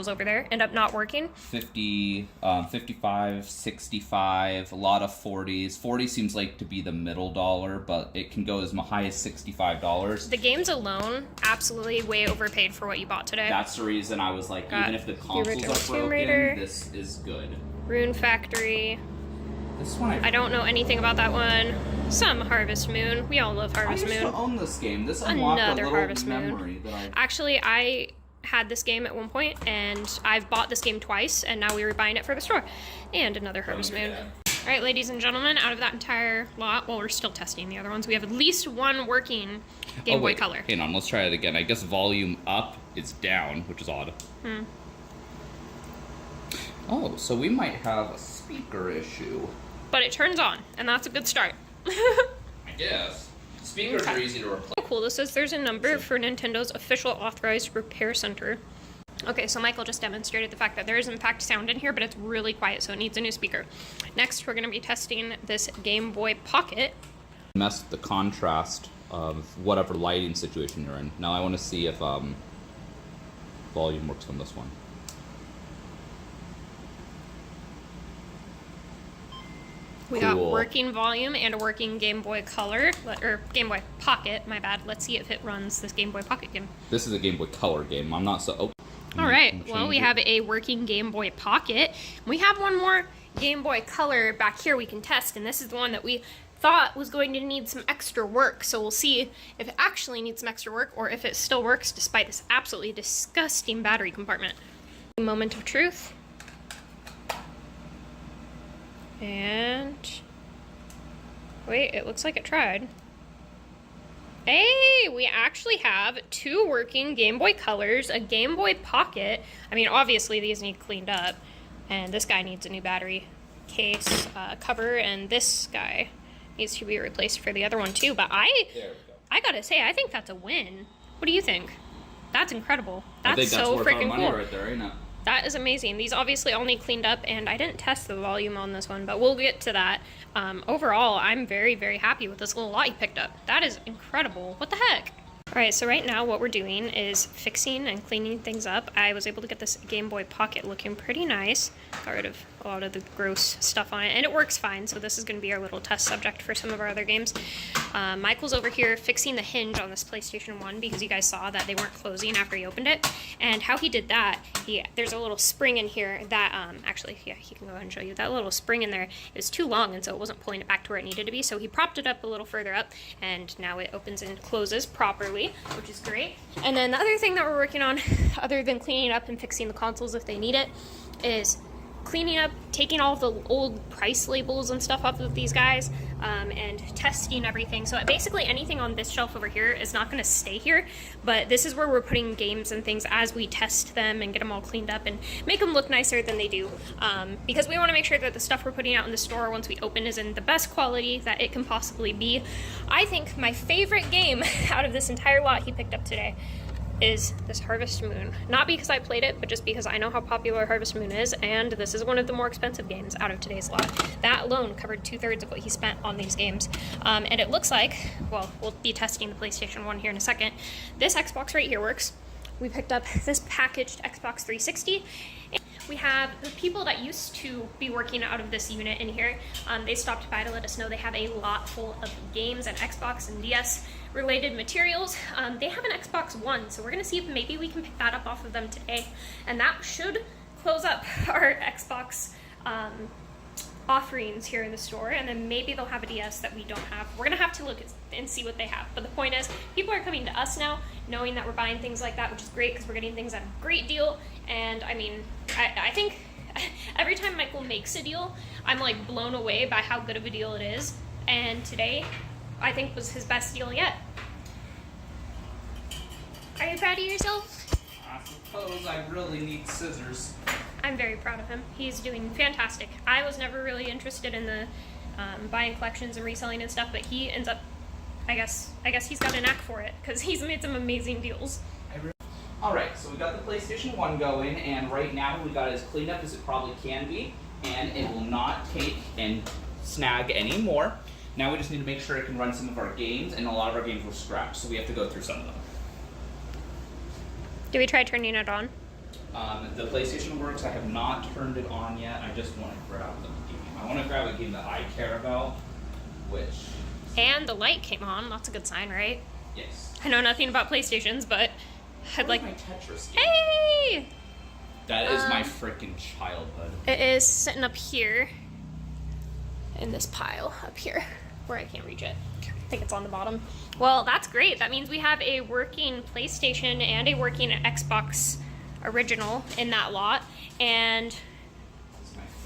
over there end up not working, 50, 55, 65, a lot of 40s. 40 seems like to be the middle dollar, but it can go as high as $65. The games alone, absolutely way overpaid for what you bought today. That's the reason I was like, even if the consoles original are Tomb Raider. broken, this is good. Rune Factory. This one I don't know anything about that one. Some Harvest Moon. We all love Harvest I used Moon. to own this game. This unlocked Another a little Harvest memory Moon. that I... Actually, I had this game at one point, and I've bought this game twice, and now we were buying it for the store. And another Harvest Moon. Alright, ladies and gentlemen, out of that entire lot, well, we're still testing the other ones, we have at least one working Game Boy Color. Hang on, let's try it again. I guess volume up is down, which is odd. Oh, so we might have a speaker issue. But it turns on, and that's a good start. I guess. Speakers are easy to replace. Oh, cool. This says there's a number for Nintendo's official authorized repair center. Okay, so Michael just demonstrated the fact that there is in fact sound in here, but it's really quiet, so it needs a new speaker. Next, we're going to be testing this Game Boy Pocket. Mess with the contrast of whatever lighting situation you're in. Now I want to see if volume works on this one. We got working volume and a working Game Boy Color, or Game Boy Pocket, my bad. Let's see if it runs this Game Boy Pocket game. This is a Game Boy Color game. I'm not so... Oh. Alright, well, we have a working Game Boy Pocket. We have one more Game Boy Color back here we can test, and this is the one that we thought was going to need some extra work, so we'll see if it actually needs some extra work, or if it still works despite this absolutely disgusting battery compartment. Moment of truth. And wait, it looks like it tried. Hey, we actually have 2 working Game Boy Colors, a Game Boy Pocket. I mean, obviously these need cleaned up, and this guy needs a new battery case cover, and this guy needs to be replaced for the other one too. But I gotta say, I think that's a win. What do you think? That's incredible. That's so freaking cool. Right there, ain't it? That is amazing. These obviously all need cleaned up, and I didn't test the volume on this one, but we'll get to that. Overall, I'm very, very happy with this little lot you picked up. That is incredible. What the heck? Alright, so right now what we're doing is fixing and cleaning things up. I was able to get this Game Boy Pocket looking pretty nice. Got rid of a lot of the gross stuff on it, and it works fine, so this is going to be our little test subject for some of our other games. Michael's over here fixing the hinge on this PlayStation 1 because you guys saw that they weren't closing after he opened it. And how he did that, there's a little spring in here that, actually, yeah, he can go ahead and show you. That little spring in there is too long, and so it wasn't pulling it back to where it needed to be, so he propped it up a little further up, and now it opens and closes properly, which is great. And then the other thing that we're working on, other than cleaning up and fixing the consoles if they need it, is cleaning up, taking all of the old price labels and stuff off of these guys, and testing everything. So basically anything on this shelf over here is not going to stay here, but this is where we're putting games and things as we test them and get them all cleaned up and make them look nicer than they do, because we want to make sure that the stuff we're putting out in the store once we open is in the best quality that it can possibly be. I think my favorite game out of this entire lot he picked up today is this Harvest Moon. Not because I played it, but just because I know how popular Harvest Moon is, and this is one of the more expensive games out of today's lot. That alone covered 2/3 of what he spent on these games. And it looks like, well, we'll be testing the PlayStation 1 here in a second. This Xbox right here works. We picked up this packaged Xbox 360. We have the people that used to be working out of this unit in here. They stopped by to let us know they have a lot full of games and Xbox and DS related materials. They have an Xbox One, so we're gonna see if maybe we can pick that up off of them today. And that should close up our Xbox offerings here in the store, and then maybe they'll have a DS that we don't have. We're gonna have to look and see what they have. But the point is, people are coming to us now, knowing that we're buying things like that, which is great because we're getting things at a great deal. And I mean, I think every time Michael makes a deal, I'm like blown away by how good of a deal it is. And today, I think was his best deal yet. Are you proud of yourself? I suppose I really need scissors. I'm very proud of him. He's doing fantastic. I was never really interested in the buying collections and reselling and stuff, but he ends up, I guess he's got a knack for it because he's made some amazing deals. Alright, so we got the PlayStation 1 going, and right now we got it as cleaned up as it probably can be, and it will not take and snag anymore. Now we just need to make sure it can run some of our games, and a lot of our games were scratched, so we have to go through some of them. Do we try turning it on? The PlayStation works. I have not turned it on yet. I just want to grab the game. I want to grab a game that I care about, which... And the light came on. That's a good sign, right? Yes. I know nothing about PlayStations, but I'd like... my Tetris game? Hey! That is my freaking childhood. It is sitting up here in this pile up here where I can't reach it. I think it's on the bottom. Well, that's great. That means we have a working PlayStation and a working Xbox original in that lot. And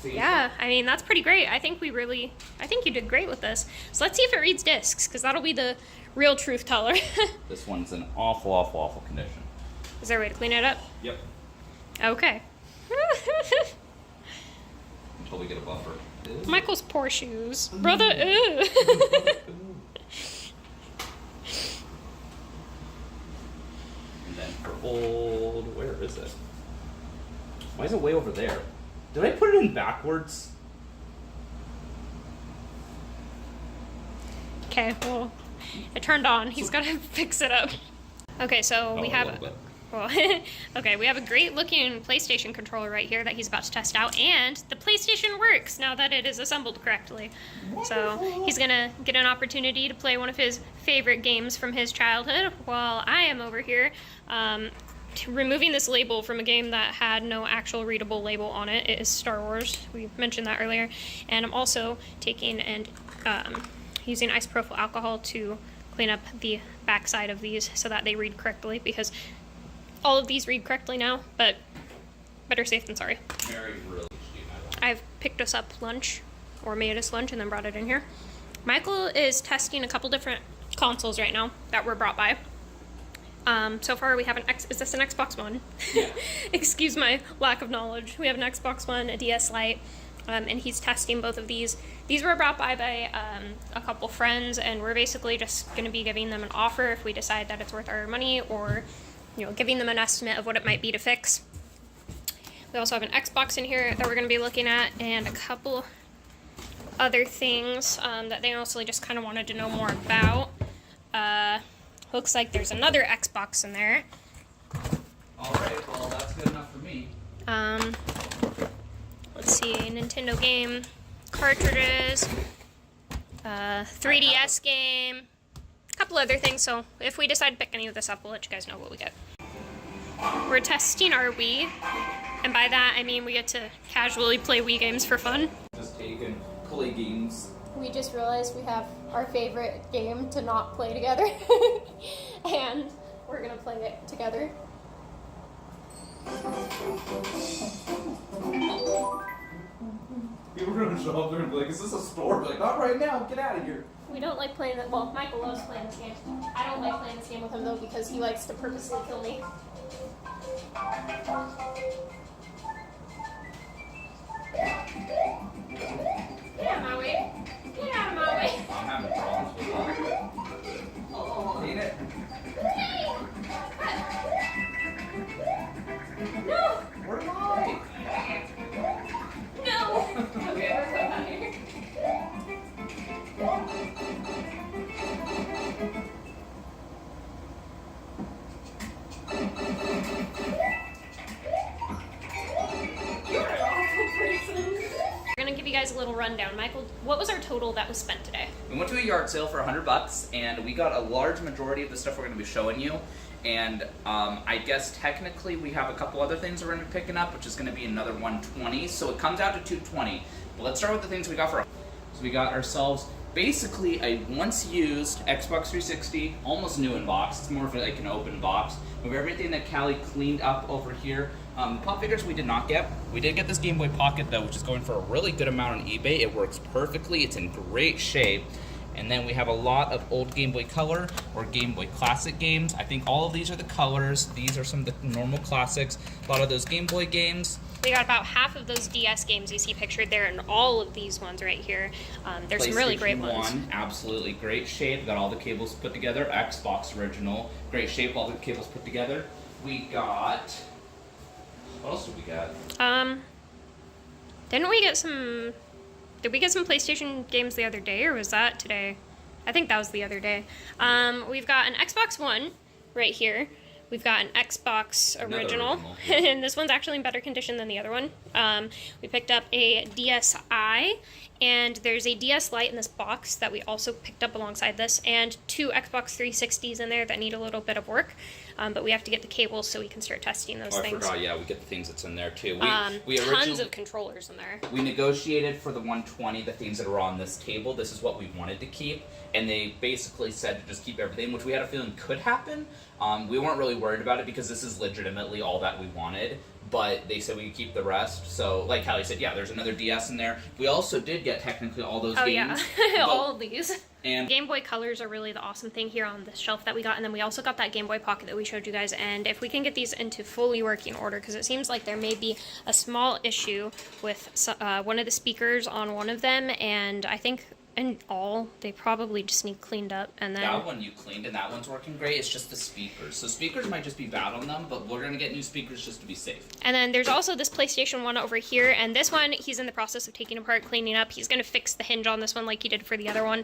yeah, I mean, that's pretty great. I think you did great with this. So let's see if it reads discs, because that'll be the real truth teller. This one's in awful, awful, awful condition. Is there a way to clean it up? Yep. Okay. Until we get a buffer. Michael's poor shoes. Brother, ew. And then for old, where is it? Why is it way over there? Did I put it in backwards? Okay, well, it turned on. He's gotta fix it up. Okay, so we have... Well, okay, we have a great looking PlayStation controller right here that he's about to test out, and the PlayStation works now that it is assembled correctly. So he's gonna get an opportunity to play one of his favorite games from his childhood while I am over here removing this label from a game that had no actual readable label on it. It is Star Wars. We mentioned that earlier. And I'm also taking and using isopropyl alcohol to clean up the backside of these so that they read correctly, because all of these read correctly now, but better safe than sorry. I've picked us up lunch, or made us lunch, and then brought it in here. Michael is testing a couple different consoles right now that were brought by. So far we have is this an Xbox One? Yeah. Excuse my lack of knowledge. We have an Xbox One, a DS Lite, and he's testing both of these. These were brought by a couple friends, and we're basically just going to be giving them an offer if we decide that it's worth our money, or giving them an estimate of what it might be to fix. We also have an Xbox in here that we're going to be looking at, and a couple other things that they mostly just kind of wanted to know more about. Looks like there's another Xbox in there. Alright, well that's good enough for me. Let's see, Nintendo game, cartridges, 3DS game, a couple other things, so if we decide to pick any of this up, we'll let you guys know what we get. We're testing our Wii, and by that I mean we get to casually play Wii games for fun. Just taking play games. We just realized we have our favorite game to not play together, and we're gonna play it together. People are gonna show up there and be like, is this a store? Like, not right now, get out of here. We don't like playing it. Well, Michael loves playing this game. I don't like playing this game with him though, because he likes to purposely kill me. Get out of my way. Get out of my way. I'm having problems with that. Oh, ain't it? No! Where am I? No! Okay, we're so out here. We're gonna give you guys a little rundown. Michael, what was our total that was spent today? We went to a yard sale for $100, and we got a large majority of the stuff we're going to be showing you. And I guess technically we have a couple other things we're going to be picking up, which is going to be another $120. So it comes out to $220. But let's start with the things we got for. So we got ourselves basically a once used Xbox 360, almost new in box. It's more of like an open box. We have everything that Callie cleaned up over here. Pop figures we did not get. We did get this Game Boy Pocket though, which is going for a really good amount on eBay. It works perfectly. It's in great shape. And then we have a lot of old Game Boy Color or Game Boy Classic games. I think all of these are the colors. These are some of the normal classics. A lot of those Game Boy games. We got about half of those DS games you see pictured there, and all of these ones right here. There's some really great ones. PlayStation 1, absolutely great shape. Got all the cables put together. Xbox original, great shape. All the cables put together. We got. What else did we get? Didn't we get some? Did we get some PlayStation games the other day, or was that today? I think that was the other day. We've got an Xbox One right here. We've got an Xbox original, and this one's actually in better condition than the other one. We picked up a DSi, and there's a DS Lite in this box that we also picked up alongside this, and 2 Xbox 360s in there that need a little bit of work, but we have to get the cables so we can start testing those things. I forgot, yeah, we get the things that's in there too. We tons of controllers in there. We negotiated for the 120, the things that are on this table. This is what we wanted to keep, and they basically said to just keep everything, which we had a feeling could happen. We weren't really worried about it because this is legitimately all that we wanted, but they said we could keep the rest. So, like Callie said, yeah, there's another DS in there. We also did get technically all those games. Oh yeah, all of these. And Game Boy Colors are really the awesome thing here on the shelf that we got, and then we also got that Game Boy Pocket that we showed you guys, and if we can get these into fully working order, because it seems like there may be a small issue with one of the speakers on one of them, and I think in all, they probably just need cleaned up, and then... That one you cleaned, and that one's working great. It's just the speakers. So speakers might just be bad on them, but we're going to get new speakers just to be safe. And then there's also this PlayStation 1 over here, and this one, he's in the process of taking apart, cleaning up. He's going to fix the hinge on this one like he did for the other one.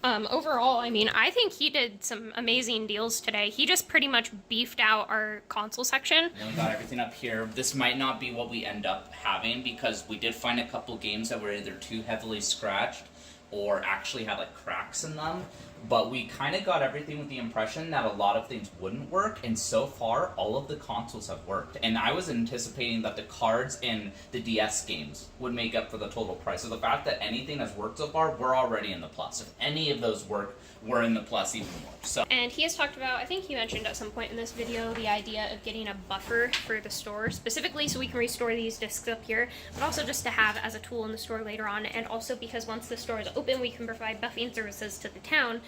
Overall, I mean, I think he did some amazing deals today. He just pretty much beefed out our console section. And we got everything up here. This might not be what we end up having because we did find a couple games that were either too heavily scratched or actually had like cracks in them, but we kind of got everything with the impression that a lot of things wouldn't work, and so far all of the consoles have worked. And I was anticipating that the cards and the DS games would make up for the total price. So the fact that anything has worked so far, we're already in the plus. If any of those work, we're in the plus even more. So. And he has talked about, I think he mentioned at some point in this video, the idea of getting a buffer for the store, specifically so we can restore these discs up here, but also just to have as a tool in the store later on, and also because once the store is open, we can provide buffing services to the town.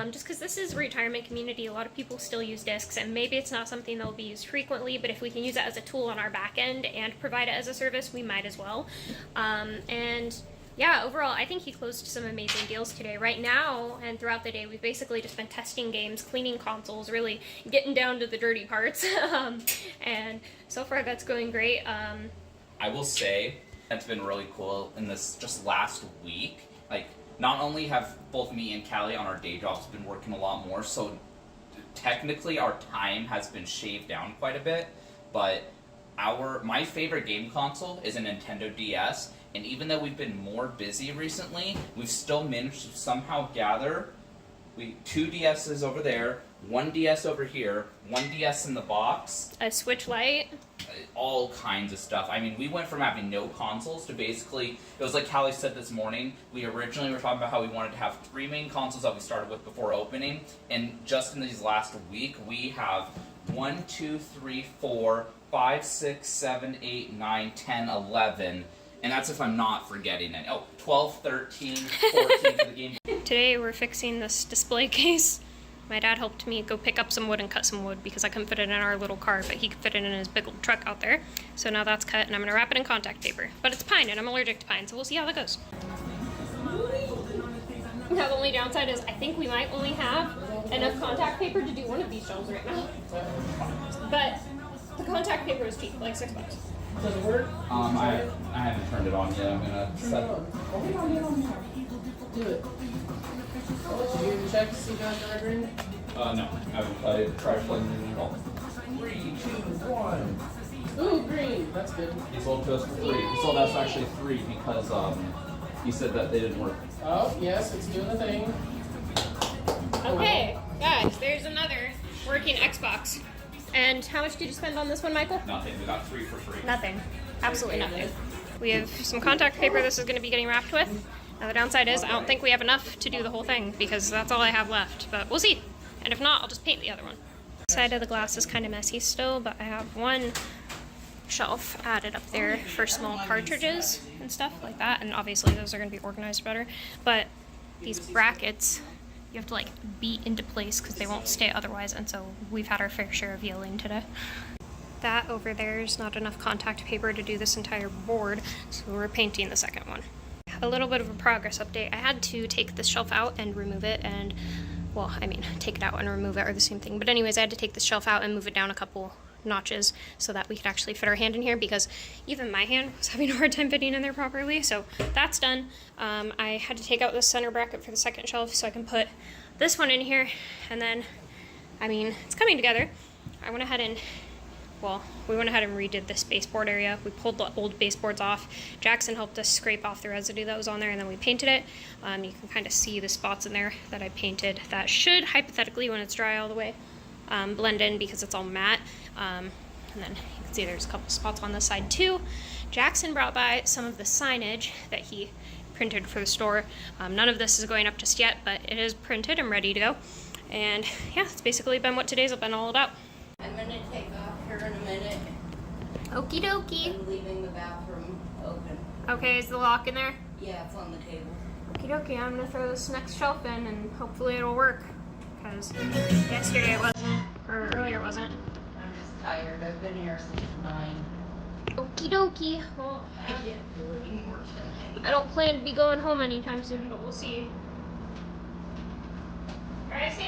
Just because this is a retirement community, a lot of people still use discs, and maybe it's not something that will be used frequently, but if we can use it as a tool on our back end and provide it as a service, we might as well. And yeah, overall, I think he closed some amazing deals today. Right now, and throughout the day, we've basically just been testing games, cleaning consoles, really getting down to the dirty parts, and so far that's going great. I will say that's been really cool in this just last week. Like, not only have both me and Callie on our day jobs been working a lot more, so technically our time has been shaved down quite a bit, but my favorite game console is a Nintendo DS, and even though we've been more busy recently, we've still managed to somehow gather 2 DSs over there, 1 DS over here, 1 DS in the box, a Switch Lite, all kinds of stuff. I mean, we went from having no consoles to basically, it was like Callie said this morning, we originally were talking about how we wanted to have 3 main consoles that we started with before opening, and just in these last week, we have 1, 2, 3, 4, 5, 6, 7, 8, 9, 10, 11, and that's if I'm not forgetting it. Oh, 12, 13, 14 for the game. Today we're fixing this display case. My dad helped me go pick up some wood and cut some wood because I couldn't fit it in our little car, but he could fit it in his big old truck out there. So now that's cut, and I'm gonna wrap it in contact paper. But it's pine, and I'm allergic to pine, so we'll see how that goes. Now the only downside is I think we might only have enough contact paper to do one of these shelves right now. But the contact paper is cheap, like $6. Does it work? I haven't turned it on yet. I'm gonna set it. Do it. Oh, did you even check to see if you have the red ring? No. I tried plugging it in at all. 3, 2, 1. Ooh, green. That's good. He sold to us for 3. He sold us actually 3 because he said that they didn't work. Oh, yes, it's doing the thing. Okay, guys, there's another working Xbox. And how much did you spend on this one, Michael? Nothing. We got 3 for free. Nothing. Absolutely nothing. we have some contact paper this is going to be getting wrapped with. Now the downside is I don't think we have enough to do the whole thing because that's all I have left, but we'll see. And if not, I'll just paint the other one. The side of the glass is kind of messy still, but I have one shelf added up there for small cartridges and stuff like that, and obviously those are going to be organized better. But these brackets, you have to like beat into place because they won't stay otherwise, and so we've had our fair share of yelling today. That over there is not enough contact paper to do this entire board, so we're painting the second one. A little bit of a progress update. I had to take this shelf out and remove it, and well, I mean, take it out and remove it are the same thing. But anyways, I had to take this shelf out and move it down a couple notches so that we could actually fit our hand in here, because even my hand was having a hard time fitting in there properly. So that's done. I had to take out the center bracket for the second shelf so I can put this one in here, and then, I mean, it's coming together. I went ahead and, well, we went ahead and redid this baseboard area. We pulled the old baseboards off. Jackson helped us scrape off the residue that was on there, and then we painted it. You can kind of see the spots in there that I painted that should, hypothetically, when it's dry all the way, blend in because it's all matte. And then you can see there's a couple spots on this side too. Jackson brought by some of the signage that he printed for the store. None of this is going up just yet, but it is printed and ready to go. And yeah, it's basically been what today's been all about. I'm gonna take off here in a minute. Okie dokie. I'm leaving the bathroom open. Okay, is the lock in there? Yeah, it's on the table. Okie dokie, I'm gonna throw this next shelf in and hopefully it'll work. Because yesterday it wasn't, or earlier it wasn't. I'm just tired. I've been here since 9. Okie dokie. Well, I can't do it anymore today. I don't plan to be going home anytime soon, but we'll see. Alright, Steve.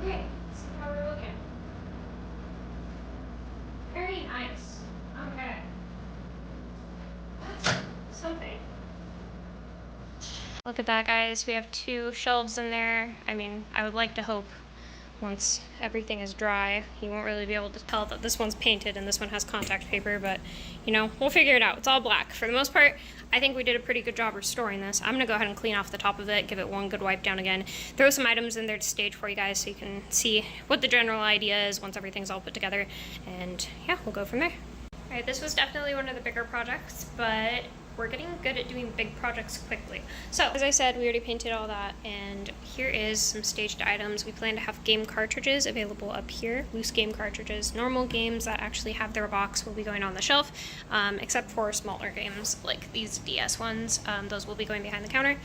Okay, so how we're looking. Very nice. Okay. That's something. Look at that, guys. We have 2 shelves in there. I mean, I would like to hope once everything is dry, you won't really be able to tell that this one's painted and this one has contact paper, but you know, we'll figure it out. It's all black. For the most part, I think we did a pretty good job restoring this. I'm gonna go ahead and clean off the top of it, give it one good wipe down again, throw some items in there to stage for you guys so you can see what the general idea is once everything's all put together, and yeah, we'll go from there. All right, this was definitely one of the bigger projects, but we're getting good at doing big projects quickly. So, as I said, we already painted all that, and here is some staged items. We plan to have game cartridges available up here, loose game cartridges. Normal games that actually have their box will be going on the shelf, except for smaller games like these DS ones. Those will be going behind the counter.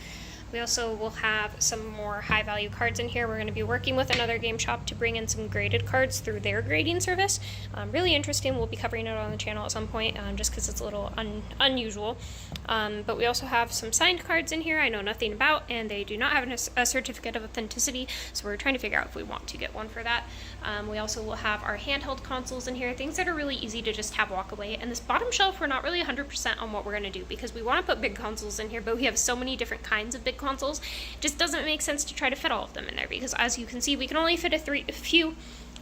We also will have some more high-value cards in here. We're going to be working with another game shop to bring in some graded cards through their grading service. Really interesting. We'll be covering it on the channel at some point, just because it's a little unusual. But we also have some signed cards in here I know nothing about, and they do not have a certificate of authenticity, so we're trying to figure out if we want to get one for that. We also will have our handheld consoles in here, things that are really easy to just have walk away. And this bottom shelf, we're not really 100% on what we're going to do, because we want to put big consoles in here, but we have so many different kinds of big consoles, it just doesn't make sense to try to fit all of them in there, because as you can see, we can only fit a few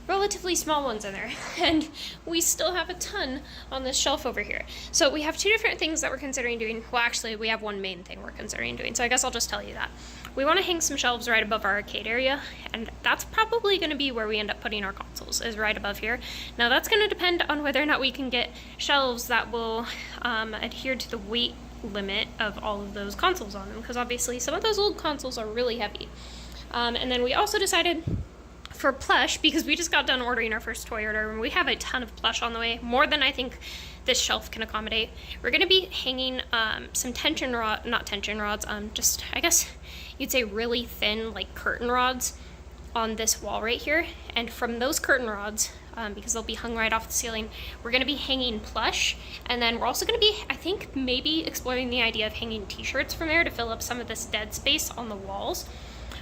relatively small ones in there, and we still have a ton on this shelf over here. So we have 2 different things that we're considering doing. Well, actually, we have one main thing we're considering doing, so I guess I'll just tell you that. We want to hang some shelves right above our arcade area, and that's probably going to be where we end up putting our consoles, is right above here. Now, that's going to depend on whether or not we can get shelves that will adhere to the weight limit of all of those consoles on them, because obviously some of those old consoles are really heavy. And then we also decided for plush, because we just got done ordering our first toy order, and we have a ton of plush on the way, more than I think this shelf can accommodate. We're going to be hanging some not tension rods, just, I guess you'd say really thin, like curtain rods on this wall right here. And from those curtain rods, because they'll be hung right off the ceiling, we're going to be hanging plush. And then we're also going to be, I think, maybe exploring the idea of hanging t-shirts from there to fill up some of this dead space on the walls.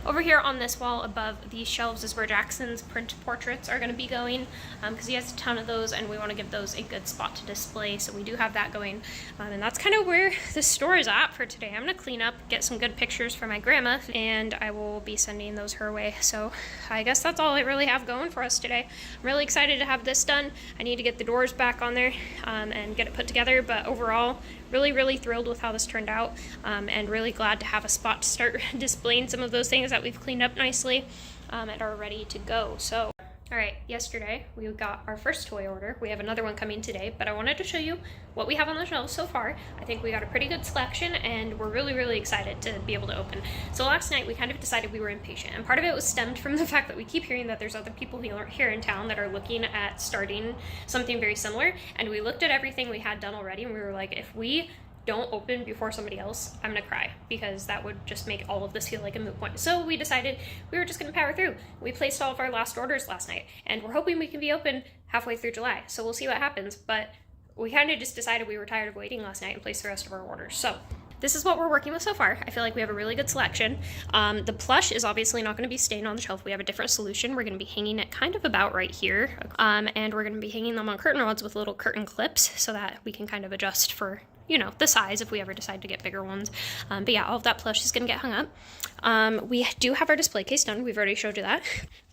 Over here on this wall above these shelves is where Jackson's print portraits are going to be going, because he has a ton of those and we want to give those a good spot to display, so we do have that going. And that's kind of where the store is at for today. I'm going to clean up, get some good pictures for my grandma, and I will be sending those her way. So I guess that's all I really have going for us today. I'm really excited to have this done. I need to get the doors back on there and get it put together, but overall, really thrilled with how this turned out, and really glad to have a spot to start displaying some of those things that we've cleaned up nicely and are ready to go. So, all right, yesterday we got our first toy order. We have another one coming today, but I wanted to show you what we have on the shelves so far. I think we got a pretty good selection, and we're really excited to be able to open. So last night we kind of decided we were impatient, and part of it was stemmed from the fact that we keep hearing that there's other people here in town that are looking at starting something very similar, and we looked at everything we had done already, and we were like, if we don't open before somebody else, I'm gonna cry, because that would just make all of this feel like a moot point. So we decided we were just gonna power through. We placed all of our last orders last night, and we're hoping we can be open halfway through July. So we'll see what happens, but we kind of just decided we were tired of waiting last night and placed the rest of our orders. So this is what we're working with so far. I feel like we have a really good selection. The plush is obviously not going to be staying on the shelf. We have a different solution. We're going to be hanging it kind of about right here, and we're going to be hanging them on curtain rods with little curtain clips so that we can kind of adjust for, you know, the size if we ever decide to get bigger ones. But yeah, all of that plush is going to get hung up. We do have our display case done. We've already showed you that.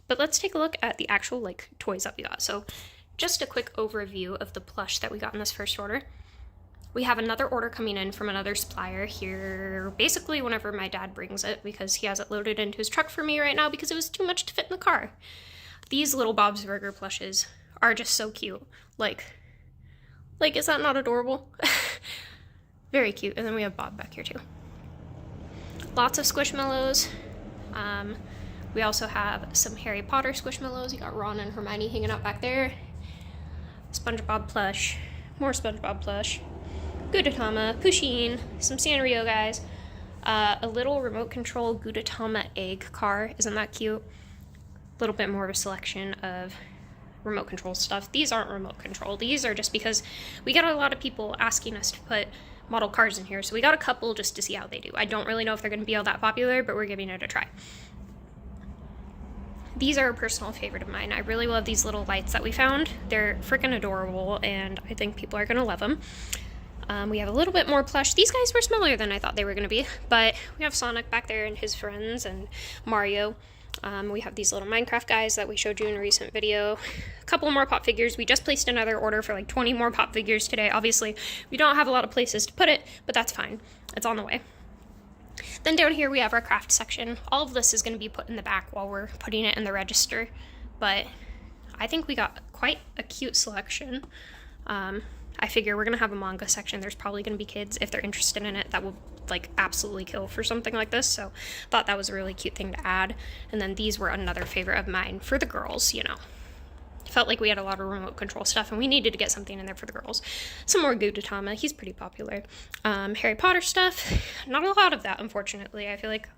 But let's take a look at the actual like toys that we got. So just a quick overview of the plush that we got in this first order. We have another order coming in from another supplier here, basically whenever my dad brings it, because he has it loaded into his truck for me right now because it was too much to fit in the car. These little Bob's Burger plushes are just so cute. Like, is that not adorable? Very cute. And then we have Bob back here too. Lots of Squishmallows. We also have some Harry Potter Squishmallows. You got Ron and Hermione hanging out back there. SpongeBob plush. More SpongeBob plush. Gudetama, Pusheen, some Sanrio guys, a little remote control Gudetama egg car. Isn't that cute? A little bit more of a selection of remote control stuff. These aren't remote control. These are just because we got a lot of people asking us to put model cars in here, so we got a couple just to see how they do. I don't really know if they're going to be all that popular, but we're giving it a try. These are a personal favorite of mine. I really love these little lights that we found. They're freaking adorable, and I think people are going to love them. We have a little bit more plush. These guys were smaller than I thought they were going to be, but we have Sonic back there and his friends, and Mario. We have these little Minecraft guys that we showed you in a recent video. A couple more pop figures. We just placed another order for like 20 more pop figures today. Obviously, we don't have a lot of places to put it, but that's fine. It's on the way. Then down here we have our craft section. All of this is going to be put in the back while we're putting it in the register, but I think we got quite a cute selection. I figure we're going to have a manga section. There's probably going to be kids, if they're interested in it, that will like absolutely kill for something like this, so thought that was a really cute thing to add. And then these were another favorite of mine for the girls, you know. Felt like we had a lot of remote control stuff and we needed to get something in there for the girls. Some more Gudetama, he's pretty popular. Harry Potter stuff, not a lot of that, unfortunately. I feel like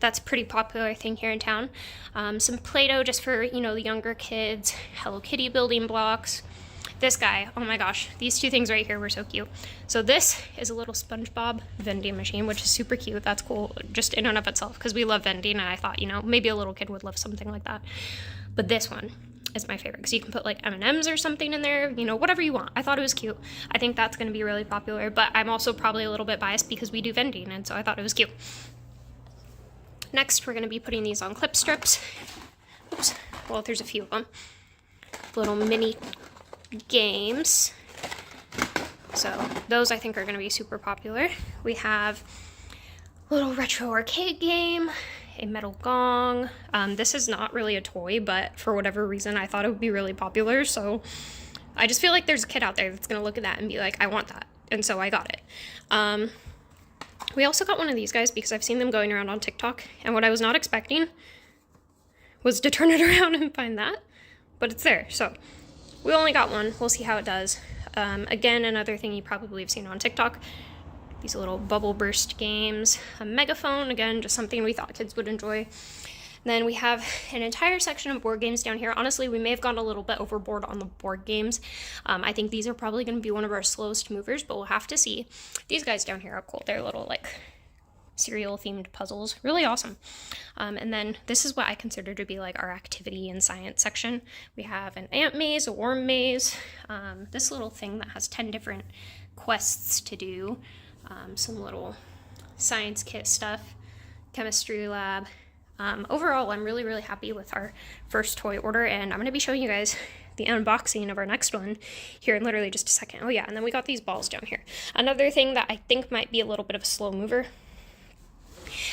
that's a pretty popular thing here in town. Some Play-Doh just for, you know, the younger kids. Hello Kitty building blocks. This guy, oh my gosh, these two things right here were so cute. So this is a little SpongeBob vending machine, which is super cute. That's cool just in and of itself, because we love vending, and I thought, you know, maybe a little kid would love something like that. But this one is my favorite, because you can put like M&Ms or something in there, you know, whatever you want. I thought it was cute. I think that's going to be really popular, but I'm also probably a little bit biased because we do vending, and so I thought it was cute. Next, we're going to be putting these on clip strips. Oops. Well, there's a few of them. Little mini games. So those I think are going to be super popular. We have a little retro arcade game, a metal gong. This is not really a toy, but for whatever reason I thought it would be really popular, so I just feel like there's a kid out there that's going to look at that and be like, I want that, and so I got it. We also got one of these guys because I've seen them going around on TikTok, and what I was not expecting was to turn it around and find that, but it's there. So we only got one. We'll see how it does. Again, another thing you probably have seen on TikTok, these little bubble burst games, a megaphone, again, just something we thought kids would enjoy. Then we have an entire section of board games down here. Honestly, we may have gone a little bit overboard on the board games. I think these are probably going to be one of our slowest movers, but we'll have to see. These guys down here are cool. They're little, like, cereal-themed puzzles. Really awesome. And then this is what I consider to be, like, our activity and science section. We have an ant maze, a worm maze, this little thing that has 10 different quests to do, some little science kit stuff, chemistry lab. Overall, I'm really, really happy with our first toy order, and I'm going to be showing you guys the unboxing of our next one here in literally just a second. Oh yeah, and then we got these balls down here. Another thing that I think might be a little bit of a slow mover.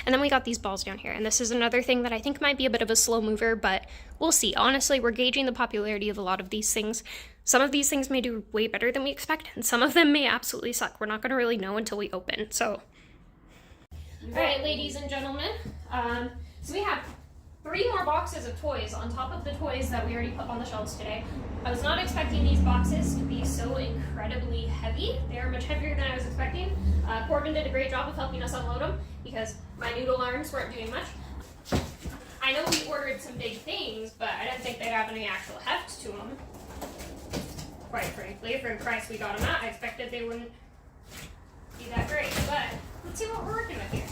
And then we got these balls down here, and this is another thing that I think might be a bit of a slow mover, but we'll see. Honestly, we're gauging the popularity of a lot of these things. Some of these things may do way better than we expect, and some of them may absolutely suck. We're not going to really know until we open, so. All right, ladies and gentlemen, so we have 3 more boxes of toys on top of the toys that we already put on the shelves today. I was not expecting these boxes to be so incredibly heavy. They are much heavier than I was expecting. Corbin did a great job of helping us unload them because my noodle arms weren't doing much. I know we ordered some big things, but I didn't think they'd have any actual heft to them. Quite frankly, for the price we got them at, I expected they wouldn't be that great. But let's see what we're working with here.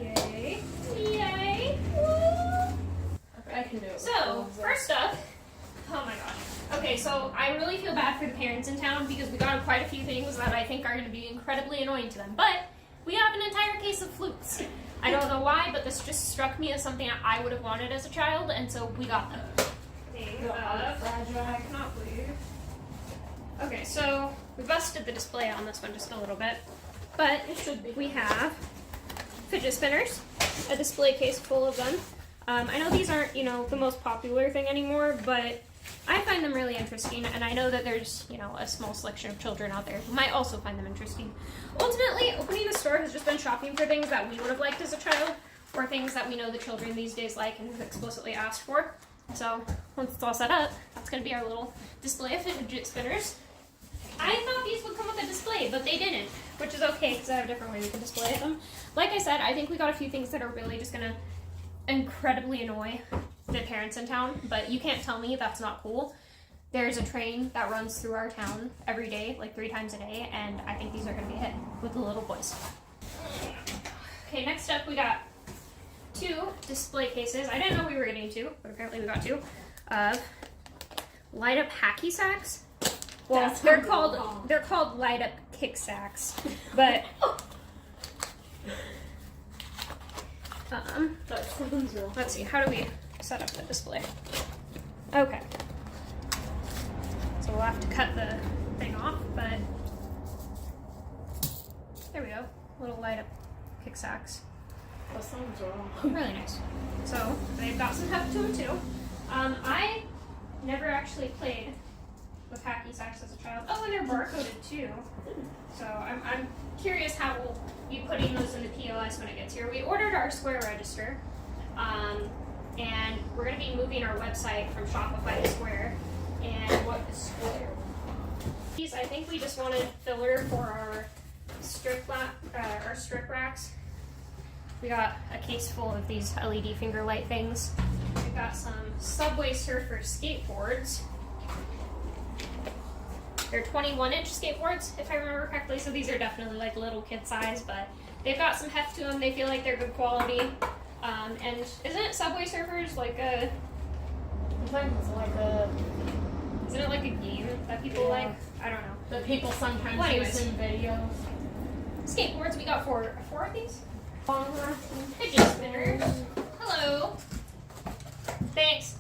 Yay. Yay. Woo. I can do it. So, first up, oh my gosh. Okay, so I really feel bad for the parents in town because we got quite a few things that I think are going to be incredibly annoying to them. But we have an entire case of flutes. I don't know why, but this just struck me as something I would have wanted as a child, and so we got them. I cannot believe. Okay, so we busted the display on this one just a little bit, but we have fidget spinners, a display case full of them. I know these aren't, the most popular thing anymore, but I find them really interesting, and I know that there's, a small selection of children out there who might also find them interesting. Ultimately, opening the store has just been shopping for things that we would have liked as a child, or things that we know the children these days like and have explicitly asked for. So, once it's all set up, that's going to be our little display of fidget spinners. I thought these would come with a display, but they didn't, which is okay because I have a different way we can display them. Like I said, I think we got a few things that are really just going to incredibly annoy the parents in town, but you can't tell me that's not cool. There's a train that runs through our town every day, like 3 times a day, and I think these are going to be a hit with the little boys. Okay, next up we got 2 display cases. I didn't know we were getting 2, but apparently we got 2 of light up hacky sacks. Well, they're called light up kick sacks, but let's see, how do we set up the display? Okay, so we'll have to cut the thing off, but there we go, little light up kick sacks. That sounds wrong. Really nice. So they've got some heft to them too. I never actually played with hacky sacks as a child. Oh, and they're barcoded too. So I'm curious how we'll be putting those in the POS when it gets here. We ordered our Square register, and we're going to be moving our website from Shopify to Square. And what is Square? These, I think we just wanted filler for our strip racks. We got a case full of these LED finger light things. We've got some Subway Surfer skateboards. They're 21-inch skateboards, if I remember correctly, so these are definitely like little kid size, but they've got some heft to them. They feel like they're good quality. And isn't Subway Surfers like a... Isn't it like a game that people like? I don't know. That people sometimes use in videos. Skateboards, we got 4 of these. Fidget spinners. Hello. Thanks.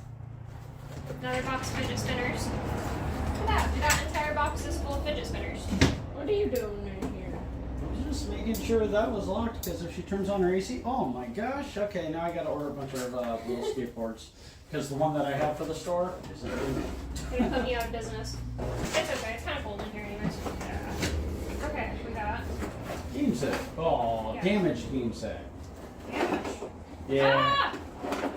Another box of fidget spinners. Look at that. We got entire boxes full of fidget spinners. What are you doing in here? I was just making sure that was locked because if she turns on her AC, oh my gosh. Okay, now I gotta order a bunch of little skateboards because the one that I have for the store isn't doing it. They're gonna put me out of business. It's okay. It's kind of cold in here anyways. Okay, we got Game set. Oh, Yeah. damaged game set. Damage. Yeah. Ah!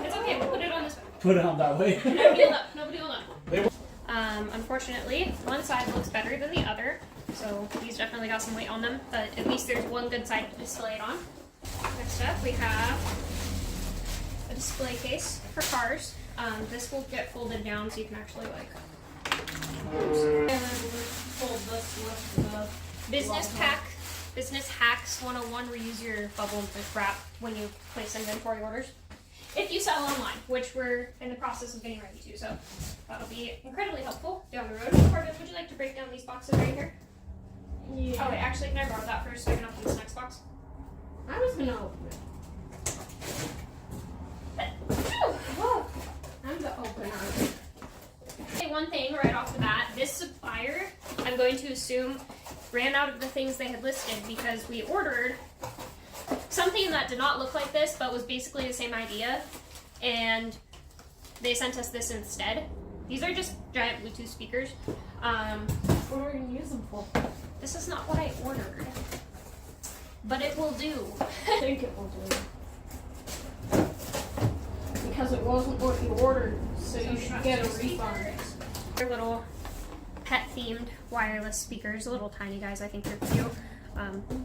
It's okay, we'll put it on this way. Put it on that way. Nobody will know. Nobody will know. Unfortunately, one side looks better than the other, so these definitely got some weight on them, but at least there's one good side to display it on. Next up, we have a display case for cars. This will get folded down so you can actually, like, And then we'll fold this with the Business Hacks 101, reuse your bubble and wrap when you place inventory orders. If you sell online, which we're in the process of getting ready to, so that'll be incredibly helpful down the road. Corbin, would you like to break down these boxes right here? Yeah. Oh wait, actually, can I borrow that first so I can open this next box? I was gonna open it. I'm the opener. Okay, one thing right off the bat, this supplier, I'm going to assume, ran out of the things they had listed because we ordered something that did not look like this but was basically the same idea, and they sent us this instead. These are just giant Bluetooth speakers. What are we gonna use them for? This is not what I ordered, but it will do. I think it will do. Because it wasn't what you ordered, so you should get a refund. They're little pet-themed wireless speakers, little tiny guys. I think they're cute.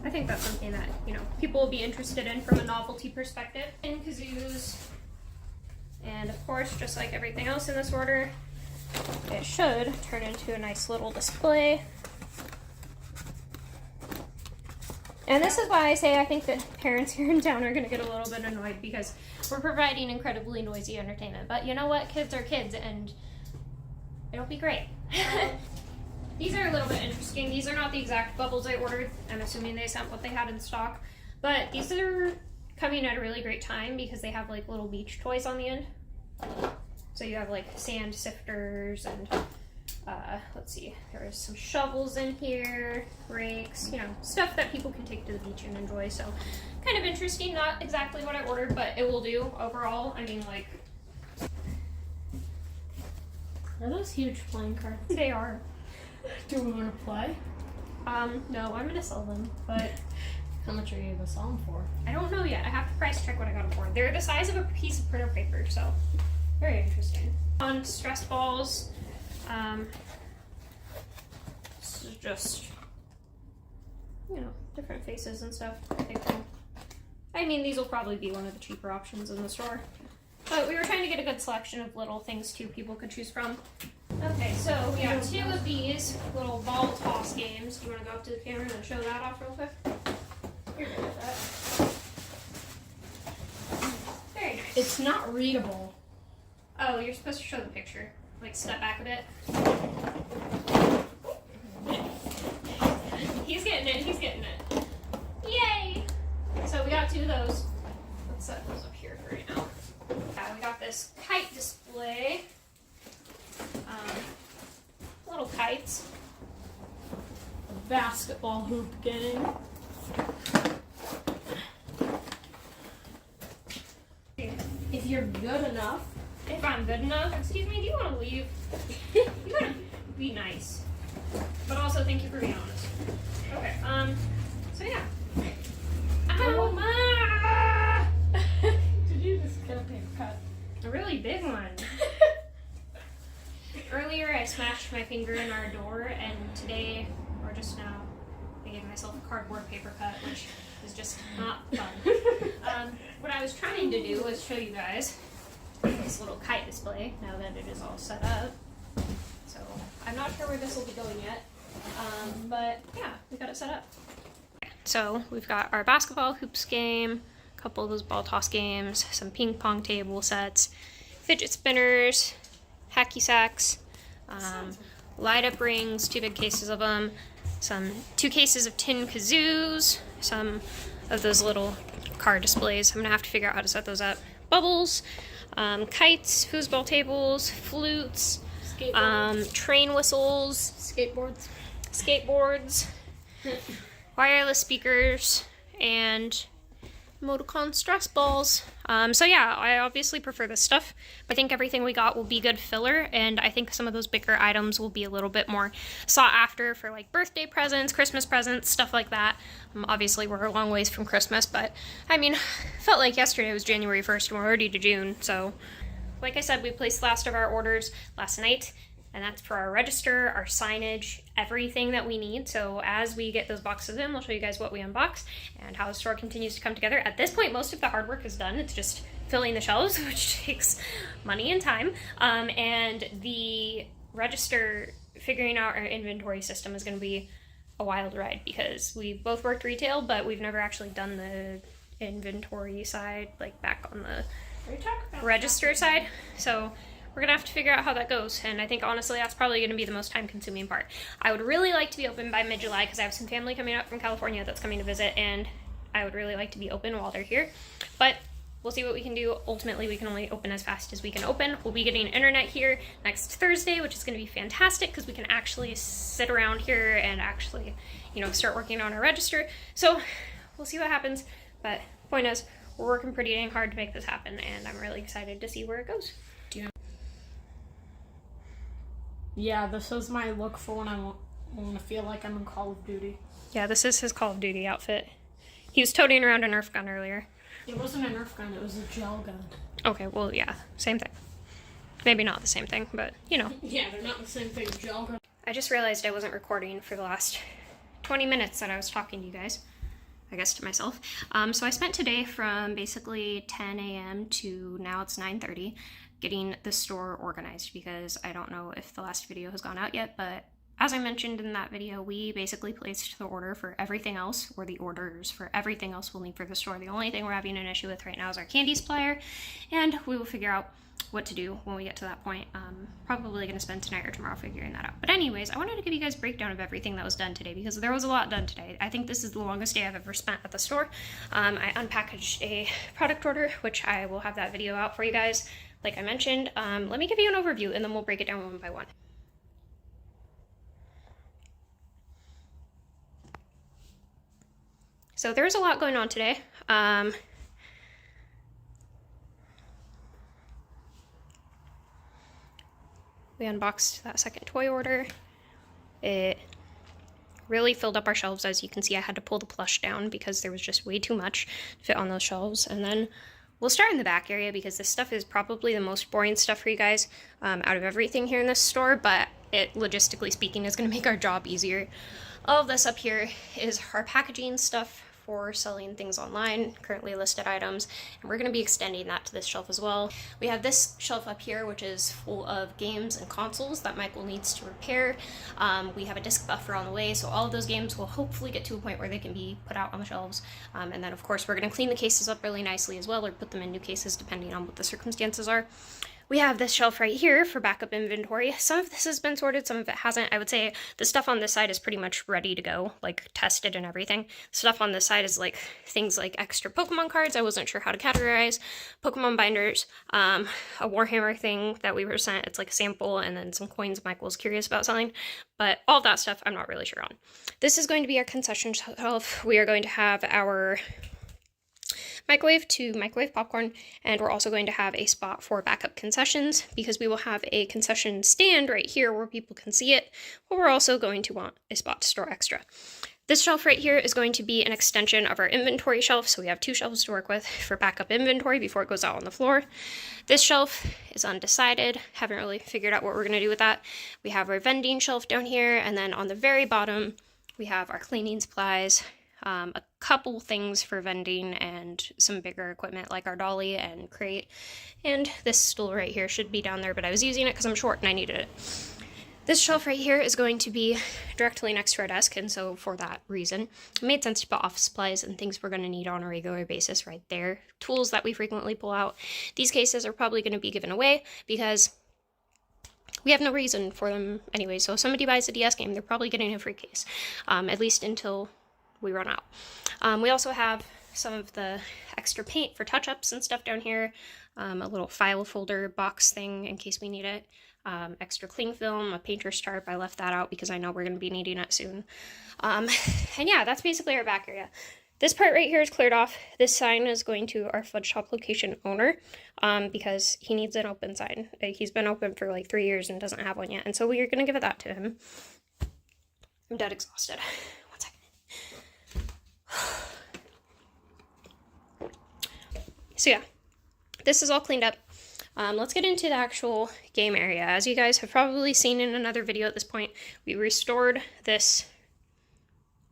I think that's something that, you know, people will be interested in from a novelty perspective. And kazoos, and of course, just like everything else in this order, it should turn into a nice little display. And this is why I say I think that parents here in town are going to get a little bit annoyed, because we're providing incredibly noisy entertainment. But you know what? Kids are kids, and it'll be great. These are a little bit interesting. These are not the exact bubbles I ordered. I'm assuming they sent what they had in stock. But these are coming at a really great time because they have like little beach toys on the end. So you have like sand sifters and let's see, there's some shovels in here, rakes, you know, stuff that people can take to the beach and enjoy. So kind of interesting, not exactly what I ordered, but it will do overall. I mean, like, Are those huge playing cards? they are. Do we want to play? No, I'm gonna sell them, but How much are you gonna sell them for? I don't know yet. I have to price check what I got them for. They're the size of a piece of printer paper, so very interesting. On stress balls, this is just, you know, different faces and stuff. I mean, these will probably be one of the cheaper options in the store. But we were trying to get a good selection of little things too people could choose from. Okay, so we got two of these little ball toss games. Do you want to go up to the camera and show that off real quick? You're good at that. Very nice. It's not readable. Oh, you're supposed to show the picture. Like, step back a bit. He's getting it, he's getting it. Yay! So we got two of those. Let's set those up here for right now. We got this kite display. Little kites. A basketball hoop game. If you're good enough. If I'm good enough, excuse me, do you want to leave? You gotta be nice. But also, thank you for being honest. Okay, so yeah. Ow, Ma! Did you just get a paper cut? A really big one. Earlier, I smashed my finger in our door, and today, or just now, I gave myself a cardboard paper cut, which is just not fun. What I was trying to do was show you guys this little kite display, now that it is all set up. So, I'm not sure where this will be going yet, but yeah, we got it set up. So, we've got our basketball hoops game, a couple of those ball toss games, some ping pong table sets, fidget spinners, hacky sacks, light up rings, 2 big cases of them, 2 cases of tin kazoos, some of those little car displays. I'm gonna have to figure out how to set those up. Bubbles, kites, foosball tables, flutes, train whistles, skateboards, wireless speakers, and Emoticon stress balls. So yeah, I obviously prefer this stuff. I think everything we got will be good filler, and I think some of those bigger items will be a little bit more sought after for like birthday presents, Christmas presents, stuff like that. Obviously we're a long ways from Christmas, but I mean, felt like yesterday was January 1st and we're already to June, so like I said, we placed the last of our orders last night. And that's for our register, our signage, everything that we need. So as we get those boxes in, we'll show you guys what we unbox and how the store continues to come together. At this point, most of the hard work is done. It's just filling the shelves, which takes money and time. And the register, figuring out our inventory system is going to be a wild ride because we both worked retail, but we've never actually done the inventory side, like back on the register side. So we're gonna have to figure out how that goes, and I think honestly that's probably gonna be the most time-consuming part. I would really like to be open by mid-July because I have some family coming up from California that's coming to visit, and I would really like to be open while they're here. But we'll see what we can do. Ultimately, we can only open as fast as we can open. We'll be getting internet here next Thursday, which is gonna be fantastic because we can actually sit around here and actually, you know, start working on our register. So we'll see what happens. But point is, we're working pretty dang hard to make this happen, and I'm really excited to see where it goes. Yeah, this is my look for when I want to feel like I'm in Call of Duty. Yeah, this is his Call of Duty outfit. He was toting around a Nerf gun earlier. It wasn't a Nerf gun, it was a gel gun. Okay, well, yeah, same thing. Maybe not the same thing, but, you know. Yeah, they're not the same thing, gel gun. I just realized I wasn't recording for the last 20 minutes that I was talking to you guys. I guess to myself. So I spent today from basically 10 a.m. to now it's 9:30 getting the store organized because I don't know if the last video has gone out yet, but as I mentioned in that video, we basically placed the order for everything else, or the orders for everything else we'll need for the store. The only thing we're having an issue with right now is our candy supplier, and we will figure out what to do when we get to that point. Probably going to spend tonight or tomorrow figuring that out. But anyways, I wanted to give you guys a breakdown of everything that was done today because there was a lot done today. I think this is the longest day I've ever spent at the store. I unpackaged a product order, which I will have that video out for you guys, like I mentioned. Let me give you an overview and then we'll break it down one by one. So there's a lot going on today. We unboxed that second toy order. It really filled up our shelves. As you can see, I had to pull the plush down because there was just way too much to fit on those shelves. And then we'll start in the back area because this stuff is probably the most boring stuff for you guys out of everything here in this store, but it, logistically speaking, is going to make our job easier. All of this up here is our packaging stuff for selling things online, currently listed items, and we're going to be extending that to this shelf as well. We have this shelf up here, which is full of games and consoles that Michael needs to repair. We have a disc buffer on the way, so all of those games will hopefully get to a point where they can be put out on the shelves. And then, of course, we're going to clean the cases up really nicely as well, or put them in new cases depending on what the circumstances are. We have this shelf right here for backup inventory. Some of this has been sorted, some of it hasn't. I would say the stuff on this side is pretty much ready to go, like tested and everything. Stuff on this side is like things like extra Pokemon cards I wasn't sure how to categorize, Pokemon binders, a Warhammer thing that we were sent. It's like a sample, and then some coins Michael was curious about selling. But all that stuff I'm not really sure on. This is going to be our concession shelf. We are going to have our microwave to microwave popcorn, and we're also going to have a spot for backup concessions because we will have a concession stand right here where people can see it, but we're also going to want a spot to store extra. This shelf right here is going to be an extension of our inventory shelf, so we have two shelves to work with for backup inventory before it goes out on the floor. This shelf is undecided, haven't really figured out what we're going to do with that. We have our vending shelf down here, and then on the very bottom we have our cleaning supplies, a couple things for vending, and some bigger equipment like our dolly and crate. And this stool right here should be down there, but I was using it because I'm short and I needed it. This shelf right here is going to be directly next to our desk, and so for that reason, it made sense to put office supplies and things we're going to need on a regular basis right there. Tools that we frequently pull out. These cases are probably going to be given away because we have no reason for them anyway, so if somebody buys a DS game, they're probably getting a free case, at least until we run out. We also have some of the extra paint for touch-ups and stuff down here, a little file folder box thing in case we need it, extra cling film, a painter's tarp. I left that out because I know we're going to be needing it soon. And yeah, that's basically our back area. This part right here is cleared off. This sign is going to our Fudge Shop location owner because he needs an open sign. He's been open for like 3 years and doesn't have one yet. And so we are going to give that to him. I'm dead exhausted. 1 second. So yeah, this is all cleaned up. Let's get into the actual game area. As you guys have probably seen in another video at this point, we restored this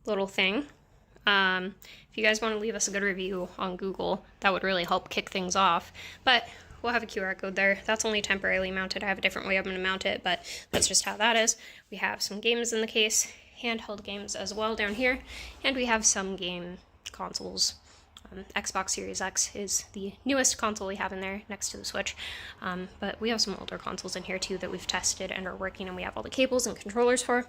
little thing. If you guys want to leave us a good review on Google, that would really help kick things off. But we'll have a QR code there. That's only temporarily mounted. I have a different way I'm going to mount it, but that's just how that is. We have some games in the case, handheld games as well down here, and we have some game consoles. Xbox Series X is the newest console we have in there next to the Switch, but we have some older consoles in here too that we've tested and are working, and we have all the cables and controllers for.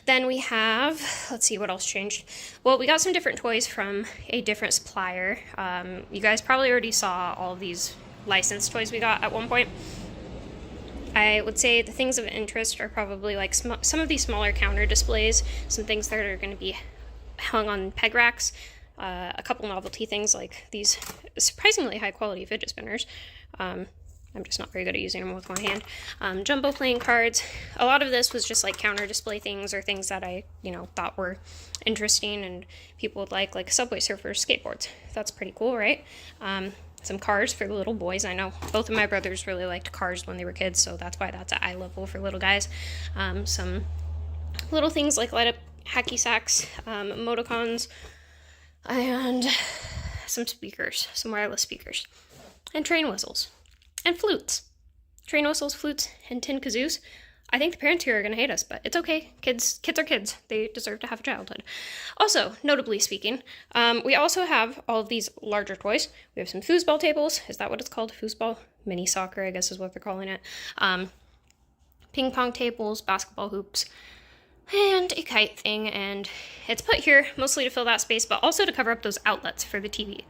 Then we have, let's see what else changed. Well, we got some different toys from a different supplier. You guys probably already saw all of these licensed toys we got at one point. I would say the things of interest are probably like some of these smaller counter displays, some things that are going to be hung on peg racks, a couple novelty things like these surprisingly high quality fidget spinners. I'm just not very good at using them with one hand. Jumbo playing cards. A lot of this was just like counter display things or things that I, thought were interesting and people would like Subway Surfers skateboards. That's pretty cool, right? Some cars for the little boys. I know both of my brothers really liked cars when they were kids, so that's why that's at eye level for little guys. Some little things like light up hacky sacks, emoticons, and some speakers, some wireless speakers, and train whistles. And flutes. Train whistles, flutes, and tin kazoos. I think the parents here are going to hate us, but it's okay. Kids are kids. They deserve to have a childhood. Also, notably speaking, we also have all of these larger toys. We have some foosball tables. Is that what it's called? Foosball? Mini soccer, I guess is what they're calling it. Ping pong tables, basketball hoops, and a kite thing. And it's put here mostly to fill that space, but also to cover up those outlets for the TV.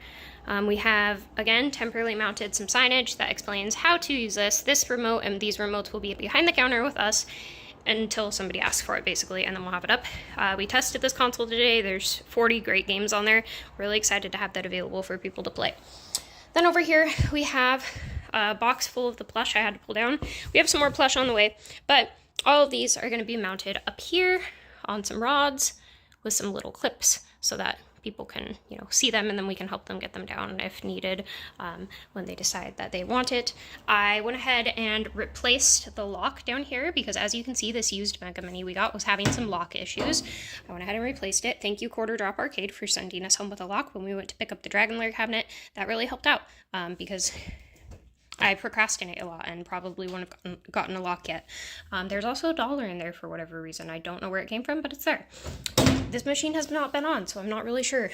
We have, again, temporarily mounted some signage that explains how to use this remote, and these remotes will be behind the counter with us until somebody asks for it, basically, and then we'll have it up. We tested this console today. There's 40 great games on there. Really excited to have that available for people to play. Then over here, we have a box full of the plush I had to pull down. We have some more plush on the way, but all of these are going to be mounted up here on some rods with some little clips so that people can, see them, and then we can help them get them down if needed when they decide that they want it. I went ahead and replaced the lock down here because, as you can see, this used Mega Mini we got was having some lock issues. I went ahead and replaced it. Thank you, Quarter Drop Arcade, for sending us home with a lock when we went to pick up the Dragon Lair cabinet. That really helped out because I procrastinate a lot and probably wouldn't have gotten a lock yet. There's also $1 in there for whatever reason. I don't know where it came from, but it's there. This machine has not been on, so I'm not really sure.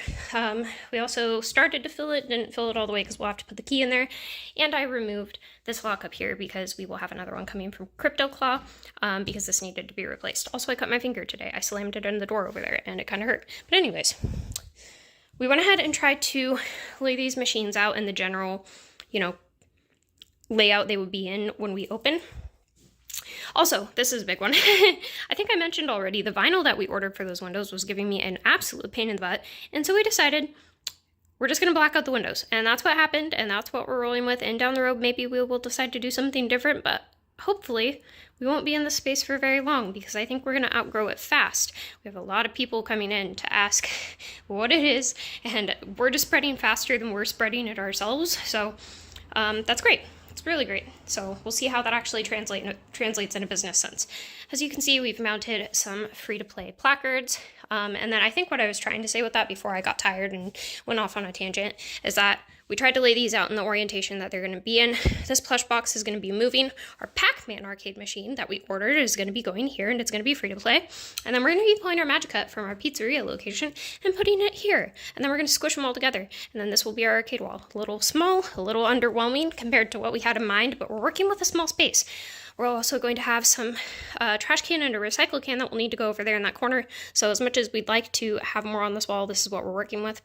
We also started to fill it, didn't fill it all the way because we'll have to put the key in there. And I removed this lock up here because we will have another one coming from Crypto Claw because this needed to be replaced. Also, I cut my finger today. I slammed it in the door over there and it kind of hurt. But anyways, we went ahead and tried to lay these machines out in the general, layout they would be in when we open. Also, this is a big one. I think I mentioned already, the vinyl that we ordered for those windows was giving me an absolute pain in the butt, and so we decided we're just going to black out the windows, and that's what happened, and that's what we're rolling with, and down the road maybe we will decide to do something different, but hopefully we won't be in this space for very long because I think we're going to outgrow it fast. We have a lot of people coming in to ask what it is, and we're just spreading faster than we're spreading it ourselves, so that's great. It's really great. So we'll see how that actually translates in a business sense. As you can see, we've mounted some free-to-play placards. And then I think what I was trying to say with that before I got tired and went off on a tangent is that we tried to lay these out in the orientation that they're going to be in. This plush box is going to be moving. Our Pac-Man arcade machine that we ordered is going to be going here, and it's going to be free to play. And then we're going to be pulling our Magic Cut from our pizzeria location and putting it here. And then we're going to squish them all together. And then this will be our arcade wall. A little small, a little underwhelming compared to what we had in mind, but we're working with a small space. We're also going to have some trash can and a recycle can that will need to go over there in that corner. So as much as we'd like to have more on this wall, this is what we're working with.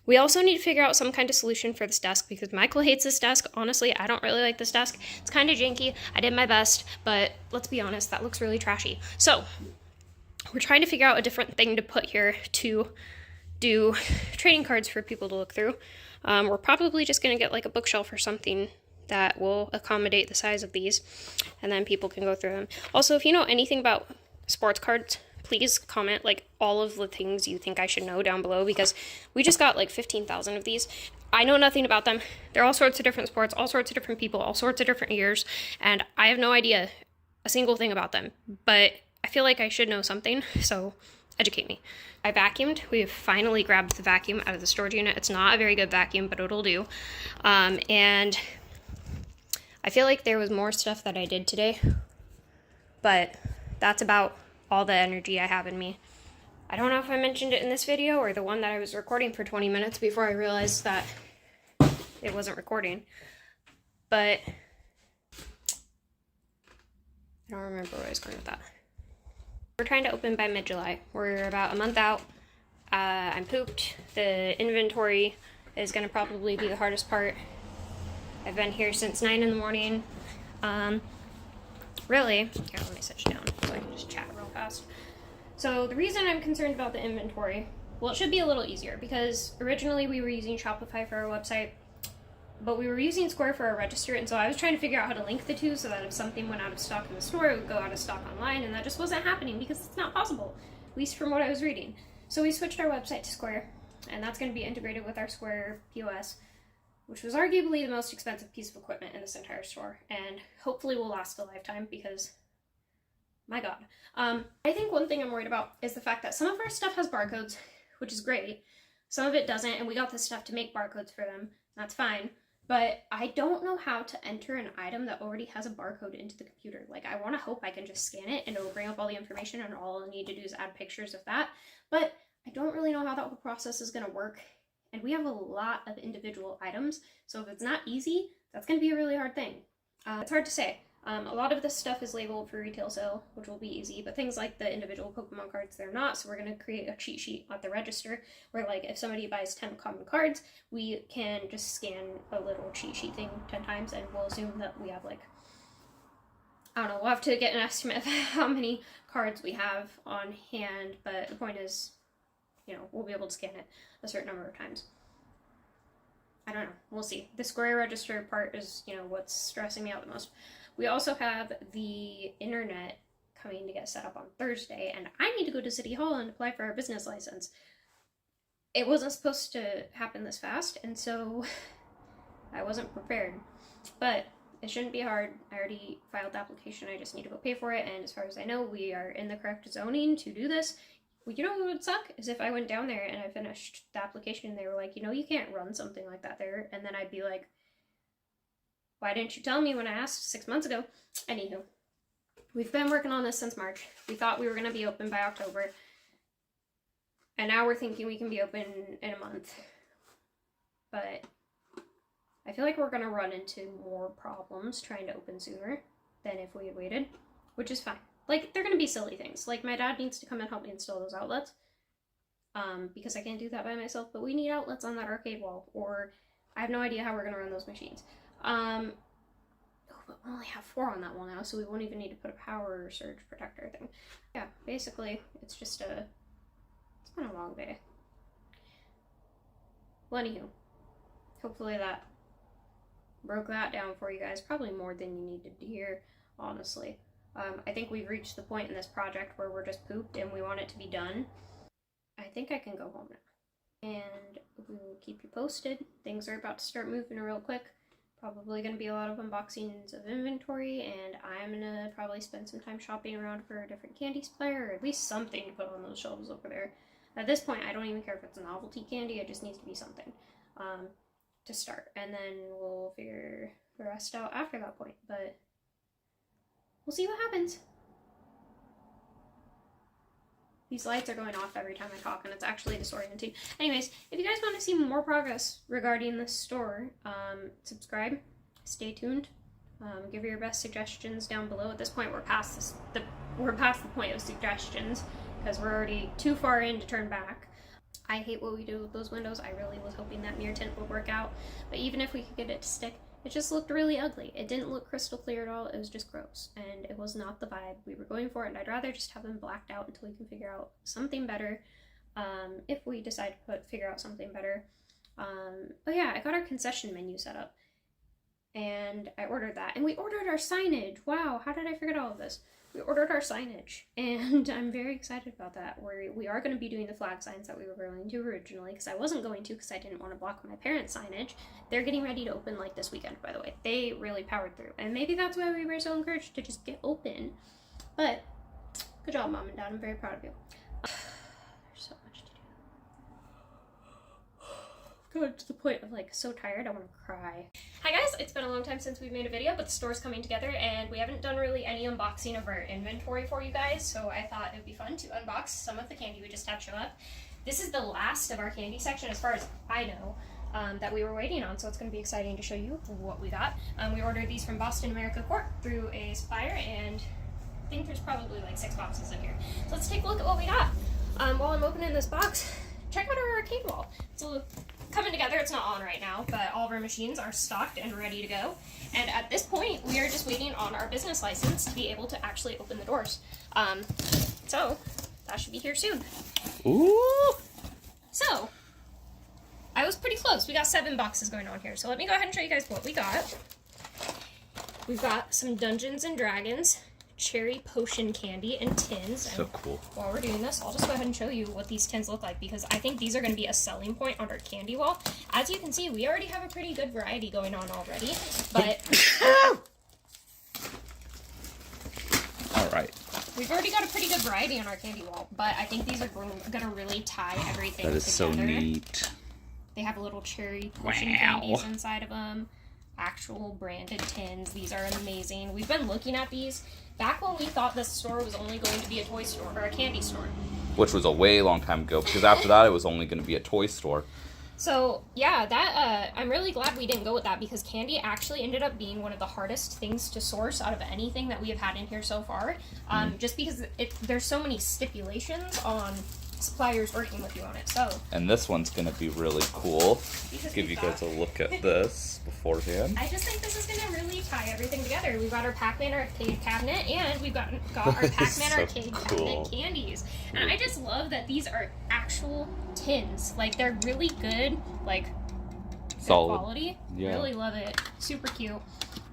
We also need to figure out some kind of solution for this desk because Michael hates this desk. Honestly, I don't really like this desk. It's kind of janky. I did my best, but let's be honest, that looks really trashy. So we're trying to figure out a different thing to put here to do trading cards for people to look through. We're probably just going to get like a bookshelf or something that will accommodate the size of these, and then people can go through them. Also, if you know anything about sports cards, please comment like all of the things you think I should know down below, because we just got like 15,000 of these. I know nothing about them. They're all sorts of different sports, all sorts of different people, all sorts of different years, and I have no idea a single thing about them, but I feel like I should know something, so educate me. I vacuumed. We've finally grabbed the vacuum out of the storage unit. It's not a very good vacuum, but it'll do. And I feel like there was more stuff that I did today, but that's about all the energy I have in me. I don't know if I mentioned it in this video or the one that I was recording for 20 minutes before I realized that it wasn't recording, but I don't remember where I was going with that. We're trying to open by mid-July. We're about a month out. I'm pooped. The inventory is going to probably be the hardest part. I've been here since 9 in the morning. Really, here, let me sit down so I can just chat real fast. So the reason I'm concerned about the inventory, well, it should be a little easier because originally we were using Shopify for our website, but we were using Square for our register, and so I was trying to figure out how to link the two so that if something went out of stock in the store, it would go out of stock online, and that just wasn't happening because it's not possible, at least from what I was reading. So we switched our website to Square, and that's going to be integrated with our Square POS, which was arguably the most expensive piece of equipment in this entire store, and hopefully will last a lifetime because, my god. I think one thing I'm worried about is the fact that some of our stuff has barcodes, which is great. Some of it doesn't, and we got this stuff to make barcodes for them. That's fine. But I don't know how to enter an item that already has a barcode into the computer. Like, I want to hope I can just scan it and it'll bring up all the information and all I need to do is add pictures of that. But I don't really know how that whole process is going to work. And we have a lot of individual items, so if it's not easy, that's going to be a really hard thing. It's hard to say. A lot of this stuff is labeled for retail sale, which will be easy, but things like the individual Pokemon cards, they're not, so we're going to create a cheat sheet at the register where, like, if somebody buys 10 common cards, we can just scan a little cheat sheet thing 10 times, and we'll assume that we have, like, I don't know, we'll have to get an estimate of how many cards we have on hand, but the point is, you know, we'll be able to scan it a certain number of times. I don't know. We'll see. The Square register part is, you know, what's stressing me out the most. We also have the internet coming to get set up on Thursday, and I need to go to City Hall and apply for our business license. It wasn't supposed to happen this fast, and so I wasn't prepared. But it shouldn't be hard. I already filed the application. I just need to go pay for it, and as far as I know, we are in the correct zoning to do this. Well, you know what would suck? Is if I went down there and I finished the application and they were like, you know, you can't run something like that there. And then I'd be like, why didn't you tell me when I asked 6 months ago? Anywho, we've been working on this since March. We thought we were going to be open by October. And now we're thinking we can be open in a month. But I feel like we're going to run into more problems trying to open sooner than if we had waited, which is fine. Like, they're going to be silly things. Like, my dad needs to come and help me install those outlets. Because I can't do that by myself. But we need outlets on that arcade wall. Or I have no idea how we're going to run those machines. Oh, but we only have 4 on that wall now. So we won't even need to put a power surge protector thing. Yeah, basically, it's just it's been a long day. Well, anywho. Hopefully that broke that down for you guys. Probably more than you needed to hear, honestly. I think we've reached the point in this project where we're just pooped and we want it to be done. I think I can go home now. And we will keep you posted. Things are about to start moving real quick. Probably going to be a lot of unboxings of inventory, and I'm going to probably spend some time shopping around for a different candy supplier, or at least something to put on those shelves over there. At this point, I don't even care if it's a novelty candy, it just needs to be something to start. And then we'll figure the rest out after that point, but we'll see what happens. These lights are going off every time I talk, and it's actually disorienting. Anyways, if you guys want to see more progress regarding this store, subscribe, stay tuned, give your best suggestions down below. At this point, we're past the point of suggestions, because we're already too far in to turn back. I hate what we do with those windows. I really was hoping that mirror tint would work out, but even if we could get it to stick, it just looked really ugly. It didn't look crystal clear at all. It was just gross, and it was not the vibe we were going for, and I'd rather just have them blacked out until we can figure out something better. if we decide to figure out something better. Oh yeah, I got our concession menu set up. And I ordered that. And we ordered our signage. Wow, how did I forget all of this? We ordered our signage. And I'm very excited about that. We are going to be doing the flag signs that we were going to originally, because I wasn't going to because I didn't want to block my parents' signage. They're getting ready to open like this weekend, by the way. They really powered through. And maybe that's why we were so encouraged to just get open. But good job, Mom and Dad. I'm very proud of you. There's so much to do. Got to the point of like so tired I want to cry. Hi guys, it's been a long time since we've made a video, but the store's coming together and we haven't done really any unboxing of our inventory for you guys, so I thought it would be fun to unbox some of the candy we just had show up. This is the last of our candy section as far as I know that we were waiting on, so it's going to be exciting to show you what we got. We ordered these from Boston America Corp through a supplier, and I think there's probably like 6 boxes in here. So let's take a look at what we got. While I'm opening this box, check out our arcade wall. It's coming together. It's not on right now, but all of our machines are stocked and ready to go. And at this point, we are just waiting on our business license to be able to actually open the doors. So that should be here soon. Ooh! So I was pretty close. We got 7 boxes going on here. So let me go ahead and show you guys what we got. We've got some Dungeons and Dragons cherry potion candy in tins. So cool. While we're doing this, I'll just go ahead and show you what these tins look like, because I think these are going to be a selling point on our candy wall. As you can see, we already have a pretty good variety going on already, but all right. We've already got a pretty good variety on our candy wall, but I think these are going to really tie everything That is together. so neat. They have little cherry potion candies inside of them. Actual branded tins. These are amazing. We've been looking at these back when we thought this store was only going to be a toy store or a candy store. Which was a way long time ago, because after that it was only going to be a toy store. So yeah, that I'm really glad we didn't go with that, because candy actually ended up being one of the hardest things to source out of anything that we have had in here so far. Just because there's so many stipulations on suppliers working with you on it. So And this one's going to be really cool. Give you guys a look at this beforehand. I just think this is going to really tie everything together. We've got our Pac-Man arcade cabinet, and we've got our Pac-Man So arcade cool. cabinet candies. And I just love that these are actual tins. Like, they're really good, like, good Solid. quality. Yeah. Really love it. Super cute.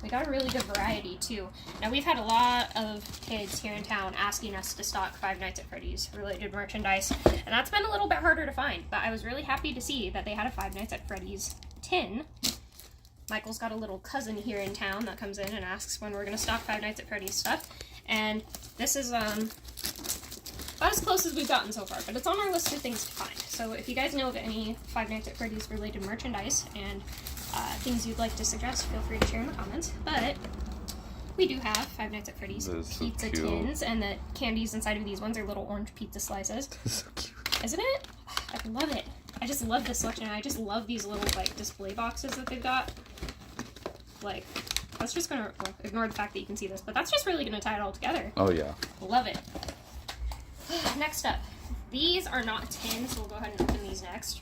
We got a really good variety, too. Now, we've had a lot of kids here in town asking us to stock Five Nights at Freddy's related merchandise, and that's been a little bit harder to find, but I was really happy to see that they had a Five Nights at Freddy's tin. Michael's got a little cousin here in town that comes in and asks when we're going to stock Five Nights at Freddy's stuff, and this is about as close as we've gotten so far, but it's on our list of things to find. So if you guys know of any Five Nights at Freddy's related merchandise and things you'd like to suggest, feel free to share in the comments. But we do have Five Nights at Freddy's pizza tins, and the candies inside of these ones are little orange pizza slices. So cute. Isn't it? I love it. I just love this selection. I just love these little like display boxes that they've got. Like, that's just gonna ignore the fact that you can see this, but that's just really gonna tie it all together. Oh yeah. Love it. Next up, these are not tins, so we'll go ahead and open these next.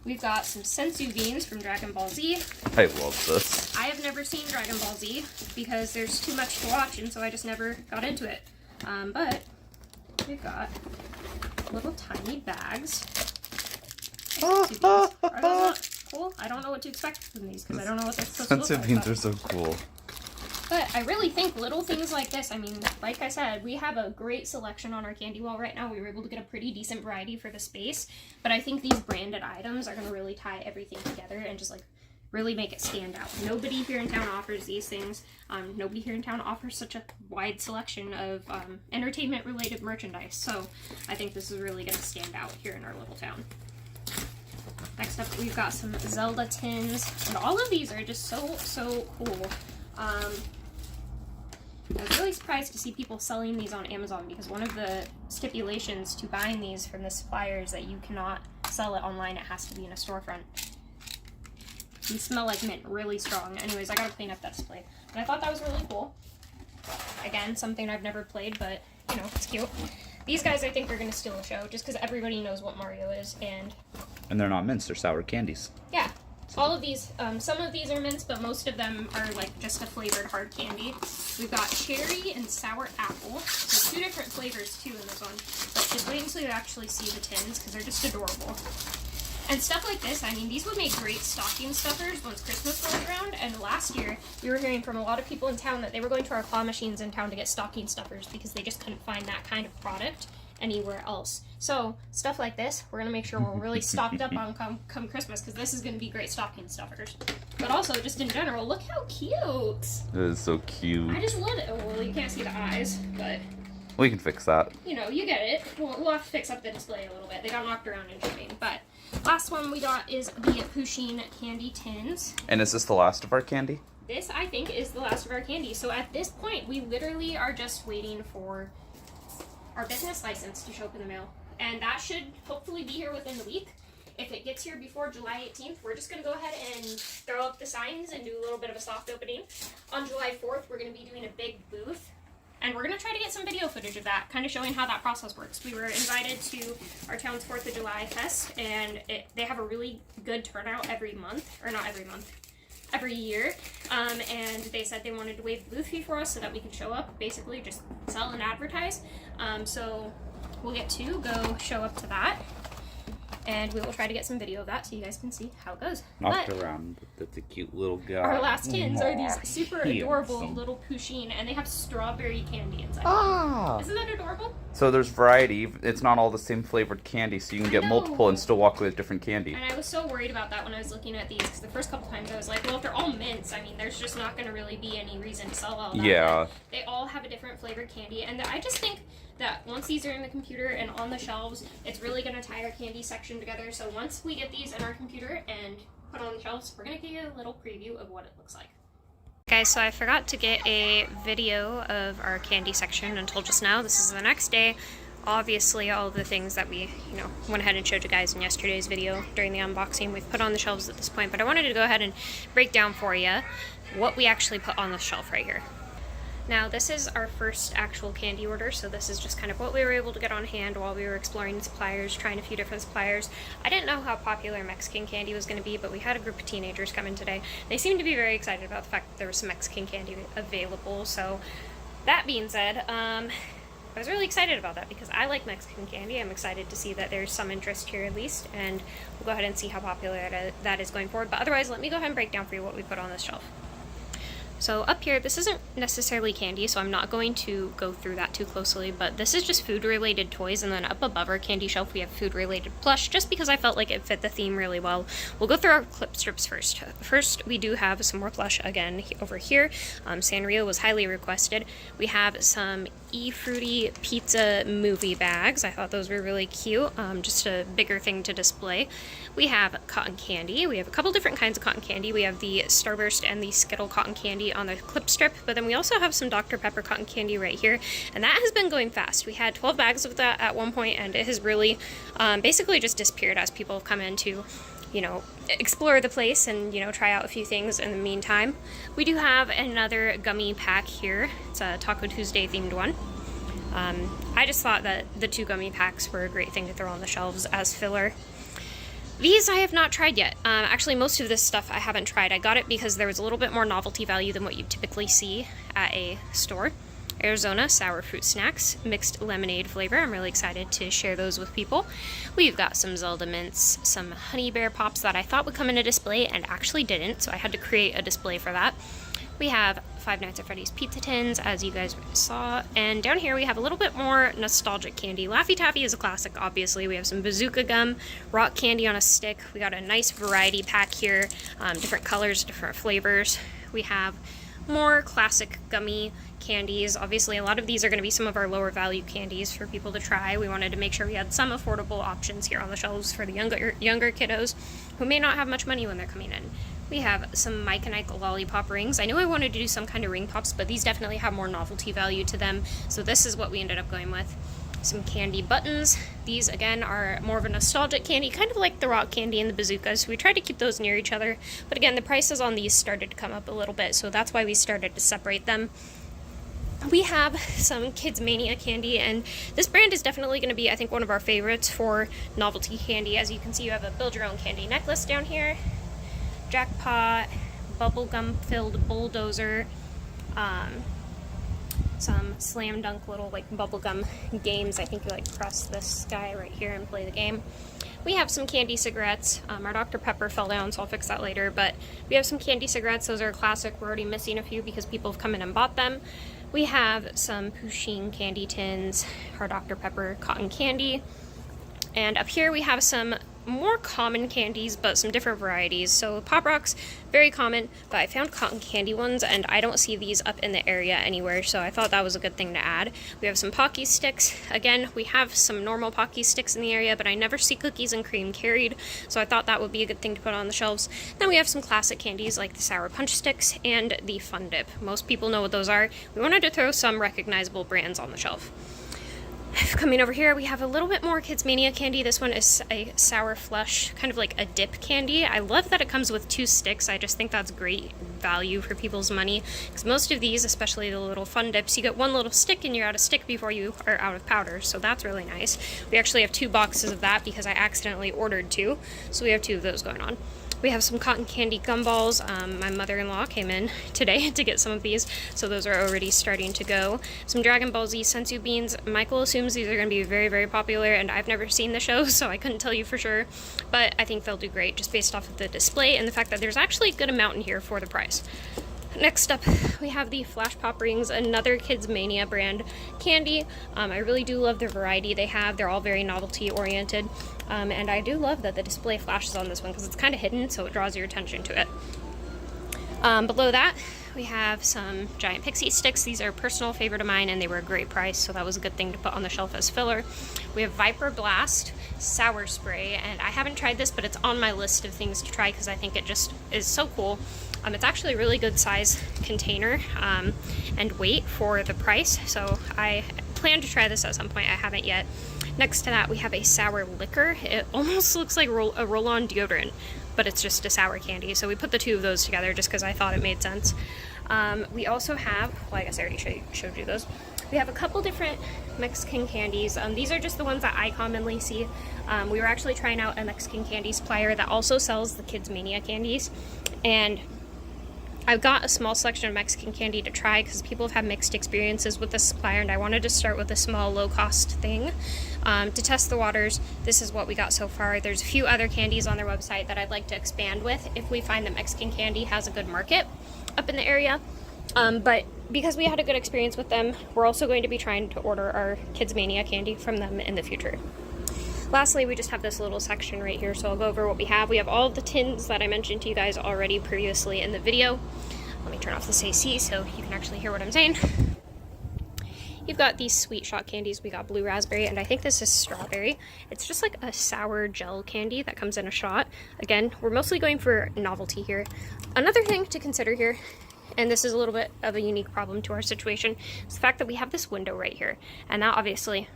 We've got some Senzu beans from Dragon Ball Z. I love this. I have never seen Dragon Ball Z because there's too much to watch, and so I just never got into it. But we've got little tiny bags. Senzu beans. Are those not cool? I don't know what to expect from these because I don't know what they're supposed to look Senzu like. beans but- are so cool. But I really think little things like this, I mean, like I said, we have a great selection on our candy wall right now. We were able to get a pretty decent variety for the space, but I think these branded items are going to really tie everything together and just like really make it stand out. Nobody here in town offers these things. Nobody here in town offers such a wide selection of entertainment related merchandise. So I think this is really going to stand out here in our little town. Next up, we've got some Zelda tins, and all of these are just so cool. I was really surprised to see people selling these on Amazon, because one of the stipulations to buying these from the supplier is that you cannot sell it online. It has to be in a storefront. These smell like mint, really strong. Anyways, I gotta clean up that display. And I thought that was really cool. Again, something I've never played, but, you know, it's cute. These guys, I think, are gonna steal the show, just because everybody knows what Mario is, and And they're not mints, they're sour candies. yeah. All of these, some of these are mints, but most of them are like just a flavored hard candy. We've got cherry and sour apple. So 2 different flavors too in this one. But just wait until you actually see the tins because they're just adorable. And stuff like this, I mean, these would make great stocking stuffers once Christmas rolls around. And last year, we were hearing from a lot of people in town that they were going to our claw machines in town to get stocking stuffers because they just couldn't find that kind of product anywhere else. So stuff like this, we're gonna make sure we're really stocked up on come Christmas because this is gonna be great stocking stuffers. But also, just in general, look how cute. It is so cute. I just love it. Oh, well, you can't see the eyes, but We can fix that. you know, you get it. We'll have to fix up the display a little bit. They got knocked around in shipping. But last one we got is the Pusheen candy tins. And is this the last of our candy? This, I think, is the last of our candy. So at this point, we literally are just waiting for our business license to show up in the mail. And that should hopefully be here within the week. If it gets here before July 18th, we're just going to go ahead and throw up the signs and do a little bit of a soft opening. On July 4th, we're going to be doing a big booth. And we're going to try to get some video footage of that, kind of showing how that process works. We were invited to our town's 4th of July fest, and they have a really good turnout every month. Or not every month. Every year, and they said they wanted to waive the booth fee for us so that we could show up, basically just sell and advertise. So we'll get to go show up to that, and we will try to get some video of that so you guys can see how it goes. Knocked But around. That's a cute little guy. our last tins are these Aw, super handsome. adorable little Pusheen, and they have strawberry candy inside. Ah. Isn't that adorable? So there's variety. It's not all the same flavored candy, so you can get multiple and still walk away with different candy. And I was so worried about that when I was looking at these, because the first couple times I was like, well, if they're all mints, I mean, there's just not going to really be any reason to sell all that. Yeah. But they all have a different flavored candy, and I just think that once these are in the computer and on the shelves, it's really going to tie our candy section together. So once we get these in our computer and put on the shelves, we're going to give you a little preview of what it looks like. Guys, so I forgot to get a video of our candy section until just now. This is the next day. Obviously, all of the things that we, went ahead and showed you guys in yesterday's video during the unboxing, we've put on the shelves at this point, but I wanted to go ahead and break down for you what we actually put on the shelf right here. Now, this is our first actual candy order, so this is just kind of what we were able to get on hand while we were exploring suppliers, trying a few different suppliers. I didn't know how popular Mexican candy was going to be, but we had a group of teenagers come in today. They seemed to be very excited about the fact that there was some Mexican candy available, so that being said, I was really excited about that because I like Mexican candy. I'm excited to see that there's some interest here at least, and we'll go ahead and see how popular that is going forward. But otherwise, let me go ahead and break down for you what we put on this shelf. So up here, this isn't necessarily candy, so I'm not going to go through that too closely, but this is just food-related toys, and then up above our candy shelf, we have food-related plush, just because I felt like it fit the theme really well. We'll go through our clip strips first. First, we do have some more plush, again, over here. Sanrio was highly requested. We have some E-Fruity pizza movie bags. I thought those were really cute, just a bigger thing to display. We have cotton candy. We have a couple different kinds of cotton candy. We have the Starburst and the Skittle cotton candy on the clip strip, but then we also have some Dr. Pepper cotton candy right here, and that has been going fast. We had 12 bags of that at one point, and it has really basically just disappeared as people have come in to explore the place and, try out a few things in the meantime. We do have another gummy pack here. It's a Taco Tuesday themed one. I just thought that the 2 gummy packs were a great thing to throw on the shelves as filler. These I have not tried yet. Actually, most of this stuff I haven't tried. I got it because there was a little bit more novelty value than what you typically see at a store. Arizona Sour Fruit Snacks, mixed lemonade flavor. I'm really excited to share those with people. We've got some Zelda Mints, some Honey Bear Pops that I thought would come in a display and actually didn't, so I had to create a display for that. We have Five Nights at Freddy's pizza tins, as you guys saw, and down here we have a little bit more nostalgic candy. Laffy Taffy is a classic, obviously. We have some Bazooka Gum, rock candy on a stick. We got a nice variety pack here, different colors, different flavors. We have more classic gummy candies. Obviously, a lot of these are going to be some of our lower value candies for people to try. We wanted to make sure we had some affordable options here on the shelves for the younger kiddos who may not have much money when they're coming in. We have some Mike and Ike lollipop rings. I knew I wanted to do some kind of ring pops, but these definitely have more novelty value to them, so this is what we ended up going with. Some candy buttons. These, again, are more of a nostalgic candy, kind of like the rock candy and the bazooka, so we tried to keep those near each other. But again, the prices on these started to come up a little bit, so that's why we started to separate them. We have some Kids Mania candy, and this brand is definitely going to be, I think, one of our favorites for novelty candy. As you can see, you have a build your own candy necklace down here. Jackpot, bubblegum filled bulldozer, some slam dunk little like bubblegum games. I think you like press this guy right here and play the game. We have some candy cigarettes. Our Dr. Pepper fell down, so I'll fix that later, but we have some candy cigarettes. Those are a classic. We're already missing a few because people have come in and bought them. We have some Pusheen candy tins, our Dr. Pepper cotton candy, and up here we have some more common candies, but some different varieties. So Pop Rocks, very common, but I found cotton candy ones, and I don't see these up in the area anywhere, so I thought that was a good thing to add. We have some Pocky sticks. Again, we have some normal Pocky sticks in the area, but I never see cookies and cream carried, so I thought that would be a good thing to put on the shelves. Then we have some classic candies like the Sour Punch Sticks and the Fun Dip. Most people know what those are. We wanted to throw some recognizable brands on the shelf. Coming over here, we have a little bit more Kids Mania candy. This one is a Sour Flush, kind of like a dip candy. I love that it comes with 2 sticks. I just think that's great value for people's money, because most of these, especially the little Fun Dips, you get 1 little stick and you're out of stick before you are out of powder, so that's really nice. We actually have 2 boxes of that because I accidentally ordered 2, so we have 2 of those going on. We have some cotton candy gumballs. My mother-in-law came in today to get some of these, so those are already starting to go. Some Dragon Ball Z Sensu beans. Michael assumes these are going to be very, very popular, and I've never seen the show, so I couldn't tell you for sure, but I think they'll do great just based off of the display and the fact that there's actually a good amount in here for the price. Next up, we have the Flash Pop Rings, another Kids Mania brand candy. I really do love the variety they have. They're all very novelty oriented, and I do love that the display flashes on this one because it's kind of hidden, so it draws your attention to it. Below that, we have some Giant Pixie Sticks. These are a personal favorite of mine, and they were a great price, so that was a good thing to put on the shelf as filler. We have Viper Blast Sour Spray, and I haven't tried this, but it's on my list of things to try because I think it just is so cool. It's actually a really good size container and weight for the price, so I plan to try this at some point. I haven't yet. Next to that, we have a sour liquor. It almost looks like a roll-on deodorant, but it's just a sour candy, so we put the 2 of those together just because I thought it made sense. We also have, well, I guess I already showed you those. We have a couple different Mexican candies. These are just the ones that I commonly see. We were actually trying out a Mexican candy supplier that also sells the Kids Mania candies, and I've got a small selection of Mexican candy to try because people have had mixed experiences with this supplier, and I wanted to start with a small, low-cost thing to test the waters. This is what we got so far. There's a few other candies on their website that I'd like to expand with if we find that Mexican candy has a good market up in the area. But because we had a good experience with them, we're also going to be trying to order our Kids Mania candy from them in the future. Lastly, we just have this little section right here, so I'll go over what we have. We have all of the tins that I mentioned to you guys already previously in the video. Let me turn off this AC so you can actually hear what I'm saying. You've got these Sweet Shot candies. We got blue raspberry, and I think this is strawberry. It's just like a sour gel candy that comes in a shot. Again, we're mostly going for novelty here. Another thing to consider here, and this is a little bit of a unique problem to our situation, is the fact that we have this window right here. And that obviously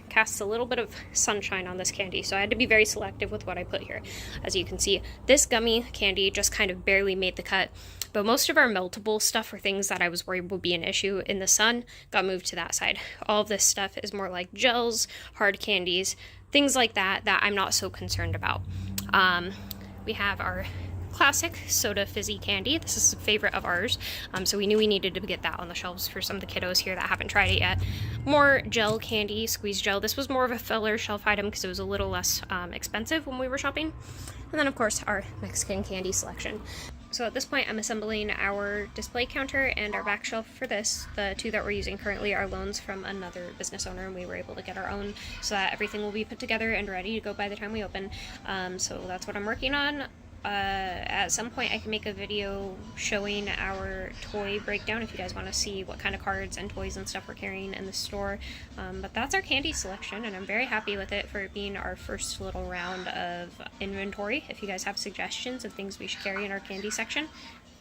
casts a little bit of sunshine on this candy, so I had to be very selective with what I put here. As you can see, this gummy candy just kind of barely made the cut, but most of our meltable stuff or things that I was worried would be an issue in the sun got moved to that side. All of this stuff is more like gels, hard candies, things like that I'm not so concerned about. We have our classic soda fizzy candy. This is a favorite of ours, so we knew we needed to get that on the shelves for some of the kiddos here that haven't tried it yet. More gel candy, squeeze gel. This was more of a filler shelf item because it was a little less expensive when we were shopping. And then of course our Mexican candy selection. So at this point I'm assembling our display counter and our back shelf for this. The 2 that we're using currently are loans from another business owner, and we were able to get our own so that everything will be put together and ready to go by the time we open. So that's what I'm working on. At some point I can make a video showing our toy breakdown if you guys want to see what kind of cards and toys and stuff we're carrying in the store. But that's our candy selection, and I'm very happy with it for it being our first little round of inventory. If you guys have suggestions of things we should carry in our candy section,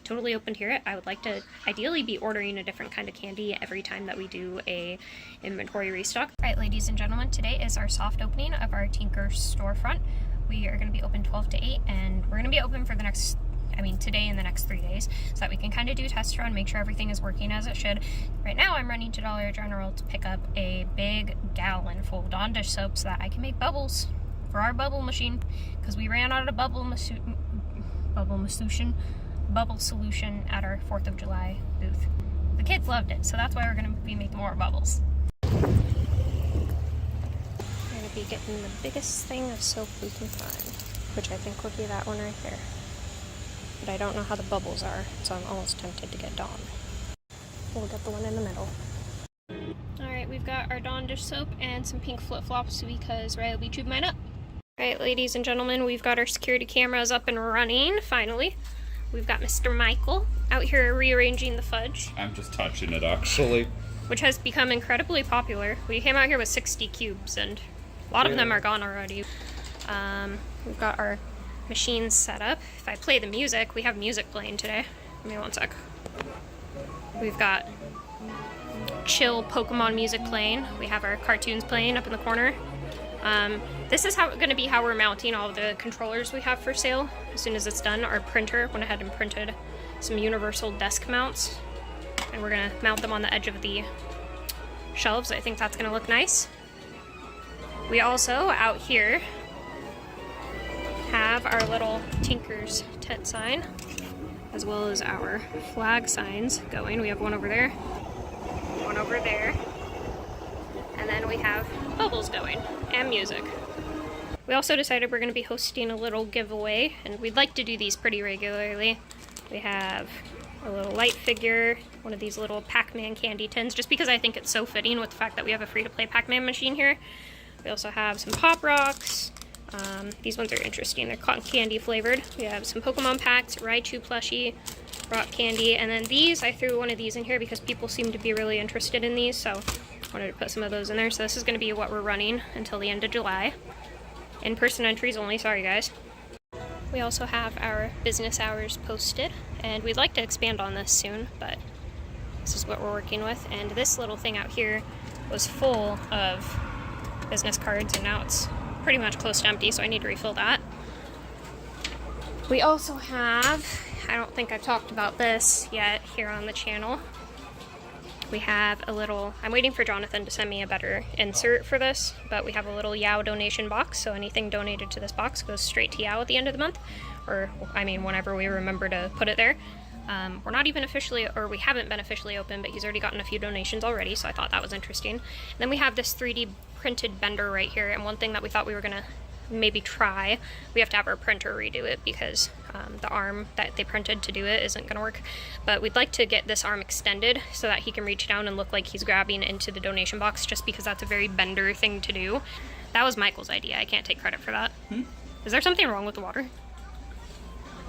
totally open to hear it. I would like to ideally be ordering a different kind of candy every time that we do a inventory restock. Alright, ladies and gentlemen, today is our soft opening of our Tinker storefront. We are going to be open 12 to 8, and we're going to be open for the next, today and the next 3 days, so that we can kind of do a test run, make sure everything is working as it should. Right now I'm running to Dollar General to pick up a big gallon full of Dawn dish soap so that I can make bubbles for our bubble machine because we ran out of bubble solution at our 4th of July booth. The kids loved it, so that's why we're going to be making more bubbles. We're going to be getting the biggest thing of soap we can find, which I think will be that one right there. But I don't know how the bubbles are, so I'm almost tempted to get Dawn. We'll get the one in the middle. Alright, we've got our Dawn dish soap and some pink flip-flops because Riley will be tubing mine up. Alright, ladies and gentlemen, we've got our security cameras up and running, finally. We've got Mr. Michael out here rearranging the fudge. I'm just touching it, actually. Which has become incredibly popular. We came out here with 60 cubes, and a lot of them are gone already. We've got our machines set up. If I play the music, we have music playing today. Give me one sec. We've got chill Pokemon music playing. We have our cartoons playing up in the corner. This is going to be how we're mounting all of the controllers we have for sale. As soon as it's done, our printer went ahead and printed some universal desk mounts, and we're going to mount them on the edge of the shelves. I think that's going to look nice. We also, out here, have our little Tinker's tent sign, as well as our flag signs going. We have one over there, one over there, and then we have bubbles going, and music. We also decided we're going to be hosting a little giveaway, and we'd like to do these pretty regularly. We have a little light figure, one of these little Pac-Man candy tins, just because I think it's so fitting with the fact that we have a free-to-play Pac-Man machine here. We also have some Pop Rocks. These ones are interesting. They're cotton candy flavored. We have some Pokemon packs, Raichu plushie, rock candy, and then these, I threw one of these in here because people seem to be really interested in these, so I wanted to put some of those in there. So this is going to be what we're running until the end of July. In-person entries only, sorry guys. We also have our business hours posted, and we'd like to expand on this soon, but this is what we're working with. And this little thing out here was full of business cards, and now it's pretty much close to empty, so I need to refill that. We also have, I don't think I've talked about this yet here on the channel, we have a little, I'm waiting for Jonathan to send me a better insert for this, but we have a little YOW donation box, so anything donated to this box goes straight to YOW at the end of the month, or I mean whenever we remember to put it there. We're not even officially, or we haven't been officially open, but he's already gotten a few donations already, so I thought that was interesting. And then we have this 3D printed bender right here, and one thing that we thought we were gonna maybe try, we have to have our printer redo it because the arm that they printed to do it isn't gonna work. But we'd like to get this arm extended so that he can reach down and look like he's grabbing into the donation box, just because that's a very bender thing to do. That was Michael's idea. I can't take credit for that. Is there something wrong with the water?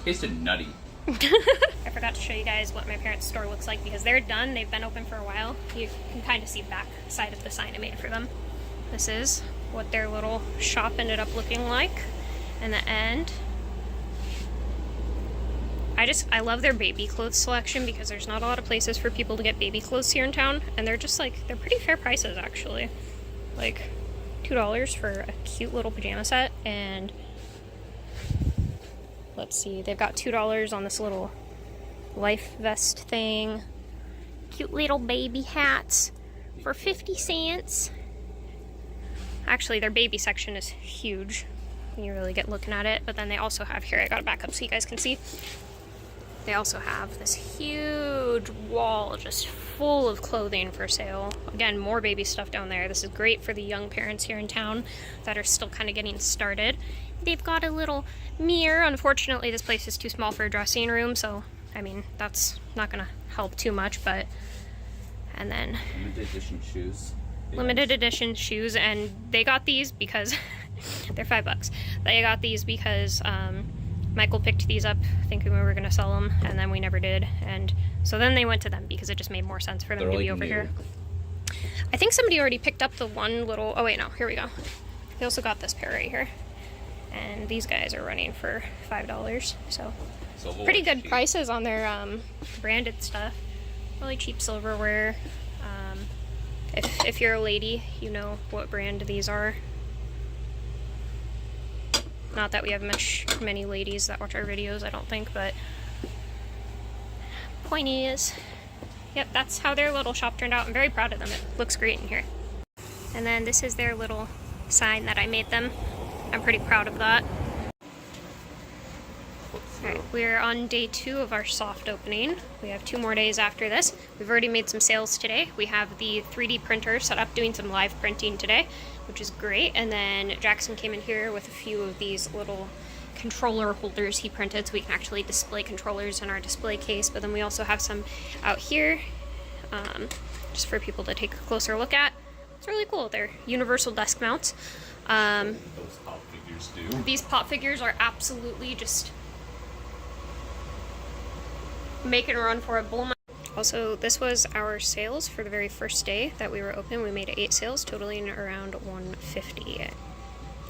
Tasted nutty. I forgot to show you guys what my parents' store looks like because they're done. They've been open for a while. You can kind of see the back side of the sign I made for them. This is what their little shop ended up looking like in the end. I love their baby clothes selection because there's not a lot of places for people to get baby clothes here in town, and they're just like, they're pretty fair prices actually. Like $2 for a cute little pajama set, and let's see, they've got $2 on this little life vest thing. Cute little baby hats for 50 cents. Actually, their baby section is huge. You really get looking at it. But then they also have, here, I got it back up so you guys can see. They also have this huge wall just full of clothing for sale. Again, more baby stuff down there. This is great for the young parents here in town that are still kind of getting started. They've got a little mirror. Unfortunately, this place is too small for a dressing room, so, I mean, that's not gonna help too much, but, and then Limited edition shoes. Limited edition shoes, and they got these because they're $5. They got these because Michael picked these up thinking we were gonna sell them, and then we never did, and so then they went to them because it just made more sense for them to be over here. I think somebody already picked up the one little, oh wait, no, here we go. They also got this pair right here, and these guys are running for $5, so pretty good prices on their branded stuff. Really cheap silverware. If you're a lady, you know what brand these are. Not that we have many ladies that watch our videos, I don't think, but point is, yep, that's how their little shop turned out. I'm very proud of them. It looks great in here. And then this is their little sign that I made them. I'm pretty proud of that. Alright, we're on day 2 of our soft opening. We have 2 more days after this. We've already made some sales today. We have the 3D printer set up doing some live printing today, which is great. And then Jackson came in here with a few of these little controller holders he printed so we can actually display controllers in our display case. But then we also have some out here just for people to take a closer look at. It's really cool. They're universal desk mounts. Those pop figures do. These pop figures are absolutely just making a run for it. Also, this was our sales for the very first day that we were open. We made 8 sales, totaling around $150.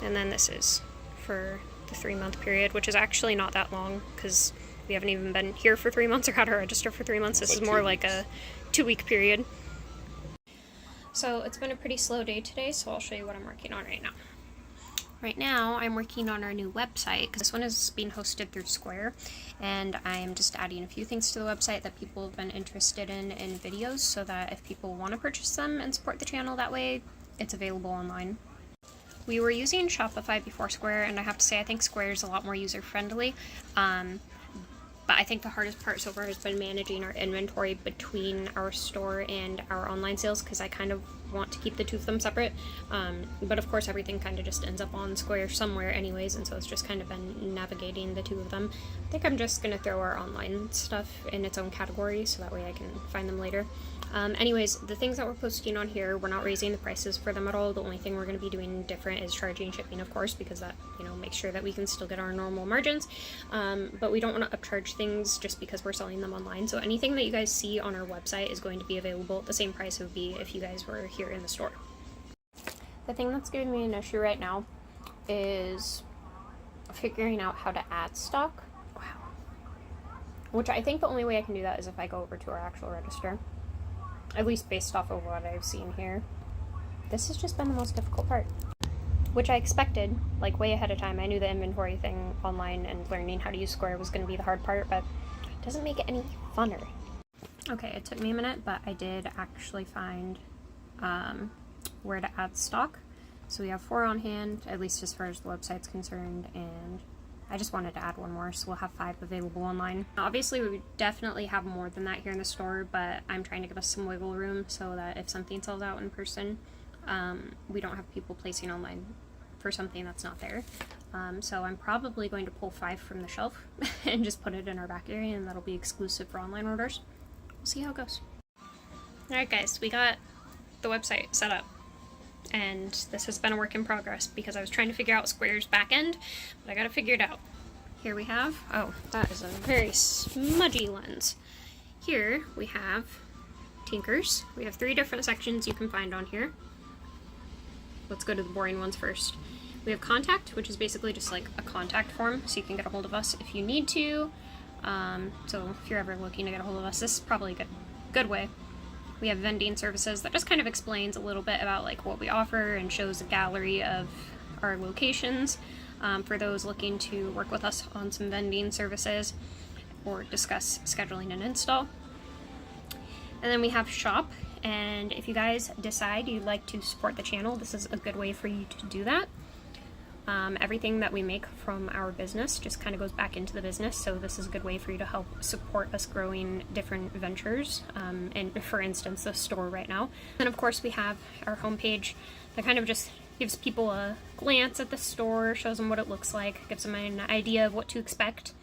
And then this is for the 3-month period, which is actually not that long because we haven't even been here for 3 months or had to register for 3 months. This is more like a 2-week period. So it's been a pretty slow day today, so I'll show you what I'm working on right now. Right now, I'm working on our new website, because this one is being hosted through Square, and I'm just adding a few things to the website that people have been interested in videos, so that if people want to purchase them and support the channel that way, it's available online. We were using Shopify before Square, and I have to say I think Square is a lot more user-friendly, but I think the hardest part so far has been managing our inventory between our store and our online sales, because I kind of want to keep the 2 of them separate, but of course everything kind of just ends up on Square somewhere anyways, and so it's just kind of been navigating the 2 of them. I think I'm just going to throw our online stuff in its own category so that way I can find them later. Anyways, the things that we're posting on here, we're not raising the prices for them at all. The only thing we're going to be doing different is charging shipping, of course, because that, you know, makes sure that we can still get our normal margins, but we don't want to upcharge things just because we're selling them online. So anything that you guys see on our website is going to be available at the same price it would be if you guys were here in the store. The thing that's giving me an issue right now is figuring out how to add stock. Wow. Which I think the only way I can do that is if I go over to our actual register. At least based off of what I've seen here. This has just been the most difficult part. Which I expected, like way ahead of time. I knew the inventory thing online and learning how to use Square was going to be the hard part, but it doesn't make it any funner. Okay, it took me a minute, but I did actually find where to add stock. So we have 4 on hand, at least as far as the website's concerned, and I just wanted to add 1 more, so we'll have 5 available online. Obviously, we would definitely have more than that here in the store, but I'm trying to give us some wiggle room so that if something sells out in person, we don't have people placing online for something that's not there. So I'm probably going to pull 5 from the shelf and just put it in our back area, and that'll be exclusive for online orders. We'll see how it goes. Alright guys, we got the website set up. And this has been a work in progress because I was trying to figure out Square's back end, but I got to figure it out. Here we have, oh, that is a very smudgy lens. Here we have Tinkers. We have 3 different sections you can find on here. Let's go to the boring ones first. We have Contact, which is basically just like a contact form, so you can get a hold of us if you need to. So if you're ever looking to get a hold of us, this is probably a good way. We have Vending Services that just kind of explains a little bit about like what we offer and shows a gallery of our locations for those looking to work with us on some vending services or discuss scheduling an install. And then we have Shop, and if you guys decide you'd like to support the channel, this is a good way for you to do that. Everything that we make from our business just kind of goes back into the business, so this is a good way for you to help support us growing different ventures, and for instance the store right now. And of course we have our homepage that kind of just gives people a glance at the store, shows them what it looks like, gives them an idea of what to expect.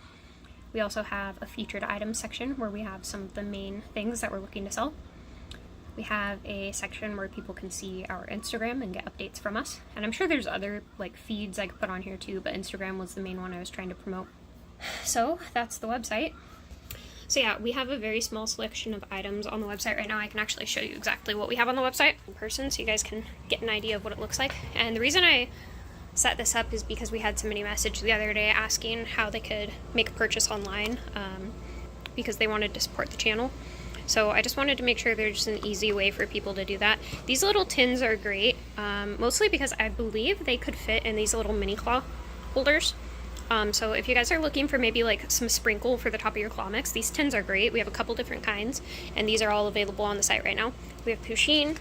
We also have a featured items section where we have some of the main things that we're looking to sell. We have a section where people can see our Instagram and get updates from us. And I'm sure there's other like feeds I could put on here too, but Instagram was the main one I was trying to promote. So that's the website. So yeah, we have a very small selection of items on the website right now. I can actually show you exactly what we have on the website in person so you guys can get an idea of what it looks like. And the reason I set this up is because we had somebody message the other day asking how they could make a purchase online because they wanted to support the channel. So I just wanted to make sure there's an easy way for people to do that. These little tins are great, mostly because I believe they could fit in these little mini claw holders. So if you guys are looking for maybe like some sprinkle for the top of your claw mix, these tins are great. We have a couple different kinds, and these are all available on the site right now. We have Pusheen,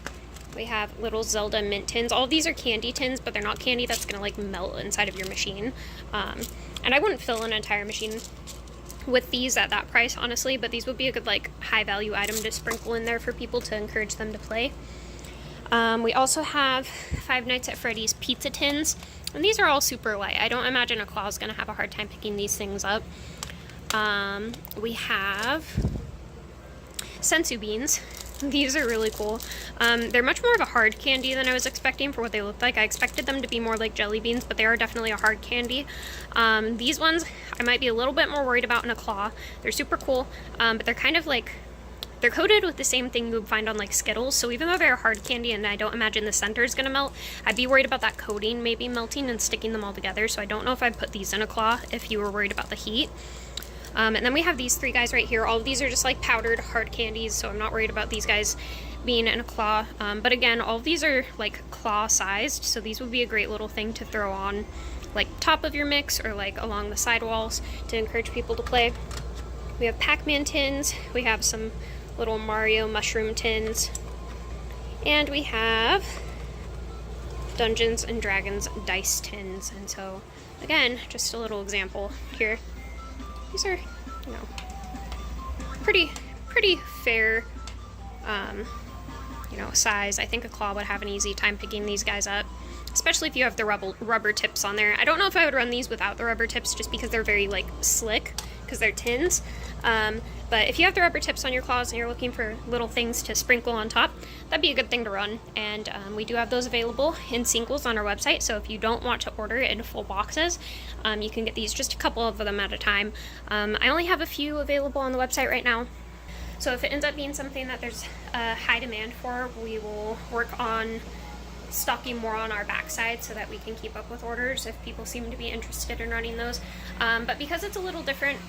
We have little Zelda mint tins. All of these are candy tins, but they're not candy that's gonna like melt inside of your machine. And I wouldn't fill an entire machine with these at that price, honestly, but these would be a good like high value item to sprinkle in there for people to encourage them to play. We also have Five Nights at Freddy's pizza tins, and these are all super light. I don't imagine a claw is gonna have a hard time picking these things up. We have sensu beans. These are really cool. They're much more of a hard candy than I was expecting for what they look like. I expected them to be more like jelly beans, but they are definitely a hard candy. These ones I might be a little bit more worried about in a claw. They're super cool, but they're kind of like, they're coated with the same thing you would find on like Skittles, so even though they're a hard candy and I don't imagine the center is going to melt, I'd be worried about that coating maybe melting and sticking them all together, so I don't know if I'd put these in a claw if you were worried about the heat. And then we have these three guys right here. All of these are just like powdered hard candies, so I'm not worried about these guys being in a claw. But again, all of these are like claw sized, so these would be a great little thing to throw on like top of your mix or like along the side walls to encourage people to play. We have Pac-Man tins, we have some little Mario mushroom tins, and we have Dungeons and Dragons dice tins. And so again, just a little example here. These are, you know, pretty fair, you know, size. I think a claw would have an easy time picking these guys up, especially if you have the rubber tips on there. I don't know if I would run these without the rubber tips just because they're very, like, slick because they're tins. But if you have the rubber tips on your claws and you're looking for little things to sprinkle on top, that'd be a good thing to run. And we do have those available in singles on our website, so if you don't want to order in full boxes, you can get these just a couple of them at a time. I only have a few available on the website right now, so if it ends up being something that there's a high demand for, we will work on stocking more on our backside so that we can keep up with orders if people seem to be interested in running those. But because it's a little different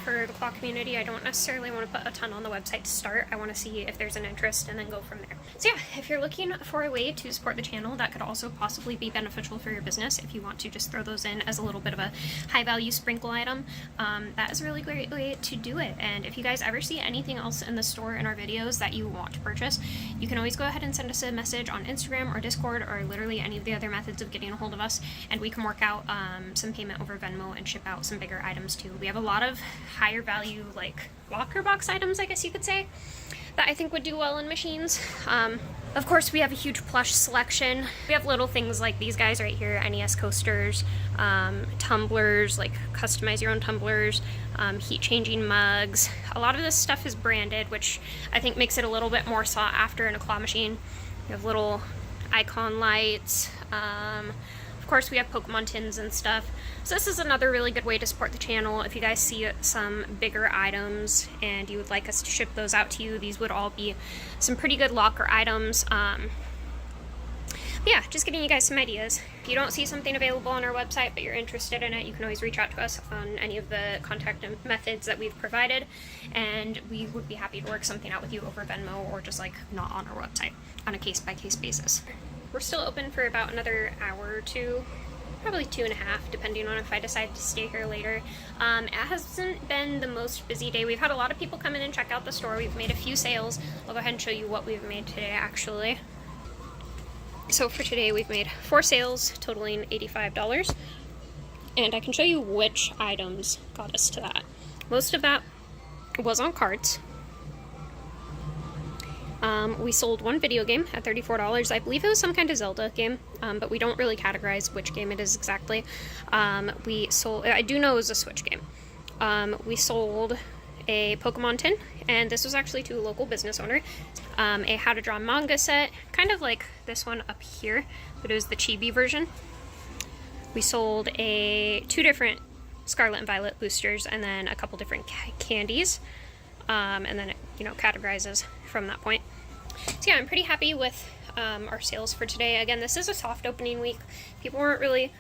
for the claw community, I don't necessarily want to put a ton on the website to start. I want to see if there's an interest and then go from there. So yeah, if you're looking for a way to support the channel that could also possibly be beneficial for your business, if you want to just throw those in as a little bit of a high value sprinkle item, that is a really great way to do it. And if you guys ever see anything else in the store in our videos that you want to purchase, you can always go ahead and send us a message on Instagram or Discord or literally any of the other methods of getting a hold of us, and we can work out some payment over Venmo and ship out some bigger items too. We have a lot of higher value, like locker box items, I guess you could say, that I think would do well in machines. Of course, we have a huge plush selection. We have little things like these guys right here, NES coasters, tumblers, like customize your own tumblers, heat changing mugs. A lot of this stuff is branded, which I think makes it a little bit more sought after in a claw machine. We have little icon lights. Of course, we have Pokemon tins and stuff. So this is another really good way to support the channel. If you guys see some bigger items and you would like us to ship those out to you, these would all be some pretty good locker items. Yeah, just getting you guys some ideas. If you don't see something available on our website but you're interested in it, you can always reach out to us on any of the contact methods that we've provided, and we would be happy to work something out with you over Venmo or just like not on our website on a case-by-case basis. We're still open for about another hour or two, probably 2.5, depending on if I decide to stay here later. It hasn't been the most busy day. We've had a lot of people come in and check out the store. We've made a few sales. I'll go ahead and show you what we've made today, actually. So for today, we've made 4 sales totaling $85, and I can show you which items got us to that. Most of that was on carts. We sold 1 video game at $34. I believe it was some kind of Zelda game, but we don't really categorize which game it is exactly. We sold, I do know it was a Switch game. We sold a Pokemon tin, and this was actually to a local business owner. A How to Draw manga set, kind of like this one up here, but it was the chibi version. We sold 2 different Scarlet and Violet boosters, and then a couple different candies, and then it, you know, categorizes from that point. So yeah, I'm pretty happy with our sales for today. Again, this is a soft opening week. People weren't really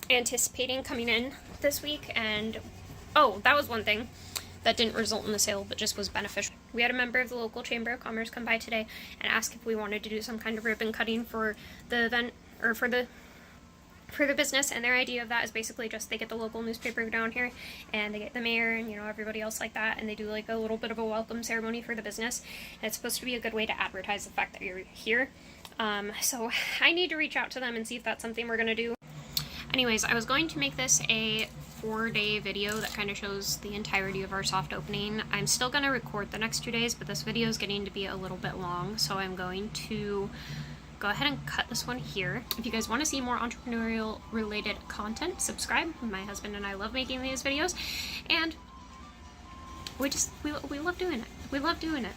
anticipating coming in this week, and oh, that was one thing that didn't result in the sale, but just was beneficial. We had a member of the local Chamber of Commerce come by today and ask if we wanted to do some kind of ribbon cutting for the event, or for the business, and their idea of that is basically just they get the local newspaper down here and they get the mayor and, you know, everybody else like that, and they do like a little bit of a welcome ceremony for the business, and it's supposed to be a good way to advertise the fact that you're here. So I need to reach out to them and see if that's something we're gonna do. Anyways, I was going to make this a 4-day video that kind of shows the entirety of our soft opening. I'm still gonna record the next 2 days, but this video is getting to be a little bit long, so I'm going to go ahead and cut this one here. If you guys want to see more entrepreneurial related content, subscribe. My husband and I love making these videos, and we love doing it. We love doing it.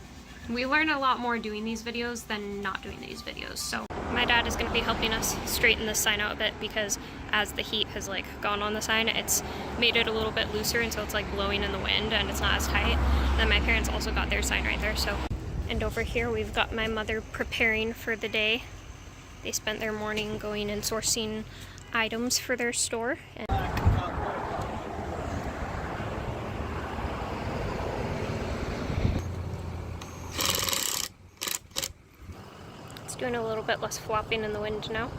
We learn a lot more doing these videos than not doing these videos. So my dad is going to be helping us straighten this sign out a bit, because as the heat has like gone on the sign, it's made it a little bit looser, and so it's like blowing in the wind and it's not as tight. And then my parents also got their sign right there. So, and over here we've got my mother preparing for the day. They spent their morning going and sourcing items for their store. And it's doing a little bit less flopping in the wind now.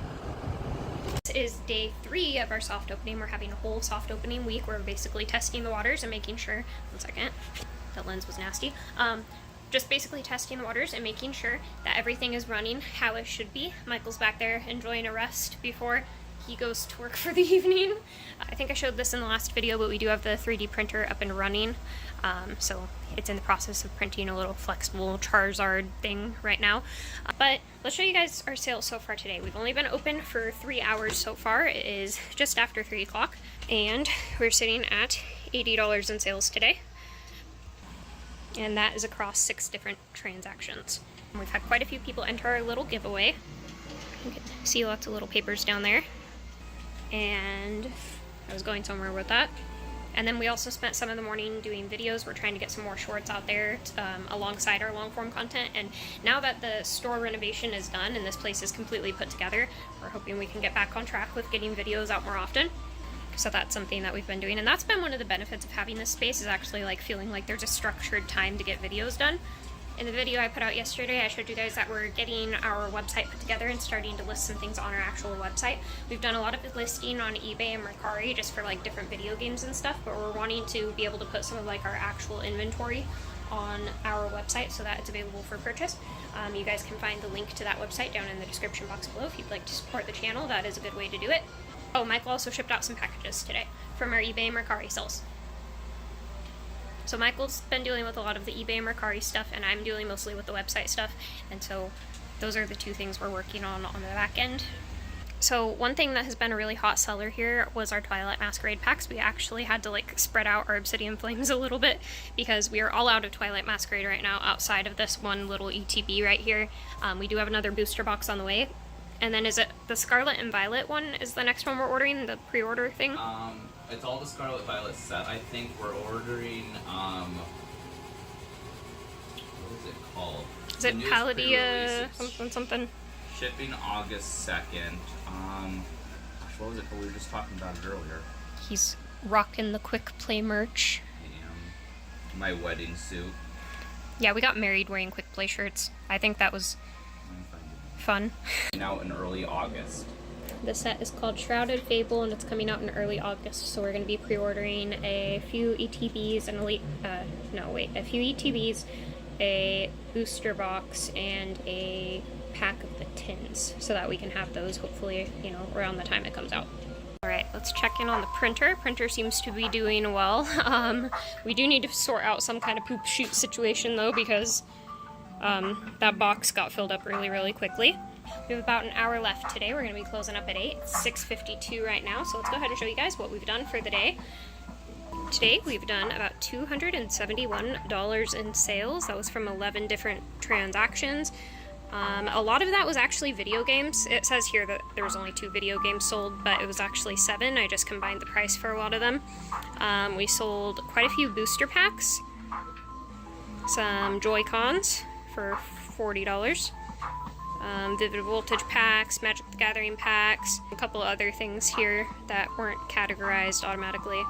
This is day 3 of our soft opening. We're having a whole soft opening week. We're basically testing the waters and making sure, one second, that lens was nasty. Just basically testing the waters and making sure that everything is running how it should be. Michael's back there enjoying a rest before he goes to work for the evening. I think I showed this in the last video, but we do have the 3D printer up and running. So it's in the process of printing a little flexible Charizard thing right now. But let's show you guys our sales so far today. We've only been open for 3 hours so far. It is just after 3 o'clock, and we're sitting at $80 in sales today. And that is across 6 different transactions. And we've had quite a few people enter our little giveaway. You can see lots of little papers down there. And I was going somewhere with that. And then we also spent some of the morning doing videos. We're trying to get some more shorts out there alongside our long form content. And now that the store renovation is done and this place is completely put together, we're hoping we can get back on track with getting videos out more often. So that's something that we've been doing, and that's been one of the benefits of having this space, is actually like feeling like there's a structured time to get videos done. In the video I put out yesterday, I showed you guys that we're getting our website put together and starting to list some things on our actual website. We've done a lot of listing on eBay and Mercari just for like different video games and stuff, but we're wanting to be able to put some of like our actual inventory on our website so that it's available for purchase. You guys can find the link to that website down in the description box below if you'd like to support the channel. That is a good way to do it. Oh, Michael also shipped out some packages today from our eBay and Mercari sales. So Michael's been dealing with a lot of the eBay and Mercari stuff, and I'm dealing mostly with the website stuff, and so those are the 2 things we're working on the back end. So one thing that has been a really hot seller here was our Twilight Masquerade packs. We actually had to like spread out our Obsidian Flames a little bit because we are all out of Twilight Masquerade right now outside of this one little ETB right here. We do have another booster box on the way. And then is it the Scarlet and Violet one is the next one we're ordering, the pre-order thing? It's all the Scarlet Violet set. I think we're ordering, what is it called? Is it Palladia something? Shipping August 2nd. Gosh, what was it? We were just talking about it earlier. He's rocking the Quick Play merch. My wedding suit. Yeah, we got married wearing Quick Play shirts. I think that was fun. Out in early August. The set is called Shrouded Fable, and it's coming out in early August. So we're going to be pre-ordering a few ETBs and a few ETBs, a booster box, and a pack of the tins, so that we can have those hopefully, around the time it comes out. All right, let's check in on the printer. Printer seems to be doing well. We do need to sort out some kind of poop chute situation though, because that box got filled up really, really quickly. We have about an hour left today. We're going to be closing up at 8. It's 6:52 right now, so let's go ahead and show you guys what we've done for the day. Today we've done about $271 in sales. That was from 11 different transactions. A lot of that was actually video games. It says here that there was only 2 video games sold, but it was actually 7. I just combined the price for a lot of them. We sold quite a few booster packs, some Joy-Cons for $40, Vivid Voltage packs, Magic the Gathering packs, a couple other things here that weren't categorized automatically.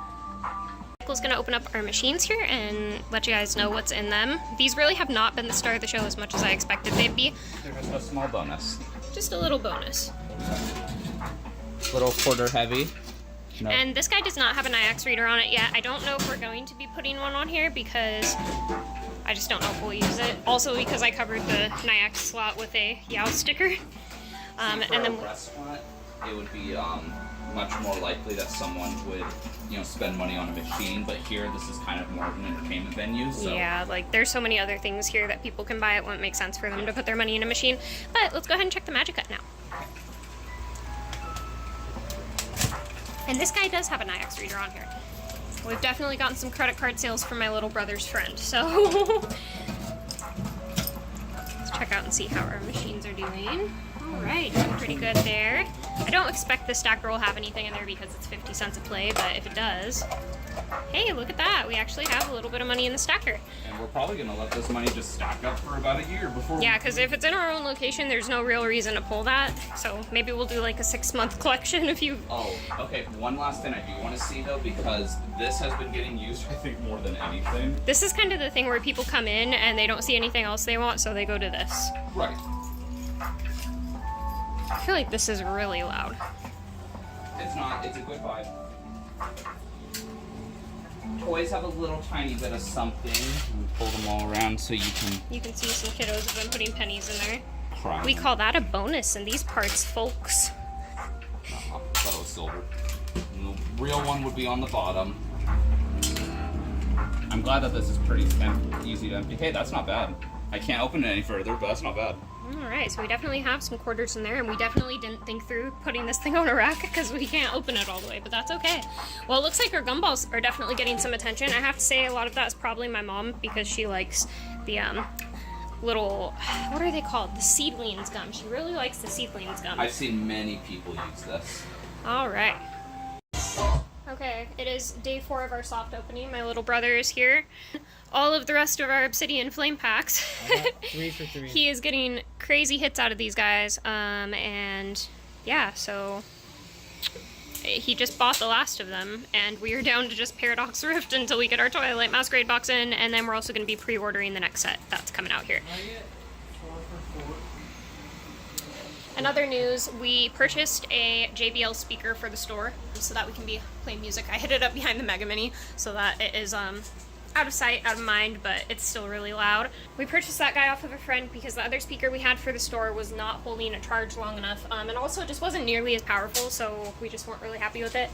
Michael's going to open up our machines here and let you guys know what's in them. These really have not been the star of the show as much as I expected they'd be. There's a small bonus. Just a little bonus. Little quarter heavy. Nope. And this guy does not have an IX reader on it yet. I don't know if we're going to be putting one on here because I just don't know if we'll use it. Also because I covered the Nyack slot with a Yao sticker. And For then a restaurant, it would be much more likely that someone would, you know, spend money on a machine. But here, this is kind of more of an entertainment venue. So. yeah, like there's so many other things here that people can buy. It wouldn't make sense for them to put their money in a machine. But let's go ahead and check the Magic Cut now. And this guy does have a Nyax reader on here. We've definitely gotten some credit card sales from my little brother's friend, so let's check out and see how our machines are doing. All right, doing pretty good there. I don't expect the stacker will have anything in there because it's 50 cents a play, but if it does, hey, look at that. We actually have a little bit of money in the stacker. And we're probably going to let this money just stack up for about a year before. Yeah, because if it's in our own location, there's no real reason to pull that. So maybe we'll do like a 6-month collection if you... Oh, okay. One last thing I do want to see though, because this has been getting used, I think, more than anything. This is kind of the thing where people come in and they don't see anything else they want, so they go to this. Right. I feel like this is really loud. It's not. It's a good vibe. Toys have a little tiny bit of something. We pull them all around so you can... You can see some kiddos have been putting pennies in there. Cry. We call that a bonus in these parts, folks. I thought it was silver. And the real one would be on the bottom. I'm glad that this is pretty easy to empty. Hey, that's not bad. I can't open it any further, but that's not bad. Alright, so we definitely have some quarters in there, and we definitely didn't think through putting this thing on a rack because we can't open it all the way, but that's okay. Well, it looks like our gumballs are definitely getting some attention. I have to say a lot of that is probably my mom because she likes the little, what are they called? The seedlings gum. She really likes the seedlings gum. I've seen many people use this. Alright. Okay, it is day 4 of our soft opening. My little brother is here. All of the rest of our Obsidian Flame Packs. 3 for 3. He is getting crazy hits out of these guys. And yeah, so he just bought the last of them. And we are down to just Paradox Rift until we get our Twilight Masquerade box in. And then we're also going to be pre-ordering the next set that's coming out here. In other news, we purchased a JBL speaker for the store so that we can be playing music. I hid it up behind the Mega Mini so that it is out of sight, out of mind, but it's still really loud. We purchased that guy off of a friend because the other speaker we had for the store was not holding a charge long enough, and also just wasn't nearly as powerful, so we just weren't really happy with it.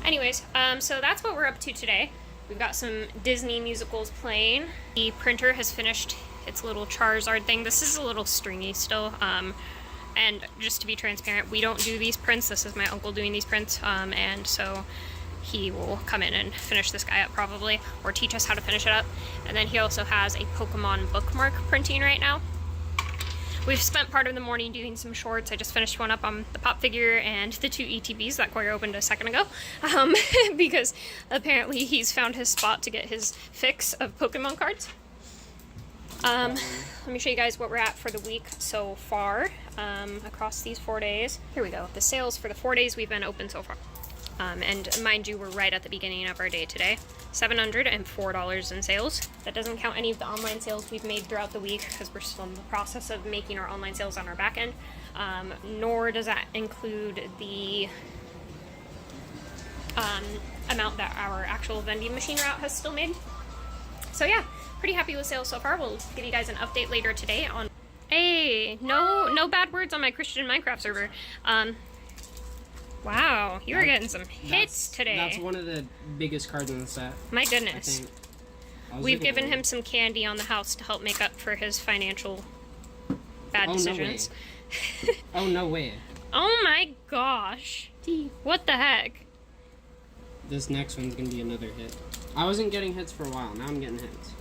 Anyways, so that's what we're up to today. We've got some Disney musicals playing. The printer has finished its little Charizard thing. This is a little stringy still. And just to be transparent, we don't do these prints. This is my uncle doing these prints, and so he will come in and finish this guy up probably, or teach us how to finish it up. And then he also has a Pokemon bookmark printing right now. We've spent part of the morning doing some shorts. I just finished one up on the pop figure and the 2 ETBs that Koya opened a second ago, because apparently he's found his spot to get his fix of Pokemon cards. Let me show you guys what we're at for the week so far, across these 4 days. Here we go. The sales for the 4 days we've been open so far. And mind you, we're right at the beginning of our day today. $704 in sales. That doesn't count any of the online sales we've made throughout the week because we're still in the process of making our online sales on our back end. Nor does that include the amount that our actual vending machine route has still made. So yeah, pretty happy with sales so far. We'll give you guys an update later today on... Hey, no bad words on my Christian Minecraft server. Wow, you were getting some hits today. That's one of the biggest cards in the set. My goodness. We've given him some candy on the house to help make up for his financial bad decisions. No way. Oh, no way. Oh my gosh. What the heck? This next one's gonna be another hit. I wasn't getting hits for a while, now I'm getting hits.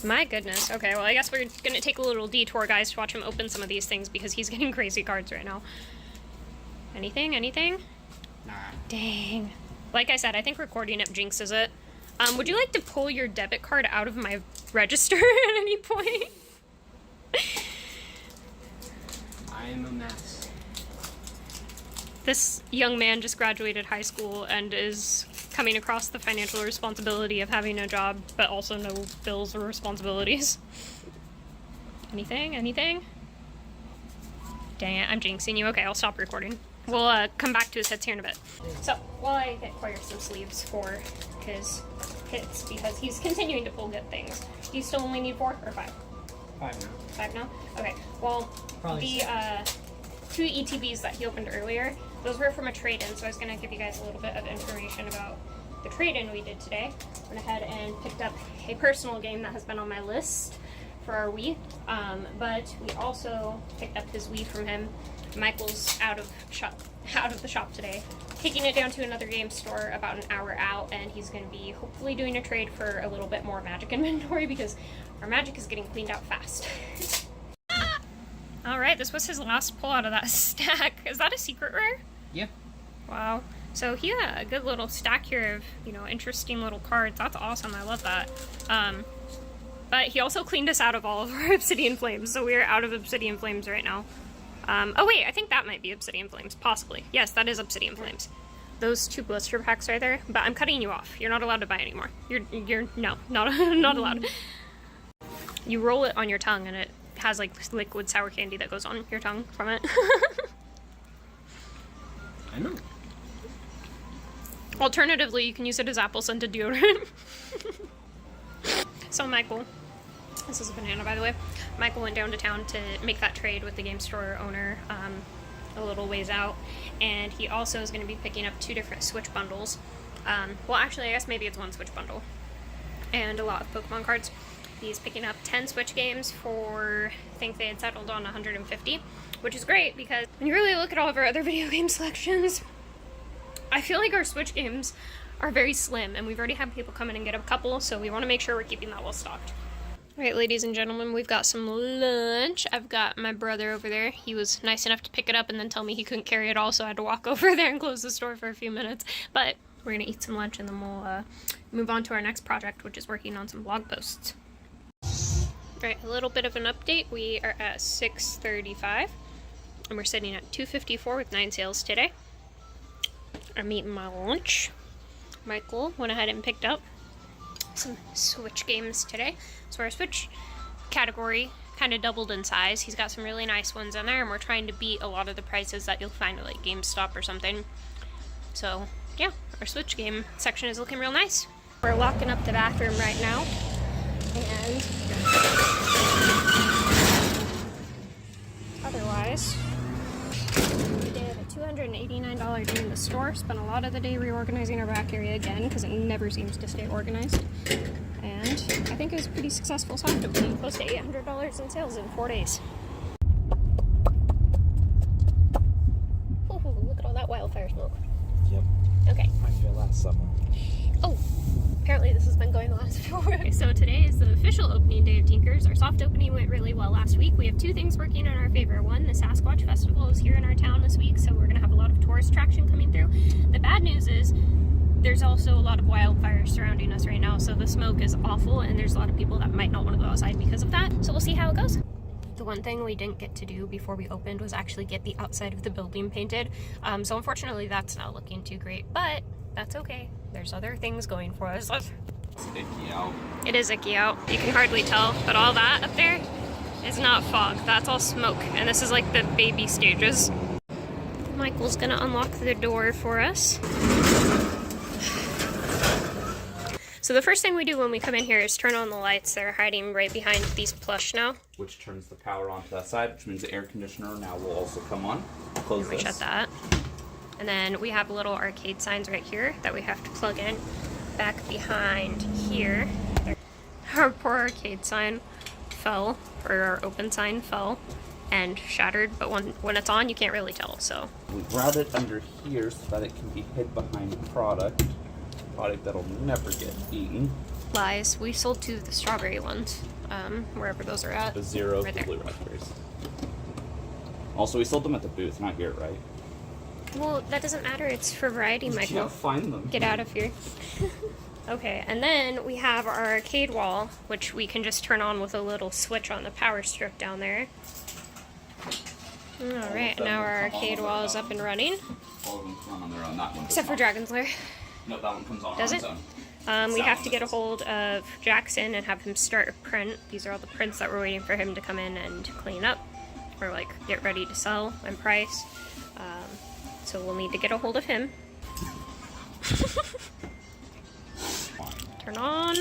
My goodness. Okay, well I guess we're gonna take a little detour, guys, to watch him open some of these things because he's getting crazy cards right now. Anything? Nah. Dang. Like I said, I think recording it jinxes it. Would you like to pull your debit card out of my register at any point? I am a mess. This young man just graduated high school and is coming across the financial responsibility of having a job, but also no bills or responsibilities. Anything? Dang it, I'm jinxing you. Okay, I'll stop recording. We'll come back to his hits here in a bit. So, while I get Koya some sleeves for his hits because he's continuing to pull good things. Do you still only need 4 or 5? 5 now. 5 now? Okay. Well, Probably the 2 ETBs that he opened earlier, those were from a trade-in, so I was going to give you guys a little bit of information about the trade-in we did today. Went ahead and picked up a personal game that has been on my list for our Wii, but we also picked up his Wii from him. Michael's out of the shop today, taking it down to another game store about an hour out, and he's going to be hopefully doing a trade for a little bit more Magic inventory because our Magic is getting cleaned out fast. Alright, this was his last pull out of that stack. Is that a secret rare? Yeah. Wow. So he had a good little stack here of, you know, interesting little cards. That's awesome. I love that. But he also cleaned us out of all of our Obsidian Flames, so we're out of Obsidian Flames right now. Oh wait, I think that might be Obsidian Flames, possibly. Yes, that is Obsidian Flames. Those 2 blister packs are there, but I'm cutting you off. You're not allowed to buy anymore. No, not allowed. You roll it on your tongue and it has like liquid sour candy that goes on your tongue from it. I know. Alternatively, you can use it as apple scented deodorant. So Michael, this is a banana by the way, Michael went down to town to make that trade with the game store owner a little ways out, and he also is going to be picking up 2 different Switch bundles. Well actually I guess maybe it's 1 Switch bundle, and a lot of Pokemon cards. He's picking up 10 Switch games for, I think they had settled on 150, which is great because when you really look at all of our other video game selections, I feel like our Switch games are very slim, and we've already had people come in and get a couple, so we want to make sure we're keeping that well stocked. Alright, ladies and gentlemen, we've got some lunch. I've got my brother over there. He was nice enough to pick it up and then tell me he couldn't carry it all, so I had to walk over there and close the store for a few minutes. But we're going to eat some lunch and then we'll move on to our next project, which is working on some blog posts. Alright, a little bit of an update. We are at 6:35, and we're sitting at 254 with 9 sales today. I'm eating my lunch. Michael went ahead and picked up some Switch games today. So our Switch category kind of doubled in size. He's got some really nice ones in there, and we're trying to beat a lot of the prices that you'll find at like GameStop or something. So yeah, our Switch game section is looking real nice. We're locking up the bathroom right now, and otherwise we did a $289 day in the store. Spent a lot of the day reorganizing our back area again because it never seems to stay organized. And I think it was pretty successful soft opening, close to $800 in sales in 4 days. Ooh, look at all that wildfire smoke. Yep. Okay. Might be last summer. Oh, apparently this has been going the last 4 days. So today is the official opening day of Tinkers. Our soft opening went really well last week. We have 2 things working in our favor. One, the Sasquatch Festival is here in our town this week, so we're going to have a lot of tourist traction coming through. The bad news is there's also a lot of wildfires surrounding us right now, so the smoke is awful, and there's a lot of people that might not want to go outside because of that. So we'll see how it goes. The one thing we didn't get to do before we opened was actually get the outside of the building painted. So unfortunately that's not looking too great, but that's okay. There's other things going for us. It's icky out. It is icky out. You can hardly tell, but all that up there is not fog. That's all smoke, and this is like the baby stages. Michael's gonna unlock the door for us. So the first thing we do when we come in here is turn on the lights. They're hiding right behind these plush now. Which turns the power onto that side, which means the air conditioner now will also come on. Close We this. shut that. And then we have little arcade signs right here that we have to plug in. Back behind here, our poor arcade sign fell, or our open sign fell and shattered, but when it's on, you can't really tell, so. We route it under here so that it can be hid behind a product that'll never get eaten. Lies. We sold 2 of the strawberry ones, wherever those are at. The 0 right there. blue raspberries. Also, we sold them at the booth, not here, right? Well, that doesn't matter. It's for variety, You Michael. can't find them. Get out of here. Okay, and then we have our arcade wall, which we can just turn on with a little switch on the power strip down there. Alright, now our arcade wall is up and running. All of them come on their own. That one Except for Dragon's Lair. No, that one comes on Does its it? own. We have to get a hold of Jackson and have him start a print. These are all the prints that we're waiting for him to come in and clean up, or like get ready to sell and price. So we'll need to get a hold of him. turn on.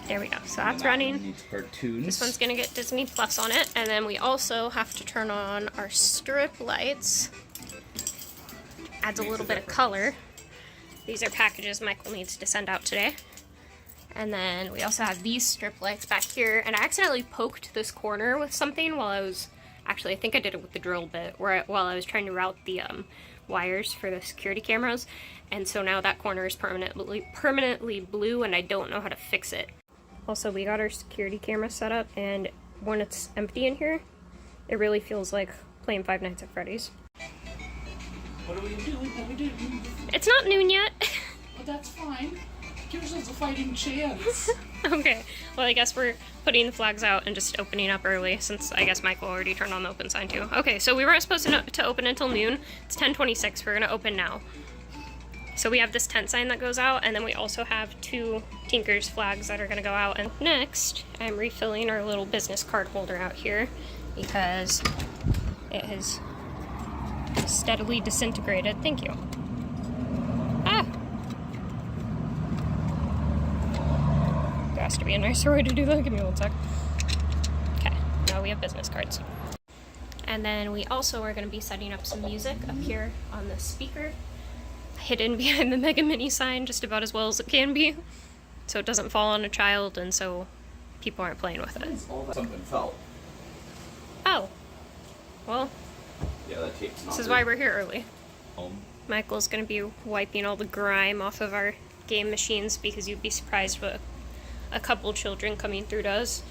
There we go. So that's And that running. one needs cartoons. This one's gonna get Disney Plus on it, and then we also have to turn on our strip lights. Adds a little bit of color. These are packages Michael needs to send out today. And then we also have these strip lights back here, and I accidentally poked this corner with something while I was, actually I think I did it with the drill bit, while I was trying to route the wires for the security cameras, and so now that corner is permanently blue, and I don't know how to fix it. Also, we got our security camera set up, and when it's empty in here, it really feels like playing Five Nights at Freddy's. What are we doing? What are we doing? It's not noon yet. But that's fine. Gives us a fighting chance. Okay, well I guess we're putting the flags out and just opening up early, since I guess Michael already turned on the open sign too. Okay, so we weren't supposed to open until noon. It's 10:26, we're gonna open now. So we have this tent sign that goes out, and then we also have 2 Tinker's flags that are gonna go out. And next, I'm refilling our little business card holder out here, because it has steadily disintegrated. Thank you. Ah! There has to be a nicer way to do that. Give me 1 sec. Okay, now we have business cards. And then we also are going to be setting up some music up here on the speaker, hidden behind the Mega Mini sign just about as well as it can be, so it doesn't fall on a child and so people aren't playing with it. Something fell. Oh. Well, Yeah, that tape's not this is good. why we're here early. Home. Michael's going to be wiping all the grime off of our game machines, because you'd be surprised what a couple children coming through does.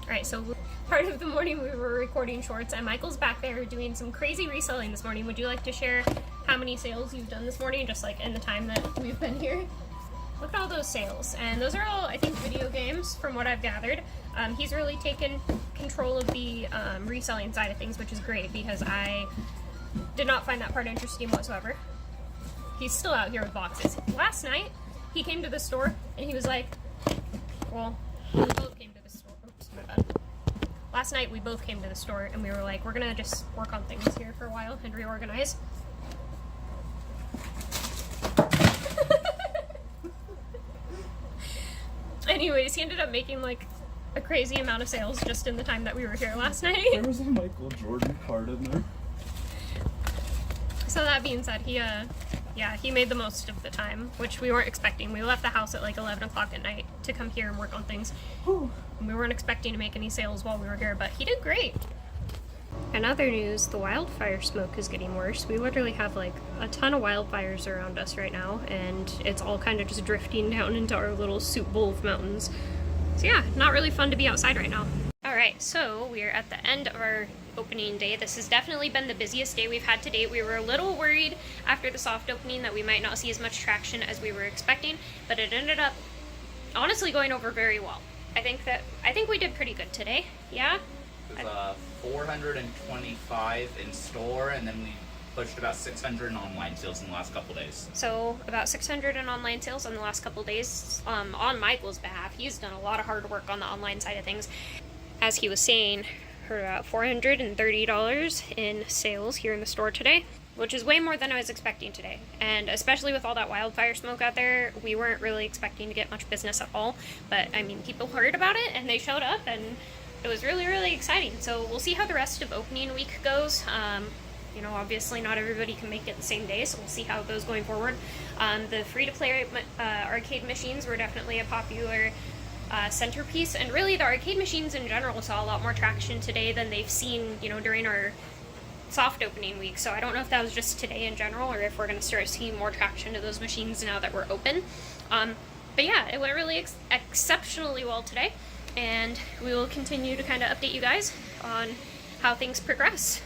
Alright, so part of the morning we were recording shorts, and Michael's back there doing some crazy reselling this morning. Would you like to share how many sales you've done this morning, just like in the time that we've been here? Look at all those sales, and those are all, I think, video games from what I've gathered. He's really taken control of the reselling side of things, which is great, because I did not find that part interesting whatsoever. He's still out here with boxes. Last night, he came to the store, and he was like, well, we both came to the store. Oops, my bad. Last night, we both came to the store, and we were like, we're gonna just work on things here for a while and reorganize. Anyways, he ended up making like a crazy amount of sales just in the time that we were here last night. There was a Michael Jordan card in there. So that being said, he made the most of the time, which we weren't expecting. We left the house at like 11 o'clock at night to come here and work on things. And we weren't expecting to make any sales while we were here, but he did great. In other news, the wildfire smoke is getting worse. We literally have like a ton of wildfires around us right now, and it's all kind of just drifting down into our little soup bowl of mountains. So yeah, not really fun to be outside right now. Alright, so we are at the end of our opening day. This has definitely been the busiest day we've had to date. We were a little worried after the soft opening that we might not see as much traction as we were expecting, but it ended up honestly going over very well. I think we did pretty good today. Yeah? It was 425 in store, and then we pushed about 600 in online sales in the last couple days. So about 600 in online sales in the last couple days. On Michael's behalf, he's done a lot of hard work on the online side of things. As he was saying, for about $430 in sales here in the store today, which is way more than I was expecting today. And especially with all that wildfire smoke out there, we weren't really expecting to get much business at all. But I mean, people heard about it and they showed up, and it was really, really exciting. So we'll see how the rest of opening week goes. You know, obviously not everybody can make it the same day, so we'll see how it goes going forward. The free-to-play arcade machines were definitely a popular centerpiece, and really the arcade machines in general saw a lot more traction today than they've seen, you know, during our soft opening week. So I don't know if that was just today in general, or if we're going to start seeing more traction to those machines now that we're open. But yeah, it went really exceptionally well today, and we will continue to kind of update you guys on how things progress.